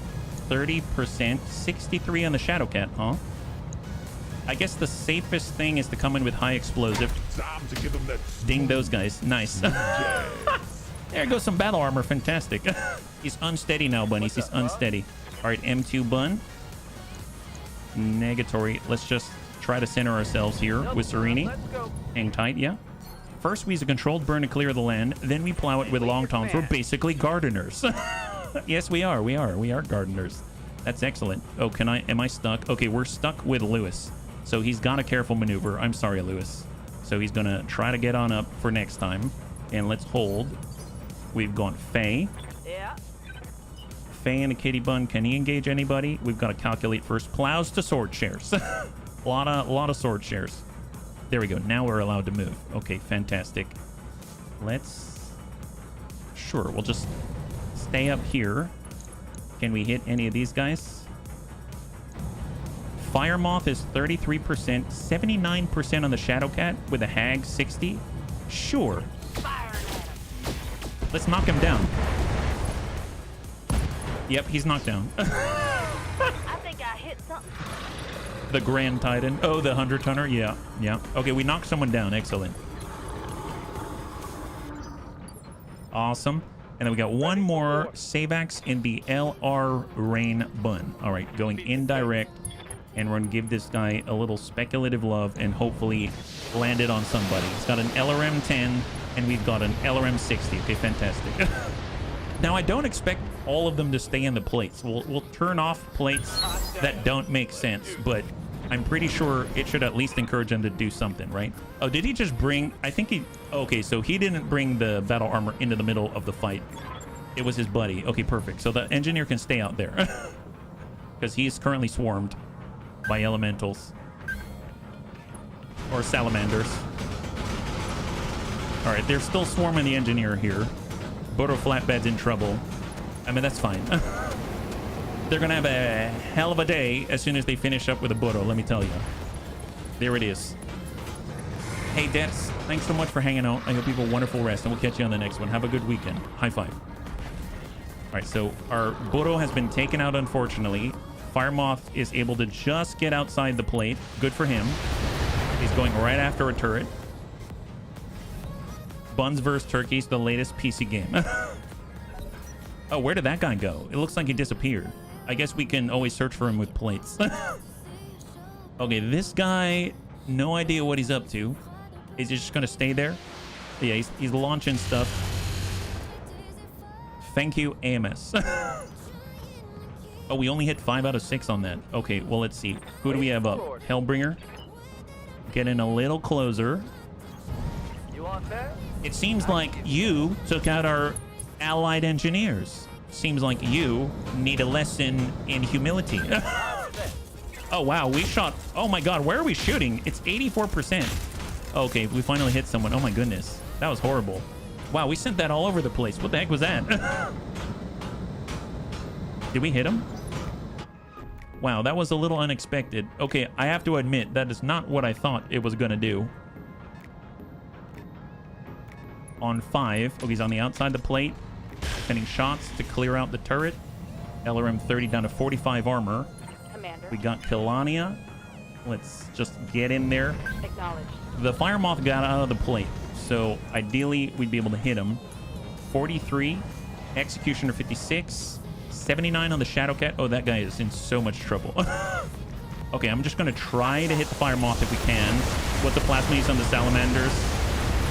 30%, 63 on the Shadowcat, huh? I guess the safest thing is to come in with high explosive. Time to give them that Ding those guys. Nice. There goes some battle armor. Fantastic. He's unsteady now, bunnies. He's unsteady. All right, M2 Bun. Negatory. Let's just try to center ourselves here with Serini. Hang tight, yeah. First, we use a controlled burn to clear the land. Then we plow it with long toms. We're basically gardeners. Yes, we are. We are gardeners. That's excellent. Oh, am I stuck? Okay, we're stuck with Lewis. So he's got a careful maneuver. I'm sorry, Lewis. So he's going to try to get on up for next time. And let's hold. We've got Faye. Yeah. Faye and a Kitty Bun. Can he engage anybody? We've got to calculate first. Plows to sword shares. a lot of sword shares. There we go. Now we're allowed to move. Okay, fantastic. Let's... Sure, we'll just stay up here. Can we hit any of these guys? Fire Moth is 33%. 79% on the Shadowcat with a Hag 60. Sure. Let's knock him down. Yep, he's knocked down. I think I hit something. The Grand Titan. Oh, the 100-tonner. Yeah, yeah. Okay, we knocked someone down. Excellent. Awesome. And then we got one more Savax in the LR Rain Bun. All right, going indirect. And we're going to give this guy a little speculative love and hopefully land it on somebody. He's got an LRM 10 and we've got an LRM 60. Okay, fantastic. Now, I don't expect all of them to stay in the plates. We'll turn off plates that don't make sense, but I'm pretty sure it should at least encourage them to do something, right? Oh, did he just bring... I think he... Okay, so he didn't bring the battle armor into the middle of the fight. It was his buddy. Okay, perfect. So the engineer can stay out there because he's currently swarmed by elementals or salamanders. All right, they're still swarming the engineer here. Bodo Flatbed's in trouble. I mean, that's fine. They're gonna have a hell of a day as soon as they finish up with a Bodo, let me tell you. There it is. Hey, Debs, thanks so much for hanging out. I hope you have a wonderful rest, and we'll catch you on the next one. Have a good weekend. High five. All right, so our Bodo has been taken out, unfortunately. Firemoth is able to just get outside the plate. Good for him. He's going right after a turret. Buns vs. Turkeys, the latest PC game. Oh, where did that guy go? It looks like he disappeared. I guess we can always search for him with plates. Okay, this guy, no idea what he's up to. Is he just going to stay there? Yeah, he's launching stuff. Thank you, AMS. Oh, we only hit 5 out of 6 on that. Okay, well, let's see. Who do we have up? Hellbringer. Getting a little closer. You want that? It seems like you took out our allied engineers. Seems like you need a lesson in humility. Oh, wow. We shot... Oh, my God. Where are we shooting? It's 84%. Okay, we finally hit someone. Oh, my goodness. That was horrible. Wow, we sent that all over the place. What the heck was that? Did we hit him? Wow, that was a little unexpected. Okay, I have to admit, that is not what I thought it was going to do. On 5. Oh, he's on the outside of the plate. Sending shots to clear out the turret. LRM 30 down to 45 armor. Commander. We got Pilania. Let's just get in there. Acknowledged. The Firemoth got out of the plate, so ideally we'd be able to hit him. 43. Executioner 56. 79 on the Shadowcat. Oh, that guy is in so much trouble. Okay, I'm just going to try to hit the Firemoth if we can. What's the plasma use on the Salamanders?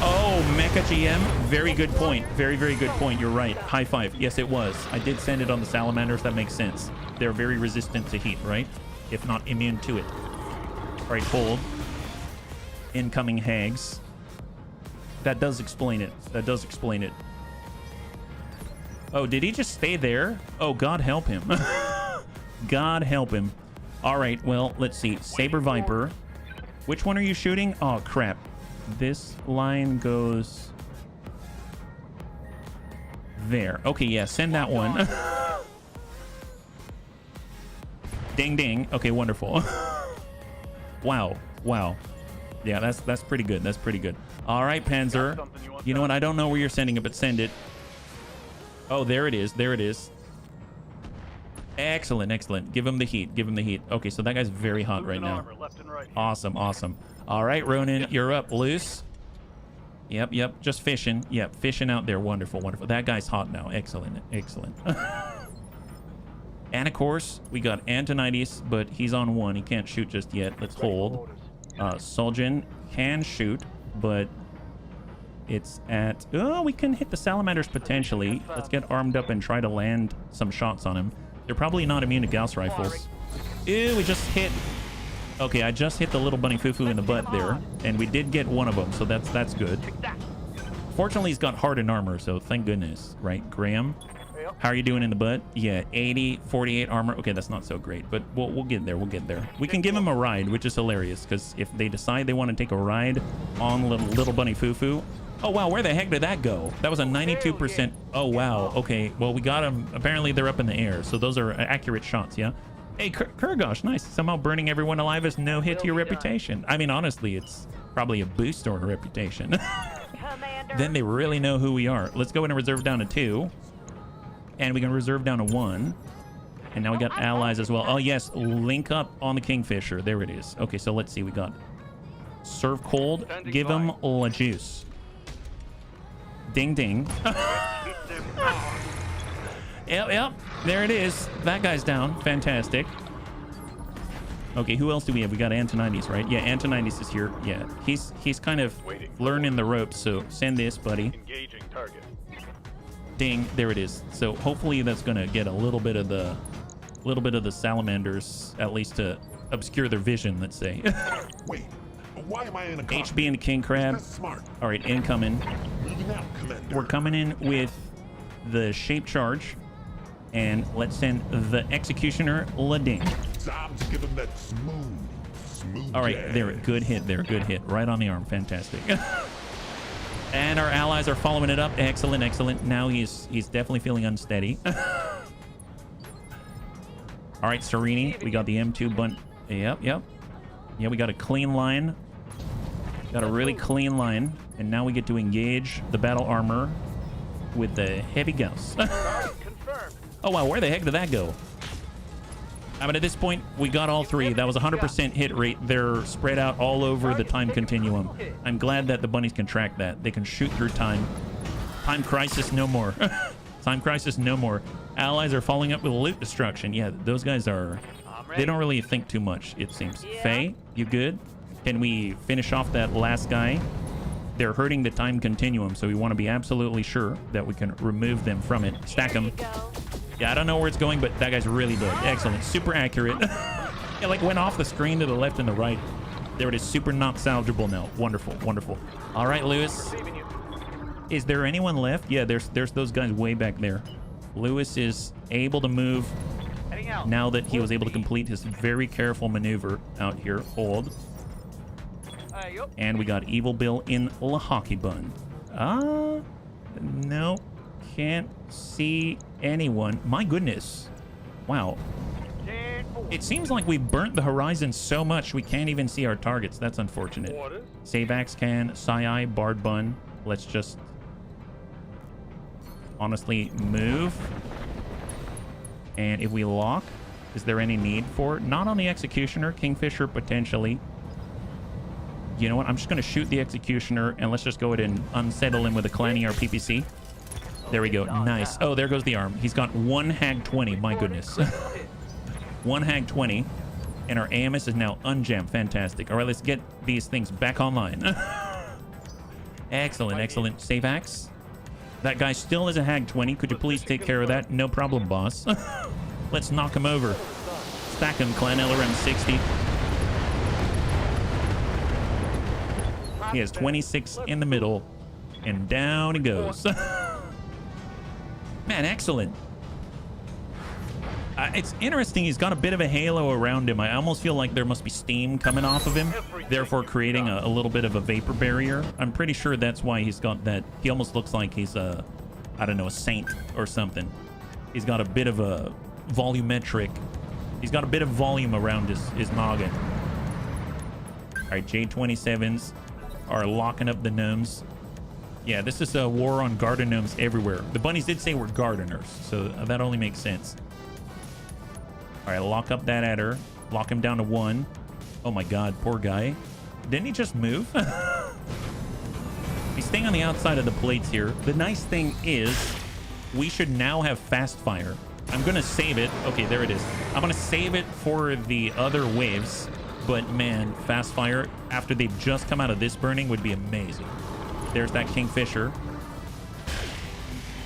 Oh, Mecha GM. Very good point. Very, very good point. You're right. High five. Yes, it was. I did send it on the Salamanders. That makes sense. They're very resistant to heat, right? If not immune to it. All right, hold. Incoming hags. That does explain it. That does explain it. Oh, did he just stay there? Oh, God help him. God help him. All right, well, let's see. Saber Viper. Which one are you shooting? Oh, crap. This line goes there. Okay, yeah, send that one. Ding, ding. Okay, wonderful. Wow. Wow. Yeah, that's pretty good. That's pretty good. All right, Panzer. You know what? I don't know where you're sending it, but send it. Oh, there it is. There it is. Excellent, excellent. Give him the heat. Give him the heat. Okay, so that guy's very hot right now. Awesome, awesome. All right, Ronan, you're up. Loose. Yep, yep. Just fishing. Yep, fishing out there. Wonderful, wonderful. That guy's hot now. Excellent, excellent. And of course, we got Antonides, but he's on 1. He can't shoot just yet. Let's hold. Soljan can shoot, but it's at... Oh, we can hit the Salamanders potentially. Let's get armed up and try to land some shots on him. They're probably not immune to Gauss rifles. Ew, we just hit... Okay, I just hit the little bunny foo-foo in the butt there, and we did get one of them, so that's good. Fortunately, he's got hardened armor, so thank goodness, right? Graham, how are you doing in the butt? Yeah, 80, 48 armor. Okay, that's not so great, but we'll get there. We'll get there. We can give him a ride, which is hilarious, because if they decide they want to take a ride on little bunny foo-foo... Oh, wow, where the heck did that go? That was a 92%. Oh, wow. Okay, well, we got them. Apparently, they're up in the air, so those are accurate shots, yeah? Hey, Kurgosh, nice. Somehow burning everyone alive is no hit to your reputation. I mean, honestly, it's probably a boost to our reputation. Then they really know who we are. Let's go ahead and reserve down to 2. And we can reserve down to 1. And now we got allies as well. Oh, yes, link up on the Kingfisher. There it is. Okay, so let's see. We got serve cold. Give him la juice. Ding, ding. Yep. There it is. That guy's down. Fantastic. Okay, who else do we have? We got Antonides, right? Yeah, Antonides is here. Yeah, he's kind of learning the ropes. So send this, buddy. Engaging target. Ding, there it is. So hopefully that's gonna get a little bit of the salamanders, at least to obscure their vision. Let's say. Wait, why am I in a car? HB and King Crab. That's smart. All right, incoming. Moving out, Commander. We're coming in with the shape charge, and let's send the executioner Lading. Time to give him that smooth. All right, jab. there, good hit there, good hit, right on the arm, fantastic. And our allies are following it up. Excellent. Now he's definitely feeling unsteady. All right, Serini, we got the M2 bunt. Yep. Yeah, we got a clean line. Got a really clean line, and now we get to engage the battle armor with the heavy gauss. Confirmed. Oh wow, where the heck did that go? I mean, at this point, we got all three. That was 100% hit rate. They're spread out all over the time continuum. I'm glad that the bunnies can track that. They can shoot through time. Time crisis no more. Time crisis no more. Allies are following up with loot destruction. Yeah, those guys are... They don't really think too much, it seems. Faye, you good? Can we finish off that last guy? They're hurting the time continuum, so we want to be absolutely sure that we can remove them from it. Stack them. Yeah, I don't know where it's going, but that guy's really dead. Excellent. Super accurate. It like went off the screen to the left and the right. There it is. Super not salvageable now. Wonderful. All right, Lewis. Is there anyone left? Yeah, there's those guys way back there. Lewis is able to move now that he was able to complete his very careful maneuver out here. Hold. And we got Evil Bill in La Hockey Bun. No. Can't see anyone. My goodness. Wow. It seems like we burnt the horizon so much we can't even see our targets. That's unfortunate. Savax can. Sai, Bard Bun. Let's just honestly move. And if we lock, is there any need for it? Not on the Executioner. Kingfisher potentially. You know what? I'm just going to shoot the Executioner and let's just go ahead and unsettle him with a Claniar PPC. There we go. Nice. Oh, there goes the arm. He's got one Hag 20. My goodness. One Hag 20. And our AMS is now unjammed. Fantastic. All right, let's get these things back online. Excellent. Savax. That guy still is a Hag 20. Could you please take care of that? No problem, boss. Let's knock him over. Stack him, Clan LRM 60. He has 26 in the middle. And down he goes. Man, excellent. It's interesting. He's got a bit of a halo around him. I almost feel like there must be steam coming off of him, therefore creating a little bit of a vapor barrier. I'm pretty sure that's why he's got that. He almost looks like he's a, I don't know, a saint or something. He's got a bit of a volumetric. He's got a bit of volume around his noggin. All right, J27s are locking up the gnomes. Yeah, this is a war on garden gnomes everywhere. The bunnies did say we're gardeners, so that only makes sense. All right, lock up that adder. Lock him down to 1. Oh my god, poor guy. Didn't he just move? He's staying on the outside of the plates here. The nice thing is we should now have fast fire. I'm going to save it. Okay, there it is. I'm going to save it for the other waves. But man, fast fire after they've just come out of this burning would be amazing. There's that Kingfisher.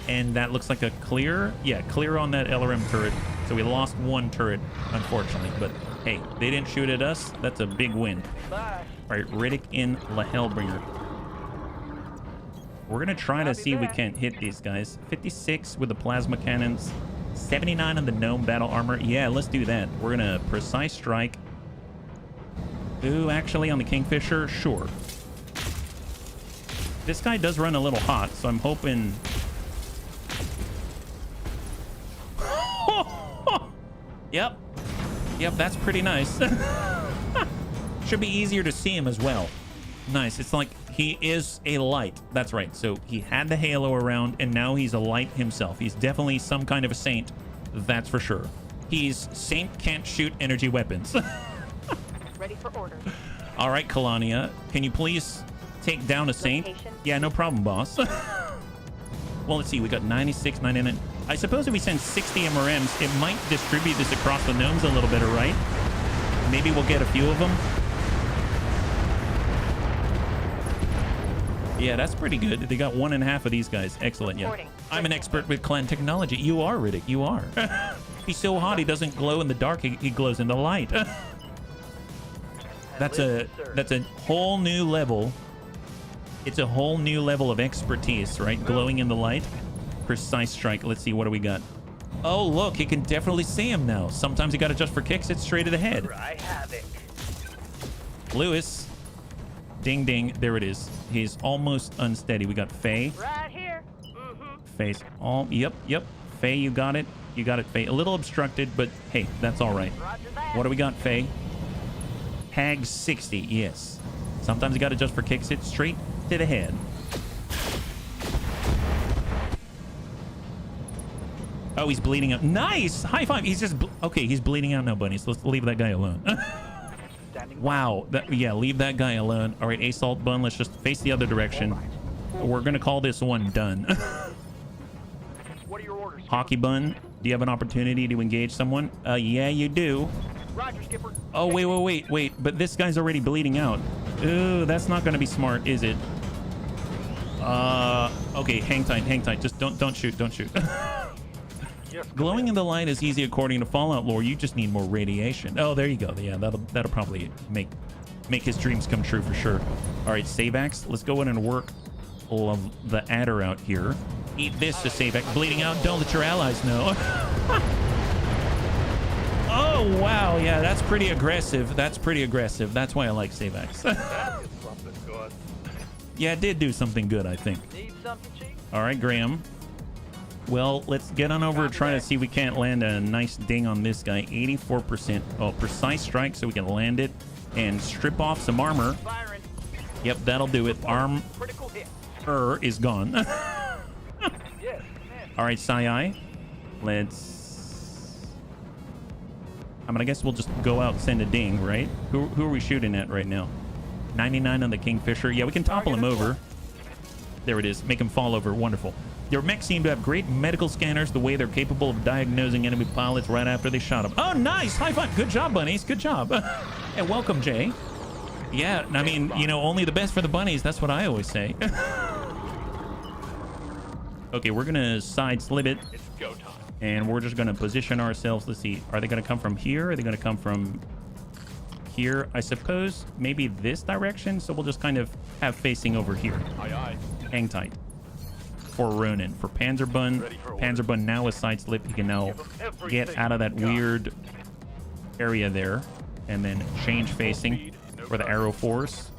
And that looks like a clear. Yeah, clear on that LRM turret. So we lost one turret, unfortunately. But hey, they didn't shoot at us. That's a big win. All right, Riddick in La Hellbringer. We're going to try to see if we can't hit these guys. 56 with the plasma cannons. 79 on the gnome battle armor. Yeah, let's do that. We're going to precise strike. Ooh, actually on the Kingfisher, sure. This guy does run a little hot, so I'm hoping... Yep, that's pretty nice. Should be easier to see him as well. Nice, it's like he is a light. That's right, so he had the halo around, and now he's a light himself. He's definitely some kind of a saint, that's for sure. He's saint can't shoot energy weapons. Ready for order. All right, Kalania, can you please take down a saint? Location. Yeah, no problem, boss. Well, let's see. We got 96, 99. I suppose if we send 60 MRMs, it might distribute this across the gnomes a little better, right? Maybe we'll get a few of them. Yeah, that's pretty good. They got 1.5 of these guys. Excellent, yeah. I'm an expert with clan technology. You are, Riddick. You are. He's so hot, he doesn't glow in the dark. He glows in the light. That's a whole new level. It's a whole new level of expertise, right? Glowing in the light. Precise strike. Let's see, what do we got? Oh, look, he can definitely see him now. Sometimes you got to adjust for kicks. It's straight to the head. Lewis. Ding, ding. There it is. He's almost unsteady. We got Faye. Right here. Faye's all... Yep. Faye, you got it. You got it, Faye. A little obstructed, but hey, that's all right. Roger that. What do we got, Faye? Hag 60. Yes. Sometimes you got to adjust for kicks. It's straight to the head. Oh, he's bleeding out. Nice! High five. He's just... Okay, he's bleeding out now, bunnies. Let's leave that guy alone. Wow. Yeah, leave that guy alone. All right, Assault Bun, let's just face the other direction. We're going to call this one done. What are your orders? Hockey Bun, do you have an opportunity to engage someone? Yeah, you do. Roger, Skipper. Oh, wait. But this guy's already bleeding out. Ooh, that's not going to be smart, is it? Okay, hang tight. Just don't shoot. Glowing in the light is easy according to Fallout lore. You just need more radiation. Oh, there you go. Yeah, that'll probably make his dreams come true for sure. All right, Savax, let's go in and work all of the adder out here. Eat this to Savax. Bleeding out. Don't let your allies know. Oh, wow. Yeah, that's pretty aggressive. That's why I like Savax. Yeah, it did do something good, I think. Need something cheap? All right, Graham. Well, let's get on over and try to see if we can't land a nice ding on this guy. 84%. Oh, precise strike so we can land it and strip off some armor. Firing. Yep, that'll do it. Arm Critical hit. is gone. Yes, man. All right, Sai. Let's... I guess we'll just go out and send a ding, right? Who are we shooting at right now? 99 on the Kingfisher. Yeah, we can topple him over. There it is. Make him fall over. Wonderful. Your mechs seem to have great medical scanners, the way they're capable of diagnosing enemy pilots right after they shot them. Oh, nice! High five! Good job, bunnies. Good job. And welcome, Jay. Yeah, I mean, only the best for the bunnies. That's what I always say. Okay, we're going to side slip it. It's go time. And we're just going to position ourselves. Let's see. Are they going to come from here? Are they going to come from here? I suppose maybe this direction. So we'll just kind of have facing over here. Aye, aye. Hang tight. For Ronin. For Panzerbun now is side slip. He can now get out of that weird area there. And then change facing for the Arrow Force.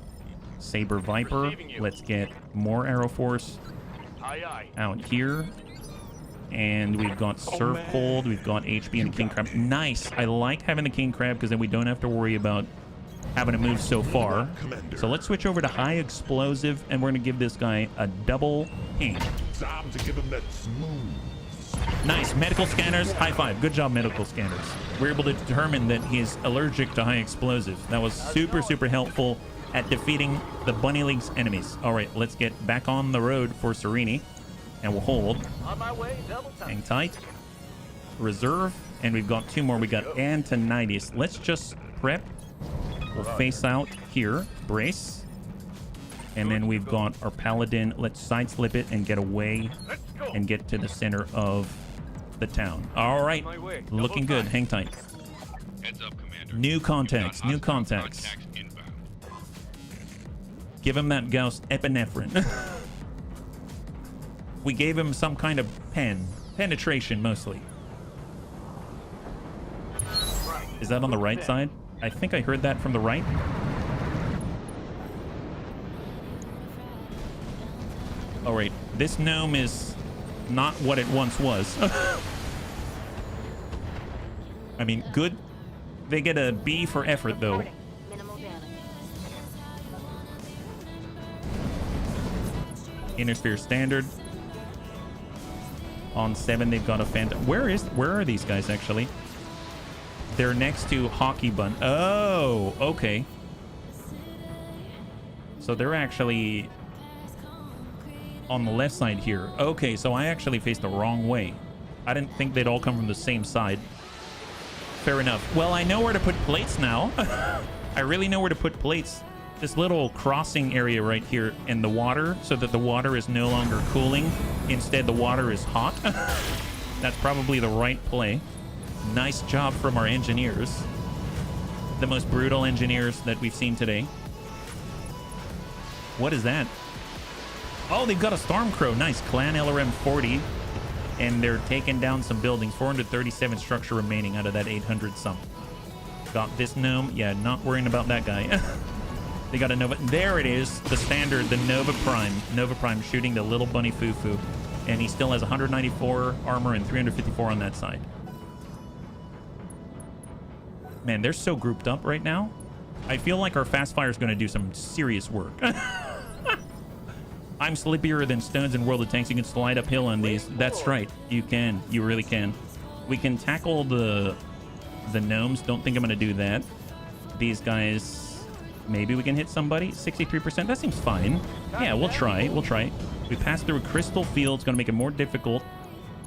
Saber Viper. Let's get more Arrow Force out here. And we've got Surf Cold. We've got HB and King Crab. Nice. I like having the King Crab because then we don't have to worry about having to move so far. So let's switch over to High Explosive, and we're going to give this guy a double ping. Time to give him that smooth. Nice. Medical scanners. High five. Good job, medical scanners. We're able to determine that he's allergic to high explosives. That was super helpful at defeating the Bunny League's enemies. All right, let's get back on the road for Serini, and we'll hold. On my way, double time. Hang tight. Reserve, and we've got 2 more. We got Antonitis. Let's just prep. We'll face out here. Brace. And then we've got our Paladin. Let's side slip it and get away and get to the center of the town. All right. Looking good. Hang tight. Heads up, Commander. New contacts. We've got New hostile contacts. inbound. Give him that Gauss epinephrine. We gave him some kind of penetration mostly. Is that on the right side? I think I heard that from the right. All right, this gnome is not what it once was. I mean, good. They get a B for effort, though. Minimal damage. Inner Sphere Standard. On 7, they've got a Phantom. Where are these guys, actually? They're next to Hockey Bun. Oh, okay. So they're actually on the left side here. Okay, so I actually faced the wrong way. I didn't think they'd all come from the same side. Fair enough. Well, I know where to put plates now. I really know where to put plates. This little crossing area right here in the water, so that the water is no longer cooling. Instead, the water is hot. That's probably the right play. Nice job from our engineers. The most brutal engineers that we've seen today. What is that? Oh, they've got a Stormcrow. Nice. Clan LRM 40. And they're taking down some buildings. 437 structure remaining out of that 800 some. Got this gnome. Yeah, not worrying about that guy. They got a Nova. There it is. The standard, the Nova Prime. Nova Prime shooting the little bunny foo-foo. And he still has 194 armor and 354 on that side. Man, they're so grouped up right now. I feel like our fast fire is going to do some serious work. I'm slippier than stones in World of Tanks. You can slide uphill on these. That's right. You can. You really can. We can tackle the gnomes. Don't think I'm going to do that. These guys, maybe we can hit somebody. 63%. That seems fine. Yeah, we'll try. We'll try. We passed through a crystal field. It's going to make it more difficult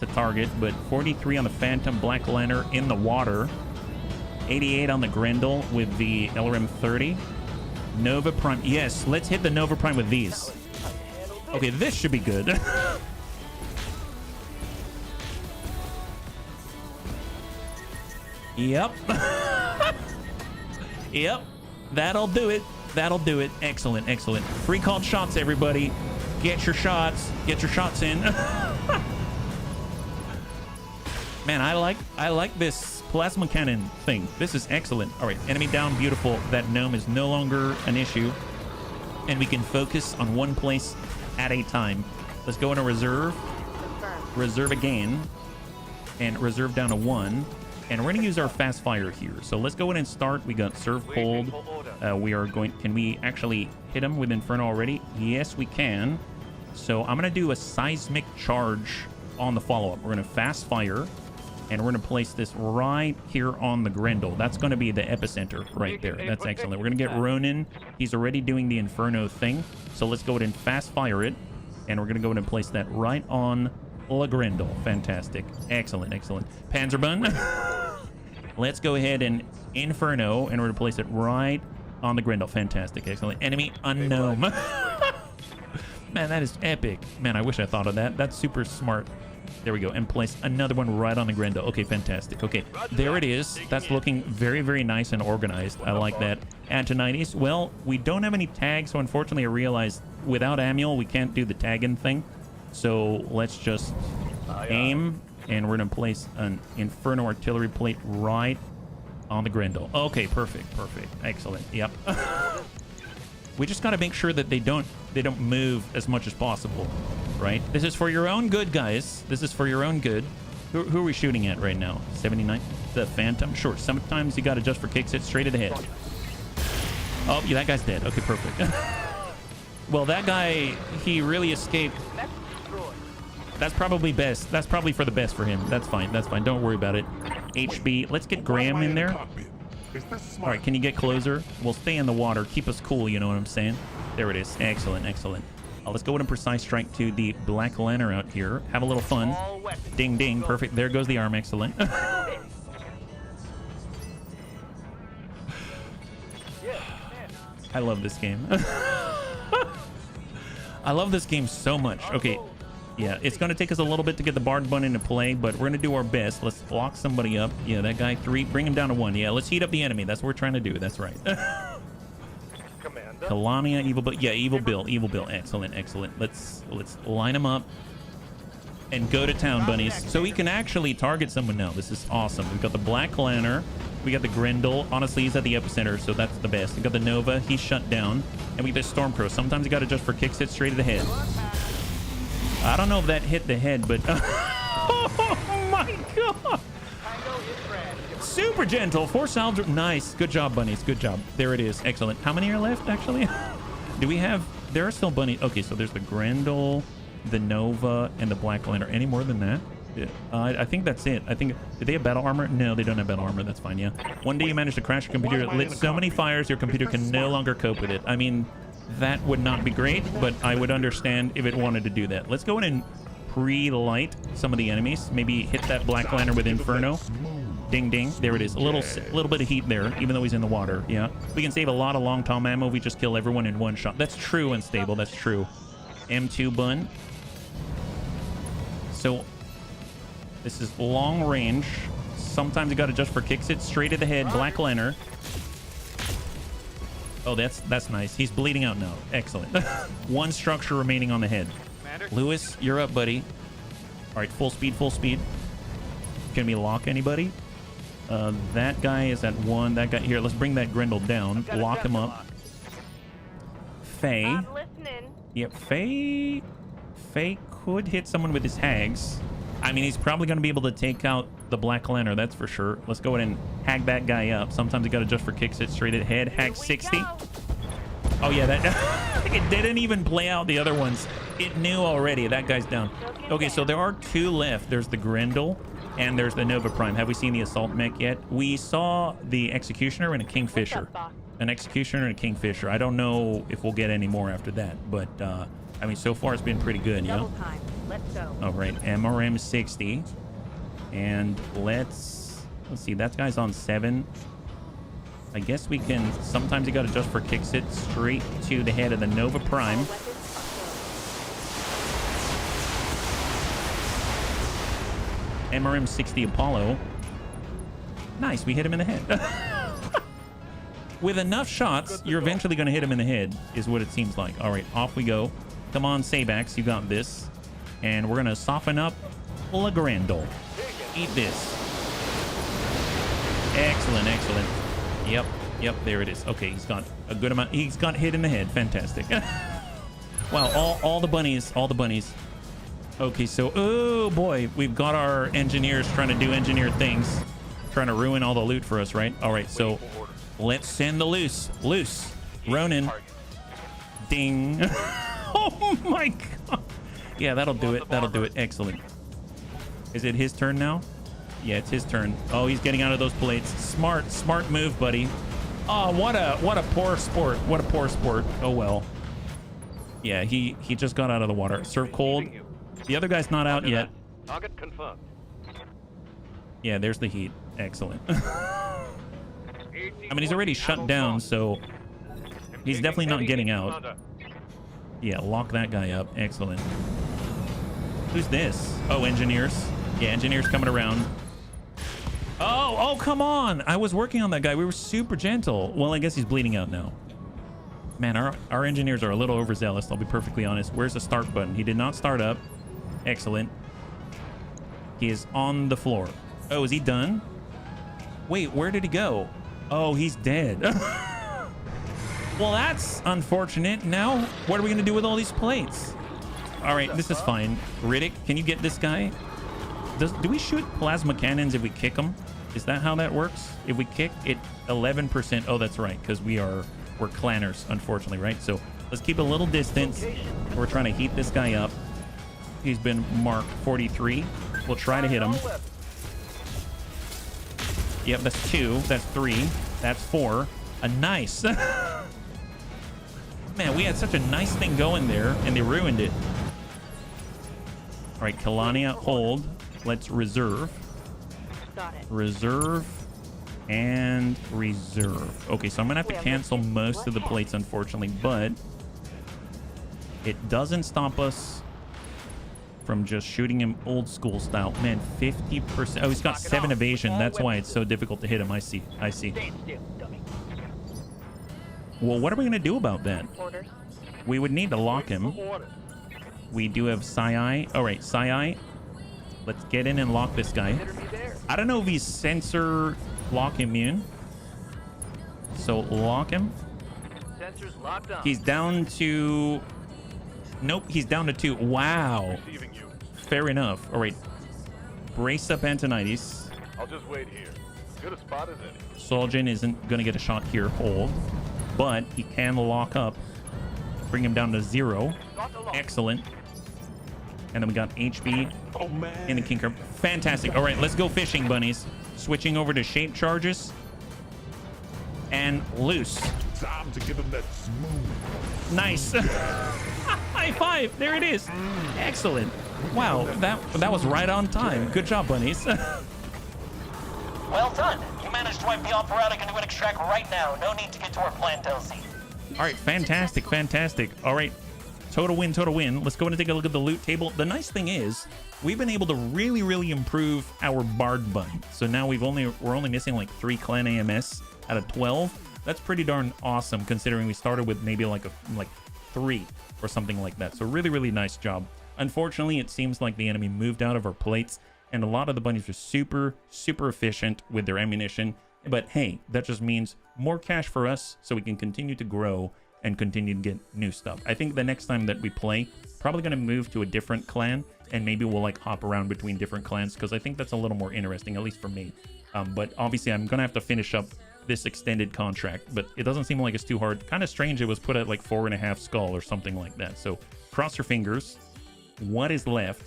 to target. But 43 on the Phantom Black Lantern in the water. 88 on the Grendel with the LRM 30. Nova Prime. Yes, let's hit the Nova Prime with these. Okay, this should be good. Yep. Yep. That'll do it. That'll do it. Excellent, excellent. Free called shots, everybody. Get your shots. Get your shots in. Man, I like this plasma cannon thing. This is excellent. All right, enemy down. Beautiful. That gnome is no longer an issue. And we can focus on one place at a time. Let's go into reserve. Reserve again. And reserve down to 1. And we're going to use our fast fire here. So let's go in and start. We got serve cold. We are going... Can we actually hit him with Inferno already? Yes, we can. So I'm going to do a seismic charge on the follow-up. We're going to fast fire. And we're going to place this right here on the Grendel. That's going to be the epicenter right there. That's excellent. We're going to get Ronin. He's already doing the Inferno thing. So let's go ahead and fast fire it. And we're going to go ahead and place that right on La Grendel. Fantastic. Excellent, excellent. Panzerbun. Let's go ahead and Inferno. And we're going to place it right on the Grendel. Fantastic. Excellent. Enemy unknown. Man, that is epic. Man, I wish I thought of that. That's super smart. There we go. And place another one right on the Grendel. Okay, fantastic. Okay, there it is. That's looking very, very nice and organized. I like that. Antonides. Well, we don't have any tags, so unfortunately I realized without Amuel, we can't do the tagging thing. So let's just aim, and we're going to place an Inferno artillery plate right on the Grendel. Okay, perfect, perfect. Excellent. Yep. We just got to make sure that they don't move as much as possible, right? This is for your own good, guys. This is for your own good. Who are we shooting at right now? 79? The Phantom? Sure. Sometimes you got to just for kicks it straight at the head. Oh, yeah, that guy's dead. Okay, perfect. Well, that guy, he really escaped. That's probably best. That's probably for the best for him. That's fine. That's fine. Don't worry about it. HB. Let's get Graham in there. All right, can you get closer? We'll stay in the water. Keep us cool, you know what I'm saying? There it is. Excellent, excellent. Let's go ahead and precise strike to the Black Lantern out here. Have a little fun. Ding, ding. Perfect. There goes the arm. Excellent. I love this game. I love this game so much. Okay. Yeah, it's going to take us a little bit to get the Bard Bun into play, but we're going to do our best. Let's lock somebody up. Yeah, that guy 3. Bring him down to 1. Yeah, let's heat up the enemy. That's what we're trying to do. That's right. Kalania, Evil Bill. Yeah, Evil Bill. Evil Bill. Excellent, excellent. Let's line him up and go to town, bunnies. So we can actually target someone now. This is awesome. We've got the Black Lantern. We got the Grendel. Honestly, he's at the epicenter, so that's the best. We got the Nova. He's shut down. And we got the Stormcrow. Sometimes you got to just for kicks hit straight to the head. I don't know if that hit the head, but... Oh, my God. Super gentle. 4 salves. Nice. Good job, bunnies. Good job. There it is. Excellent. How many are left, actually? Do we have... There are still bunnies. Okay, so there's the Grendel, the Nova, and the Black Lantern. Any more than that? Yeah. I think that's it. I think... Do they have battle armor? No, they don't have battle armor. That's fine, yeah. One day you manage to crash your computer. It lit so many fires, your computer can no longer cope with it. I mean... That would not be great, but I would understand if it wanted to do that. Let's go in and pre-light some of the enemies. Maybe hit that Black Lantern with Inferno. Ding, ding. There it is. A little bit of heat there, even though he's in the water. Yeah. We can save a lot of long Tom ammo if we just kill everyone in one shot. That's true, Unstable. That's true. M2 bun. So, this is long range. Sometimes you got to adjust for kicks it. Straight to the head. Black Lantern. Oh, that's nice. He's bleeding out now. Excellent. One structure remaining on the head. Commander. Lewis, you're up, buddy. All right, full speed, full speed. Can we lock anybody? That guy is at 1. That guy here. Let's bring that Grendel down. Got a Lock him sensor up. lock. Faye. I'm listening. Yep, Faye could hit someone with his hags. I mean, he's probably going to be able to take out the Black Lantern, that's for sure. Let's go ahead and hag that guy up. Sometimes you got to adjust for kicks it straight at head. Hag 60. Oh, yeah, that it didn't even play out the other ones. It knew already. That guy's down. Okay, so there are 2 left. There's the Grendel and there's the Nova Prime. Have we seen the Assault Mech yet? We saw the Executioner and a Kingfisher. An Executioner and a Kingfisher. I don't know if we'll get any more after that, but I mean, so far it's been pretty good, Double time. Let's go. All right, MRM 60. And let's see, that guy's on 7. I guess we can, sometimes you got to adjust for kicks it straight to the head of the Nova Prime. MRM 60 Apollo. Nice, we hit him in the head. With enough shots, you're eventually going to hit him in the head, is what it seems like. All right, off we go. Come on, Sabax, you got this. And we're going to soften up Grendel. Eat this. Excellent, excellent. Yep, there it is. Okay, he's got a good amount. He's got hit in the head. Fantastic. Wow, all the bunnies, all the bunnies. Okay, so, oh boy, we've got our engineers trying to do engineer things. Trying to ruin all the loot for us, right? All right, so let's send the loose. Ronin. Ding. Oh my god. Yeah, that'll do it. That'll do it. Excellent. Is it his turn now? Yeah, it's his turn. Oh, he's getting out of those plates. Smart move, buddy. Oh, what a poor sport. What a poor sport. Oh well. Yeah, he just got out of the water. Serve cold. The other guy's not out yet. Target confirmed. Yeah, there's the heat. Excellent. I mean, he's already shut down, so he's definitely not getting out. Yeah, lock that guy up. Excellent. Who's this? Oh, engineers. Yeah, engineers coming around. Oh, come on. I was working on that guy. We were super gentle. Well, I guess he's bleeding out now. Man, our engineers are a little overzealous, I'll be perfectly honest. Where's the start button? He did not start up. Excellent. He is on the floor. Oh, is he done? Wait, where did he go? Oh, he's dead. Well, that's unfortunate. Now, what are we going to do with all these plates? All right, this is fine. Riddick, can you get this guy? Do we shoot plasma cannons if we kick them? Is that how that works? If we kick it 11%. Oh, that's right, because we're clanners, unfortunately, right? So let's keep a little distance. We're trying to heat this guy up. He's been marked 43. We'll try to hit him. Yep, that's 2. That's 3. That's 4. A nice. Man, we had such a nice thing going there, and they ruined it. All right, Kalania, hold. Let's reserve. Got it. Reserve and reserve. Okay, so I'm gonna have to cancel most of the plates, unfortunately, but it doesn't stop us from just shooting him old school style. Man, 50%. Oh, he's got 7 evasion. That's why it's so difficult to hit him. I see. Stay still, dummy. Well, what are we gonna do about that? Orders. We would need to lock him. We do have Psi. All right, Psi. Let's get in and lock this guy. I don't know if he's sensor lock immune. So lock him. Sensors locked on. He's down to... Nope, he's down to 2. Wow. Receiving you. Fair enough. All right. Brace up Antonides. I'll just wait here. Good a spot as any. Soljan isn't going to get a shot here. Hold. But he can lock up. Bring him down to 0. Excellent. And then we got HB in the Kinker. Fantastic. All right, let's go fishing, bunnies. Switching over to shape charges. And loose. Time to give him that smooth. Nice. High five. There it is. Excellent. Wow, that was right on time. Good job, bunnies. Well done. You managed to wipe the operatic into an extract right now. No need to get to our plant, LC. All right, fantastic, fantastic. All right, total win, total win. Let's go and take a look at the loot table. The nice thing is we've been able to really improve our Bard bun. So now we're only missing like 3 clan AMS out of 12. That's pretty darn awesome considering we started with maybe like 3 or something like that. So really nice job. Unfortunately, it seems like the enemy moved out of our plates, and a lot of the bunnies are super efficient with their ammunition. But hey, that just means more cash for us so we can continue to grow and continue to get new stuff. I think the next time that we play, probably going to move to a different clan, and maybe we'll like hop around between different clans because I think that's a little more interesting, at least for me. But obviously I'm going to have to finish up this extended contract, but it doesn't seem like it's too hard. Kind of strange it was put at like 4.5 skull or something like that. So cross your fingers. What is left?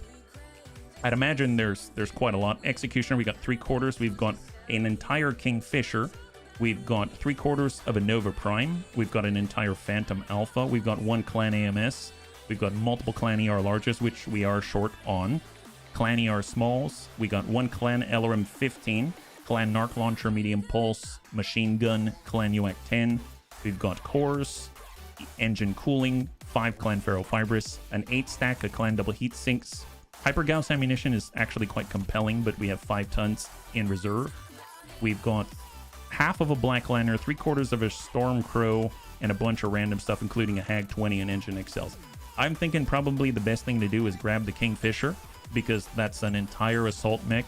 I'd imagine there's quite a lot. Executioner, we got 3/4. We've got an entire Kingfisher. We've got 3/4 of a Nova Prime. We've got an entire Phantom Alpha. We've got 1 Clan AMS. We've got multiple Clan ER Larges, which we are short on. Clan ER Smalls. We got 1 Clan LRM 15. Clan Narc Launcher Medium Pulse. Machine Gun. Clan UAC 10. We've got Cores. Engine Cooling. 5 Clan Ferrofibrous, an 8 stack of Clan Double Heat Sinks. Hyper Gauss ammunition is actually quite compelling, but we have 5 tons in reserve. We've got half of a Black Lantern, 3/4 of a Storm Crow, and a bunch of random stuff, including a Hag 20 and Engine XLs. I'm thinking probably the best thing to do is grab the Kingfisher, because that's an entire assault mech.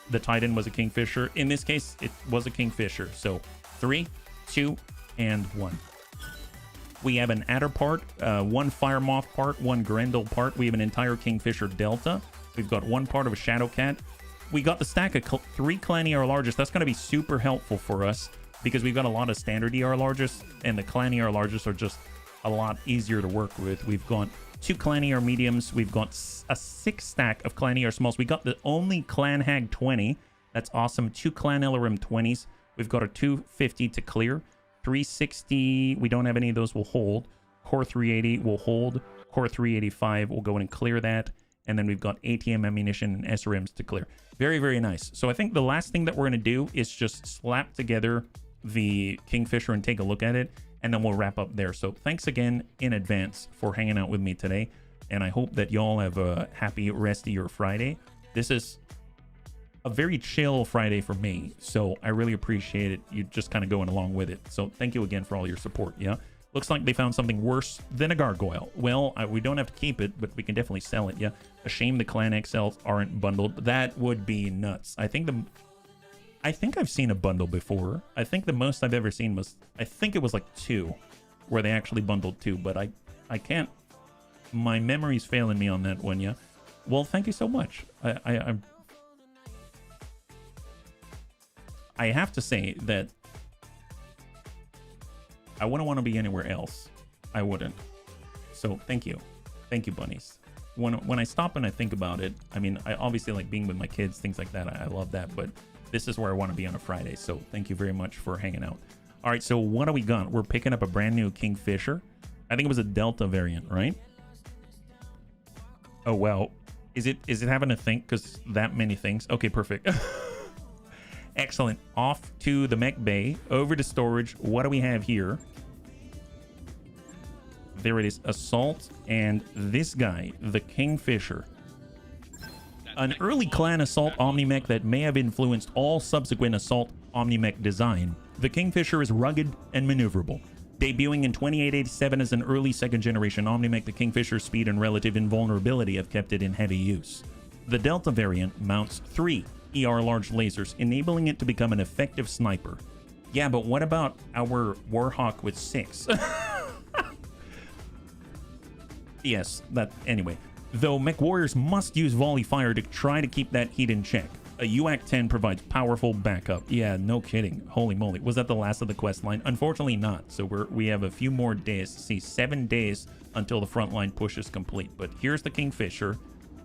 The Titan was a Kingfisher. In this case, it was a Kingfisher. So 3, 2, and 1. We have an Adder part, 1 Fire Moth part, 1 Grendel part. We have an entire Kingfisher Delta. We've got 1 part of a Shadowcat. We got the stack of 3 Clan ER Largest. That's going to be super helpful for us because we've got a lot of standard ER Largest, and the Clan ER Largest are just a lot easier to work with. We've got 2 Clan ER Mediums. We've got a 6 stack of Clan ER Smalls. We got the only Clan Hag 20. That's awesome. 2 Clan LRM 20s. We've got a 250 to clear. 360, we don't have any of those, will hold. Core 380 will hold. Core 385 will go in and clear that. And then we've got ATM ammunition and SRMs to clear. Very nice. So I think the last thing that we're going to do is just slap together the Kingfisher and take a look at it, and then we'll wrap up there. So thanks again in advance for hanging out with me today, and I hope that y'all have a happy rest of your Friday. This is a very chill Friday for me, so I really appreciate it. You just kind of going along with it. So thank you again for all your support. Yeah, looks like they found something worse than a gargoyle. Well, we don't have to keep it, but we can definitely sell it. Yeah, a shame the Clan XLs aren't bundled. That would be nuts. I think I've seen a bundle before. I think the most I've ever seen was, I think it was like 2 where they actually bundled 2, but I can't, my memory's failing me on that one. Yeah, well, thank you so much. I have to say that I wouldn't want to be anywhere else. I wouldn't. So thank you bunnies. When I stop and I think about it, I mean, I obviously like being with my kids, things like that. I love that, but this is where I want to be on a Friday. So thank you very much for hanging out. All right, so what do we got? We're picking up a brand new Kingfisher. I think it was a Delta variant, right? Oh well, is it having a think? Because that many things. Okay, perfect. Excellent. Off to the mech bay, over to storage. What do we have here? There it is, Assault, and this guy, the Kingfisher. An early clan Assault Omnimech that may have influenced all subsequent Assault Omnimech design. The Kingfisher is rugged and maneuverable. Debuting in 2887 as an early second-generation Omnimech, the Kingfisher's speed and relative invulnerability have kept it in heavy use. The Delta variant mounts 3 ER large lasers, enabling it to become an effective sniper. Yeah, but what about our Warhawk with 6? Yes, anyway. Though mech warriors must use volley fire to try to keep that heat in check. A UAC 10 provides powerful backup. Yeah, no kidding. Holy moly. Was that the last of the quest line? Unfortunately not. So we have a few more days. See, 7 days until the frontline push is complete. But here's the Kingfisher.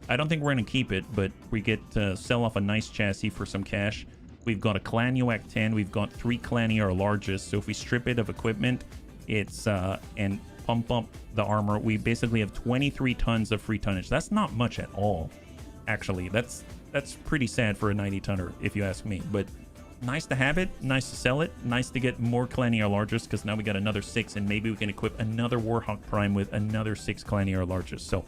I don't think we're going to keep it, but we get to sell off a nice chassis for some cash. We've got a Clan UAC 10. We've got 3 Clan ER Largest. So if we strip it of equipment, it's and pump up the armor, we basically have 23 tons of free tonnage. That's not much at all, actually. That's pretty sad for a 90 tonner, if you ask me. But nice to have it, nice to sell it, nice to get more Clanier Largest, because now we got another 6, and maybe we can equip another Warhawk Prime with another 6 Clanier Largest. So,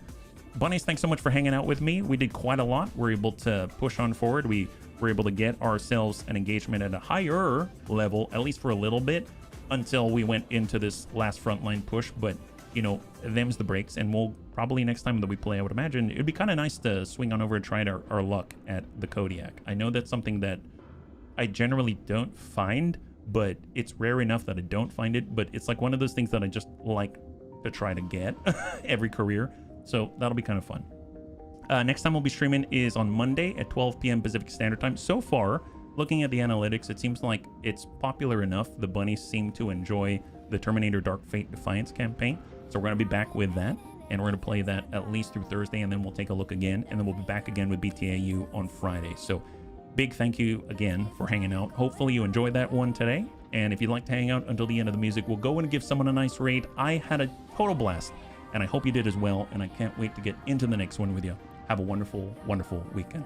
bunnies, thanks so much for hanging out with me. We did quite a lot. We're able to push on forward. We were able to get ourselves an engagement at a higher level, at least for a little bit, until we went into this last frontline push. But, you know, them's the breaks, and we'll probably next time that we play, I would imagine, it'd be kind of nice to swing on over and try our luck at the Kodiak. I know that's something that I generally don't find, but it's rare enough that I don't find it. But it's like one of those things that I just like to try to get every career. So that'll be kind of fun. Next time we'll be streaming is on Monday at 12 p.m. Pacific Standard Time. So far, looking at the analytics, it seems like it's popular enough. The bunnies seem to enjoy the Terminator Dark Fate Defiance campaign. So we're going to be back with that, and we're going to play that at least through Thursday, and then we'll take a look again, and then we'll be back again with BTAU on Friday. So big thank you again for hanging out. Hopefully you enjoyed that one today. And if you'd like to hang out until the end of the music, we'll go and give someone a nice raid. I had a total blast, and I hope you did as well. And I can't wait to get into the next one with you. Have a wonderful, wonderful weekend.